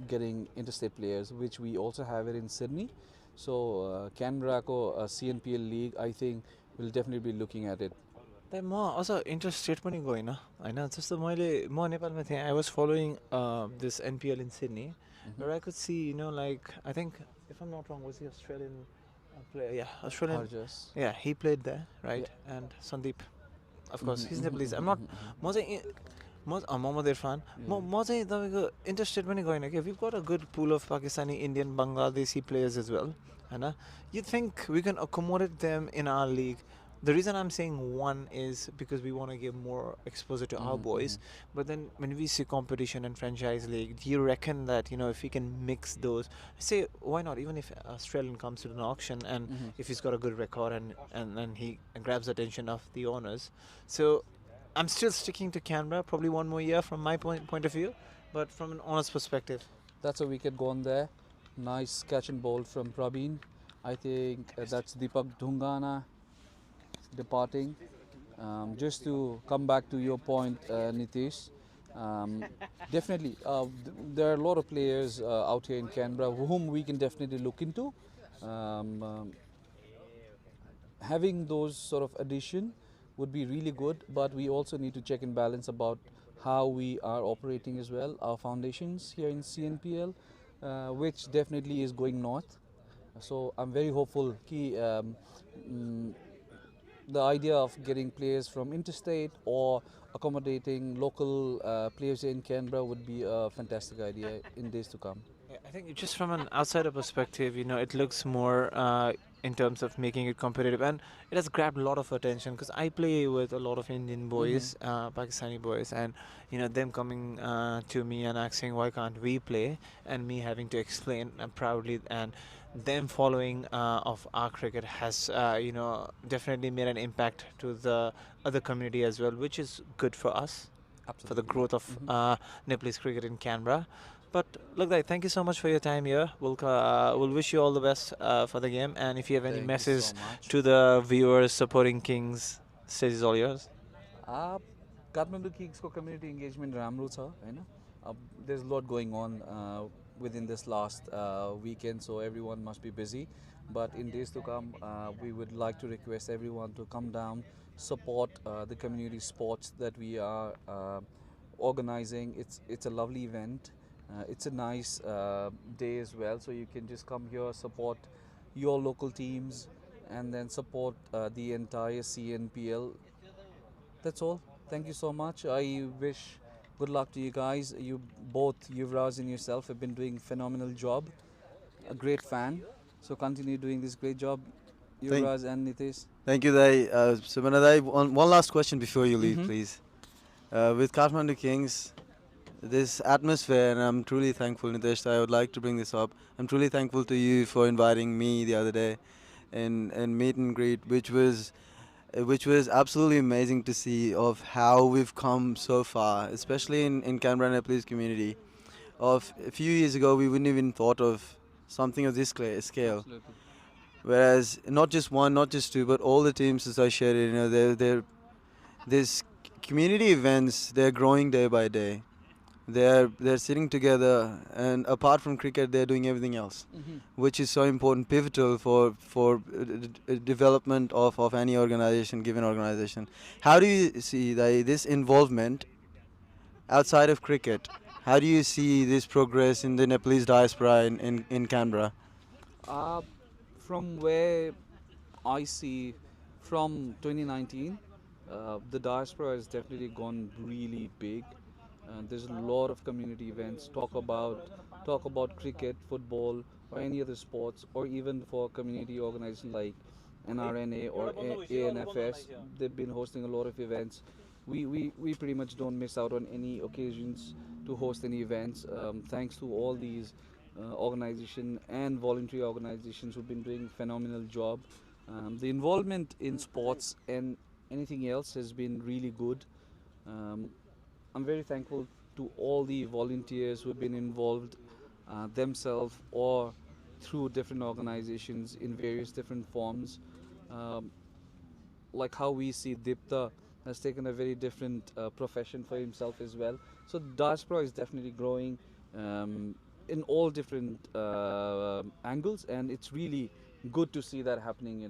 getting interstate players, which we also have it in Sydney. So Canberra ko CNPL league, I think we'll definitely be looking at it. म अझ interstate पनि गइनँ होइन, जस्तो म नेपालमा थिएँ, I was following this NPL in Sydney, where I could see, you know, like I think if I'm not wrong, was the Australian player? Yeah, Australian. Harjas. Yeah, he played there, right? Yeah. And Sandeep, of course, he's Nepalese. I'm not. म चाहिँ Mohammad Irfan. म चाहिँ तपाईँको interstate पनि गइनँ कि. We've got a good pool of Pakistani, Indian, Bangladeshi players as well. होइन, you think we can accommodate them in our league? The reason I'm saying one is because we want to give more exposure to our boys. But then when we see competition and franchise league, do you reckon that, you know, if we can mix those, say, why not, even if Australian comes to an auction and if he's got a good record and then he grabs the attention of the owners. So I'm still sticking to Canberra, probably one more year from my point of view, but from an owner's perspective. That's a wicket gone there. Nice catch and bowl from Praveen. I think that's Deepak Dhungana departing. Just to come back to your point, Nitish, definitely there are a lot of players out here in Canberra whom we can definitely look into. Having those sort of addition would be really good, but we also need to check and balance about how we are operating as well, our foundations here in CNPL, which definitely is going north. So I'm very hopeful the idea of getting players from interstate or accommodating local players in Canberra would be a fantastic idea in days to come. Yeah, I think just from an outsider perspective, you know, it looks more in terms of making it competitive, and it has grabbed a lot of attention because I play with a lot of Indian boys, Pakistani boys, and you know, them coming to me and asking why can't we play, and me having to explain proudly, and them following of our cricket has you know, definitely made an impact to the other community as well, which is good for us. Absolutely. For the growth of Nepalese cricket in Canberra. But look, thank you so much for your time here. We'll wish you all the best for the game, and if you have any message to the viewers supporting Kings, stage is all yours. Kathmandu Kings ko community engagement राम्रो छ, हैन? There's a lot going on within this last weekend, so everyone must be busy. But in days to come, we would like to request everyone to come down, support the community sports that we are organizing. It's a lovely event. It's a nice day as well, so you can just come here, support your local teams, and then support the entire CNPL. That's all. Thank you so much. I wish good luck to you guys. You both, Yuvraj and yourself, have been doing a phenomenal job. A great fan. So continue doing this great job, Yuvraj and Nitish. Thank you, Dai. Subhana Dai, one last question before you leave, please. With Kathmandu Kings, this atmosphere, and I'm truly thankful, Nitish, I would like to bring this up. I'm truly thankful to you for inviting me the other day in meet and greet, which was which was absolutely amazing to see of how we've come so far, especially in Canberra Nepalese community. Of a few years ago, we wouldn't even thought of something of this scale. Absolutely. Whereas not just one, not just two, but all the teams associated, they're this community events, they're growing day by day. They're sitting together, and apart from cricket, they're doing everything else, which is so important, pivotal for development of any organization, given organization. How do you see this involvement outside of cricket? How do you see this progress in the Nepalese diaspora in Canberra? Uh, from where I see from 2019, the diaspora has definitely gone really big. There's a lot of community events. Talk about cricket, football, or any other sports, or even for community organizations like NRNA or ANFS. They've been hosting a lot of events. We pretty much don't miss out on any occasions to host any events. Thanks to all these organization and voluntary organizations who've been doing phenomenal job. The involvement in sports and anything else has been really good. Um, I'm very thankful to all the volunteers who have been involved themselves or through different organizations in various different forms. Um, like how we see Dipta has taken a very different profession for himself as well. So diaspora is definitely growing in all different angles, and it's really good to see that happening.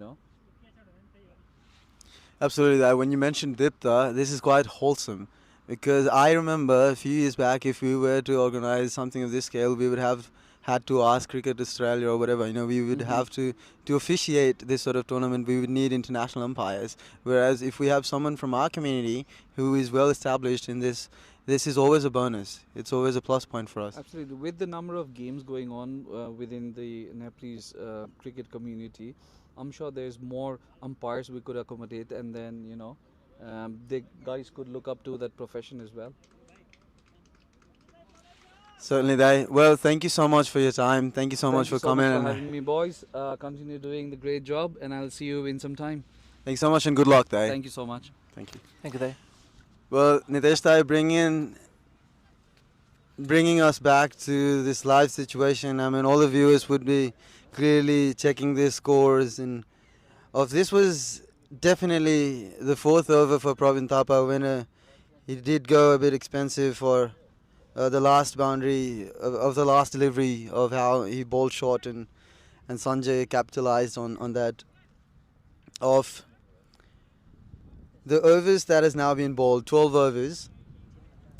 Absolutely. When you mentioned Dipta, this is quite wholesome because I remember a few years back, if we were to organize something of this scale, we would have had to ask Cricket Australia or whatever. We would have to officiate this sort of tournament. We would need international umpires. Whereas if we have someone from our community who is well established in this, this is always a bonus. It's always a plus point for us. Absolutely. With the number of games going on within the Nepalese cricket community, I'm sure there's more umpires we could accommodate, and then the guys could look up to that profession as well. Certainly, Dai. Well, thank you so much for your time. Thank you so much for coming. Thank you so much for having me, boys. Continue doing the great job, and I'll see you in some time. Thanks so much and good luck, Dai. Thank you so much. Thank you. Thank you, Dai. Well, Nitesh Dai, bringing us back to this live situation. I mean, all the viewers would be clearly checking their scores, and this was definitely the fourth over for Pravin Thapa when he did go a bit expensive for the last boundary of the last delivery of how he bowled short, and Sanjay capitalized on that. Of the overs that has now been bowled, 12 overs,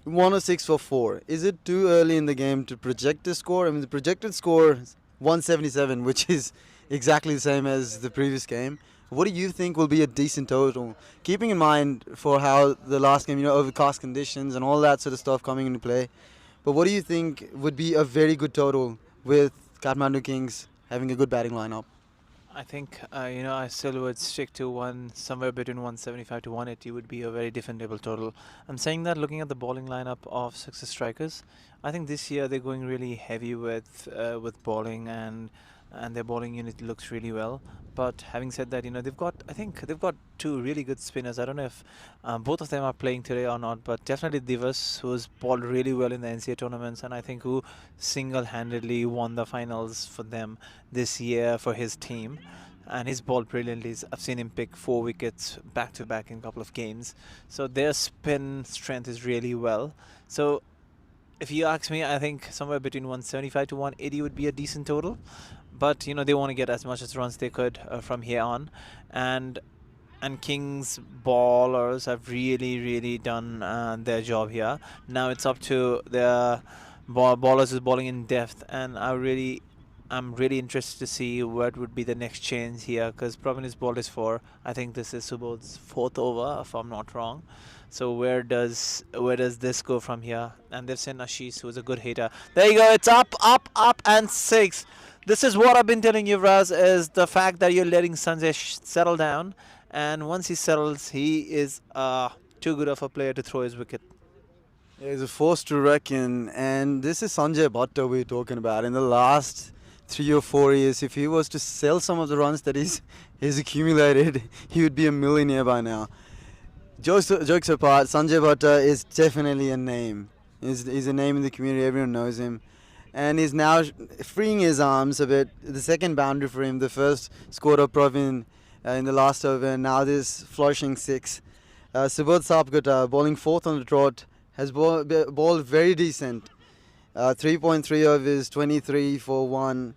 106 for 4. Is it too early in the game to project the score? I mean, the projected score is 177, which is exactly the same as the previous game. What do you think will be a decent total? Keeping in mind for how the last game, overcast conditions and all that sort of stuff coming into play. But what do you think would be a very good total with Kathmandu Kings having a good batting lineup? I think, I still would stick to somewhere between 175 to 180 would be a very defendable total. I'm saying that looking at the bowling lineup of Success Strikers, I think this year they're going really heavy with bowling, and their bowling unit looks really well. But having said that, they've got two really good spinners. I don't know if both of them are playing today or not, but definitely Divas, who's bowled really well in the NCA tournaments, and I think who single-handedly won the finals for them this year for his team. And he's bowled brilliantly. I've seen him pick 4 wickets back-to-back in a couple of games. So their spin strength is really well. So if you ask me, I think somewhere between 175 to 180 would be a decent total. But they want to get as much as runs they could from here on, and Kings bowlers have really done their job here. Now it's up to their bowlers who's bowling in depth, and I'm really interested to see what would be the next change here, because Pravin is bowled his 4. I think this is Subodh's 4th over, if I'm not wrong. So where does this go from here? And they've sent Ashish, who's a good hitter. There you go. It's up, and 6. This is what I've been telling you, Raz, is the fact that you're letting Sanjay settle down. And once he settles, he is too good of a player to throw his wicket. Yeah, he's a force to reckon. And this is Sanjay Bhatta we're talking about. In the last 3 or 4 years, if he was to sell some of the runs that he's accumulated, he would be a millionaire by now. Jokes apart, Sanjay Bhatta is definitely a name. He's a name in the community, everyone knows him. And he's now freeing his arms a bit. The second boundary for him, the first scored of Praveen in the last over, and now this flourishing 6. Subodh Sapkota, bowling 4th on the trot, has bowled very decent. 3.3 overs, 23 for 1.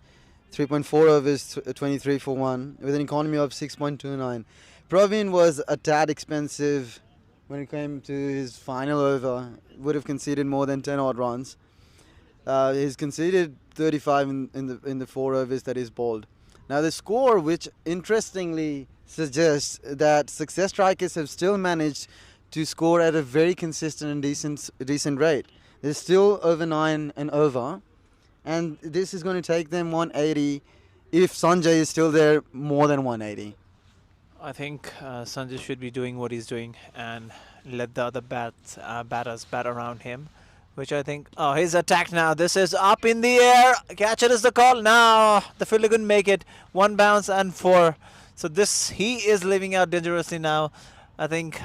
3.4 overs, 23 for 1, with an economy of 6.29. Praveen was a tad expensive when it came to his final over. Would have conceded more than 10 odd runs. He's conceded 35 in the 4 overs that he's bowled. Now the score, which interestingly suggests that success strikers have still managed to score at a very consistent and decent rate. They're still over 9 and over, and this is going to take them 180 if Sanjay is still there, more than 180. I think Sanjay should be doing what he's doing and let the other batters bat around him, which I think... Oh, he's attacked now. This is up in the air. Catcher is the call. Now the fielder couldn't make it. 1 bounce and 4. So he is living out dangerously now. I think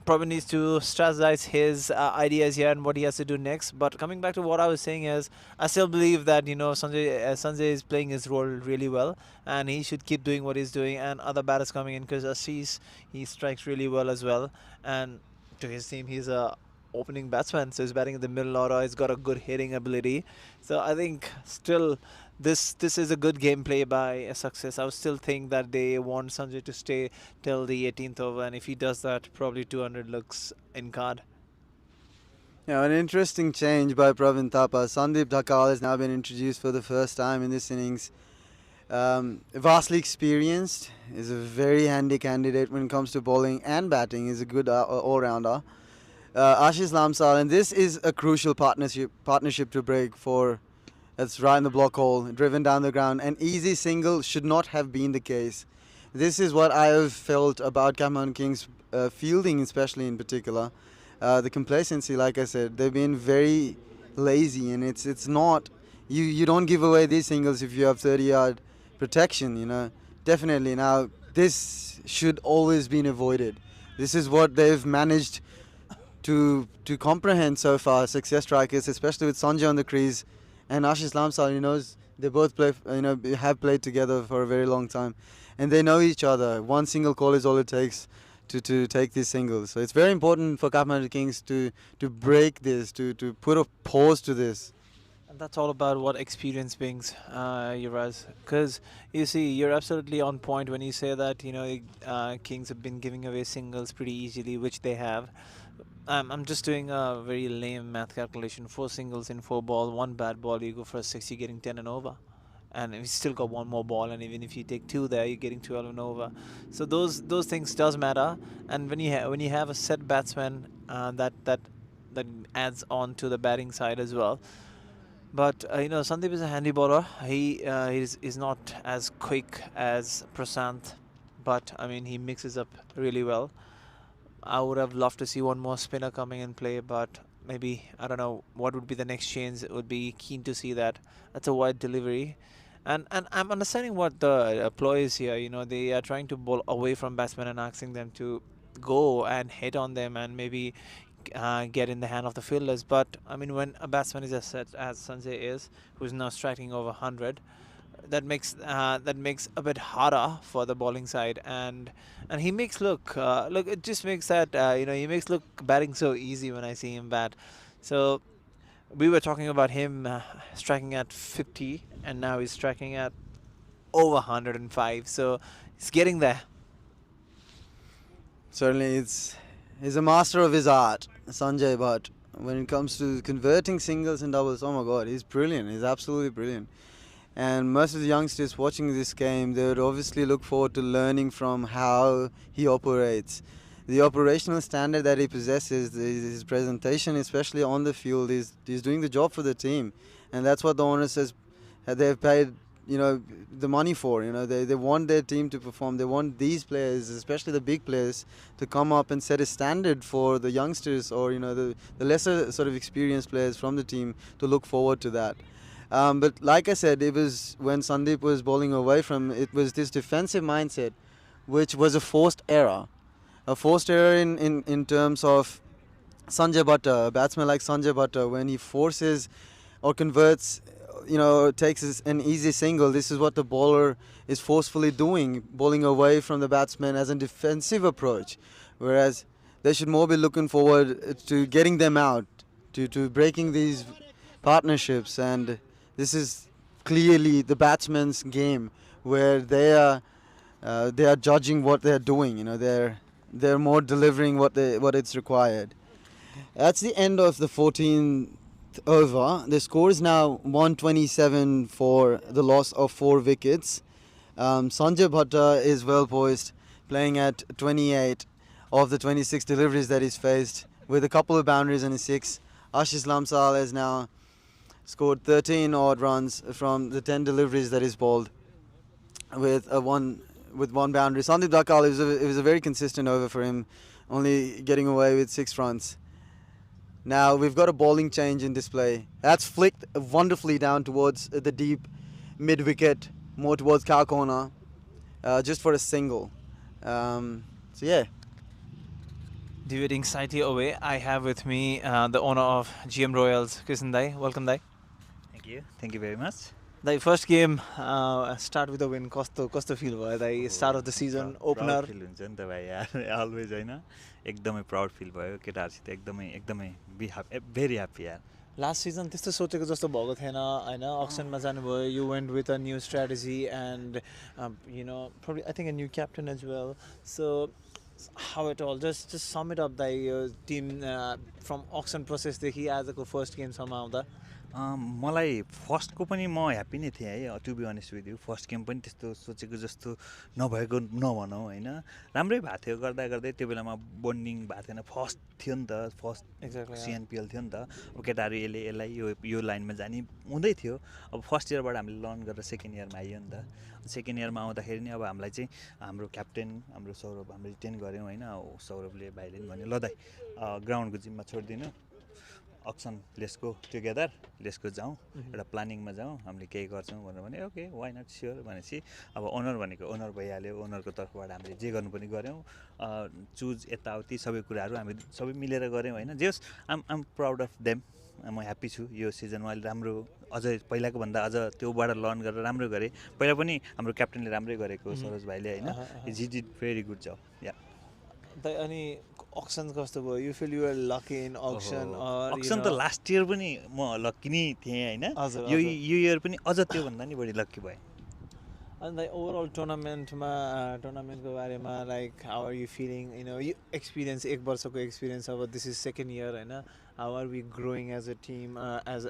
probably needs to strategize his ideas here and what he has to do next. But coming back to what I was saying is, I still believe that Sanjay is playing his role really well, and he should keep doing what he's doing. And other batters coming in, because Ashish, he strikes really well as well. And to his team, he's a opening batsman, so he's batting in the middle order. He's got a good hitting ability. So I think still this is a good gameplay by Success. I would still think that they want Sanjay to stay till the 18th over, and if he does that, probably 200 looks in card. Yeah, an interesting change by Praveen Thapa. Sandeep Dhakal has now been introduced for the first time in this innings. Vastly experienced, is a very handy candidate when it comes to bowling and batting. He's a good all-rounder. Ashish Lamsal, and this is a crucial partnership to break for. That's right in the block hole, driven down the ground. An easy single should not have been the case. This is what I have felt about Kathmandu Kings fielding, especially in particular. The complacency, like I said, they've been very lazy, and it's not. You don't give away these singles if you have 30-yard protection, you know. Definitely. Now, this should always been avoided. This is what they've managed to comprehend so far, success strikers, especially with Sanjay on the crease and Ashish Lamsal. They both have played together for a very long time, and they know each other. One single call is all it takes to take these singles. So it's very important for Kathmandu Kings to break this, to put a pause to this. And that's all about what experience brings, Yuvraj. Because you see, you're absolutely on point when you say that Kings have been giving away singles pretty easily, which they have. I'm just doing a very lame math calculation. 4 singles in 4 ball, 1 bad ball, you go for a 6, you're getting 10 and over. And you still got 1 more ball, and even if you take 2 there, you're getting 12 and over. So those things does matter. And when you have a set batsman, that adds on to the batting side as well. But Sandeep is a handy bowler. He is not as quick as Prashanth, but I mean he mixes up really well. I would have loved to see one more spinner coming and play, but maybe, I don't know what would be the next change. It would be keen to see that. That's a wide delivery. And I'm understanding what the ploy is here. They are trying to bowl away from batsmen and asking them to go and hit on them and maybe get in the hand of the fielders. But I mean, when a batsman is as set as Sanjay is, who's now striking over 100, that makes a bit harder for the bowling side, and he makes look it just makes that he makes look batting so easy when I see him bat. So we were talking about him striking at 50, and now he's striking at over 105. So he's getting there. Certainly, he's a master of his art, Sanjay. But when it comes to converting singles and doubles, oh my God, he's brilliant. He's absolutely brilliant. And most of the youngsters watching this game, they would obviously look forward to learning from how he operates. The operational standard that he possesses, his presentation, especially on the field, is doing the job for the team. And that's what the owner says they've paid the money for. They want their team to perform. They want these players, especially the big players, to come up and set a standard for the youngsters or the lesser sort of experienced players from the team to look forward to that. But like I said, it was when Sandeep was bowling away from, it was this defensive mindset, which was a forced error. A forced error in terms of Sanjay Bhatta, a batsman like Sanjay Bhatta, when he forces or converts, takes an easy single. This is what the bowler is forcefully doing, bowling away from the batsman as a defensive approach. Whereas they should more be looking forward to getting them out, to breaking these partnerships. And this is clearly the batsman's game, where they are judging what they're doing. They're more delivering what it's required. That's the end of the 14th over. The score is now 127 for the loss of 4 wickets. Sanjay Bhatta is well poised, playing at 28 of the 26 deliveries that he's faced, with a couple of boundaries and a 6. Ashish Lamsal has now scored 13 odd runs from the 10 deliveries that he's bowled, with one boundary. Sandeep Dhakal, it was a very consistent over for him, only getting away with 6 runs. Now we've got a bowling change in display. That's flicked wonderfully down towards the deep mid-wicket, more towards cow corner, just for a single. So yeah. Deviating slightly away, I have with me the owner of GM Royals, Krishnan Dai. Welcome, Dai. Thank you very much. Dai, first game, start with a win. कस्तो feel भयो Dai? Start of the season, opener. Proud feel हुन्छ नि त भाइ यार, always हैन. एकदमै proud feel भयो केटाहरुसित एकदमै very happy यार. Last season त्यस्तो सोचेको जस्तो भएको थिएन हैन, अक्सनमा जानुभयो. You went with a new strategy and probably I think a new captain as well. So how it all, just sum it up, the team from auction process देखि आजको first game सम्म आउँदा. मलाई फर्स्टको पनि म ह्याप्पी नै थिएँ है, to be honest with you. First game पनि त्यस्तो सोचेको जस्तो नभएको नभनौँ होइन, राम्रै भएको थियो. गर्दै त्यो बेलामा बन्डिङ भएको थिएन. फर्स्ट थियो नि त, फर्स्ट CNPL थियो नि त. अब केटाहरू यसलाई यो लाइनमा जाने हुँदै थियो. अब फर्स्ट इयरबाट हामीले लर्न गरेर सेकेन्ड इयरमा आइयो नि त. सेकेन्ड इयरमा आउँदाखेरि नि अब हामीलाई चाहिँ हाम्रो क्याप्टेन हाम्रो सौरभ हामीले रिटेन गऱ्यौँ होइन. सौरभले भाइले नि भन्यो ल दाइ ग्राउन्डको जिम्मा छोडिदिनु, action let's go together, let's go जाउँ, एउटा प्लानिङमा जाउँ, हामीले केही गर्छौँ भनेर भने ओके वाइ नट स्योर भनेपछि अब ओनर भनेको ओनर भइहाल्यो. ओनरको तर्फबाट हामीले जे गर्नु पनि गऱ्यौँ, चुज यताउति सबै कुराहरू हामी सबै मिलेर गऱ्यौँ होइन. जे होस् आम प्राउड अफ देम. म ह्याप्पी छु यो सिजनमा. अहिले राम्रो अझै पहिलाको भन्दा अझ त्योबाट लर्न गरेर राम्रो गरेँ. पहिला पनि हाम्रो क्याप्टेनले राम्रै गरेको सरोज भाइले होइन. ही डिड भेरी गुड जब. या अनि auction कस्तो भयो? You feel you were lucky in auction or auction त लास्ट इयर पनि म लक्की नै थिएँ होइन. यो इयर पनि अझ त्यो भन्दा नि बढी लक्की भएँ. And the overall tournamentको बारेमा, like how are you feeling? You experience 1 वर्षको experience अब this is second year होइन. How are we growing as a team, as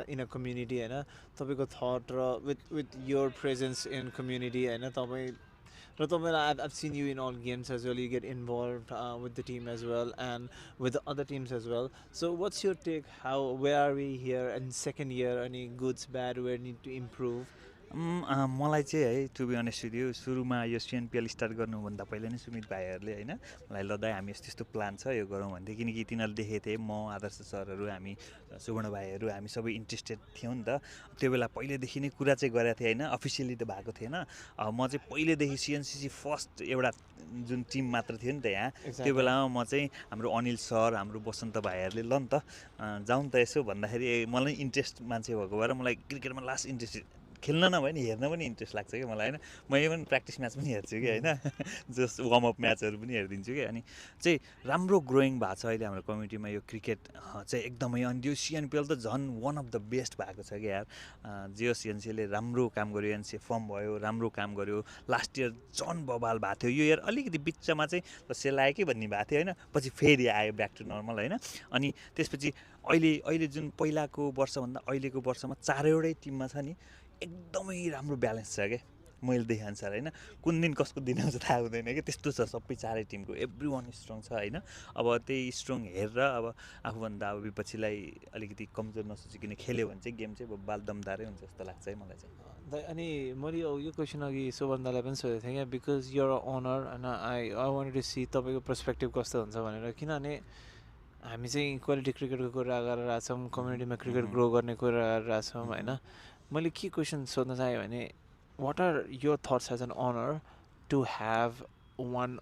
in a community होइन? तपाईको thought raw with your presence in community होइन, I've seen you in all games as well. You get involved with the team as well and with the other teams as well. So what's your take? Where are we here in second year? Any goods, bad, where need to improve? मलाई चाहिँ है to be honest with you, सुरुमा यो CNPL start गर्नुभन्दा पहिला नै सुमित भाइहरूले होइन मलाई लदा हामी यस्तो प्लान छ यो गरौँ भन्थे. किनकि तिनीहरूले देखेको थिएँ म, आदर्श सरहरू, हामी सुवर्ण भाइहरू, हामी सबै इन्ट्रेस्टेड थियौँ नि त. त्यो बेला पहिलेदेखि नै कुरा चाहिँ गरेको थिएँ होइन, अफिसियली त भएको थिएन. म चाहिँ पहिलेदेखि CNCC फर्स्ट एउटा जुन टिम मात्र थियो नि त यहाँ, त्यो बेलामा म चाहिँ हाम्रो अनिल सर, हाम्रो बसन्त भाइहरूले ल नि त जाउँ त यसो भन्दाखेरि मलाई इन्ट्रेस्ट मान्छे भएको भएर मलाई क्रिकेटमा लास्ट इन्ट्रेस्ट, खेल्न नभए नि हेर्न पनि इन्ट्रेस्ट लाग्छ क्या मलाई होइन. म इभन प्र्याक्टिस म्याच पनि हेर्छु कि होइन, जस्ट वार्मअप म्याचहरू पनि हेरिदिन्छु कि. अनि चाहिँ राम्रो ग्रोइङ भएको छ अहिले हाम्रो कम्युनिटीमा यो क्रिकेट चाहिँ एकदमै. अनि त्यो CNPL त झन् वान अफ द बेस्ट भएको छ कि यार. जियो CNCले राम्रो काम गर्यो, NC फर्म भयो, राम्रो काम गर्यो. लास्ट इयर झन् बबाल भएको थियो. यो इयर अलिकति बिचमा चाहिँ सेलायो कि भन्ने भएको थियो होइन, पछि फेरि आयो ब्याक टु नर्मल होइन. अनि त्यसपछि अहिले जुन पहिलाको वर्षभन्दा अहिलेको वर्षमा 4वटै टिममा छ नि, एकदमै राम्रो ब्यालेन्स छ क्या मैले देखेअनुसार होइन. कुन दिन कसको दिन आउँछ थाहा हुँदैन कि, त्यस्तो छ सबै 4 टिमको. एभ्री वान स्ट्रङ छ होइन. अब त्यही स्ट्रङ हेरेर अब आफूभन्दा अब विपक्षीलाई अलिकति कमजोर नसोचिकन खेल्यो भने चाहिँ गेम चाहिँ बाल दमदारै हुन्छ जस्तो लाग्छ है मलाई चाहिँ. अनि मैले यो क्वेसन अघि सुबन्दालाई पनि सोधेको थिएँ क्या, बिकज युआर अ ओनर होइन. आई वान्टेड टु सी तपाईँको पर्सपेक्टिभ कस्तो हुन्छ भनेर. किनभने हामी चाहिँ क्वालिटी क्रिकेटको कुरा गरिरहेको छौँ, कम्युनिटीमा क्रिकेट ग्रो गर्ने कुरा गरिरहेको छौँ होइन. मैले के क्वेसन सोध्न चाहेँ भने what are your thoughts as an honor to have one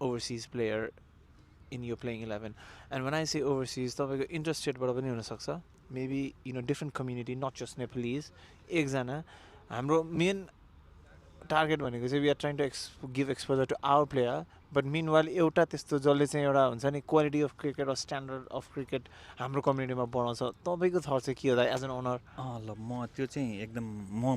overseas player in your playing 11? And when I say overseas, तपाईँको इन्टरस्टेटबाट पनि हुनसक्छ, maybe different community, not just Nepalese. एकजना हाम्रो मेन टार्गेट भनेको चाहिँ we are trying to give exposure to our player, but meanwhile एउटा त्यस्तो जसले चाहिँ एउटा हुन्छ नि quality of cricket or standard of cricket हाम्रो कम्युनिटीमा बढाउँछ. तपाईँको थट चाहिँ के हो एज एन ओनर? ल म त्यो चाहिँ एकदम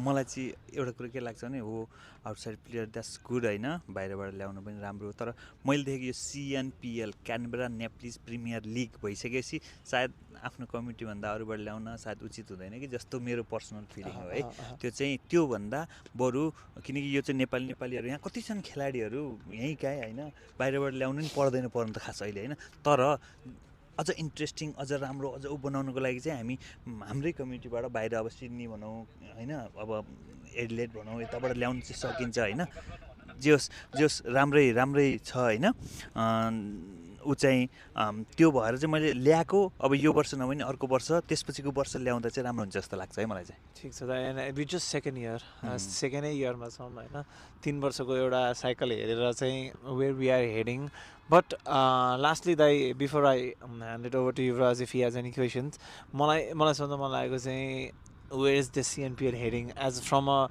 मलाई चाहिँ एउटा कुरो के लाग्छ भने हो आउटसाइड प्लेयर द्याट्स गुड होइन, बाहिरबाट ल्याउनु पनि राम्रो हो. तर मैले देखेको यो CNPL क्यानबेरा नेप्लिज प्रिमियर लिग भइसकेपछि सायद आफ्नो कम्युनिटीभन्दा अरूबाट ल्याउन सायद उचित हुँदैन कि जस्तो मेरो पर्सनल फिलिङ हो है. त्यो चाहिँ त्योभन्दा बरु किनकि यो चाहिँ नेपालीहरू यहाँ कति छन् खेलाडीहरू यहीँका होइन, बाहिरबाट ल्याउनु नि पर्दैन त खास अहिले होइन. तर अझ इन्ट्रेस्टिङ अझ राम्रो अझ बनाउनुको लागि चाहिँ हामी हाम्रै कम्युनिटीबाट बाहिर अब सिडनी भनौँ होइन, अब एडिलेड भनौँ यताबाट ल्याउनु चाहिँ सकिन्छ होइन. जे होस् राम्रै छ होइन. ऊ चाहिँ त्यो भएर चाहिँ मैले ल्याएको अब यो वर्ष नभए अर्को वर्ष त्यसपछिको वर्ष ल्याउँदा चाहिँ राम्रो हुन्छ जस्तो लाग्छ है मलाई चाहिँ. ठिक छ दाइ. एन्ड जस्ट सेकेन्डै इयरमा छौँ होइन, 3 वर्षको एउटा साइकल हेरेर चाहिँ where we are heading. But lastly दाइ before I hand it over to Yuvraj if he has any questions, मलाई सोध्न मन लागेको चाहिँ where is the CNPL heading as from a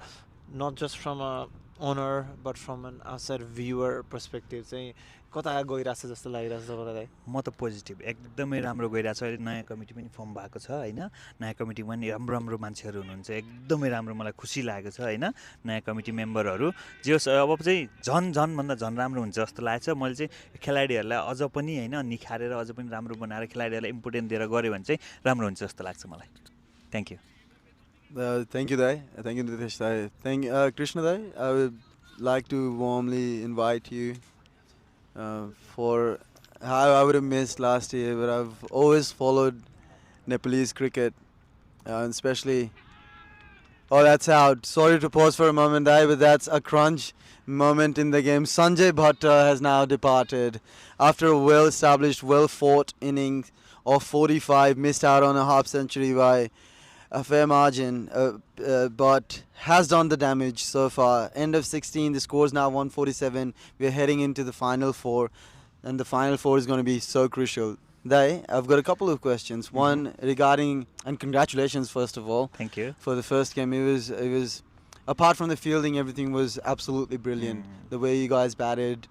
not just from a owner but from an outside viewer perspective चाहिँ कता गइरहेको छ जस्तो लागिरहेको छ तपाईँलाई? म त पोजिटिभ एकदमै राम्रो गइरहेको छ. अहिले नयाँ कमिटी पनि फर्म भएको छ होइन, नयाँ कमिटीमा पनि राम्रो मान्छेहरू हुनुहुन्छ, एकदमै राम्रो मलाई खुसी लागेको छ होइन. नयाँ कमिटी मेम्बरहरू जे होस् अब चाहिँ झन्भन्दा झन् राम्रो हुन्छ जस्तो लागेको छ. मैले चाहिँ खेलाडीहरूलाई अझ पनि होइन निखारेर अझ पनि राम्रो बनाएर खेलाडीहरूलाई इम्पोर्टेन्ट दिएर गऱ्यो भने चाहिँ राम्रो हुन्छ जस्तो लाग्छ मलाई. Thank you. Thank you, Dai. Thank you, Nitesh Dai. Krishna Dai, I would like to warmly invite you for how I would have missed last year, but I've always followed Nepalese cricket, and especially. Oh, that's out. Sorry to pause for a moment, Dai, but that's a crunch moment in the game. Sanjay Bhatta has now departed after a well-established, well-fought innings of 45, missed out on a half century by a fair margin, but has done the damage so far. End of 16, the score is now 147. We're heading into the final four, and the final four is going to be so crucial. Dai, I've got a couple of questions. One regarding, and congratulations first of all. Thank you. For the first game, it was apart from the fielding, everything was absolutely brilliant. The way you guys batted,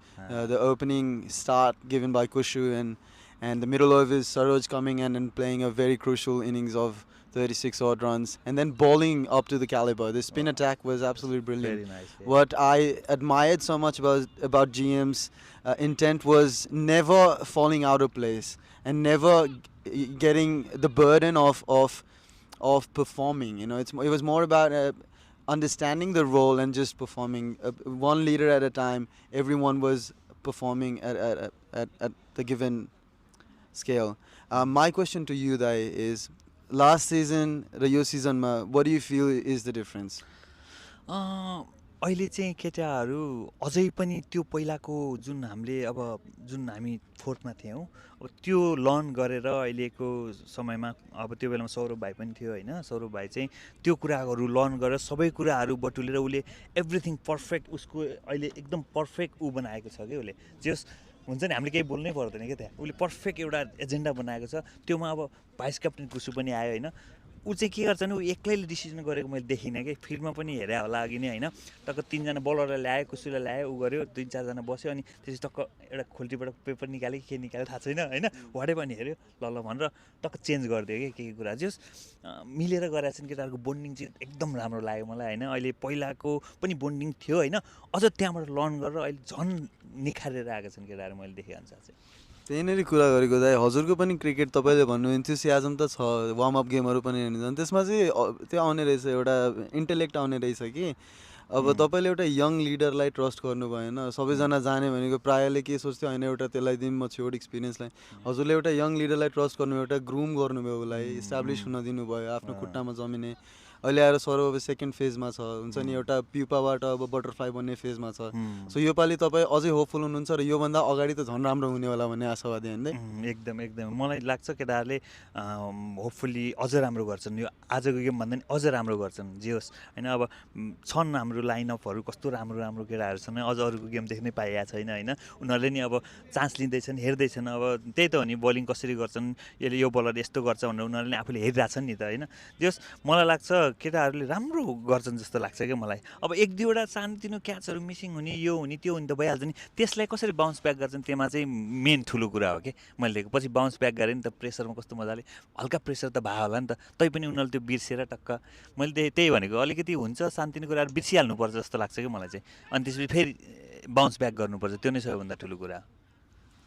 the opening start given by Kushu, and the middle overs, Saroj coming in and playing a very crucial innings of 36 odd runs, and then bowling up to the caliber. The spin attack was absolutely brilliant. Very nice. Yeah. What I admired so much about GM's intent was never falling out of place and never getting the burden of performing. You know, it was more about understanding the role and just performing. One leader at a time. Everyone was performing at the given scale. My question to you, Dai, is last season र यो सिजनमा what do you feel is the difference? अहिले चाहिँ केटाहरू अझै पनि त्यो पहिलाको जुन हामी फोर्थमा थियौँ अब त्यो लर्न गरेर अहिलेको समयमा अब त्यो बेलामा सौरभ भाइ पनि थियो होइन, सौरभ भाइ चाहिँ त्यो कुराहरू लर्न गरेर सबै कुराहरू बटुलेर उसले एभ्रिथिङ पर्फेक्ट उसको अहिले एकदम पर्फेक्ट बनाएको छ कि उसले. जस हुन्छ नि हामीले केही बोल्नै पर्दैन क्या त्यहाँ, उसले पर्फेक्ट एउटा एजेन्डा बनाएको छ. त्योमा अब भाइस क्याप्टेन कुसु पनि आयो होइन, ऊ चाहिँ के गर्छ भने ऊ एक्लैले डिसिजन गरेको मैले देखिनँ कि फिल्डमा पनि हेरे होला अघि नै होइन. टक्क 3जना बलरलाई ल्यायो, कुसुलाई ल्यायो, ऊ गऱ्यो, 2-4जना बस्यो, अनि त्यसपछि टक्क एउटा खोल्टीबाट पेपर निकाल्यो के निकाल्यो थाहा छैन होइन, वाडे पनि हेऱ्यो ल भनेर टक्क चेन्ज गरिदियो कि के कुरा. जस मिलेर गरेका छन् केटाहरूको बोन्डिङ चाहिँ एकदम राम्रो लाग्यो मलाई होइन. अहिले पहिलाको पनि बोन्डिङ थियो होइन, अझ त्यहाँबाट लर्न गरेर अहिले झन् निखारेर आएका छन् केटाहरू मैले देखेअनुसार चाहिँ. त्यहीँनिर कुरा गरेको दाइ, हजुरको पनि क्रिकेट तपाईँले भन्नु इन्थुसियाजम त छ, वार्मअप गेमहरू पनि हेर्नु, त्यसमा चाहिँ त्यो आउने रहेछ, एउटा इन्टेलेक्ट आउने रहेछ कि अब तपाईँले एउटा यङ लिडरलाई ट्रस्ट गर्नु भएन सबैजना जाने भनेको प्रायःले के सोच्थ्यो होइन एउटा त्यसलाई दिन म छोड एक्सपिरियन्सलाई हजुरले एउटा यङ लिडरलाई ट्रस्ट गर्नुभयो एउटा ग्रुम गर्नुभयो उसलाई इस्टाब्लिस हुन दिनुभयो आफ्नो खुट्टामा जमिने अहिले आएर सर अब सेकेन्ड फेजमा छ हुन्छ नि एउटा प्युपाबाट अब बटरफ्लाई बन्ने फेजमा छ सो योपालि तपाईँ अझै होपफुल हुनुहुन्छ र योभन्दा अगाडि त झन् राम्रो हुने होला भन्ने आशावादी होइन एकदम एकदम मलाई लाग्छ केटाहरूले होपफुल्ली अझ राम्रो गर्छन् यो आजको गेमभन्दा नि अझ राम्रो गर्छन् जे होस् होइन अब छन् हाम्रो लाइनअपहरू कस्तो राम्रो राम्रो केटाहरू छन् अझ अरूको गेम देख्नै पाइएको छैन होइन उनीहरूले नि अब चान्स लिँदैछन् हेर्दैछन् अब त्यही त हो नि बलिङ कसरी गर्छन् यसले यो बलर यस्तो गर्छ भनेर उनीहरूले आफूले हेरिरहेछन् नि त होइन जे होस् मलाई लाग्छ केटाहरूले राम्रो गर्छन् जस्तो लाग्छ क्या मलाई अब एक दुईवटा सानोतिनो क्याचहरू मिसिङ हुने यो हुने त्यो हुने त भइहाल्छ नि त्यसलाई कसरी बााउन्स ब्याक गर्छन् त्यसमा चाहिँ मेन ठुलो कुरा हो कि मैले देखेँ पछि बााउन्स ब्याक गरेँ नि त प्रेसरमा कस्तो मजाले हल्का प्रेसर त भयो होला नि त तैपनि उनीहरूले त्यो बिर्सेर टक्क मैले त्यही भनेको अलिकति हुन्छ सानोतिनो कुराहरू बिर्सिहाल्नुपर्छ जस्तो लाग्छ कि मलाई चाहिँ अनि त्यसपछि फेरि बााउन्स ब्याक गर्नुपर्छ त्यो नै सबैभन्दा ठुलो कुरा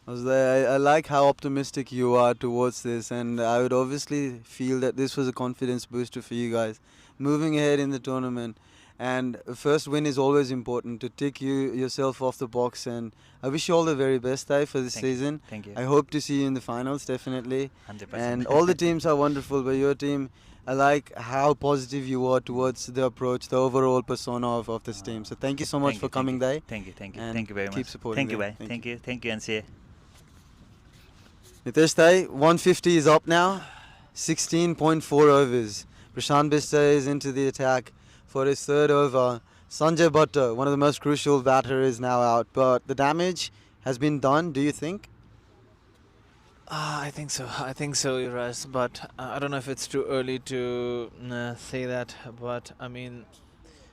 I like how optimistic you are towards this, and I would obviously feel that this was a confidence booster for you guys moving ahead in the tournament. And first win is always important to tick yourself off the box, and I wish you all the very best, Ty, for this season. Thank you. I hope to see you in the finals, definitely. 100%. And all the teams are wonderful, but your team, I like how positive you are towards the approach, the overall persona of this team. So thank you so much for coming, Ty. Thank you And thank you very much. keep supporting Thank you, them. bye. Thank you, NCA. Nitesh Thai, 150 is up now, 16.4 overs. Prashant Bista is into the attack for his third over. Sanjay Bhatta, one of the most crucial batters, is now out. But the damage has been done, do you think? I think so, Yuvraj, but I don't know if it's too early to say that, but I mean,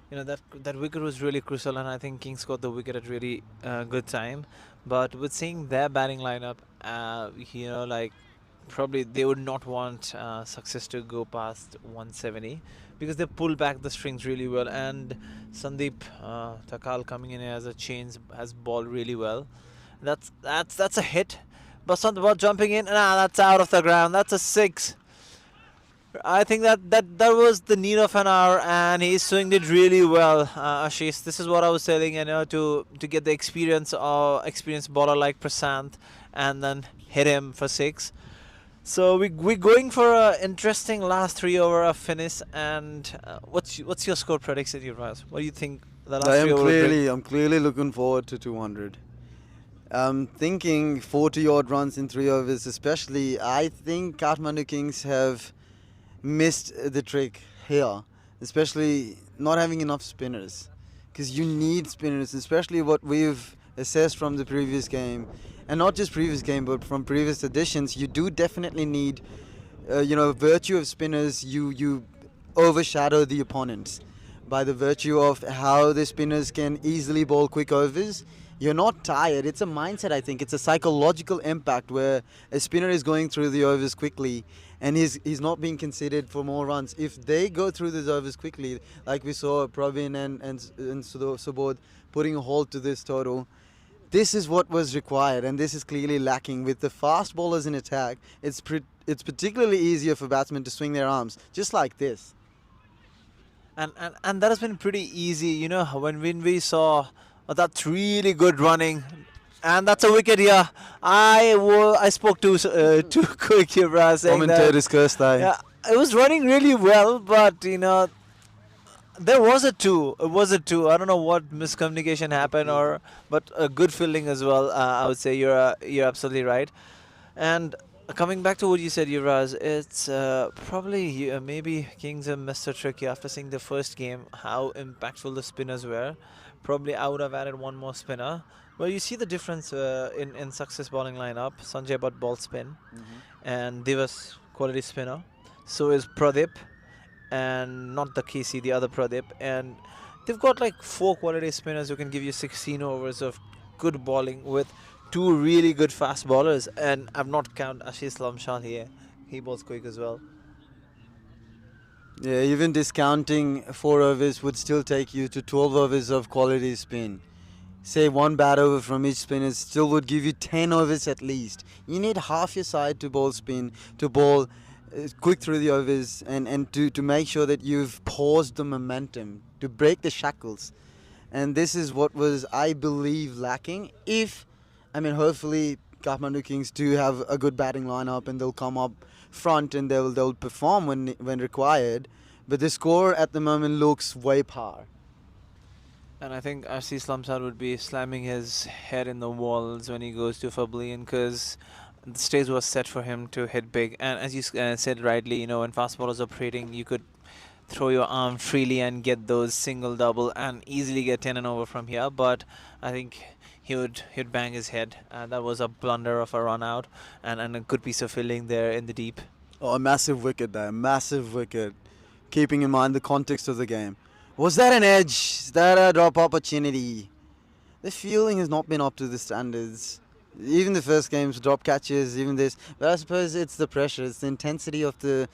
you know, that wicket was really crucial, and I think Kings got the wicket at really good time. But with seeing their batting lineup, you know, like probably they would not want success to go past 170 because they pull back the strings really well. And Sandeep Takal coming in as a change has bowled really well. That's a hit. But Sandeep jumping in, that's out of the ground. That's a 6. I think that was the need of an hour, and he swinged it really well, Ashish. This is what I was telling, you know, to get the experienced bowler like Prasant, and then hit him for 6. So we're going for an interesting last 3 over of finish. And what's your score prediction, Yuvraj? What do you think the last 3 over? I'm clearly looking forward to 200. I'm thinking 40 odd runs in 3 overs, especially. I think Kathmandu Kings have missed the trick here, especially not having enough spinners, because you need spinners, especially what we've assessed from the previous game, and not just previous game but from previous editions. You do definitely need virtue of spinners. You overshadow the opponents by the virtue of how the spinners can easily bowl quick overs. You're not tired. It's a mindset, I think. It's a psychological impact where a spinner is going through the overs quickly and he's not being considered for more runs. If they go through these overs quickly, like we saw Praveen and Subodh putting a halt to this total, this is what was required, and this is clearly lacking. With the fast bowlers in attack, it's particularly easier for batsmen to swing their arms, just like this. And that has been pretty easy, you know, when we saw that's really good running, and that's a wicket here. I spoke too quick here, Brad, saying Commentators cursed that. Yeah, it was running really well, but you know, there was a 2. It was a 2. I don't know what miscommunication happened, but a good fielding as well. I would say you're absolutely right. And coming back to what you said, Yuvraj, it's probably maybe Kings have missed a trick here after seeing the first game, how impactful the spinners were. Probably I would have added one more spinner. Well, you see the difference in success bowling lineup. Sanjay Bhatt ball spin, and Divas quality spinner. So is Pradeep, and not the KC, the other Pradeep. And they've got like 4 quality spinners who can give you 16 overs of good bowling with 2 really good fast bowlers. And I've not counted Ashish Lamshal here. He bowls quick as well. Yeah, even discounting 4 overs would still take you to 12 overs of quality spin. Say 1 bat over from each spinner still would give you 10 overs at least. You need half your side to bowl spin, to bowl quick through the overs, and to make sure that you've paused the momentum to break the shackles. And this is what was, I believe, lacking. Hopefully Kathmandu Kings do have a good batting lineup and they'll come up front and they'll perform when required. But the score at the moment looks way par. And I think RC Slumsad would be slamming his head in the walls when he goes to Fablian, because the stage was set for him to hit big. And as you said rightly, when fast bowlers are operating, you could throw your arm freely and get those single, double, and easily get 10 and over from here. But I think he'd bang his head. That was a blunder of a run out, and a good piece of fielding there in the deep. Oh, a massive wicket there, massive wicket. Keeping in mind the context of the game. Was that an edge? Is that a drop opportunity? The fielding has not been up to the standards. Even the first game's drop catches, even this. But I suppose it's the pressure, it's the intensity of the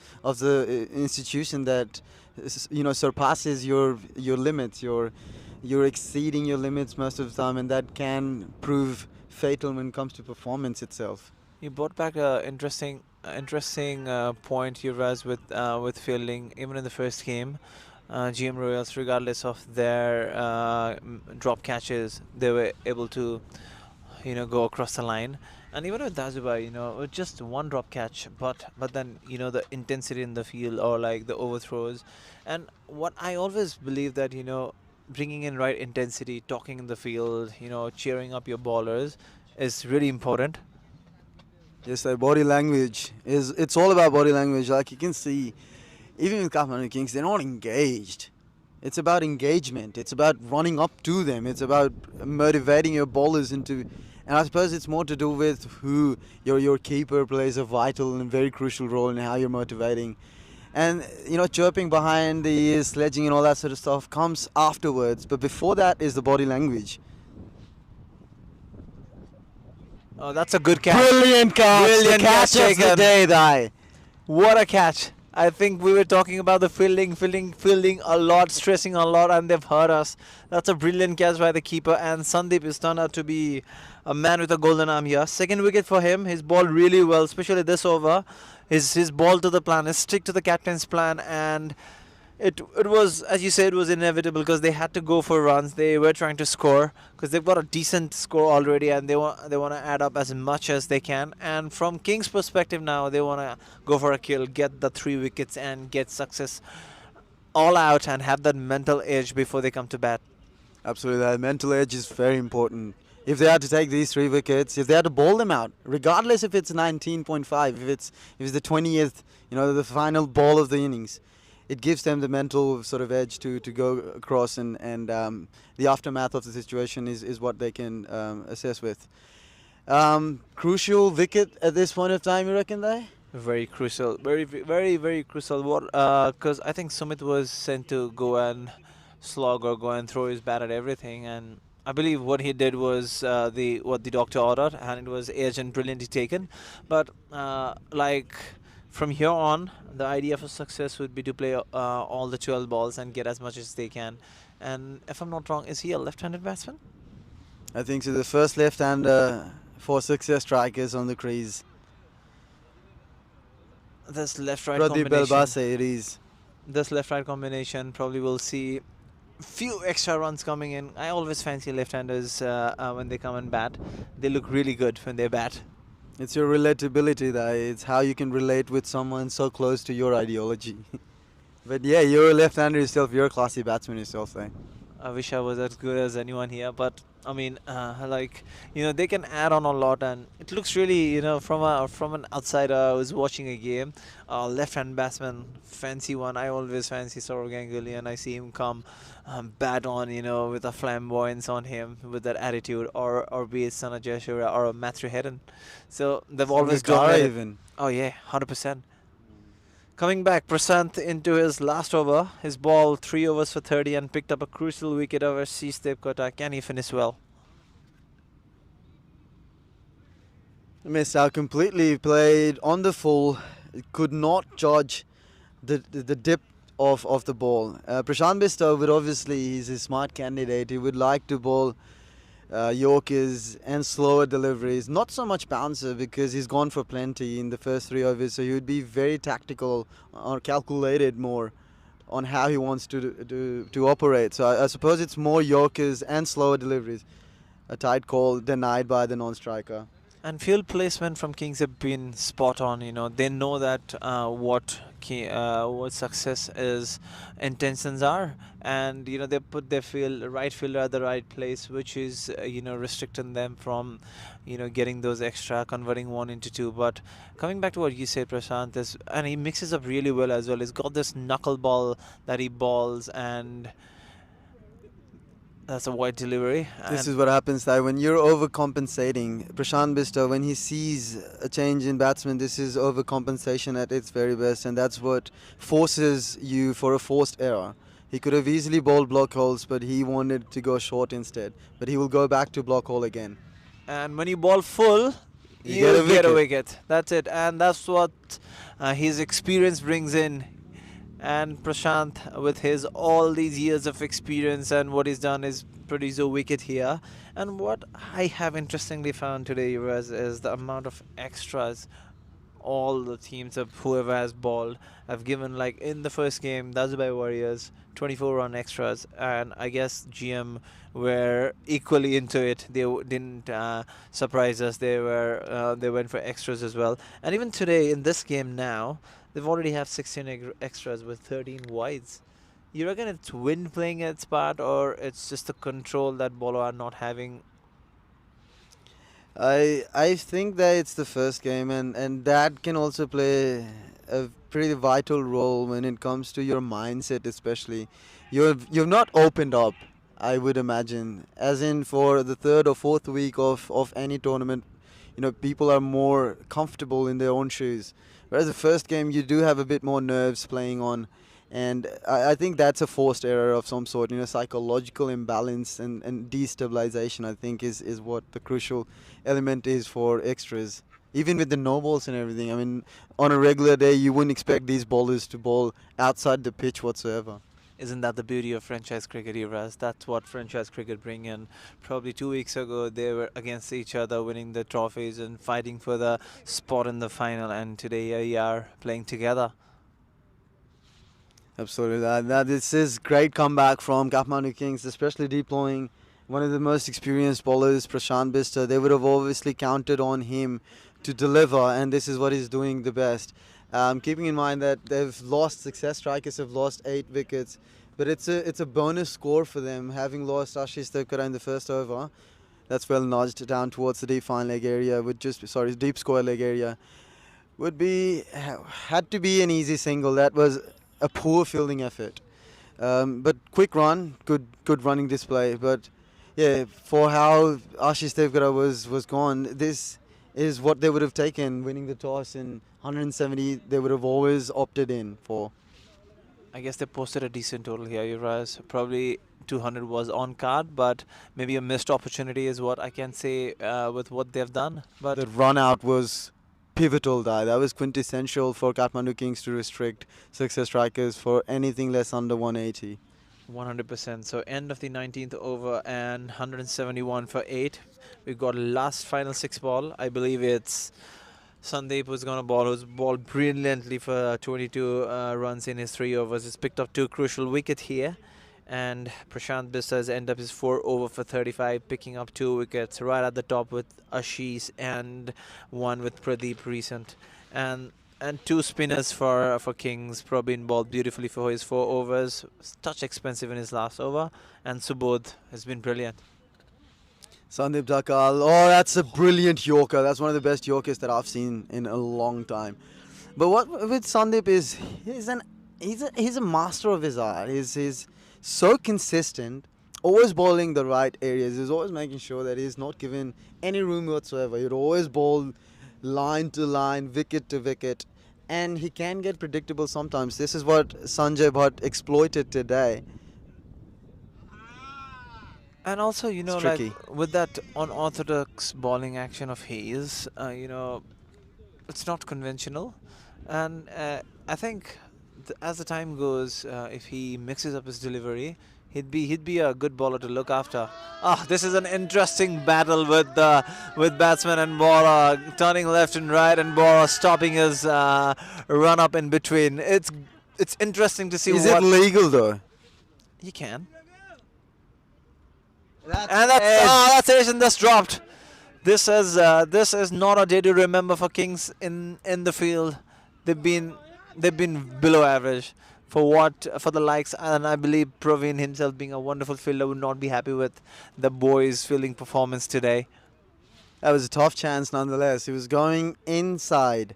institution that surpasses your limits. You're exceeding your limits most of the time, and that can prove fatal when it comes to performance itself. You brought back a interesting point, Yuvraj, with fielding. Even in the first game, GM Royals, regardless of their drop catches, they were able to, go across the line. And even with Dajubhai, with just one drop catch, but then the intensity in the field, or like the overthrows. And what I always believe that bringing in right intensity, talking in the field, cheering up your bowlers is really important. Yes, their body language it's all about body language. Like you can see, even with Kathmandu Kings, they're not engaged. It's about engagement. It's about running up to them. It's about motivating your bowlers into, and I suppose it's more to do with who your keeper plays a vital and very crucial role in how you're motivating. And chirping behind the ears, sledging and all that sort of stuff comes afterwards. But before that is the body language. Oh, that's a good catch. Brilliant catch. Brilliant the catch of the day, Dai. What a catch. I think we were talking about the fielding a lot, stressing a lot, and they've heard us. That's a brilliant catch by the keeper, and Sandeep is turned out to be a man with a golden arm here. Second wicket for him. He's bowled really well, especially this over. His ball to the plan, his stick to the captain's plan, and it was, as you said, it was inevitable because they had to go for runs. They were trying to score because they've got a decent score already, and they want to add up as much as they can. And from Kings' perspective now, they want to go for a kill, get the 3 wickets, and get success all out, and have that mental edge before they come to bat. Absolutely, that mental edge is very important. If they had to take these 3 wickets, if they had to bowl them out, regardless if it's 19.5, if it's the 20th, the final ball of the innings, it gives them the mental sort of edge to go across, and the aftermath of the situation is what they can assess with. Crucial wicket at this point of time, you reckon, they? Very crucial, very, very, very crucial. Because I think Sumit was sent to go and slog or go and throw his bat at everything, and I believe what he did was what the doctor ordered, and it was edge and brilliantly taken. But from here on, the idea for success would be to play all the 12 balls and get as much as they can. And if I'm not wrong, is he a left-handed batsman? I think so. The first left-hander for success strikers on the crease. This left-right Pradeep combination. Belbase, it is. This left-right combination probably will see few extra runs coming in. I always fancy left-handers when they come and bat. They look really good when they bat. It's your relatability, that it's how you can relate with someone so close to your ideology. But yeah, you're a left-hander yourself. You're a classy batsman yourself, eh? I wish I was as good as anyone here, but I mean, they can add on a lot, and it looks really, from an outsider who's watching a game, left-hand batsman, fancy one. I always fancy Saurav Ganguly, and I see him come bat on, with a flamboyance on him, with that attitude, or be it Sana Jayasuriya or Matthew Hedden. So they've always dominated. Even. Oh yeah, 100%. Coming back, Prasant into his last over. His ball 3 overs for 30 and picked up a crucial wicket over Seastep Kota. Can he finish well? Missed out completely. Played on the full. Could not judge the dip of the ball. Prashant Bistow would obviously, he's a smart candidate. He would like to bowl Yorkers and slower deliveries, not so much bouncer, because he's gone for plenty in the first 3 overs, so he would be very tactical or calculated more on how he wants to operate. So I suppose it's more Yorkers and slower deliveries. A tight call denied by the non-striker. And field placement from Kings have been spot on. They know that what success is intentions are, and they put their right fielder at the right place, which is restricting them from getting those extra, converting one into two. But coming back to what you said, Prashant, and he mixes up really well as well. He's got this knuckleball that he balls, and that's a wide delivery. This is what happens that when you're overcompensating. Prashant Bista, when he sees a change in batsman, this is overcompensation at its very best, and that's what forces you for a forced error. He could have easily bowled block holes, but he wanted to go short instead. But he will go back to block hole again. And when you ball full, you get a wicket. That's it. And that's what his experience brings in. And Prashant, with his all these years of experience and what he's done, is produce a wicket here. And what I have interestingly found today is the amount of extras all the teams of whoever has bowled have given. Like in the first game, Dajubhai Warriors 24 run extras, and I guess GM were equally into it. They didn't surprise us. They went for extras as well. And even today in this game now, they've already have 16 extras with 13 wides. You reckon it's wind playing its part, or it's just the control that bowler are not having? I think that it's the first game, and that can also play a pretty vital role when it comes to your mindset, especially. You've not opened up, I would imagine, as in for the third or fourth week of any tournament. People are more comfortable in their own shoes. Whereas the first game, you do have a bit more nerves playing on. And I think that's a forced error of some sort. Psychological imbalance and destabilization, I think, is what the crucial element is for extras. Even with the no balls and everything. I mean, on a regular day, you wouldn't expect these bowlers to bowl outside the pitch whatsoever. Isn't that the beauty of franchise cricket, Yuvraj? That's what franchise cricket bring in. Probably 2 weeks ago, they were against each other, winning the trophies and fighting for the spot in the final. And today, we are playing together. Absolutely. This is great comeback from Kathmandu Kings, especially deploying one of the most experienced bowlers, Prashant Bista. They would have obviously counted on him to deliver, and this is what he's doing the best. Keeping in mind that they've lost, Success Strikers have lost 8 wickets, but it's a bonus score for them, having lost Ashish Tevkar in the first over. That's well nudged down towards the deep fine leg area, deep square leg area. Had to be an easy single. That was a poor fielding effort, but quick run, good running display. But yeah, for how Ashish Tevkar was gone, this is what they would have taken, winning the toss in 170. They would have always opted in for. I guess they posted a decent total here, Yuvraj. Probably 200 was on card, but maybe a missed opportunity is what I can say with what they've done. But the run out was pivotal. That was quintessential for Kathmandu Kings to restrict Success Strikers for anything less under 180. 100%. So end of the 19th over and 171 for 8. We've got last final 6 ball. I believe it's Sandeep who's going to bowl, who's bowled brilliantly for 22 runs in his 3 overs. He's picked up 2 crucial wickets here. And Prashant Bista has ended up his 4 over for 35, picking up 2 wickets right at the top with Ashish and 1 with Pradeep recent. And 2 spinners for Kings. Probin bowled beautifully for his 4 overs. Touch expensive in his last over. And Subodh has been brilliant. Sandeep Dhakal, that's a brilliant Yorker. That's one of the best Yorkers that I've seen in a long time. But what with Sandeep is he's a master of his art. He's so consistent, always bowling the right areas. He's always making sure that he's not given any room whatsoever. He'd always bowl line to line, wicket to wicket, and he can get predictable sometimes. This is what Sanjay Bhatt exploited today. And also, like with that unorthodox bowling action of his, it's not conventional. And I think as the time goes, if he mixes up his delivery, he'd be a good bowler to look after. This is an interesting battle with batsman and bowler, turning left and right, and bowler stopping his run up in between. It's it's interesting to see Is what it legal though? he can. That's And that's it, and that's dropped. This is not a day to remember for Kings in the field. They've been below average for the likes, and I believe Praveen himself, being a wonderful fielder, would not be happy with the boys' fielding performance today. That was a tough chance nonetheless. He was going inside.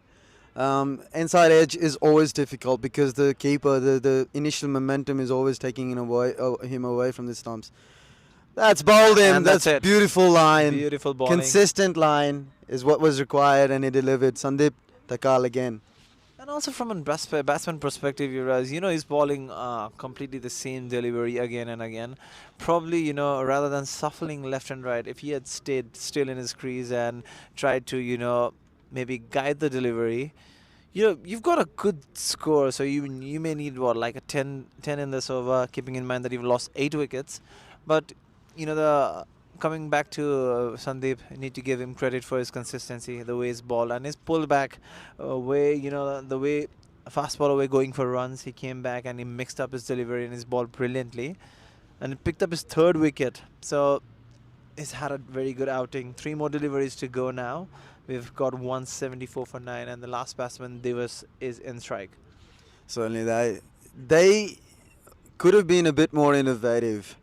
Inside edge is always difficult because the keeper, the initial momentum is always taking him away from the stumps. That's bowled in. And that's it. Beautiful line. Beautiful bowling. Consistent line is what was required, and he delivered. Sandeep Takal again. And also from a batsman perspective, he's bowling completely the same delivery again and again. Probably, rather than shuffling left and right, if he had stayed still in his crease and tried to, maybe guide the delivery, you've got a good score. So you may need, like a 10 in this over, keeping in mind that you've lost 8 wickets. But, coming back to Sandeep, you need to give him credit for his consistency, the way he's ball and his pullback way, the way fast ball away going for runs. He came back and he mixed up his delivery and his ball brilliantly, and he picked up his 3rd wicket. So he's had a very good outing. 3 more deliveries to go now. We've got 174 for 9, and the last batsman, Divas, is in strike. Certainly, they could have been a bit more innovative,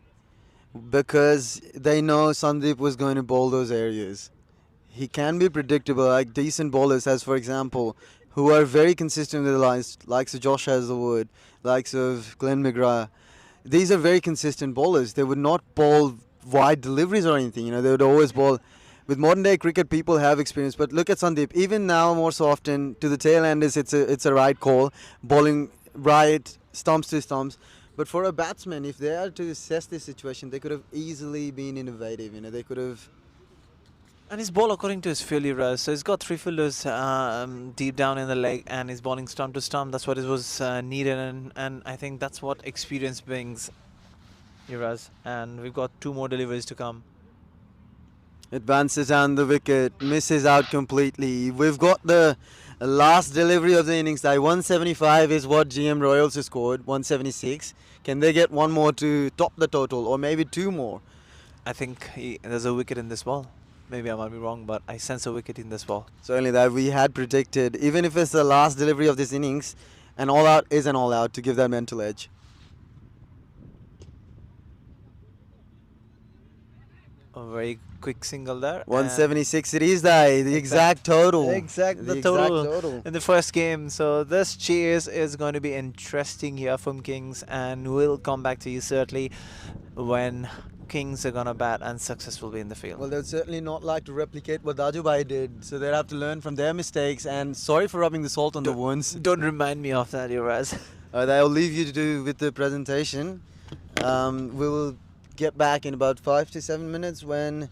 because they know Sandeep was going to bowl those areas. He can be predictable, like decent bowlers, as for example, who are very consistent with the lines, likes of Josh Hazlewood, likes of Glenn McGrath. These are very consistent bowlers. They would not bowl wide deliveries or anything. They would always bowl. With modern day cricket, people have experience, but look at Sandeep. Even now, more so often, to the tail enders, it's a right call, bowling right, stumps to stumps. But for a batsman, if they are to assess this situation, they could have easily been innovative. They could have. And his ball according to his failure, so he's got 3 fielders deep down in the leg, and he's bowling stump to stump. That's what it was needed, and I think that's what experience brings, Yuvraj. And we've got 2 more deliveries to come. Advances down the wicket, misses out completely. We've got the last delivery of the innings. 175 is what GM Royals has scored, 176. Can they get 1 more to top the total, or maybe 2 more? I think there's a wicket in this ball. Maybe I might be wrong, but I sense a wicket in this ball. Certainly that we had predicted. Even if it's the last delivery of this innings, an all-out is an all-out to give that mental edge. A very quick single there. 176 it is, the exact total. The total in the first game. So this chase is going to be interesting here from Kings, and we'll come back to you certainly when Kings are going to bat and successful be in the field. Well, they'd certainly not like to replicate what Dajubhai did, so they'd have to learn from their mistakes, and sorry for rubbing the salt on the wounds. Don't remind me of that, Yuvraj. I'll leave you to do with the presentation. We will get back in about 5 to 7 minutes when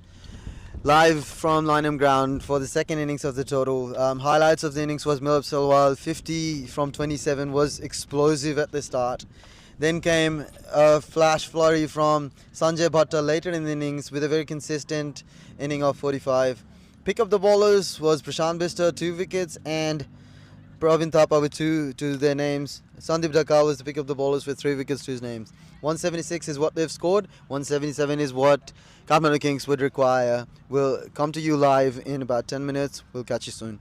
live from Lynham Ground for the second innings of the total. Highlights of the innings was Milab Salwal, 50 from 27, was explosive at the start. Then came a flash flurry from Sanjay Bhatta later in the innings with a very consistent inning of 45. Pick up the bowlers was Prashant Bister, 2 wickets, and Praveen Thapa with 2 to their names. Sandeep Dhakal was the pick up the bowlers with 3 wickets to his names. 176 is what they've scored. 177 is what Kathmandu Kings would require. We'll come to you live in about 10 minutes. We'll catch you soon.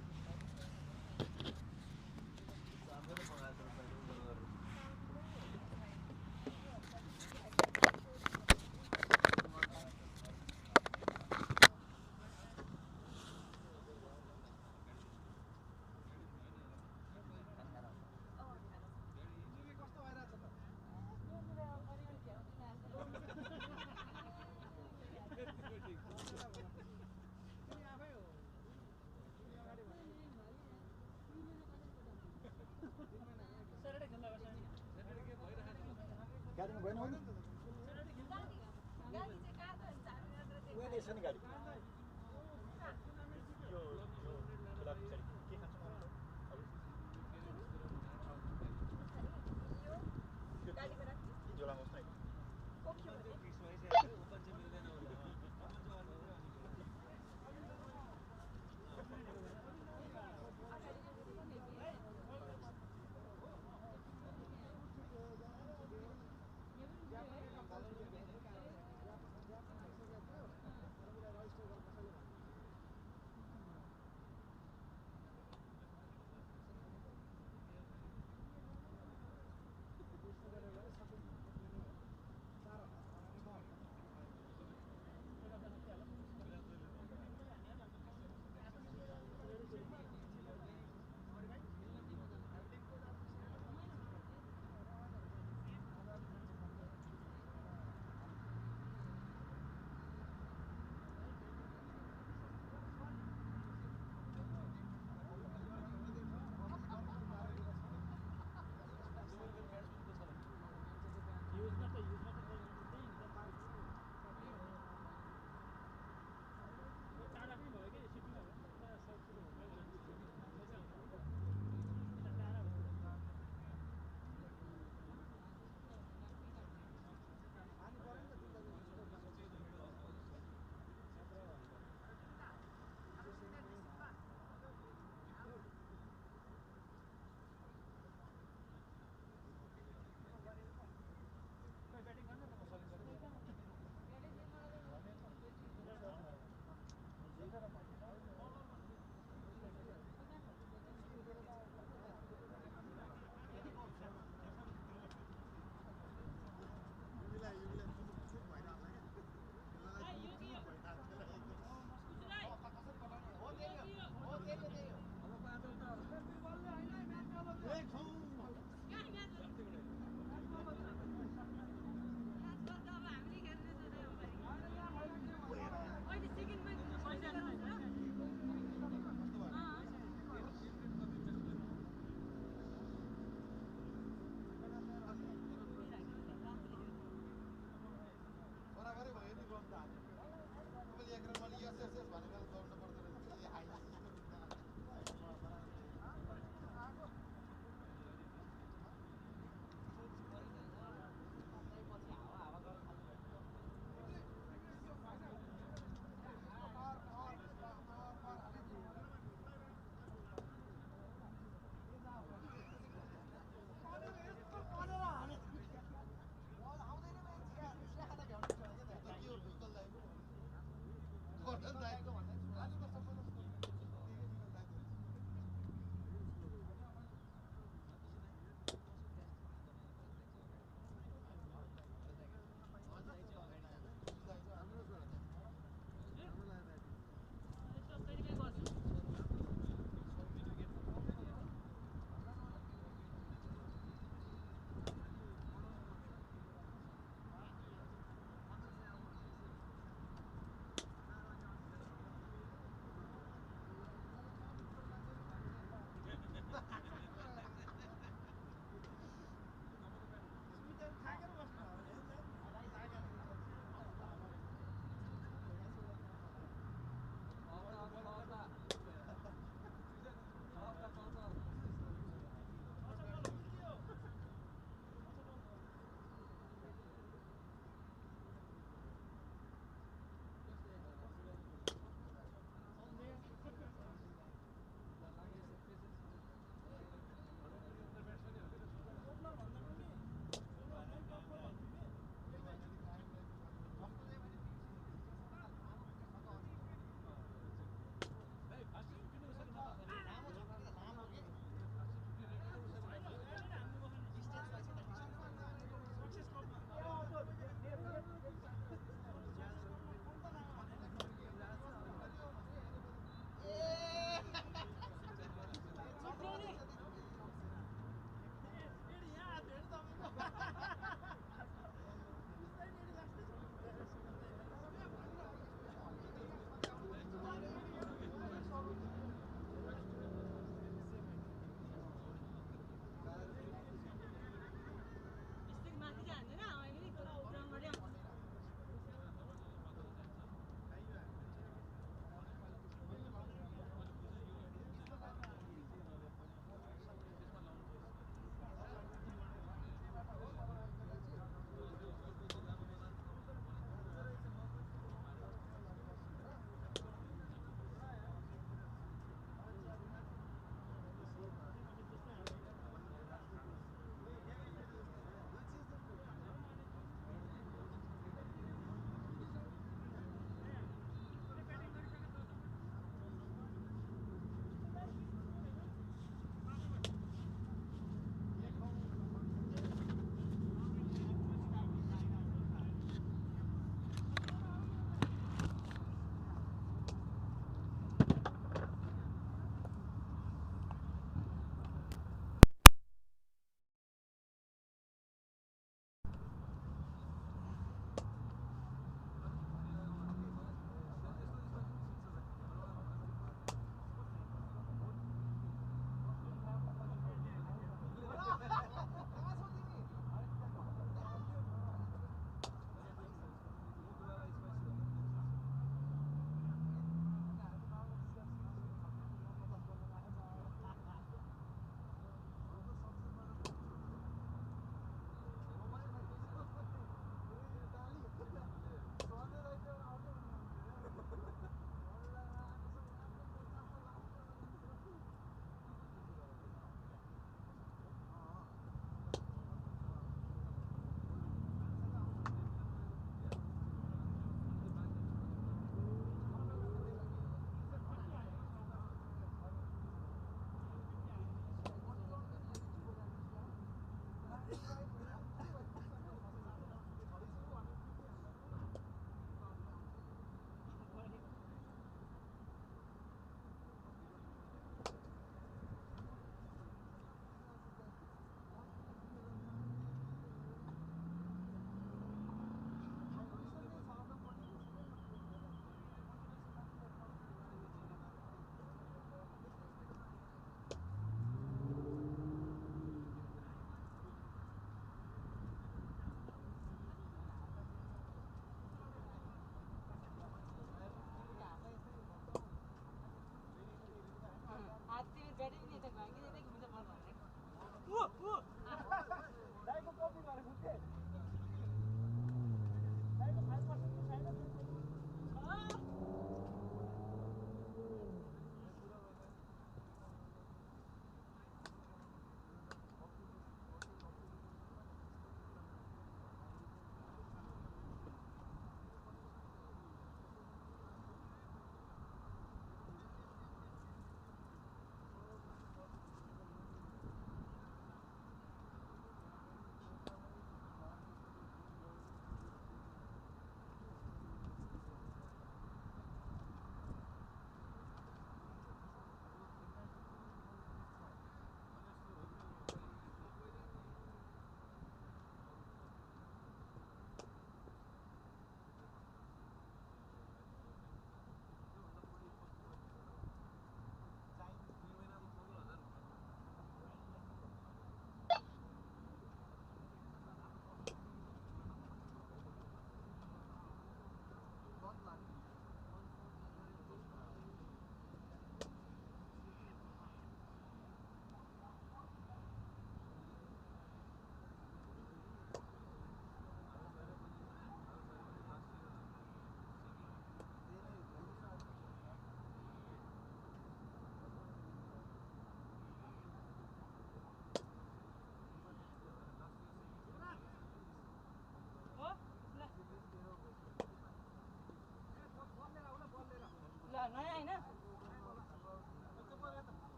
Gordon died.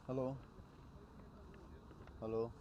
Hello. Hello.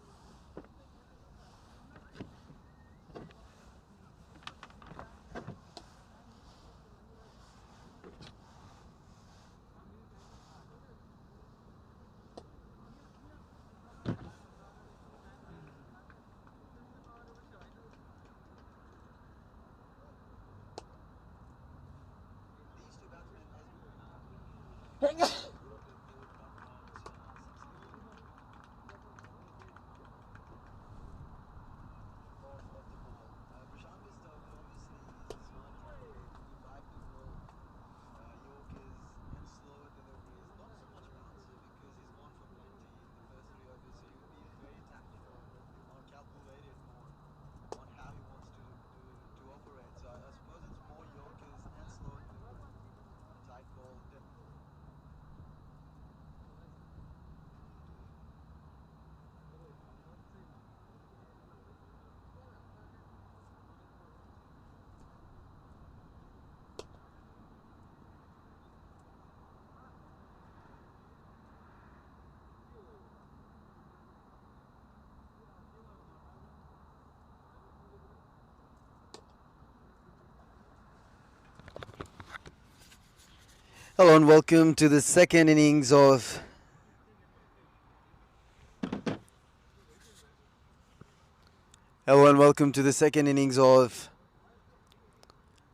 Hello and welcome to the second innings of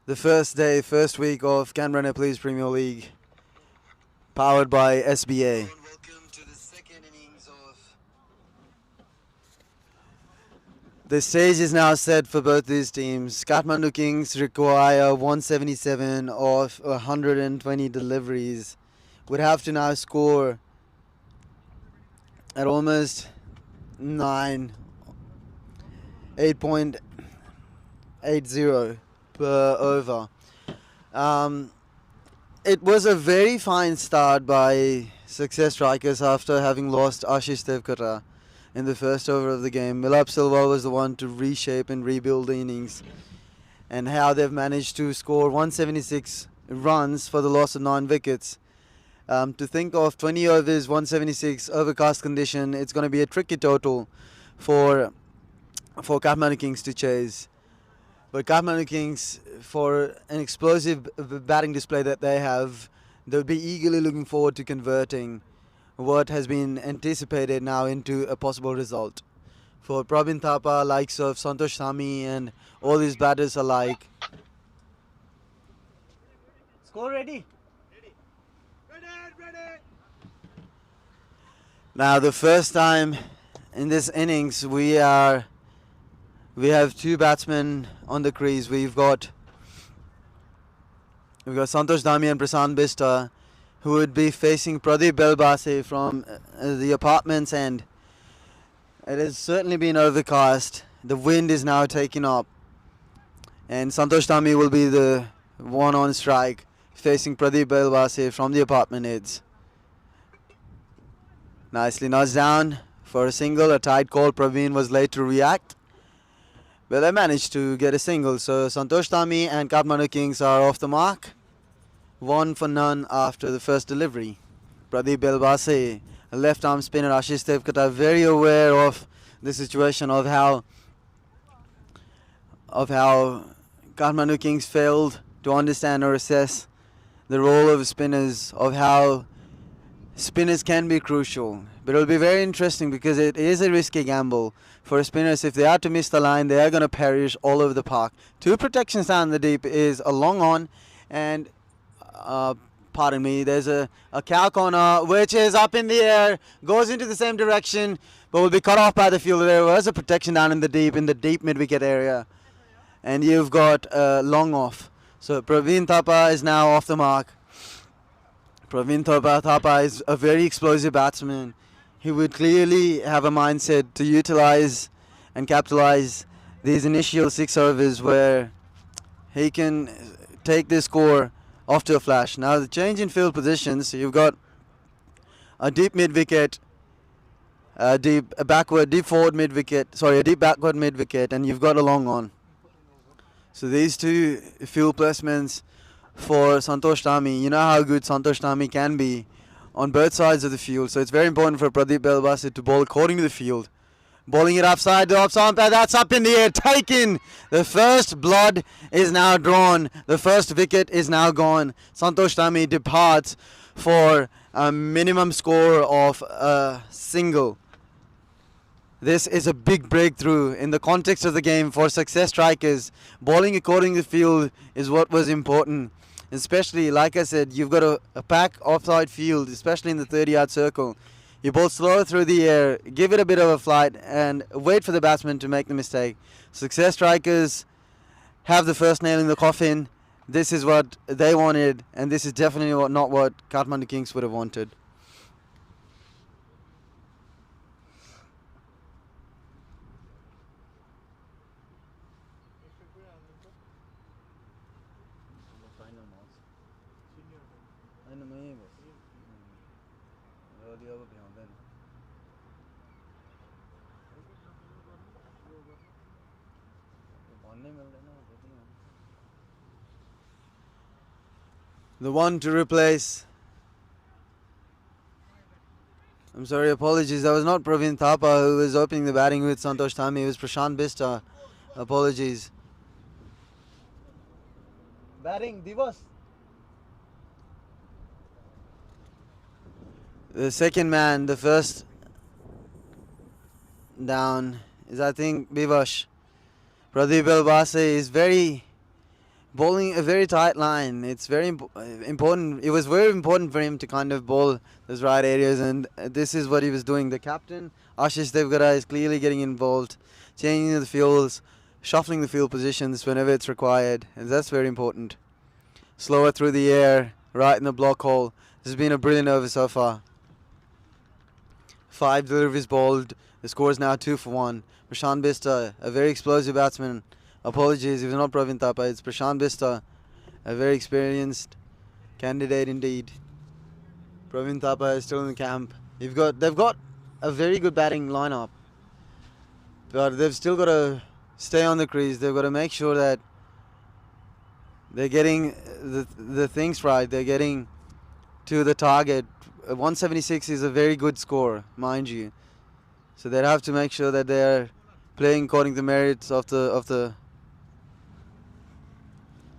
the first week of Canberra Nepalese Premier League, powered by SBA. The stage is now set for both these teams. Kathmandu Kings require 177 of 120 deliveries. Would have to now score at almost 8.80 per over. It was a very fine start by Success Strikers after having lost Ashish Devkara in the first over of the game. Milap Silva was the one to reshape and rebuild the innings, and how they've managed to score 176 runs for the loss of 9 wickets. To think of 20 overs, 176, overcast condition, it's going to be a tricky total for Kathmandu Kings to chase. But Kathmandu Kings, for an explosive batting display that they have, they'll be eagerly looking forward to converting what has been anticipated now into a possible result. For Pravin Thapa, likes of Santosh Sami and all these batters alike. Score ready. Now the first time in this innings we have 2 batsmen on the crease. We've got Santosh Dami and Prasant Bista, who would be facing Pradeep Belbase from the apartments end. It has certainly been overcast. The wind is now taking up, and Santosh Dami will be the one on strike, facing Pradeep Belbase from the apartment heads. Nicely nudged down for a single. A tight call. Praveen was late to react. But they managed to get a single. So Santosh Tami and Kathmandu Kings are off the mark. 1 for none after the first delivery. Pradeep Belbase, a left arm spinner. Ashish Devkata very aware of the situation of how Kathmandu Kings failed to understand or assess the role of spinners, of how spinners can be crucial. But it'll be very interesting because it is a risky gamble for spinners. If they are to miss the line, they are going to perish all over the park. 2 protections down the deep is a long on, and pardon me, there's a cow corner which is up in the air, goes into the same direction, but will be cut off by the fielder. There was a protection down in the deep mid-wicket area, and you've got long off. So Praveen Thapa is now off the mark. Praveen Thapa is a very explosive batsman. He would clearly have a mindset to utilize and capitalize these initial 6 overs where he can take this score off to a flash. Now the change in field positions, so you've got a deep mid-wicket, a deep backward mid-wicket, and you've got a long on. So these 2 field placements for Santosh Tami. You know how good Santosh Tami can be on both sides of the field. So it's very important for Pradeep Belbase to bowl according to the field. Bowling it upside to off umpire. That's up in the air. Taken. The first blood is now drawn. The first wicket is now gone. Santosh Tami departs for a minimum score of a single. This is a big breakthrough in the context of the game for success strikers. Bowling according to the field is what was important. Especially, like I said, you've got a pack offside field, especially in the 30-yard circle. You bowl slow through the air, give it a bit of a flight, and wait for the batsman to make the mistake. Success strikers have the first nail in the coffin. This is what they wanted, and this is definitely not what Kathmandu Kings would have wanted. The one to replace. I'm sorry, apologies. That was not Praveen Thapa who was opening the batting with Santosh Tami. It was Prashant Bista. Apologies. Batting, Divas. The second man, the first down is, I think, Bivash. Pradeep Belbase is bowling a very tight line. It's very important. It was very important for him to kind of bowl those right areas, and this is what he was doing. The captain, Ashish Devgara, is clearly getting involved, changing the fields, shuffling the field positions whenever it's required, and that's very important. Slower through the air, right in the block hole. This has been a brilliant over so far. 5 deliveries bowled. The score is now 2 for 1. Prashant Bista, a very explosive batsman. Apologies, it was not Praveen Thapa, it's Prashant Bista, a very experienced candidate indeed. Praveen Thapa is still in the camp. They've got a very good batting lineup, but they've still got to stay on the crease. They've got to make sure that they're getting the things right. They're getting to the target. 176 is a very good score, mind you. So they have to make sure that they're playing according to the merits of the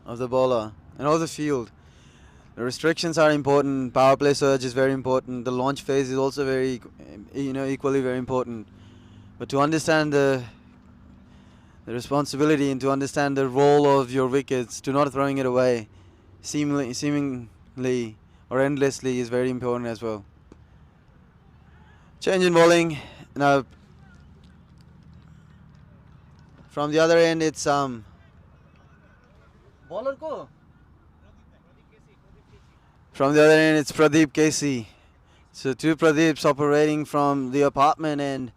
bowler and of the field. The restrictions are important. Power play surge is very important. The launch phase is also very, equally very important. But to understand the responsibility and to understand the role of your wickets, to not throwing it away seemingly or endlessly is very important as well. Change in bowling. Now, from the other end, it's bowler ko. From the other end, it's Pradeep Casey. So 2 Pradeeps operating from the apartment end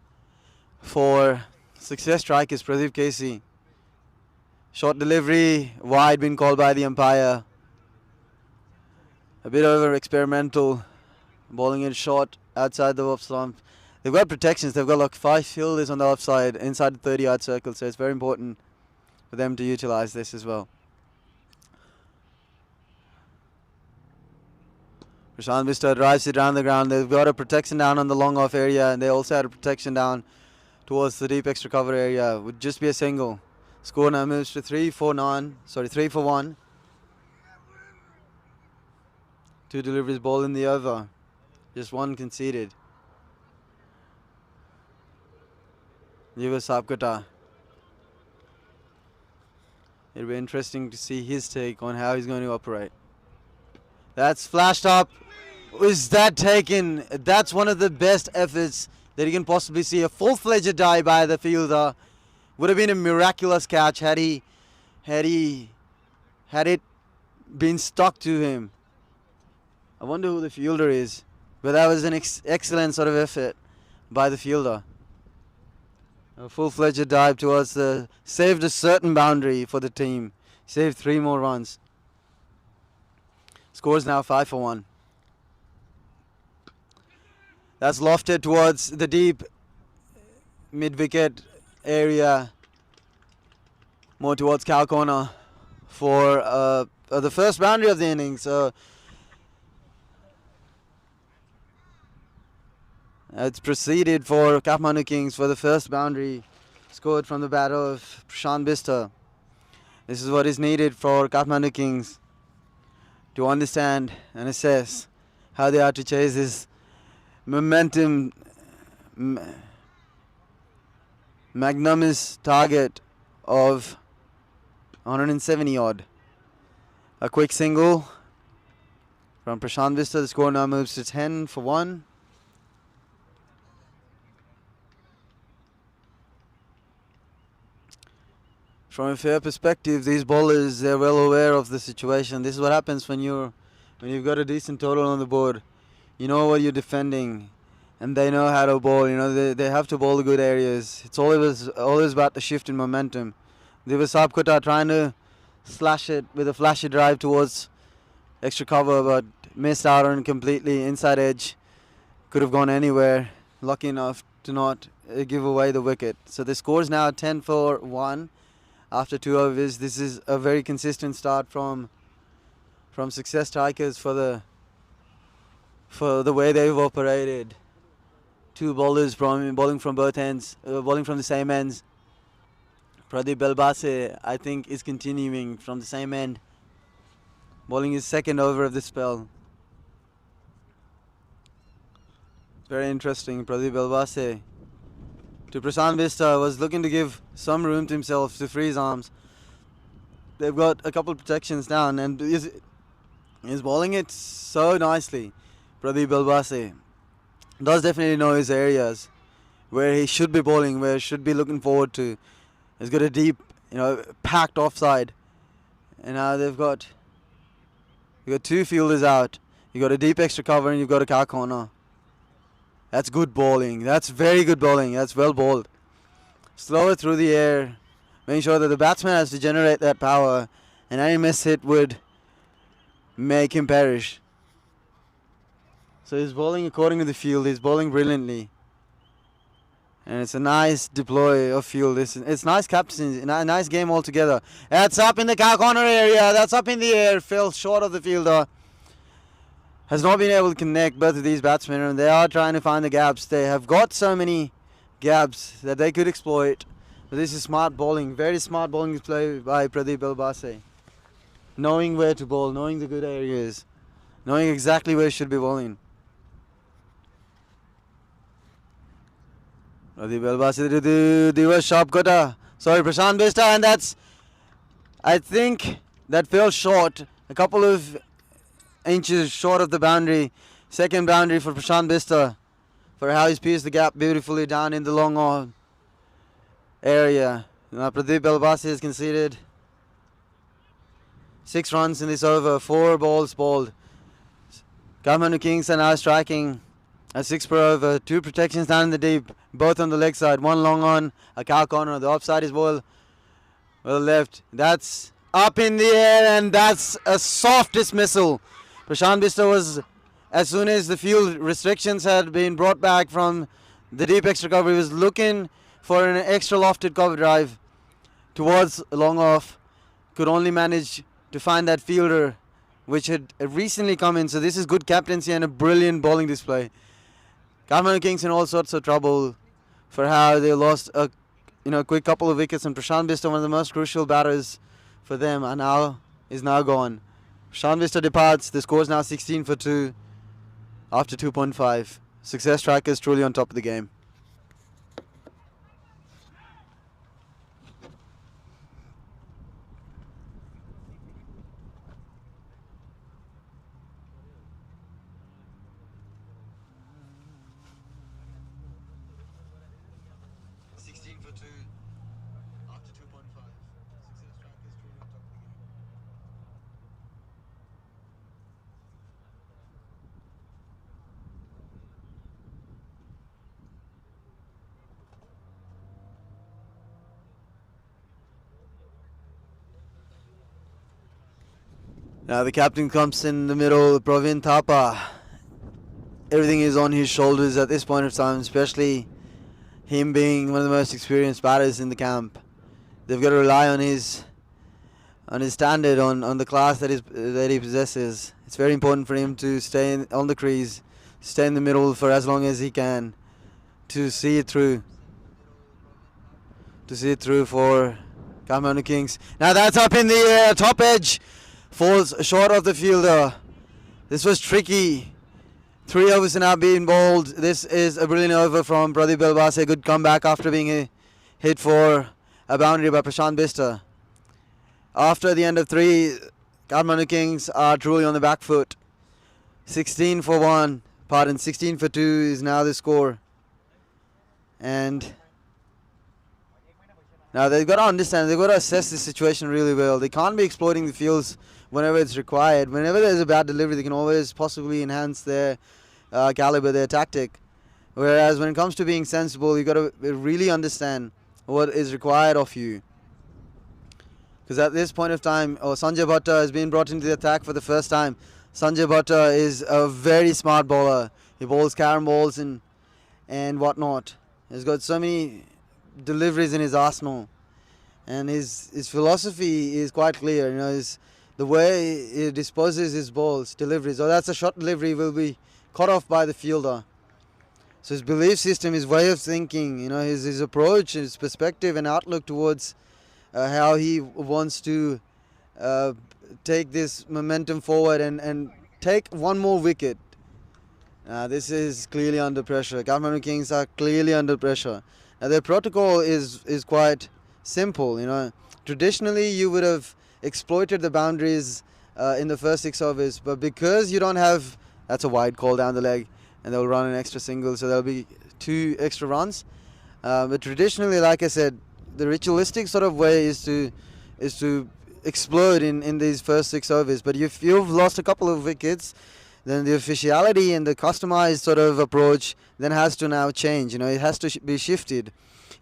for success strikers. Pradeep Casey. Short delivery, wide, been called by the umpire. A bit over experimental, bowling it short outside the off stump. They've got protections. They've got like 5 fielders on the offside inside the 30-yard circle, so it's very important for them to utilize this as well. Prashant Vista drives it around the ground. They've got a protection down on the long off area, and they also had a protection down towards the deep extra cover area. Would just be a single. Score now moves to 3 for 1. 2 deliveries, ball in the over. Just 1 conceded. Yuva Sapkota. It'll be interesting to see his take on how he's going to operate. That's flashed up. Is that taken? That's one of the best efforts that you can possibly see. A full-fledged dive by the fielder. Would have been a miraculous catch had it been stuck to him. I wonder who the fielder is. But that was an excellent sort of effort by the fielder. A full-fledged dive towards saved a certain boundary for the team. Saved 3 more runs. Scores now 5 for 1. That's lofted towards the deep mid-wicket area. More towards cow corner for the first boundary of the innings. It's proceeded for Kathmandu Kings for the first boundary scored from the bat of Prashant Vista. This is what is needed for Kathmandu Kings to understand and assess how they are to chase this momentum magnanimous target of 170 odd. A quick single from Prashant Vista. The score now moves to 10 for 1. From a fair perspective, these bowlers, they're well aware of the situation. This is what happens when you've got a decent total on the board. You know what you're defending, and they know how to bowl. You know they have to bowl the good areas. It's always about the shift in momentum. Diva Sapkota trying to slash it with a flashy drive towards extra cover, but missed out on it completely. Inside edge, could have gone anywhere. Lucky enough to not give away the wicket. So the score is now 10 for 1. After 2 overs, this is a very consistent start from Success Strikers for the way they've operated. 2 bowlers bowling from both ends, bowling from the same ends. Pradeep Belbase, I think, is continuing from the same end, bowling his second over of the spell. Very interesting. Pradeep Belbase to Prashant Vista was looking to give some room to himself to free his arms. They've got a couple of protections down, and he's bowling it so nicely. Pradeep Belbase does definitely know his areas where he should be bowling, where he should be looking forward to. He's got a deep, packed offside, and now you've got 2 fielders out. You've got a deep extra cover, and you've got a cow corner. That's good bowling. That's very good bowling. That's well bowled. Slower through the air, making sure that the batsman has to generate that power, and any miss hit would make him perish. So he's bowling according to the field. He's bowling brilliantly. And it's a nice deploy of field. It's nice captaincy, a nice game altogether. That's up in the cow corner area. That's up in the air. Fell short of the fielder. Has not been able to connect both of these batsmen, and they are trying to find the gaps. They have got so many gaps that they could exploit. But this is smart bowling, very smart bowling play by Pradeep Belbase. Knowing where to bowl, knowing the good areas, knowing exactly where he should be bowling. Pradeep Belbase to Diva Sapkota. Sorry, Prashant Vista, and I think that fell short. A couple of inches short of the boundary. Second boundary for Prashant Vista for how he's pierced the gap beautifully down in the long on area. Now Pradeep Belbase has conceded 6 runs in this over, 4 balls bowled. Kathmandu Kings are now striking at 6 per over, 2 protections down in the deep, both on the leg side, 1 long on, a cow corner. The offside is well left. That's up in the air, and that's a soft dismissal. Prashant Vista was as soon as the field restrictions had been brought back from the deep extra cover, he was looking for an extra lofted cover drive towards long off. Could only manage to find that fielder which had recently come in. So this is good captaincy and a brilliant bowling display. Kathmandu Kings in all sorts of trouble for how they lost a quick couple of wickets, and Prashant Bista, one of the most crucial batters for them, is now gone. Prashant Bista departs. The score is now 16 for 2 after 2.5. Success Strikers truly on top of the game. Now the captain comes in the middle, Praveen Thapa. Everything is on his shoulders at this point of time, especially him being one of the most experienced batters in the camp. They've got to rely on his standard, on the class that he possesses. It's very important for him to stay on the crease, stay in the middle for as long as he can, to see it through. For Kathmandu Kings. Now that's up in the air, top edge. Falls short of the fielder. This was tricky. 3 overs are now being bowled. This is a brilliant over from Pradeep Belbase. A good comeback after being hit for a boundary by Prashant Bista. After the end of 3, Kathmandu Kings are truly on the back foot. 16 for 2 is now the score. And now they've got to understand, they've got to assess the situation really well. They can't be exploiting the fields whenever it's required. Whenever there's a bad delivery, they can always possibly enhance their caliber, their tactic. Whereas when it comes to being sensible, you've got to really understand what is required of you. Because at this point of time, Sanjay Bhatta has been brought into the attack for the first time. Sanjay Bhatta is a very smart bowler. He bowls carom balls and whatnot. He's got so many deliveries in his arsenal, and his philosophy is quite clear. The way he disposes his balls, deliveries, that's a short delivery, will be cut off by the fielder. So his belief system, his way of thinking, his approach, his perspective and outlook towards how he wants to take this momentum forward and take one more wicket. This is clearly under pressure. Kathmandu Kings are clearly under pressure. Now their protocol is quite simple. Traditionally you would have exploited the boundaries in the first 6 overs, but because you don't have, that's a wide call down the leg, and they'll run an extra single, so there'll be 2 extra runs. But traditionally, like I said, the ritualistic sort of way is to explode in these first 6 overs. But if you've lost a couple of wickets, then the officiality and the customized sort of approach then has to now change. It has to be shifted.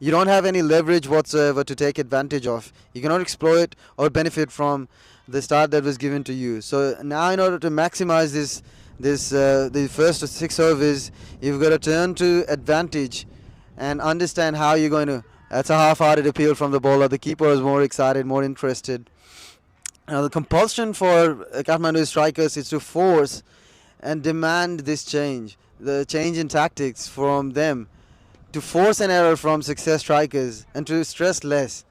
You don't have any leverage whatsoever to take advantage of. You cannot exploit or benefit from the start that was given to you. So now, in order to maximize the first 6 overs, you've got to turn to advantage and understand how you're going to. That's a half-hearted appeal from the bowler. The keeper is more excited, more interested. Now the compulsion for Kathmandu strikers is to force and demand this change, the change in tactics from them, to force an error from success strikers and to stress less.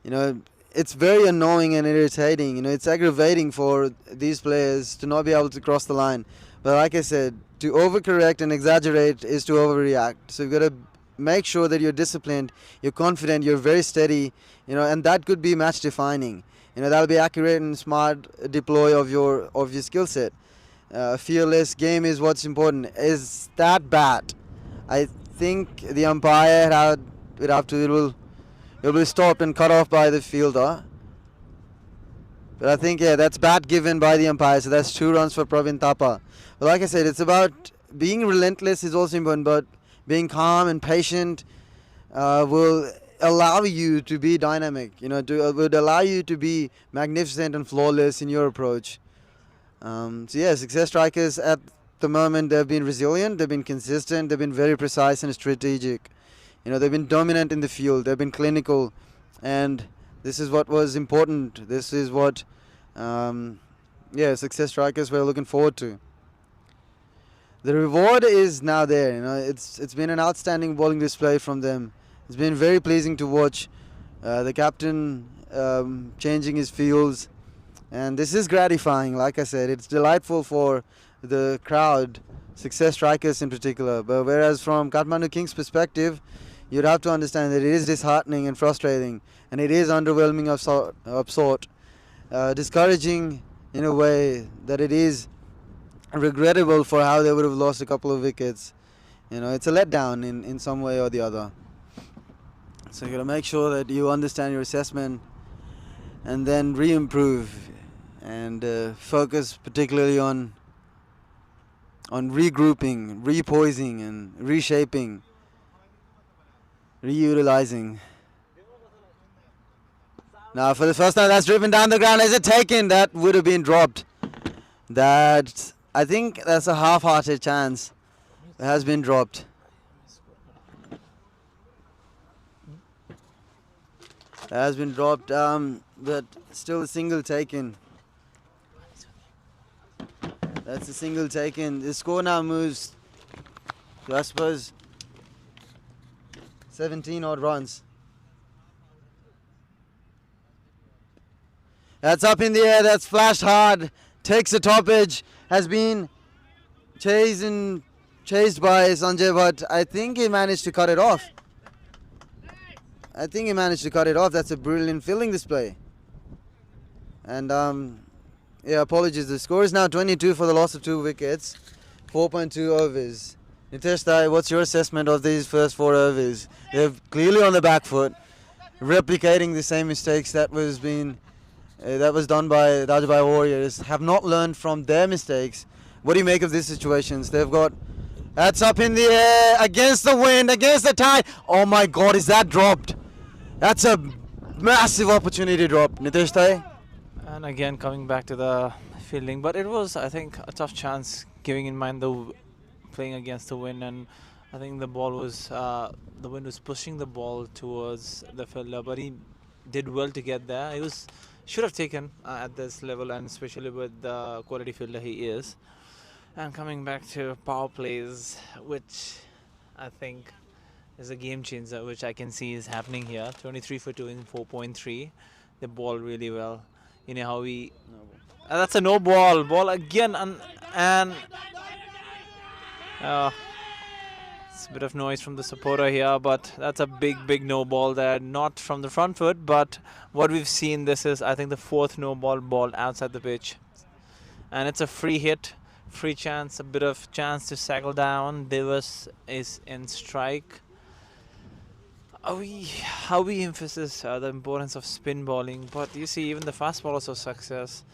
It's very annoying and irritating. It's aggravating for these players to not be able to cross the line. But like I said, to overcorrect and exaggerate is to overreact. So you've got to make sure that you're disciplined, you're confident, you're very steady, and that could be match defining. That'll be accurate and smart deploy of your skill set. Fearless game is what's important. Is that bat? I think the umpire it will be stopped and cut off by the fielder. But I think that's bat given by the umpire. So that's 2 runs for Praveen Thapa. But like I said, it's about being relentless is also important, but being calm and patient will allow you to be dynamic. Would allow you to be magnificent and flawless in your approach. Success strikers at the moment they've been resilient, they've been consistent, they've been very precise and strategic. They've been dominant in the field, they've been clinical, and this is what was important. This is what, success strikers were looking forward to. The reward is now there. It's been an outstanding bowling display from them. It's been very pleasing to watch the captain changing his fields, and this is gratifying. Like I said, it's delightful for the crowd, success strikers in particular. But whereas from Kathmandu Kings' perspective, you'd have to understand that it is disheartening and frustrating, and it is underwhelming of sort, discouraging in a way that it is regrettable for how they would have lost a couple of wickets. It's a letdown in some way or the other. So you got to make sure that you understand your assessment and then re-improve and focus particularly on regrouping, repoising and reshaping, reutilizing. Now for the first time, that's driven down the ground. Is it taken? That would have been dropped. I think that's a half-hearted chance. It has been dropped. It has been dropped, but still a single taken. That's a single taken. The score now moves to, I suppose, 17 odd runs. That's up in the air, that's flashed hard, takes the top edge, has been chased by Sanjay, but I think he managed to cut it off. That's a brilliant fielding display. And apologies. The score is now 22 for the loss of 2 wickets, 4.2 overs. Nitesh Thai, what's your assessment of these first 4 overs? They're clearly on the back foot, replicating the same mistakes that was done by Dajubhai Warriors. Have not learned from their mistakes. What do you make of these situations? That's up in the air, against the wind, against the tide. Oh my God, is that dropped? That's a massive opportunity drop, Nitesh Thai. And again, coming back to the fielding, but it was, I think, a tough chance, giving in mind the playing against the wind, and I think the wind was pushing the ball towards the fielder, but he did well to get there. He should have taken at this level, and especially with the quality fielder he is. And coming back to power plays, which I think is a game changer, which I can see is happening here. 23 for 2 in 4.3. They ball really well. You know how that's a no ball. Ball again, and it's a bit of noise from the supporter here, but that's a big no ball there. Not from the front foot, but what we've seen, this is, I think, the 4th no ball outside the pitch. And it's a free hit, free chance, a bit of chance to cycle down. Davis is in strike. How we emphasize the importance of spin bowling, but you see, even the fast bowlers of success,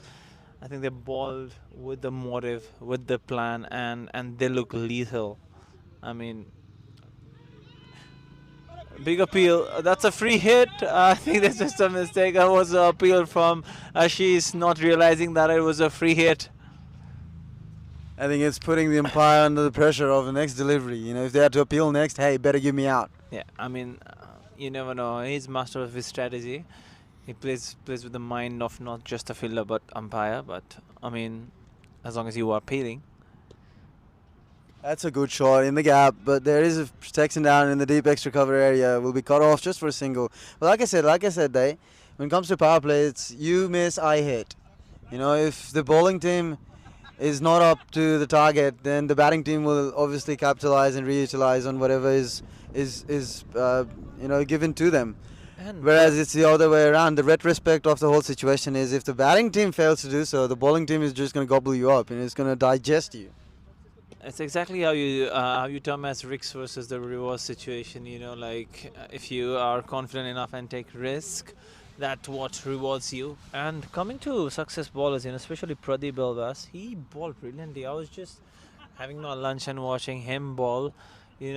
I think they bowled with the motive, with the plan, and they look lethal. I mean, big appeal. That's a free hit. I think that's just a mistake. That was an appeal from Ashish, not realizing that it was a free hit. I think it's putting the umpire under the pressure of the next delivery. If they had to appeal next, hey, better give me out. Yeah, I mean, you never know. He's master of his strategy. He plays with the mind of not just a fielder but umpire. But I mean, as long as you are appealing. That's a good shot in the gap, but there is a protection down in the deep extra cover area. Will be cut off just for a single. But like I said, when it comes to power play, it's you miss, I hit. If the bowling team is not up to the target, then the batting team will obviously capitalize and reutilize on whatever is given to them. Whereas it's the other way around. The retrospect of the whole situation is, if the batting team fails to do so, the bowling team is just going to gobble you up and it's going to digest you. It's exactly how you term as risks versus the reward situation. If you are confident enough and take risk, that's what rewards you. And coming to success bowlers, especially Pradeep Belvas, he bowled brilliantly. I was just having my lunch and watching him bowl. He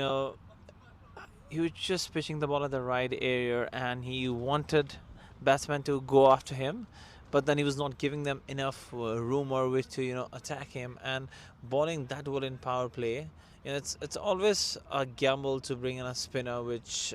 was just pitching the ball at the right area, and he wanted batsmen to go after him, but then he was not giving them enough room or width to attack him, and bowling that well in power play. It's always a gamble to bring in a spinner, which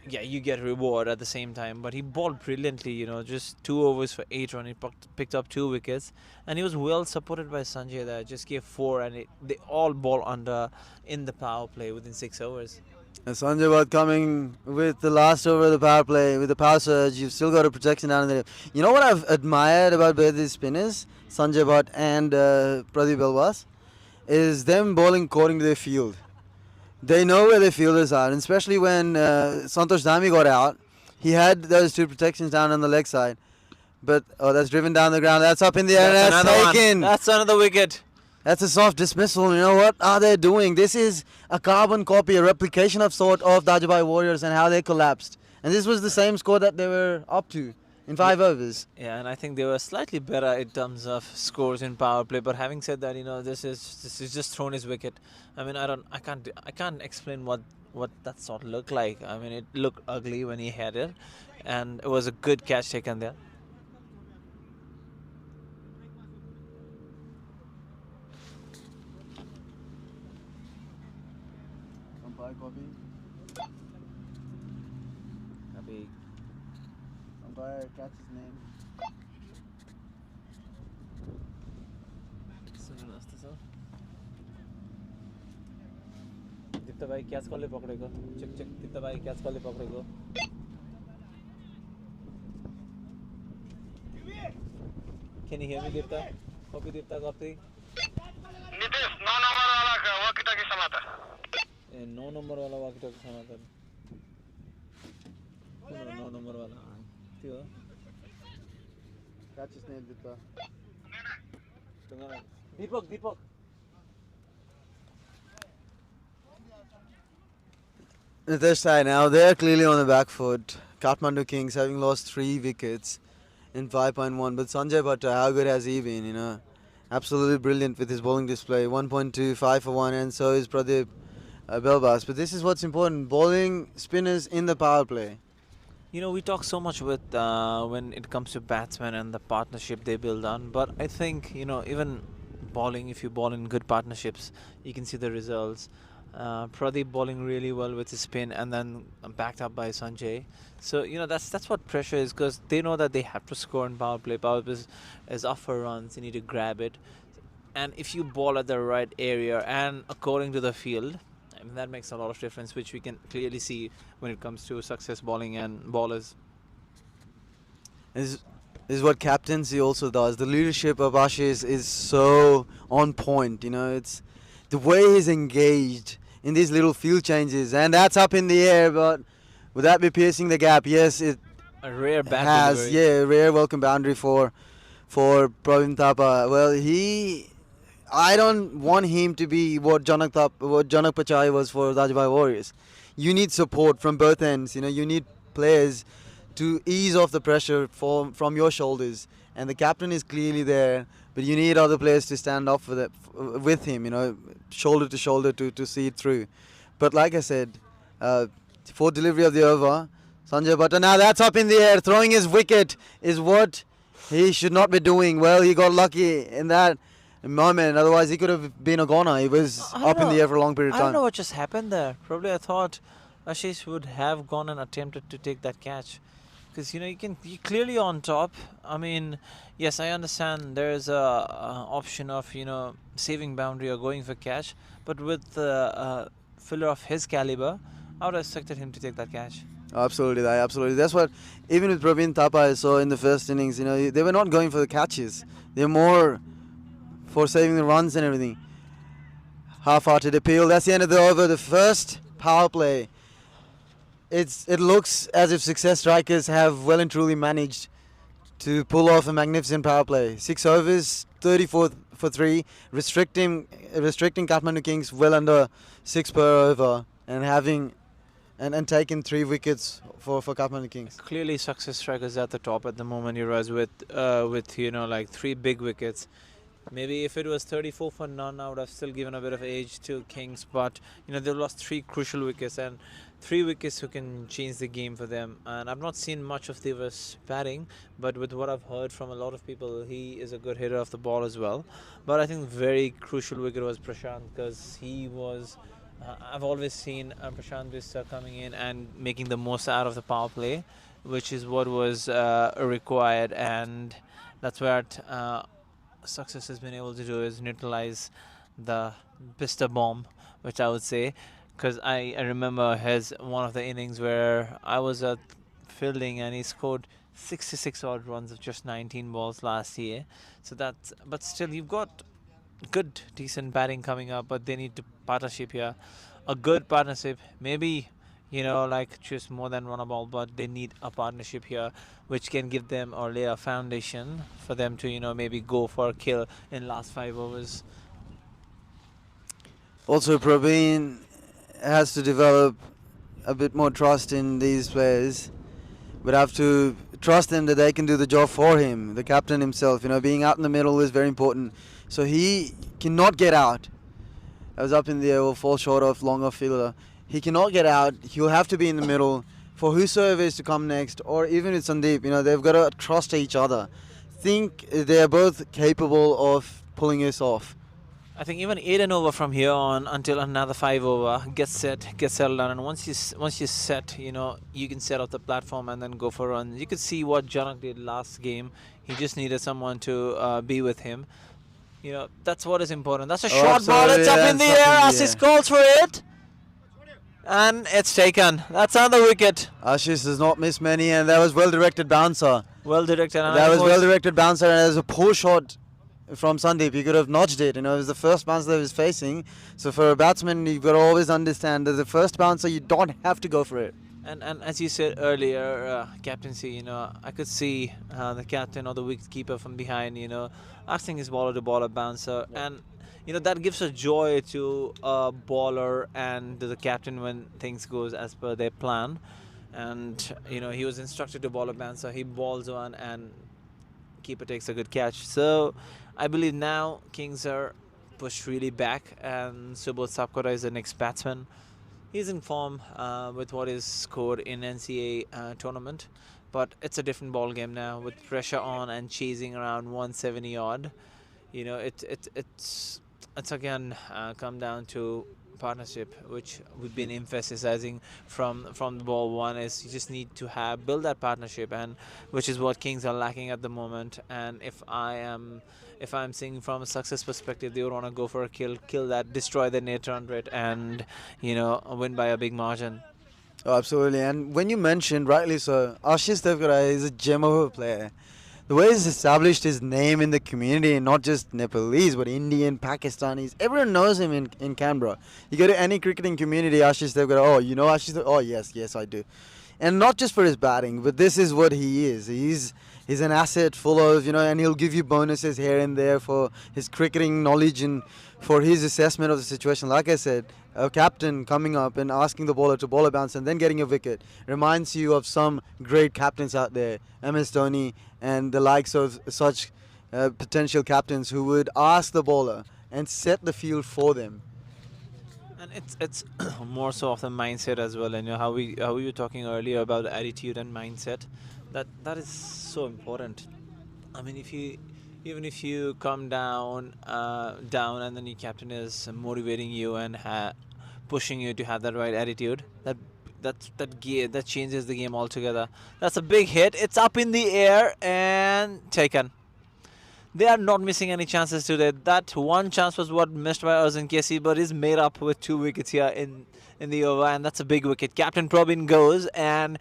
you get reward at the same time. But he bowled brilliantly, just 2 overs for 8 runs. He picked up 2 wickets, and he was well supported by Sanjay there. Just gave 4, and they all ball under in the power play within 6 overs. And Sanjay Bhatt coming with the last over of the power play, with the power surge. You've still got a protection down there. You know what I've admired about both these spinners, Sanjay Bhatt and Pradeep Belwas, is them bowling according to their field. They know where their fielders are, and especially when Santosh Dhami got out, he had those 2 protections down on the leg side. But, that's driven down the ground. That's up in the air. That's taken. That's another wicket. That's a soft dismissal. You know what are they doing? This is a carbon copy, a replication of sort of Dajubhai Warriors and how they collapsed. And this was the same score that they were up to in 5 overs. Yeah, and I think they were slightly better in terms of scores in power play. But having said that, this is just thrown his wicket. I mean, I can't explain what that sort looked like. I mean, it looked ugly when he had it, and it was a good catch taken there. Copy. Umpire, catch his name. दीप्त भाइ catch कसले पक्रेको check check दीप्त भाइ catch कसले पक्रेको Can you hear me Dipta? Copy Dipta, copy. Nitish, 9 number वाला walkie-talkie समाता. 9 number वाला walkie-talkie समाता. 9 number वाला. त्यो हो. Catch his name, Dipta. Deepak. Nitish side now, they're clearly on the back foot. Kathmandu Kings having lost 3 wickets in 5.1. But Sanjay Bhatt, how good has he been, Absolutely brilliant with his bowling display. 1.2, 5 for 1, and so is Pradeep Belwas. But this is what's important, bowling spinners in the power play. We talk so much with when it comes to batsmen and the partnership they build on. But I think, even bowling, if you bowl in good partnerships, you can see the results. Pradeep bowling really well with his spin, and then backed up by Sanjay. So that's what pressure is, because they know that they have to score in power play. Power play is off for runs. You need to grab it, and if you bowl at the right area and according to the field, I mean, that makes a lot of difference, which we can clearly see when it comes to success bowling and bowlers. This is what captaincy also does. The leadership of Ashish is so on point. It's the way he's engaged in these little field changes, and that's up in the air, but would that be piercing the gap? Yes, it A rare bat has. delivery. Yeah, rare welcome boundary for Pravin Thapa. Well, I don't want him to be what Janak Pachai was for Dajubhai Warriors. You need support from both ends. You need players to ease off the pressure from your shoulders, and the captain is clearly there. But you need other players to stand up with him, shoulder to shoulder to see it through. But like I said, for delivery of the over, Sanjay Bhatt, now that's up in the air, throwing his wicket is what he should not be doing. Well, he got lucky in that moment, otherwise he could have been a goner. He was up in the air for a long period of I time. don't know what just happened there. Probably I thought Ashish would have gone and attempted to take that catch. Because you're clearly on top. I mean, yes, I understand there is a option of saving boundary or going for catch, but with the filler of his caliber, I would have expected him to take that catch. Absolutely. That's what, even with Pravin Thapa, I saw in the first innings, they were not going for the catches. They're more for saving the runs and everything. Half-hearted appeal. That's the end of the over. The first power play. It looks as if success strikers have well and truly managed to pull off a magnificent power play. 6 overs, 34 for 3, restricting Kathmandu Kings well under 6 per over, and taking 3 wickets for Kathmandu Kings. Clearly, success strikers at the top at the moment, Yuvraj, with 3 big wickets. Maybe if it was 34 for none, I would have still given a bit of edge to Kings. But they've lost 3 crucial wickets, and 3 wickets who can change the game for them. And I've not seen much of Divas batting, but with what I've heard from a lot of people, he is a good hitter of the ball as well. But I think very crucial wicket was Prashant, because he was. I've always seen Prashant Vista coming in and making the most out of the power play, which is what was required, and that's where success has been able to do, is neutralize the Vista bomb, which I would say, because I remember his one of the innings where I was at fielding and he scored 66 odd runs of just 19 balls last year. So that's, but still you've got good decent batting coming up, but they need to partnership here, a good partnership, maybe like just more than one a ball, but they need a partnership here which can give them or lay a foundation for them to maybe go for a kill in last 5 overs. Also, Praveen has to develop a bit more trust in these players, but have to trust them that they can do the job for him. The captain himself, being out in the middle is very important. So he cannot get out. I was up in the air, will fall short of long off fielder. He cannot get out. He'll have to be in the middle for whosoever is to come next, or even with Sandeep. They've got to trust each other. Think they're both capable of pulling this off. I think even 8 and over from here on until another 5 over, get set, get settled down, and once you set, you can set up the platform and then go for runs. You could see what Janak did last game. He just needed someone to be with him. That's what is important. That's a short ball. It's up in the air. Ashish calls for it, and it's taken. That's another wicket. Ashish does not miss many, and that was well-directed bouncer. Well-directed. That was well-directed bouncer, and it was a poor shot from Sandeep. He could have notched it. It was the first bouncer that he was facing. So for a batsman, you've got to always understand that the first bouncer, you don't have to go for it. And as you said earlier, captaincy, I could see the captain or the wicketkeeper from behind, asking his bowler to bowl a bouncer. And, that gives a joy to a bowler and to the captain when things goes as per their plan. And, he was instructed to bowl a bouncer. He bowls one and keeper takes a good catch. So I believe now Kings are pushed really back, and Subodh Sapkota is the next batsman. He's in form with what is scored in NCA tournament, but it's a different ball game now with pressure on and chasing around 170 odd. It's again come down to partnership, which we've been emphasizing from the ball one, is you just need to build that partnership, and which is what Kings are lacking at the moment. And if I'm seeing from a success perspective, they would want to go for a kill that, destroy the net run rate, and win by a big margin. Oh, absolutely. And when you mentioned, rightly so, Ashish Devgara is a gem of a player. The way he's established his name in the community, not just Nepalese, but Indian, Pakistanis, everyone knows him in Canberra. You go to any cricketing community, Ashish Devgara, Ashish Devgara, yes, I do. And not just for his batting, but this is what he is. He's an asset full of, and he'll give you bonuses here and there for his cricketing knowledge and for his assessment of the situation. Like I said, a captain coming up and asking the bowler to bowl a bounce and then getting a wicket reminds you of some great captains out there, MS Dhoni and the likes of such potential captains who would ask the bowler and set the field for them. And it's more so of the mindset as well, and how we were talking earlier about attitude and mindset. That is so important. I mean, even if you come down and then your captain is motivating you and pushing you to have that right attitude, that changes the game altogether. That's a big hit. It's up in the air and taken. They are not missing any chances today. That one chance was what missed by Arjun Casey, but he's made up with 2 wickets here in the over, and that's a big wicket. Captain Probin goes, and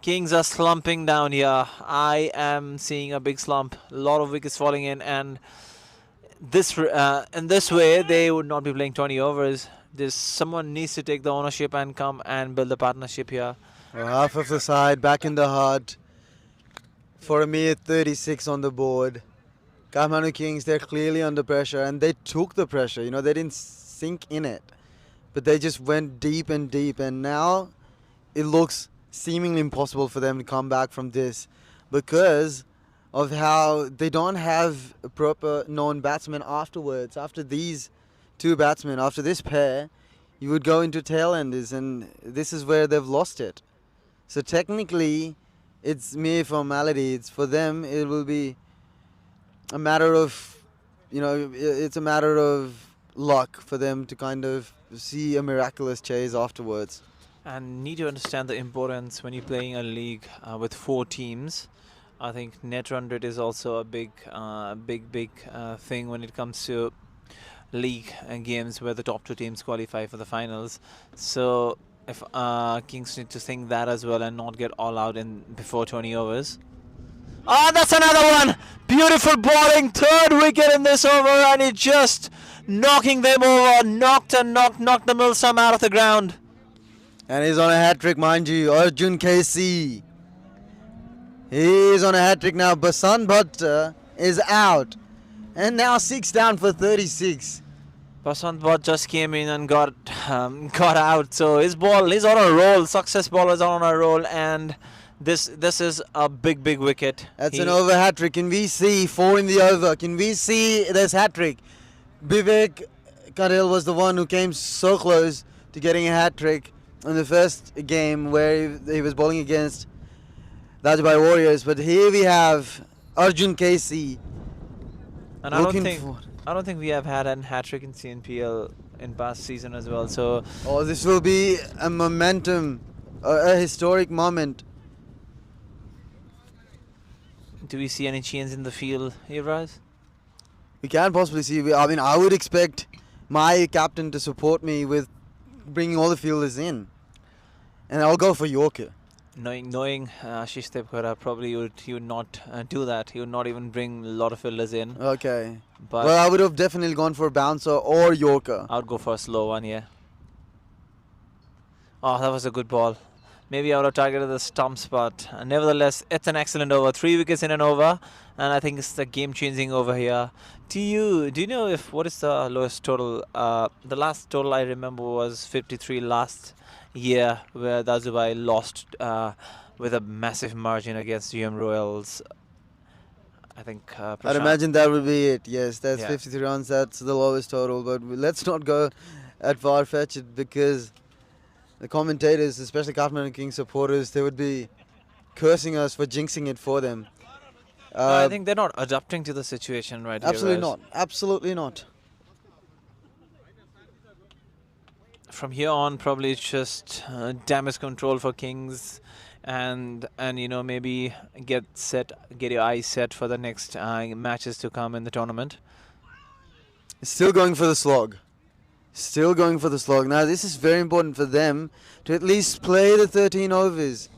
Kings are slumping down here. I am seeing a big slump. A lot of wickets falling in, and in this way, they would not be playing 20 overs. Someone needs to take the ownership and come and build a partnership here. Well, half of the side back in the hut for a mere 36 on the board. Kathmandu Kings, they're clearly under pressure, and they took the pressure. They didn't sink in it, but they just went deep and deep, and now it looks seemingly impossible for them to come back from this, because of how they don't have a proper known batsman afterwards. After these two batsmen, after this pair, you would go into tail-enders, and this is where they've lost it. So technically, it's mere formality. It's for them, it will be a matter of, it's a matter of luck for them to kind of see a miraculous chase afterwards. And need to understand the importance when you're playing a league with 4 teams. I think net run rate is also a big thing when it comes to league games where the top 2 teams qualify for the finals. So if Kings need to think that as well and not get all out in before 20 overs. Oh, that's another one! Beautiful bowling, 3rd wicket in this over, and it just knocking them over, knocked the Milsom out of the ground. And he's on a hat-trick, mind you, Arjun KC. He's on a hat-trick now. Basant Bhatt is out. And now 6 down for 36. Basant Bhatt just came in and got out. So he's on a roll. Success bowler is on a roll, and this is a big wicket. That's an over hat-trick. Can we see 4 in the over? Can we see this hat-trick? Vivek Karel was the one who came so close to getting a hat-trick in the first game where he was bowling against Dajubhai Warriors. But here we have Arjun KC. And I don't think we have had a hat-trick in CNPL in past season as well. So this will be a momentum, a historic moment. Do we see any change in the field here, Raz? We can't possibly see. I would expect my captain to support me with bringing all the fielders in, and I'll go for Yorker. Knowing Ashish Tepkara, probably he would not do that. He would not even bring a lot of fielders in. Okay. But well, I would have definitely gone for bouncer or Yorker. I would go for a slow one, yeah. Oh, that was a good ball. Maybe I would have targeted the stumps, but nevertheless, it's an excellent over. 3 wickets in an over, and I think it's the game-changing over here. Do you know what is the lowest total? The last total I remember was 53 last year, where Dajubhai lost with a massive margin against GM Royals. I think I'd imagine that would be it. Yes, that's 53 runs. That's the lowest total. But let's not go at far-fetched, because the commentators, especially Kathmandu Kings supporters, they would be cursing us for jinxing it for them. I think they're not adapting to the situation right absolutely here. Not. Absolutely not. From here on, probably it's just damage control for Kings, and maybe get your eyes set for the next matches to come in the tournament. Still going for the slog. Now this is very important for them to at least play the 13 overs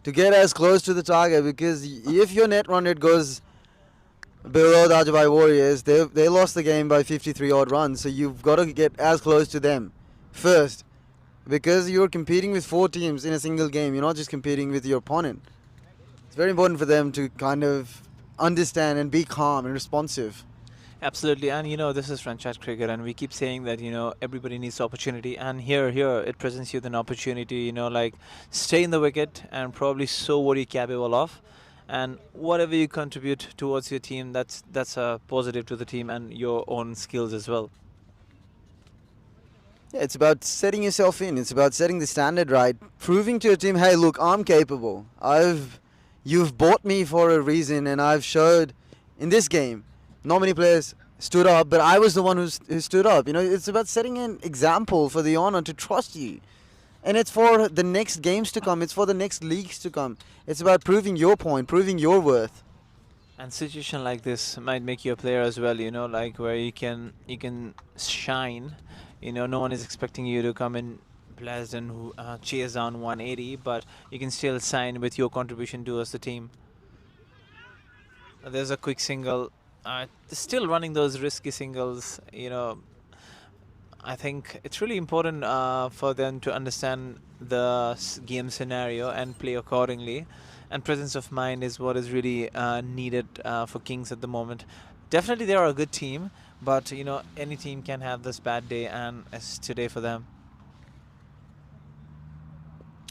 to get as close to the target, because if your net run rate goes below Dajubhai Warriors, they lost the game by 53 odd runs, so you've got to get as close to them first, because you're competing with 4 teams in a single game. You're not just competing with your opponent. It's very important for them to kind of understand and be calm and responsive. Absolutely, and this is franchise cricket, and we keep saying that everybody needs opportunity, and here it presents you with an opportunity, like stay in the wicket and probably show what you're capable of, and whatever you contribute towards your team, that's a positive to the team and your own skills as well. Yeah, it's about setting yourself in. It's about setting the standard right, proving to your team, hey, look, I'm capable. You've bought me for a reason, and I've showed in this game. Not many players stood up, but I was the one who stood up. It's about setting an example for the honor to trust you. And it's for the next games to come. It's for the next leagues to come. It's about proving your point, proving your worth. And situation like this might make you a player as well, like where you can shine. No one is expecting you to come in blessed and chase down 180, but you can still shine with your contribution towards the team. There's a quick single. Still running those risky singles, I think it's really important for them to understand the game scenario and play accordingly. And presence of mind is what is really needed for Kings at the moment. Definitely they are a good team, but any team can have this bad day, and it's today for them.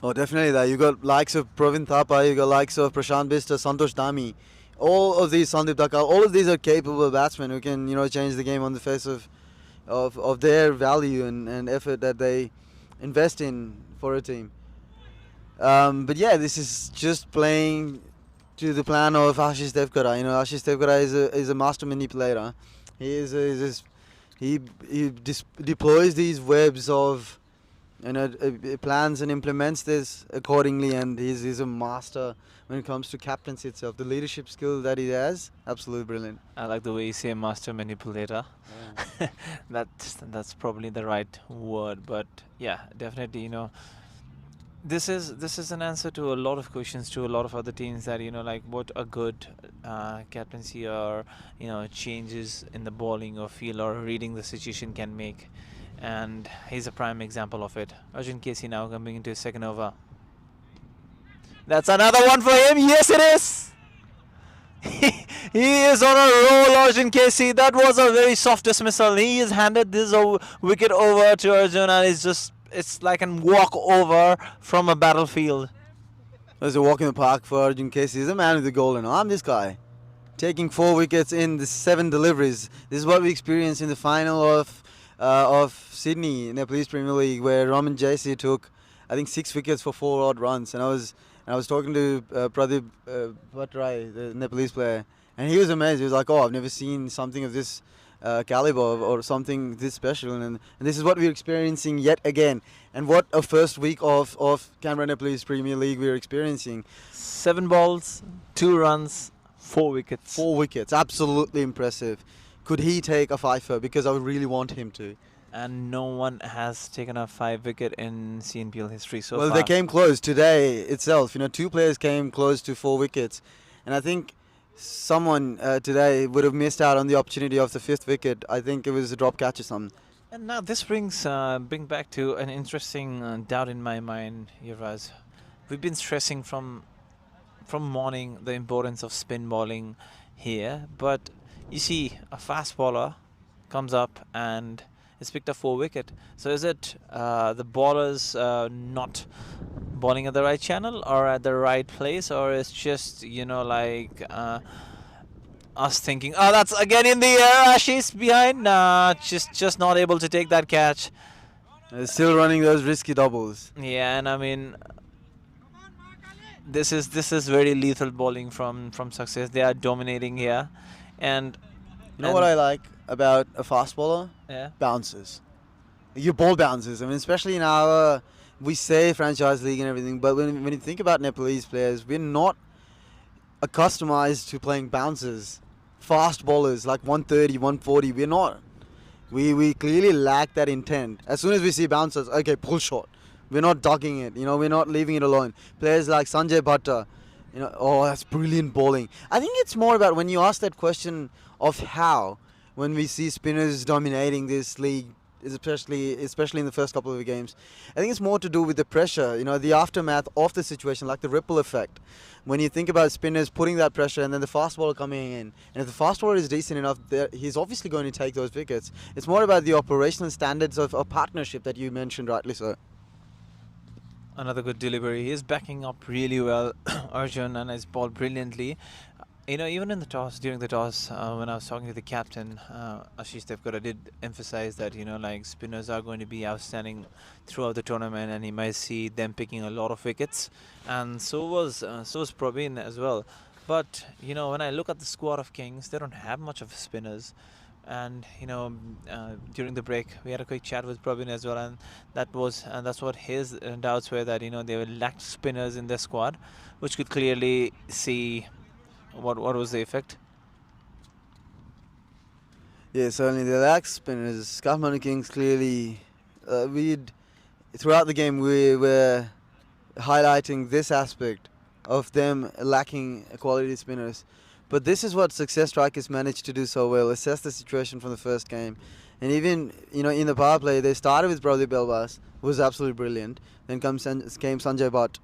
Oh, definitely that. You got likes of Pravin Thapa, you got likes of Prashant Bista, Santosh Dami, all of these Sandeep Dakal, all of these are capable batsmen who can, change the game on the face of their value and effort that they invest in for a team. But yeah, this is just playing to the plan of Ashish Devkara. Ashish Devkara is a master manipulator. He deploys these webs of plans and implements this accordingly, and he's a master when it comes to captaincy itself. The leadership skill that he has, absolutely brilliant. I like the way you say master manipulator. Yeah. That's probably the right word, but yeah, definitely, this is an answer to a lot of questions to a lot of other teams, that like what a good captaincy or changes in the bowling or field or reading the situation can make, and he's a prime example of it. Arjun Casey now coming into his second over. That's another one for him. Yes, it is. He is on a roll, Arjun Casey. That was a very soft dismissal. He has handed this wicket over to Arjun, and it's like a walk over from a battlefield. There's a walk in the park for Arjun Casey. He's a man with the golden arm, this guy. Taking 4 wickets in the 7 deliveries. This is what we experienced in the final of Sydney Nepalese Premier League, where Raman Jaisi took, I think, 6 wickets for 4 odd runs. And I was talking to Pradeep Bhattrai, the Nepalese player, and he was amazed. He was like, I've never seen something of this caliber or something this special, and this is what we're experiencing yet again. And what a first week of Canberra Nepalese Premier League we're experiencing. 7 balls, 2 runs, 4 wickets. 4 wickets, absolutely impressive. Could he take a fifer? Because I would really want him to. And no one has taken a 5 wicket in CNPL history so far. Well, they came close today itself. 2 players came close to 4 wickets, and I think someone today would have missed out on the opportunity of the 5th wicket. I think it was a drop catch or something. And now this brings back to an interesting doubt in my mind, Yuvraj. We've been stressing from morning the importance of spin bowling here, but you see a fast bowler comes up and it's picked up 4 wicket. So is it the bowlers not bowling at the right channel or at the right place, or it's just us thinking, that's again in the air, Ashish behind, just not able to take that catch. They're still running those risky doubles. Yeah, and I mean, this is very lethal bowling from Success. They are dominating here, and what I like about a fast bowler? Yeah. Bounces. Your ball bounces. I mean, especially in our, we say franchise league and everything, but when you think about Nepalese players, we're not accustomed to playing bounces. Fast bowlers like 130, 140, we're not. We clearly lack that intent. As soon as we see bouncers, okay, pull shot. We're not ducking it, we're not leaving it alone. Players like Sanjay Bhatta, that's brilliant bowling. I think it's more about when you ask that question of how, when we see spinners dominating this league, especially in the first couple of games, I think it's more to do with the pressure, the aftermath of the situation, like the ripple effect. When you think about spinners putting that pressure and then the fast bowler coming in, and if the fast bowler is decent enough, he's obviously going to take those wickets. It's more about the operational standards of a partnership that you mentioned rightly so. Another good delivery. He's backing up really well, Arjun, and has bowled brilliantly. Even in the toss, during the toss, when I was talking to the captain, Ashish Devkara did emphasize that, spinners are going to be outstanding throughout the tournament, and he might see them picking a lot of wickets. And so was Praveen as well. But, when I look at the squad of Kings, they don't have much of spinners. And, during the break, we had a quick chat with Praveen as well, and that's what his doubts were, that, they lacked spinners in their squad, which could clearly see what was the effect. Yeah, certainly they lack spinners. Kathmandu Kings clearly, throughout the game we were highlighting this aspect of them lacking quality spinners. But this is what Success Strikers managed to do so well, assess the situation from the first game. And even, in the power play, they started with Pradeep Belbas, who was absolutely brilliant. Then came Sanjay Bhatt,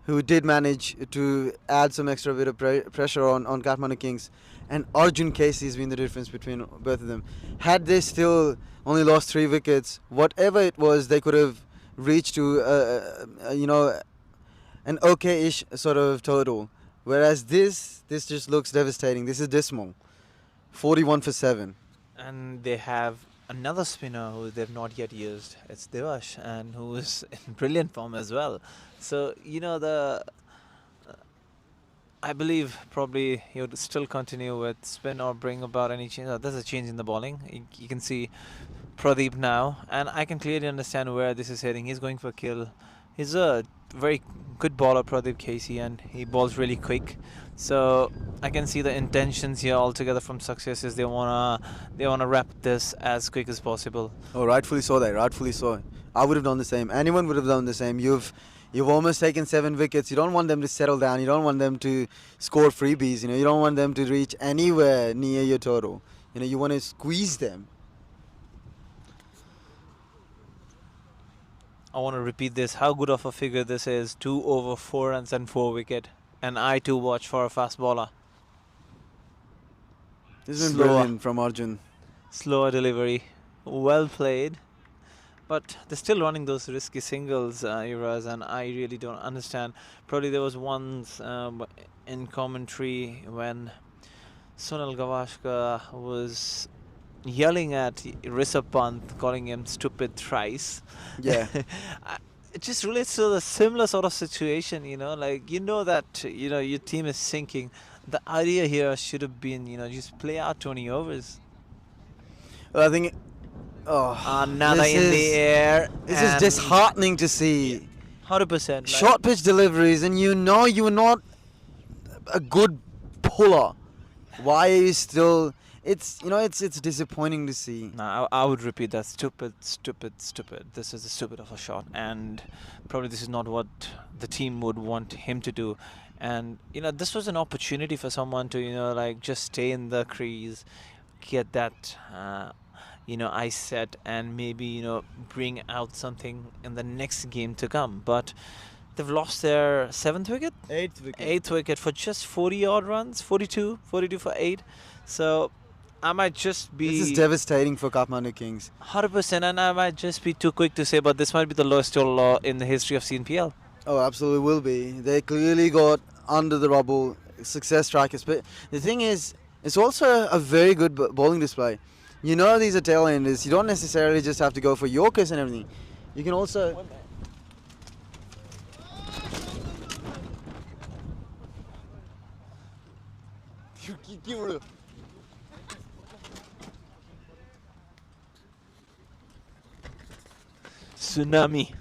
who did manage to add some extra bit of pressure on Kathmandu Kings. And Arjun Casey has been the difference between both of them. Had they still only lost 3 wickets, whatever it was, they could have reached to, an okay-ish sort of total. Whereas this just looks devastating. This is dismal. 41 for 7. And they have another spinner who they've not yet used. It's Devash, and who is in brilliant form as well. So, I believe probably he would still continue with spin or bring about any change. There's a change in the bowling. You can see Pradeep now, and I can clearly understand where this is heading. He's going for kill. He's a very good bowler, Pradeep Casey, and he bowls really quick. So I can see the intentions here altogether from Success is they wanna wrap this as quick as possible. Oh, rightfully so. Rightfully so. I would have done the same. Anyone would have done the same. You've almost taken 7 wickets. You don't want them to settle down. You don't want them to score freebies. You don't want them to reach anywhere near your total. You want to squeeze them. I want to repeat this. How good of a figure this is. 2 over 4 runs and 4 wicket. And I too watch for a fast bowler. This is brilliant from Arjun. Slower delivery. Well played. But they're still running those risky singles, Yuvraj, and I really don't understand. Probably there was once in commentary when Sonal Gavaskar was yelling at Rishabh Pant, calling him stupid thrice. Yeah. It just relates to the similar sort of situation, that, your team is sinking. The idea here should have been, just play out 20 overs. Well, I think... Another in the air. This is disheartening to see. 100%. Short pitch deliveries, and you're not a good puller. Why are you still... It's disappointing to see. No, I would repeat that. Stupid. This is a stupid of a shot, and probably this is not what the team would want him to do. And this was an opportunity for someone to just stay in the crease, get that ice set, and maybe bring out something in the next game to come. But they've lost their 7th wicket, 8th wicket for just 40 odd runs, 42 for 8. So I might just be... This is devastating for Kathmandu Kings. 100%, and I might just be too quick to say, but this might be the lowest total in the history of CNPL. Oh, absolutely will be. They clearly got under the rubble success strikers. But the thing is, it's also a very good bowling display. These are tail-enders. You don't necessarily just have to go for Yorkers and everything. You can also... Tsunami.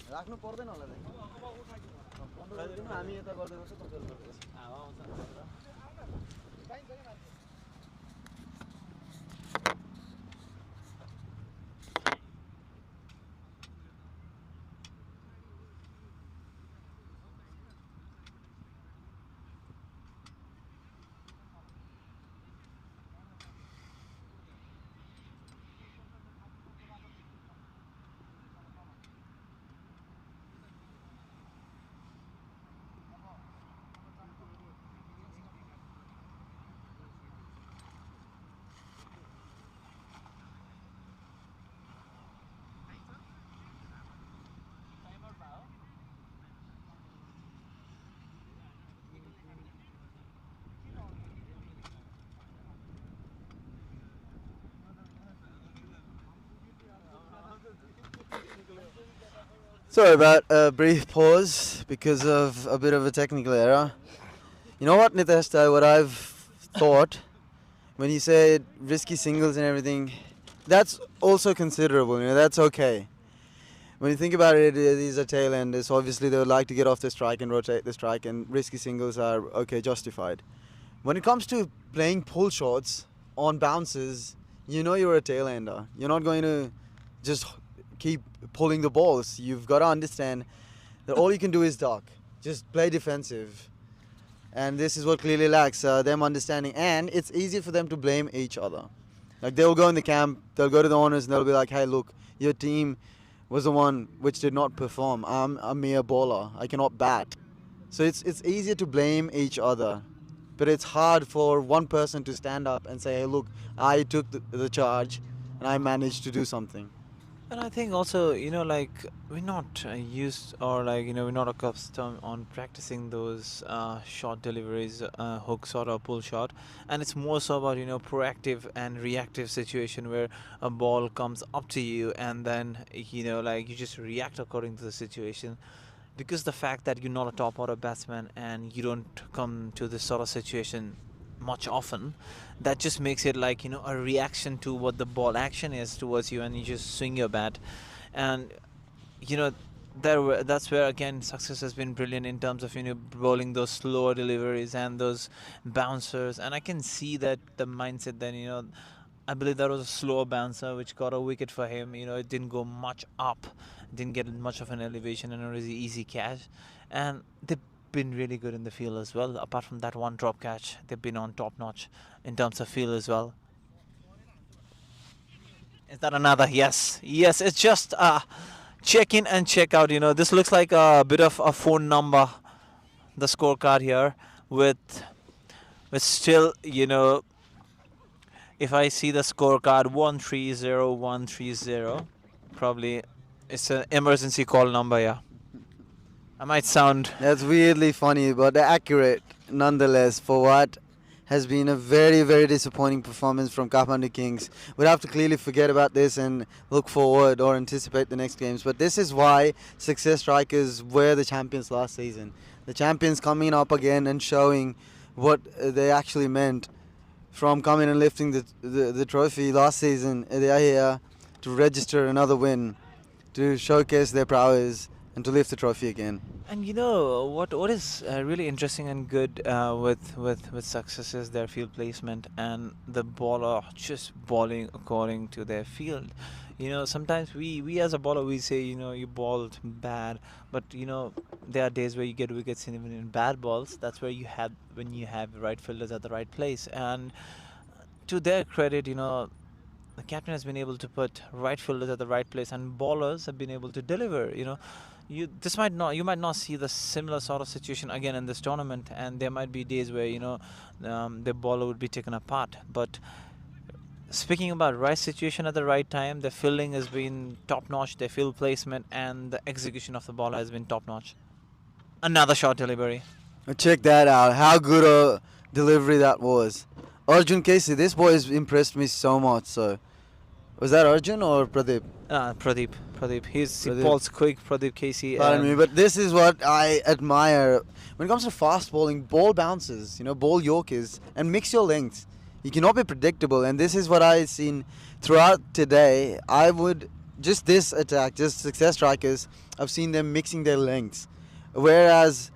राख्नु पर्दैन होला हामी यता गर्दै गर्छ तपाईहरु गर्दै गर्छ हावा आउँछ Sorry about a brief pause because of a bit of a technical error. You know what, Nitesh, what I've thought, when you said risky singles and everything, that's also considerable, that's okay. When you think about it, these are tail enders, so obviously they would like to get off the strike and rotate the strike, and risky singles are, okay, justified. When it comes to playing pull shots on bounces, you're a tail ender. You're not going to just keep pulling the balls. You've got to understand that all you can do is duck. Just play defensive. And this is what clearly lacks them understanding. And it's easy for them to blame each other. Like, they'll go in the camp, they'll go to the owners, and they'll be like, hey, look, your team was the one which did not perform. I'm a mere bowler. I cannot bat. So it's easier to blame each other, but it's hard for one person to stand up and say, hey, look, I took the charge and I managed to do something. And I think also, like we're not used, or like, we're not accustomed on practicing those shot deliveries, hook shot or pull shot. And it's more so about, proactive and reactive situation where a ball comes up to you and then, like you just react according to the situation. Because the fact that you're not a top order batsman and you don't come to this sort of situation much often, that just makes it like, a reaction to what the ball action is towards you, and you just swing your bat. And that's where again success has been brilliant in terms of bowling those slower deliveries and those bouncers. And I can see that the mindset then, I believe that was a slower bouncer which got a wicket for him. It didn't go much up, didn't get much of an elevation, and it was an easy catch. And they've been really good in the field as well. Apart from that one drop catch, they've been on top notch in terms of field as well. Is that another? Yes. Yes, it's just check in and check out. This looks like a bit of a phone number, the scorecard here, with still, if I see the scorecard 130-130, probably it's an emergency call number, yeah. I might sound... That's weirdly funny, but accurate nonetheless for what has been a very, very disappointing performance from Kathmandu Kings. We'd have to clearly forget about this and look forward or anticipate the next games. But this is why Success Strikers were the champions last season. The champions coming up again and showing what they actually meant from coming and lifting the trophy last season. They are here to register another win, to showcase their prowess and to lift the trophy again. And what is really interesting and good with Success is their field placement and the bowler just bowling according to their field. Sometimes we as a bowler we say you bowled bad, but there are days where you get wickets even in bad balls. That's where you have when you have right fielders at the right place. And to their credit, the captain has been able to put right fielders at the right place, and bowlers have been able to deliver. You might not see the similar sort of situation again in this tournament, and there might be days where the bowler would be taken apart. But speaking about right situation at the right time, the fielding has been top notch, their field placement and the execution of the bowler has been top notch. Another short delivery. Check that out, how good a delivery that was. Arjun Casey, this boy has impressed me so much. So was that Arjun or Pradeep? Pradeep. He bowls quick, Pradeep Casey. Pardon me, but this is what I admire. When it comes to fast bowling, ball bounces, ball yorkers, and mix your lengths. You cannot be predictable, and this is what I've seen throughout today. I would, just this attack, just Success Strikers, I've seen them mixing their lengths. Whereas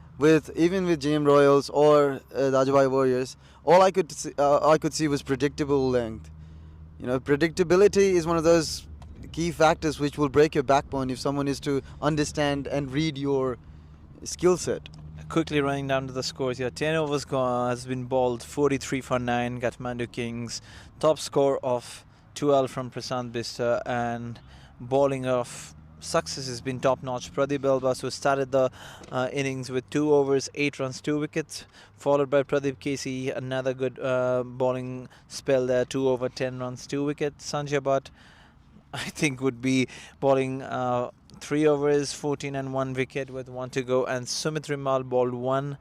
even with GM Royals or Dajubhai Warriors, all I could see was predictable length. Predictability is one of those key factors which will break your backbone if someone is to understand and read your skill set. Quickly running down to the scores here. 10 overs has been bowled, 43 for 9, Kathmandu Kings. Top score of 12 from Prasant Bista, and bowling of Success has been top notch. Pradeep Elbas, who started the innings with 2 overs, 8 runs, 2 wickets, followed by Pradeep Casey, another good bowling spell there, 2 over, 10 runs, 2 wickets. Sanjay Bhatt, I think, would be bowling 3 overs, 14 and 1 wicket with 1 to go. And Sumit Rimal bowled 1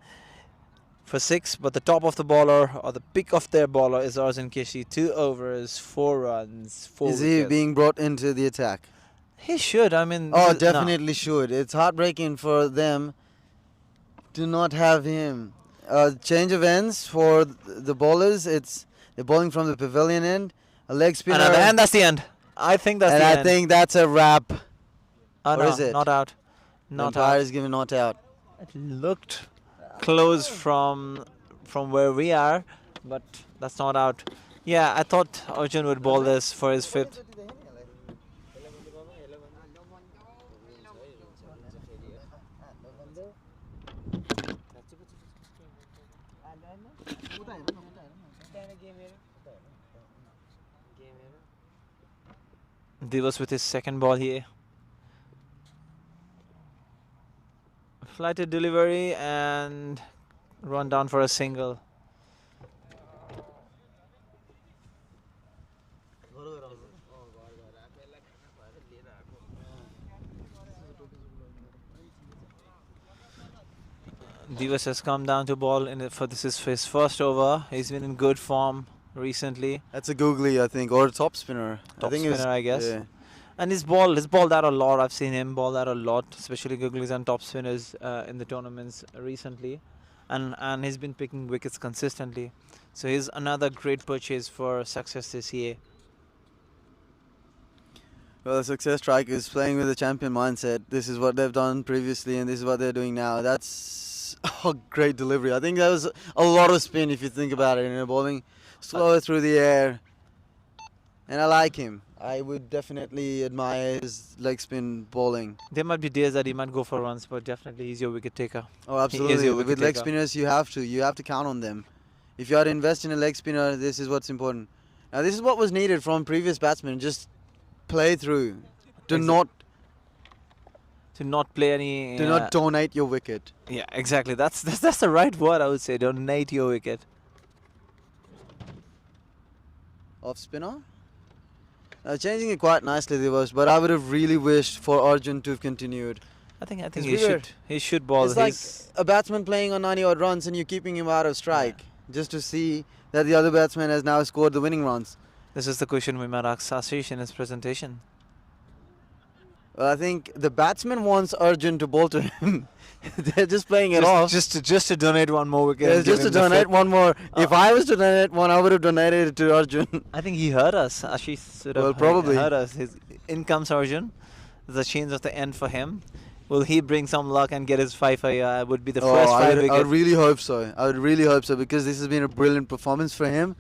for 6. But the top of the bowler, or the pick of their bowler, is Arjun Keshi. 2 overs, 4 runs, 4 wickets. Is he being brought into the attack? He should. I mean... Oh, definitely should. It's heartbreaking for them to not have him. Change of ends for the bowlers. They're bowling from the pavilion end. A leg spinner. And that's the end. I think that's the end. And I think that's a wrap. Or is it? Not out. The umpire is given not out. It looked close from where we are, but that's not out. Yeah, I thought Arjun would bowl this for his 5th. Divas with his 2nd ball here. Flighted delivery and run down for a single. Divas has come down to ball for this is his first over. He's been in good form recently. That's a googly, I think, or a top spinner. Top I think spinner, I guess. Yeah. And he's balled that a lot. I've seen him ball that a lot, especially googlies and top spinners in the tournaments recently. And he's been picking wickets consistently. So he's another great purchase for success this year. Well, the success strikers playing with a champion mindset. This is what they've done previously, and this is what they're doing now. That's a great delivery. I think that was a lot of spin if you think about it. Bowling slower through the air, and I like him. I would definitely admire his leg spin bowling. There might be days that he might go for runs, but definitely he's your wicket taker. Oh, absolutely. With leg spinners, you have to count on them. If you are to invest in a leg spinner, this is what's important. Now, this is what was needed from previous batsmen. Just play through. Do not play any. Do not donate your wicket. Yeah, exactly. That's the right word, I would say. Donate your wicket. Off spinner. Changing it quite nicely, there was, but I would have really wished for Arjun to have continued. I think he should ball. It's like a batsman playing on 90 odd runs and you're keeping him out of strike just to see that the other batsman has now scored the winning runs. This is the question we might ask Ashish in his presentation. Well, I think the batsman wants Arjun to bowl to him. They're just playing it off. Just to donate one more wicket. Yeah, just to donate one more. If I was to donate one, I would have donated it to Arjun. I think he heard us. Ashish should have probably heard us. In comes Arjun. The change of the end for him. Will he bring some luck and get his 5 would be the first 5 wicket. I really hope so. I would really hope so because this has been a brilliant performance for him.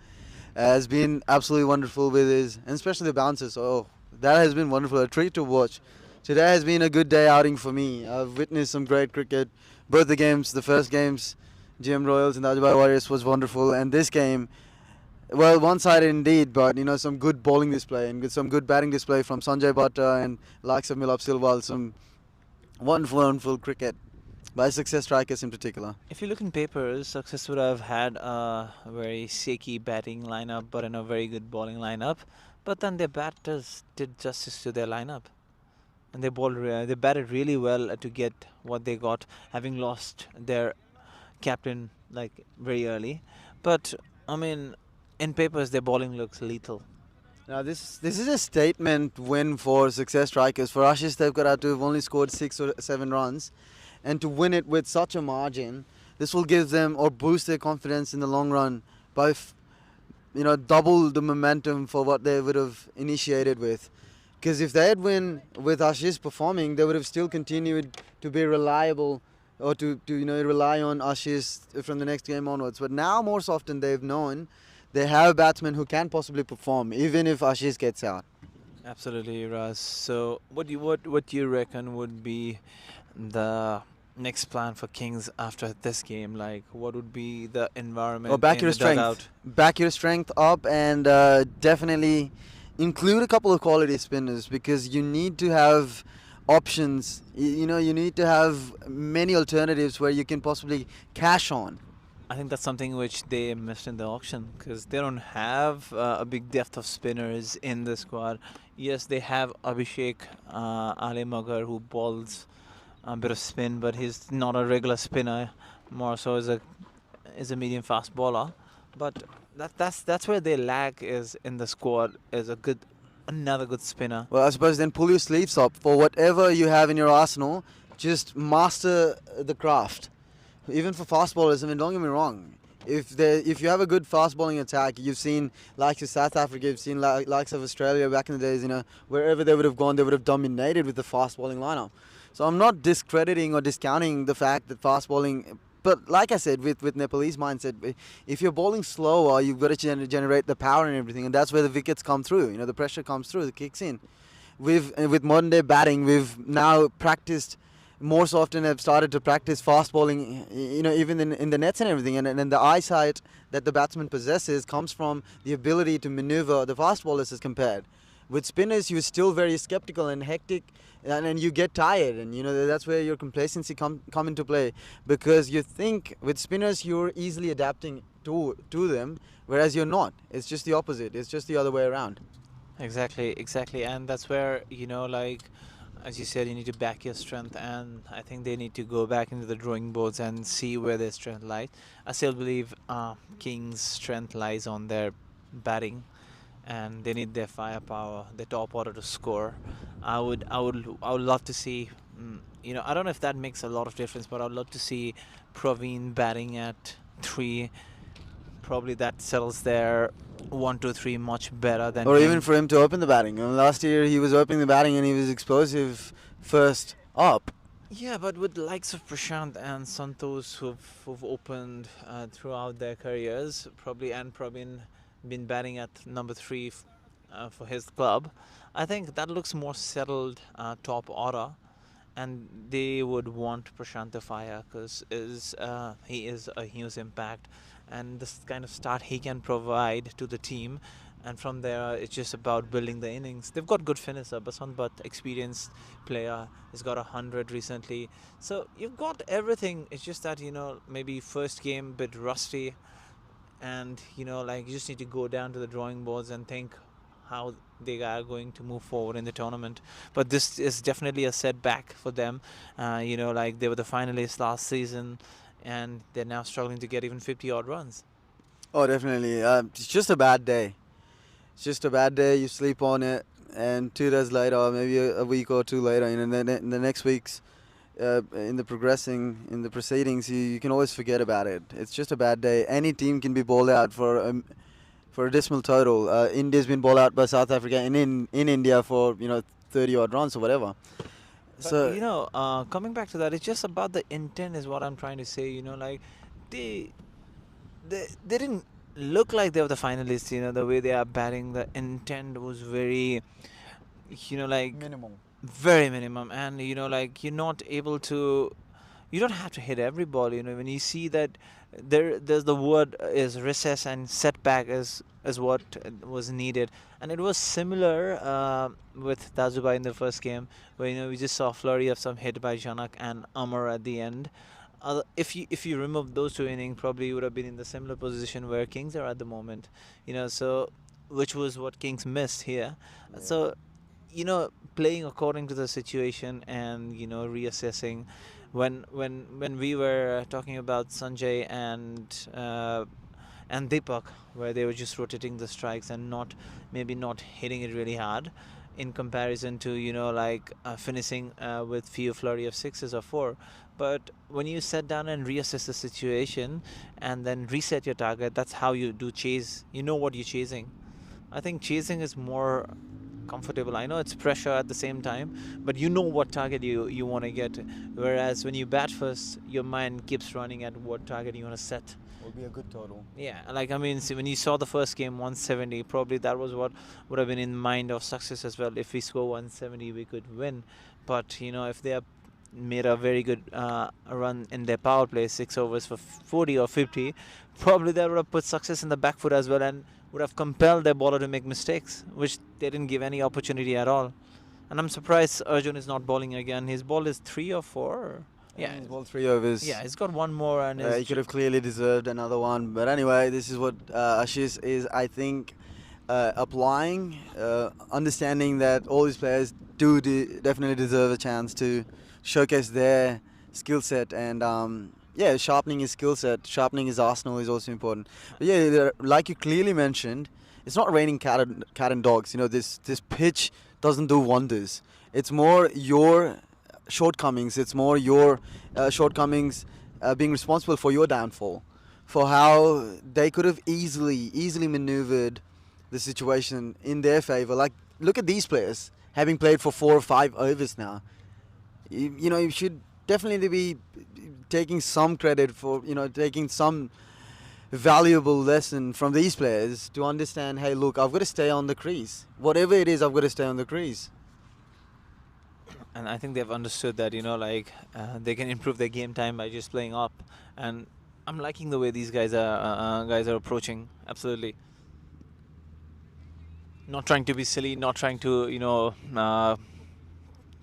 Has been absolutely wonderful with his, and especially the bounces. Oh, that has been wonderful. A treat to watch. Today has been a good day outing for me. I've witnessed some great cricket. Both the games, the first games, GM Royals and Dajubhai Warriors was wonderful. And this game, well, one-sided indeed, but some good bowling display and some good batting display from Sanjay Bhatta and likes of Milap Silwal. Some wonderful cricket by success strikers in particular. If you look in papers, Success would have had a very shaky batting lineup, but in a very good bowling lineup. But then their batters did justice to their lineup. And they batted really well to get what they got, having lost their captain very early. But I mean, in papers, their bowling looks lethal. Now this is a statement win for success strikers. For Ashish Devkar to have only scored 6 or 7 runs, and to win it with such a margin, this will give them or boost their confidence in the long run by double the momentum for what they would have initiated with. Because if they had win with Ashish performing, they would have still continued to be reliable or to rely on Ashish from the next game onwards. But now more so often they've known they have batsmen who can possibly perform even if Ashish gets out. Absolutely, Raz. So what do you reckon would be the next plan for Kings after this game? Like, what would be the environment? Back your strength up, and definitely include a couple of quality spinners, because you need to have options. You need to have many alternatives where you can possibly cash on. I think that's something which they missed in the auction, because they don't have a big depth of spinners in the squad. Yes, they have Abhishek Ali Magar, who bowls a bit of spin, but he's not a regular spinner, more so is a medium fast bowler. But that's where they lack is in the squad, is another good spinner. Well, I suppose then pull your sleeves up for whatever you have in your arsenal. Just master the craft. Even for fast bowlers, I mean, don't get me wrong. If you have a good fast bowling attack, you've seen likes of South Africa, you've seen likes of Australia back in the days. Wherever they would have gone, they would have dominated with the fast bowling lineup. So I'm not discrediting or discounting the fact that fast bowling. But like I said, with Nepalese mindset, if you're bowling slower, you've got to generate the power and everything, and that's where the wickets come through. The pressure comes through, it kicks in. With modern day batting, we've now practiced more so often. Have started to practice fast bowling, even in the nets and everything, and the eyesight that the batsman possesses comes from the ability to maneuver the fast bowlers as compared. With spinners, you're still very skeptical and hectic, and you get tired, and that's where your complacency come into play, because you think with spinners you're easily adapting to them, whereas you're not. It's just the opposite. It's just the other way around. Exactly, and that's where like as you said, you need to back your strength, and I think they need to go back into the drawing boards and see where their strength lies. I still believe King's strength lies on their batting, and they need their firepower, their top order to score. I would love to see. I don't know if that makes a lot of difference, but I'd love to see Praveen batting at 3. Probably that settles their 1, 2, 3 much better than. Or even him. for him to open the batting. Last year he was opening the batting and he was explosive first up. Yeah, but with the likes of Prashant and Santosh who've opened throughout their careers, probably, and Praveen been batting at number 3 for his club, I think that looks more settled top order, and they would want Prashant to fire because he is a huge impact, and this kind of start he can provide to the team. And from there, it's just about building the innings. They've got good finisher, Basant, but experienced player. He's got 100 recently. So you've got everything. It's just that, maybe first game a bit rusty. And, you just need to go down to the drawing boards and think how they are going to move forward in the tournament. But this is definitely a setback for them. They were the finalists last season, and they're now struggling to get even 50-odd runs. Oh, definitely. It's just a bad day. It's just a bad day. You sleep on it, and 2 days later, or maybe a week or 2 later, in the next weeks, in the proceedings, you can always forget about it. It's just a bad day. Any team can be bowled out for a dismal total. India's been bowled out by South Africa in India for 30-odd runs or whatever. But, So coming back to that, it's just about the intent is what I'm trying to say. They didn't look like they were the finalists. The way they are batting, the intent was very, minimum. very minimum. And, you're not able to, you don't have to hit every ball. When you see that there's the word is recess and setback is what was needed. And it was similar with Dajubhai in the first game, where, we just saw a flurry of some hit by Janak and Amar at the end. If you remove those 2 innings, probably you would have been in the similar position where Kings are at the moment. So which was what Kings missed here. Yeah. So playing according to the situation and reassessing. When we were talking about Sanjay and Deepak, where they were just rotating the strikes and not hitting it really hard, in comparison to finishing with few flurry of 6s or 4. But when you sit down and reassess the situation and then reset your target, that's how you do chase. You know what you're chasing. I think chasing is more comfortable. I know it's pressure at the same time, but you know what target you want to get. Whereas when you bat first, your mind keeps running at what target you want to set. Will be a good total. Yeah, see, when you saw the first game 170, probably that was what would have been in mind of success as well. If we score 170, we could win. But if they have made a very good run in their power play, 6 overs for 40 or 50, probably that would have put success in the back foot as well, and would have compelled their bowler to make mistakes, which they didn't give any opportunity at all. And I'm surprised Arjun is not bowling again. His ball is 3 or 4. Yeah, He's bowled 3 overs. Yeah, he's got one more, and He could have clearly deserved another one. But anyway, this is what Ashish is, I think, applying, understanding that all these players definitely deserve a chance to showcase their skill set, and sharpening his skill set, sharpening his arsenal is also important. But yeah, like you clearly mentioned, it's not raining cat and dogs. This pitch doesn't do wonders. It's more your shortcomings. It's more your shortcomings being responsible for your downfall, for how they could have easily maneuvered the situation in their favor. Like, look at these players having played for 4 or 5 overs now. You should definitely be taking some credit for, taking some valuable lesson from these players to understand, hey, look, I've got to stay on the crease. Whatever it is, I've got to stay on the crease. And I think they've understood that, they can improve their game time by just playing up. And I'm liking the way these guys are approaching. Absolutely. Not trying to be silly, not trying to,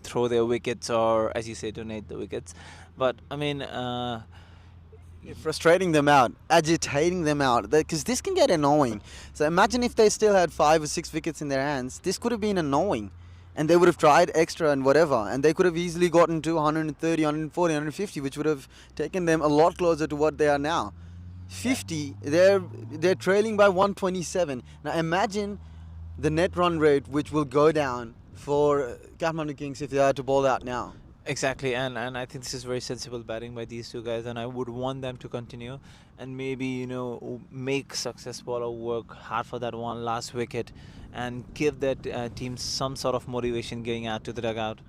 throw their wickets or, as you say, donate the wickets. But, I mean, Frustrating them out, agitating them out, because this can get annoying. So imagine if they still had 5 or 6 wickets in their hands. This could have been annoying, and they would have tried extra and whatever, and they could have easily gotten to 130, 140, 150, which would have taken them a lot closer to what they are now. 50, they're trailing by 127. Now imagine the net run rate, which will go down for Kathmandu Kings if they are to bowl out now. exactly, and I think this is very sensible batting by these two guys, and I would want them to continue and maybe, make Success Bowler work hard for that one last wicket and give that team some sort of motivation getting out to the dugout.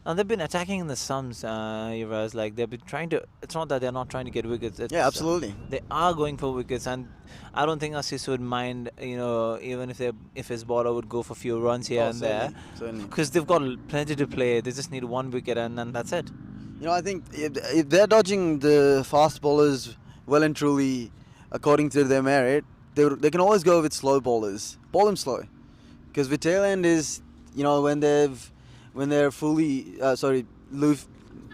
And they've been attacking in the stumps, Yuvraj. Like, they've been trying to. It's not that they're not trying to get wickets. Yeah, absolutely. They are going for wickets, and I don't think Assis would mind. Even if his bowler would go for a few runs here and there, Certainly. because they've got plenty to play. They just need one wicket, and then that's it. I think if they're dodging the fast bowlers well and truly according to their merit, they can always go with slow bowlers. Bowl them slow, because with tail end is when they're fully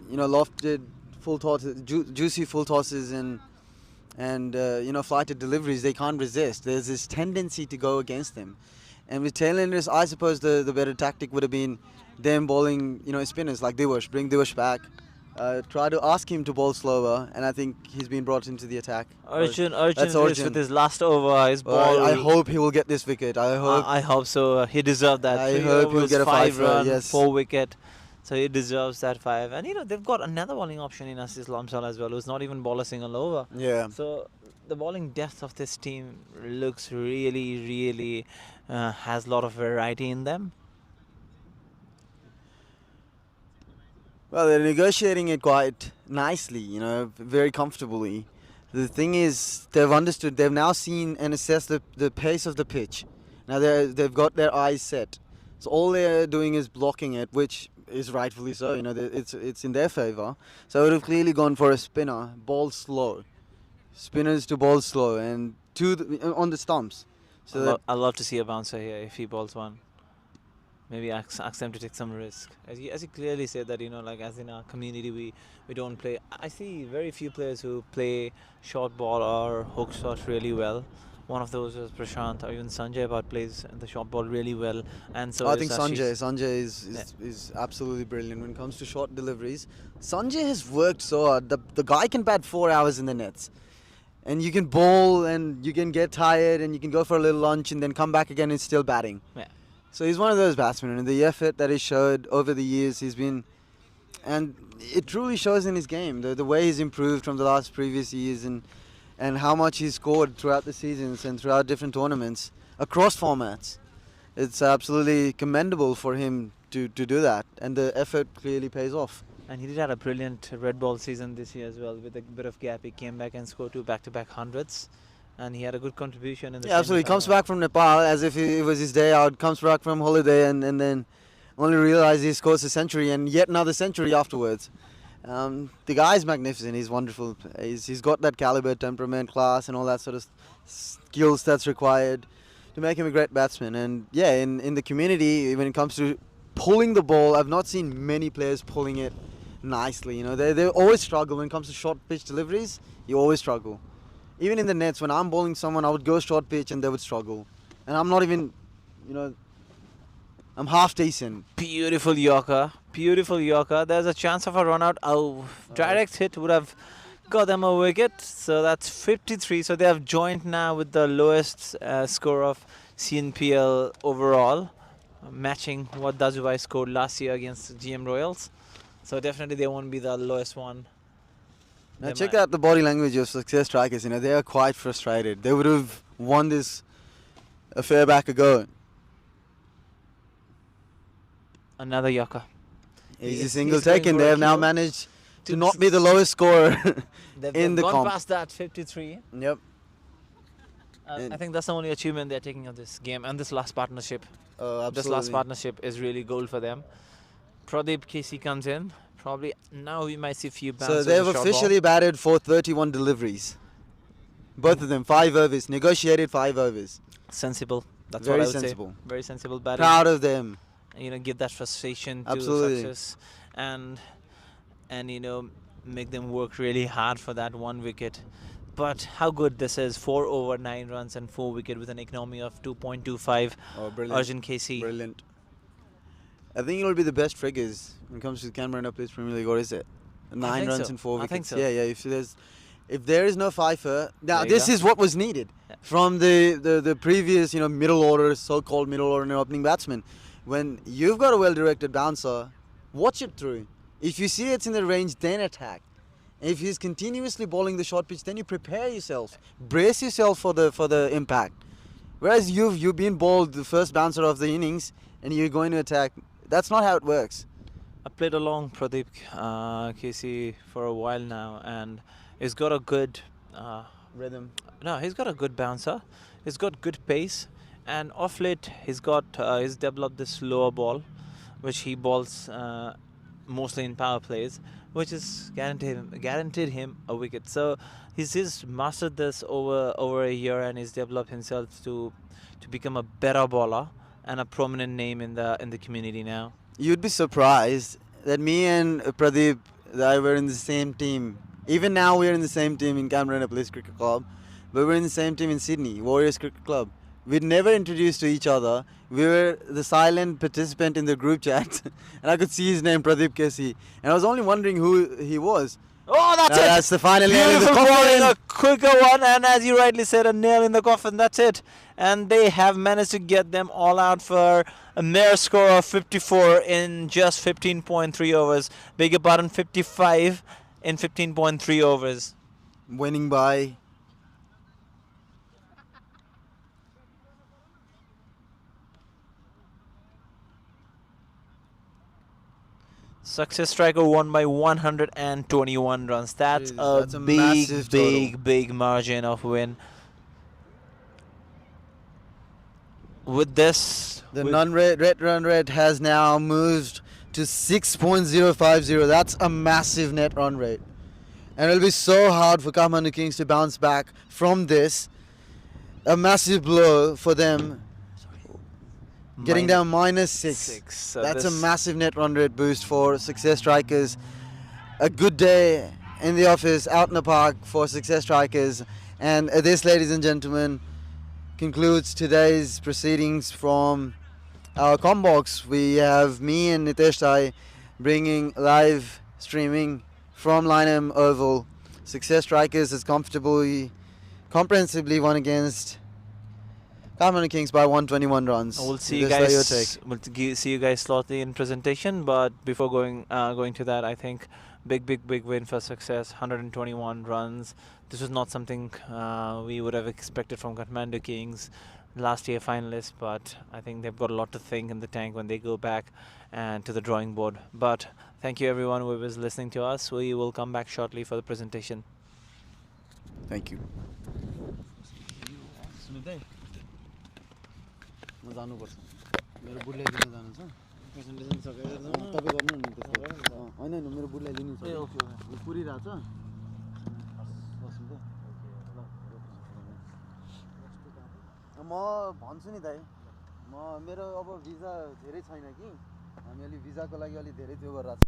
lofted full tosses, juicy full tosses and flighted deliveries, they can't resist. There's this tendency to go against them, and with tailenders, I suppose the better tactic would have been them bowling spinners like Divish, bring Divish back, try to ask him to bowl slower, and I think he's been brought into the attack. Arjun That's with his last over, his ball. I hope he will get this wicket. I hope so. He deserved that. I 3 hope he'll overs, get a 5 five, run, yes. 4 wicket. So he deserves that 5. And they've got another bowling option in Assis Lamsal as well, who's not even bowler single over. Yeah. So the bowling depth of this team looks really, really has a lot of variety in them. Well, they're negotiating it quite nicely, very comfortably. The thing is, they've now seen and assessed the pace of the pitch. Now they've got their eyes set. So all they're doing is blocking it, which is rightfully so. It's in their favour. So I would have clearly gone for a spinner, ball slow. Spinners to ball slow and on the stumps. So I'd love to see a bouncer here if he bowls one. Maybe ask them to take some risk. As you clearly said that, as in our community, we don't play. I see very few players who play short ball or hook shot really well. One of those is Prashant or even Sanjay, but plays the short ball really well. And so I think Sanjay is absolutely brilliant when it comes to short deliveries. Sanjay has worked so hard. The guy can bat 4 hours in the nets. And you can bowl and you can get tired and you can go for a little lunch and then come back again and still batting. Yeah. So he's one of those batsmen, and the effort that he showed over the years, and it truly shows in his game, the way he's improved from the previous years and how much he's scored throughout the seasons and throughout different tournaments across formats. It's absolutely commendable for him to do that, and the effort clearly pays off. And he did have a brilliant red ball season this year as well. With a bit of gap, he came back and scored 2 back-to-back hundreds. And he had a good contribution in the absolutely. He comes back from Nepal as if it was his day out, comes back from holiday and then only realizes he scores a century and yet another century afterwards. The guy's magnificent. He's wonderful. He's got that caliber, temperament, class and all that sort of skills that's required to make him a great batsman. And yeah, in the community, when it comes to pulling the ball, I've not seen many players pulling it nicely. They always struggle when it comes to short pitch deliveries. You always struggle. Even in the nets, when I'm bowling someone, I would go short pitch and they would struggle. And I'm not even, I'm half decent. Beautiful Yorker. There's a chance of a run out. Direct hit would have got them a wicket. So that's 53. So they have joined now with the lowest score of CNPL overall, matching what Dajubhai scored last year against GM Royals. So definitely they won't be the lowest one. Now check out the body language of Success Strikers. They are quite frustrated. They would have won this a fair back ago. Another Yorker. Easy single taken. They have now managed to not be the lowest scorer in the comp. They've gone past that 53. Yep. I think that's the only achievement they're taking of this game and this last partnership. Oh, absolutely. This last partnership is really gold for them. Pradeep Casey comes in. Probably now we might see a few bounces. So they've officially batted for 31 deliveries. Both of them, 5 overs, negotiated 5 overs. Sensible. That's Very what I would sensible. say. Very sensible batting. Proud of them. You know, give that frustration to Absolutely. success, and you know, make them work really hard for that 1 wicket. But how good this is: 4 over 9 runs and 4 wicket with an economy of 2.25. Oh, brilliant. Arjun KC. Brilliant. I think it'll be the best figures when it comes to the Canberra Nepalese Premier League. Or is it 9 runs so. and 4 I think wickets? so. Yeah. If there is no fifer, now There you this go. is what was needed from the previous middle order, so-called middle order and opening batsman. When you've got a well-directed bouncer, watch it through. If you see it's in the range, then attack. If he's continuously bowling the short pitch, then you prepare yourself, brace yourself for the impact. Whereas you've been bowled the first bouncer of the innings and you're going to attack. That's not how it works. I played along Pradeep KC for a while now, and he's got a good Rhythm. no, he's got a good bouncer. He's got good pace, and off late he's developed this slower ball, which he bowls mostly in power plays, which is guaranteed him a wicket. So he's mastered this over a year, and he's developed himself to become a better bowler and a prominent name in the community now. You'd be surprised that me and Pradeep, that were in the same team. Even now we're in the same team in Canberra Nepalese Cricket Club, but we're in the same team in Sydney, Warriors Cricket Club. We'd never introduced to each other. We were the silent participant in the group chat, and I could see his name, Pradeep KC, and I was only wondering who he was. Oh, that's it! That's the final nail in the Beautiful bowling, coffin. a quicker one, and as you rightly said, a nail in the coffin. That's it. And they have managed to get them all out for a mere score of 54 in just 15.3 overs. Beg your pardon, 55 in 15.3 overs. Winning by Success Striker won by 121 runs. That's Jeez, a massive total. big margin of win. With this, the red run rate has now moved to 6.050. That's a massive net run rate. And it'll be so hard for Kathmandu Kings to bounce back from this. A massive blow for them. Getting down -6. So That's a this- massive net run rate boost for Success Strikers. A good day in the office, out in the park for Success Strikers. And this, ladies and gentlemen, concludes today's proceedings from our Combox. We have me and Nitesh Thai bringing live streaming from Lynham Oval. Success Strikers has comprehensively won against Kathmandu Kings by 121 runs. We'll see you Nitesh Thai, your guys. take. We'll see you guys shortly in presentation. But before going to that, I think big win for Success. 121 runs. This was not something we would have expected from Kathmandu Kings, last year finalists. But I think they've got a lot to think in the tank when they go back and to the drawing board. But thank you everyone who was listening to us. We will come back shortly for the presentation. Thank you. म जानुपर्छ मेरो बुढलाई लिनु जानु छ presentation सकेर तपाईँ गर्नु नि त्यसो होइन मेरो बुढलाई लिनु छ पुरिरहेछ म भन्छु नि दाइ मेरो अब भिजा धेरै छैन कि हामी अलि भिजाको लागि अलि धेरै त्यो गरिरहेको छ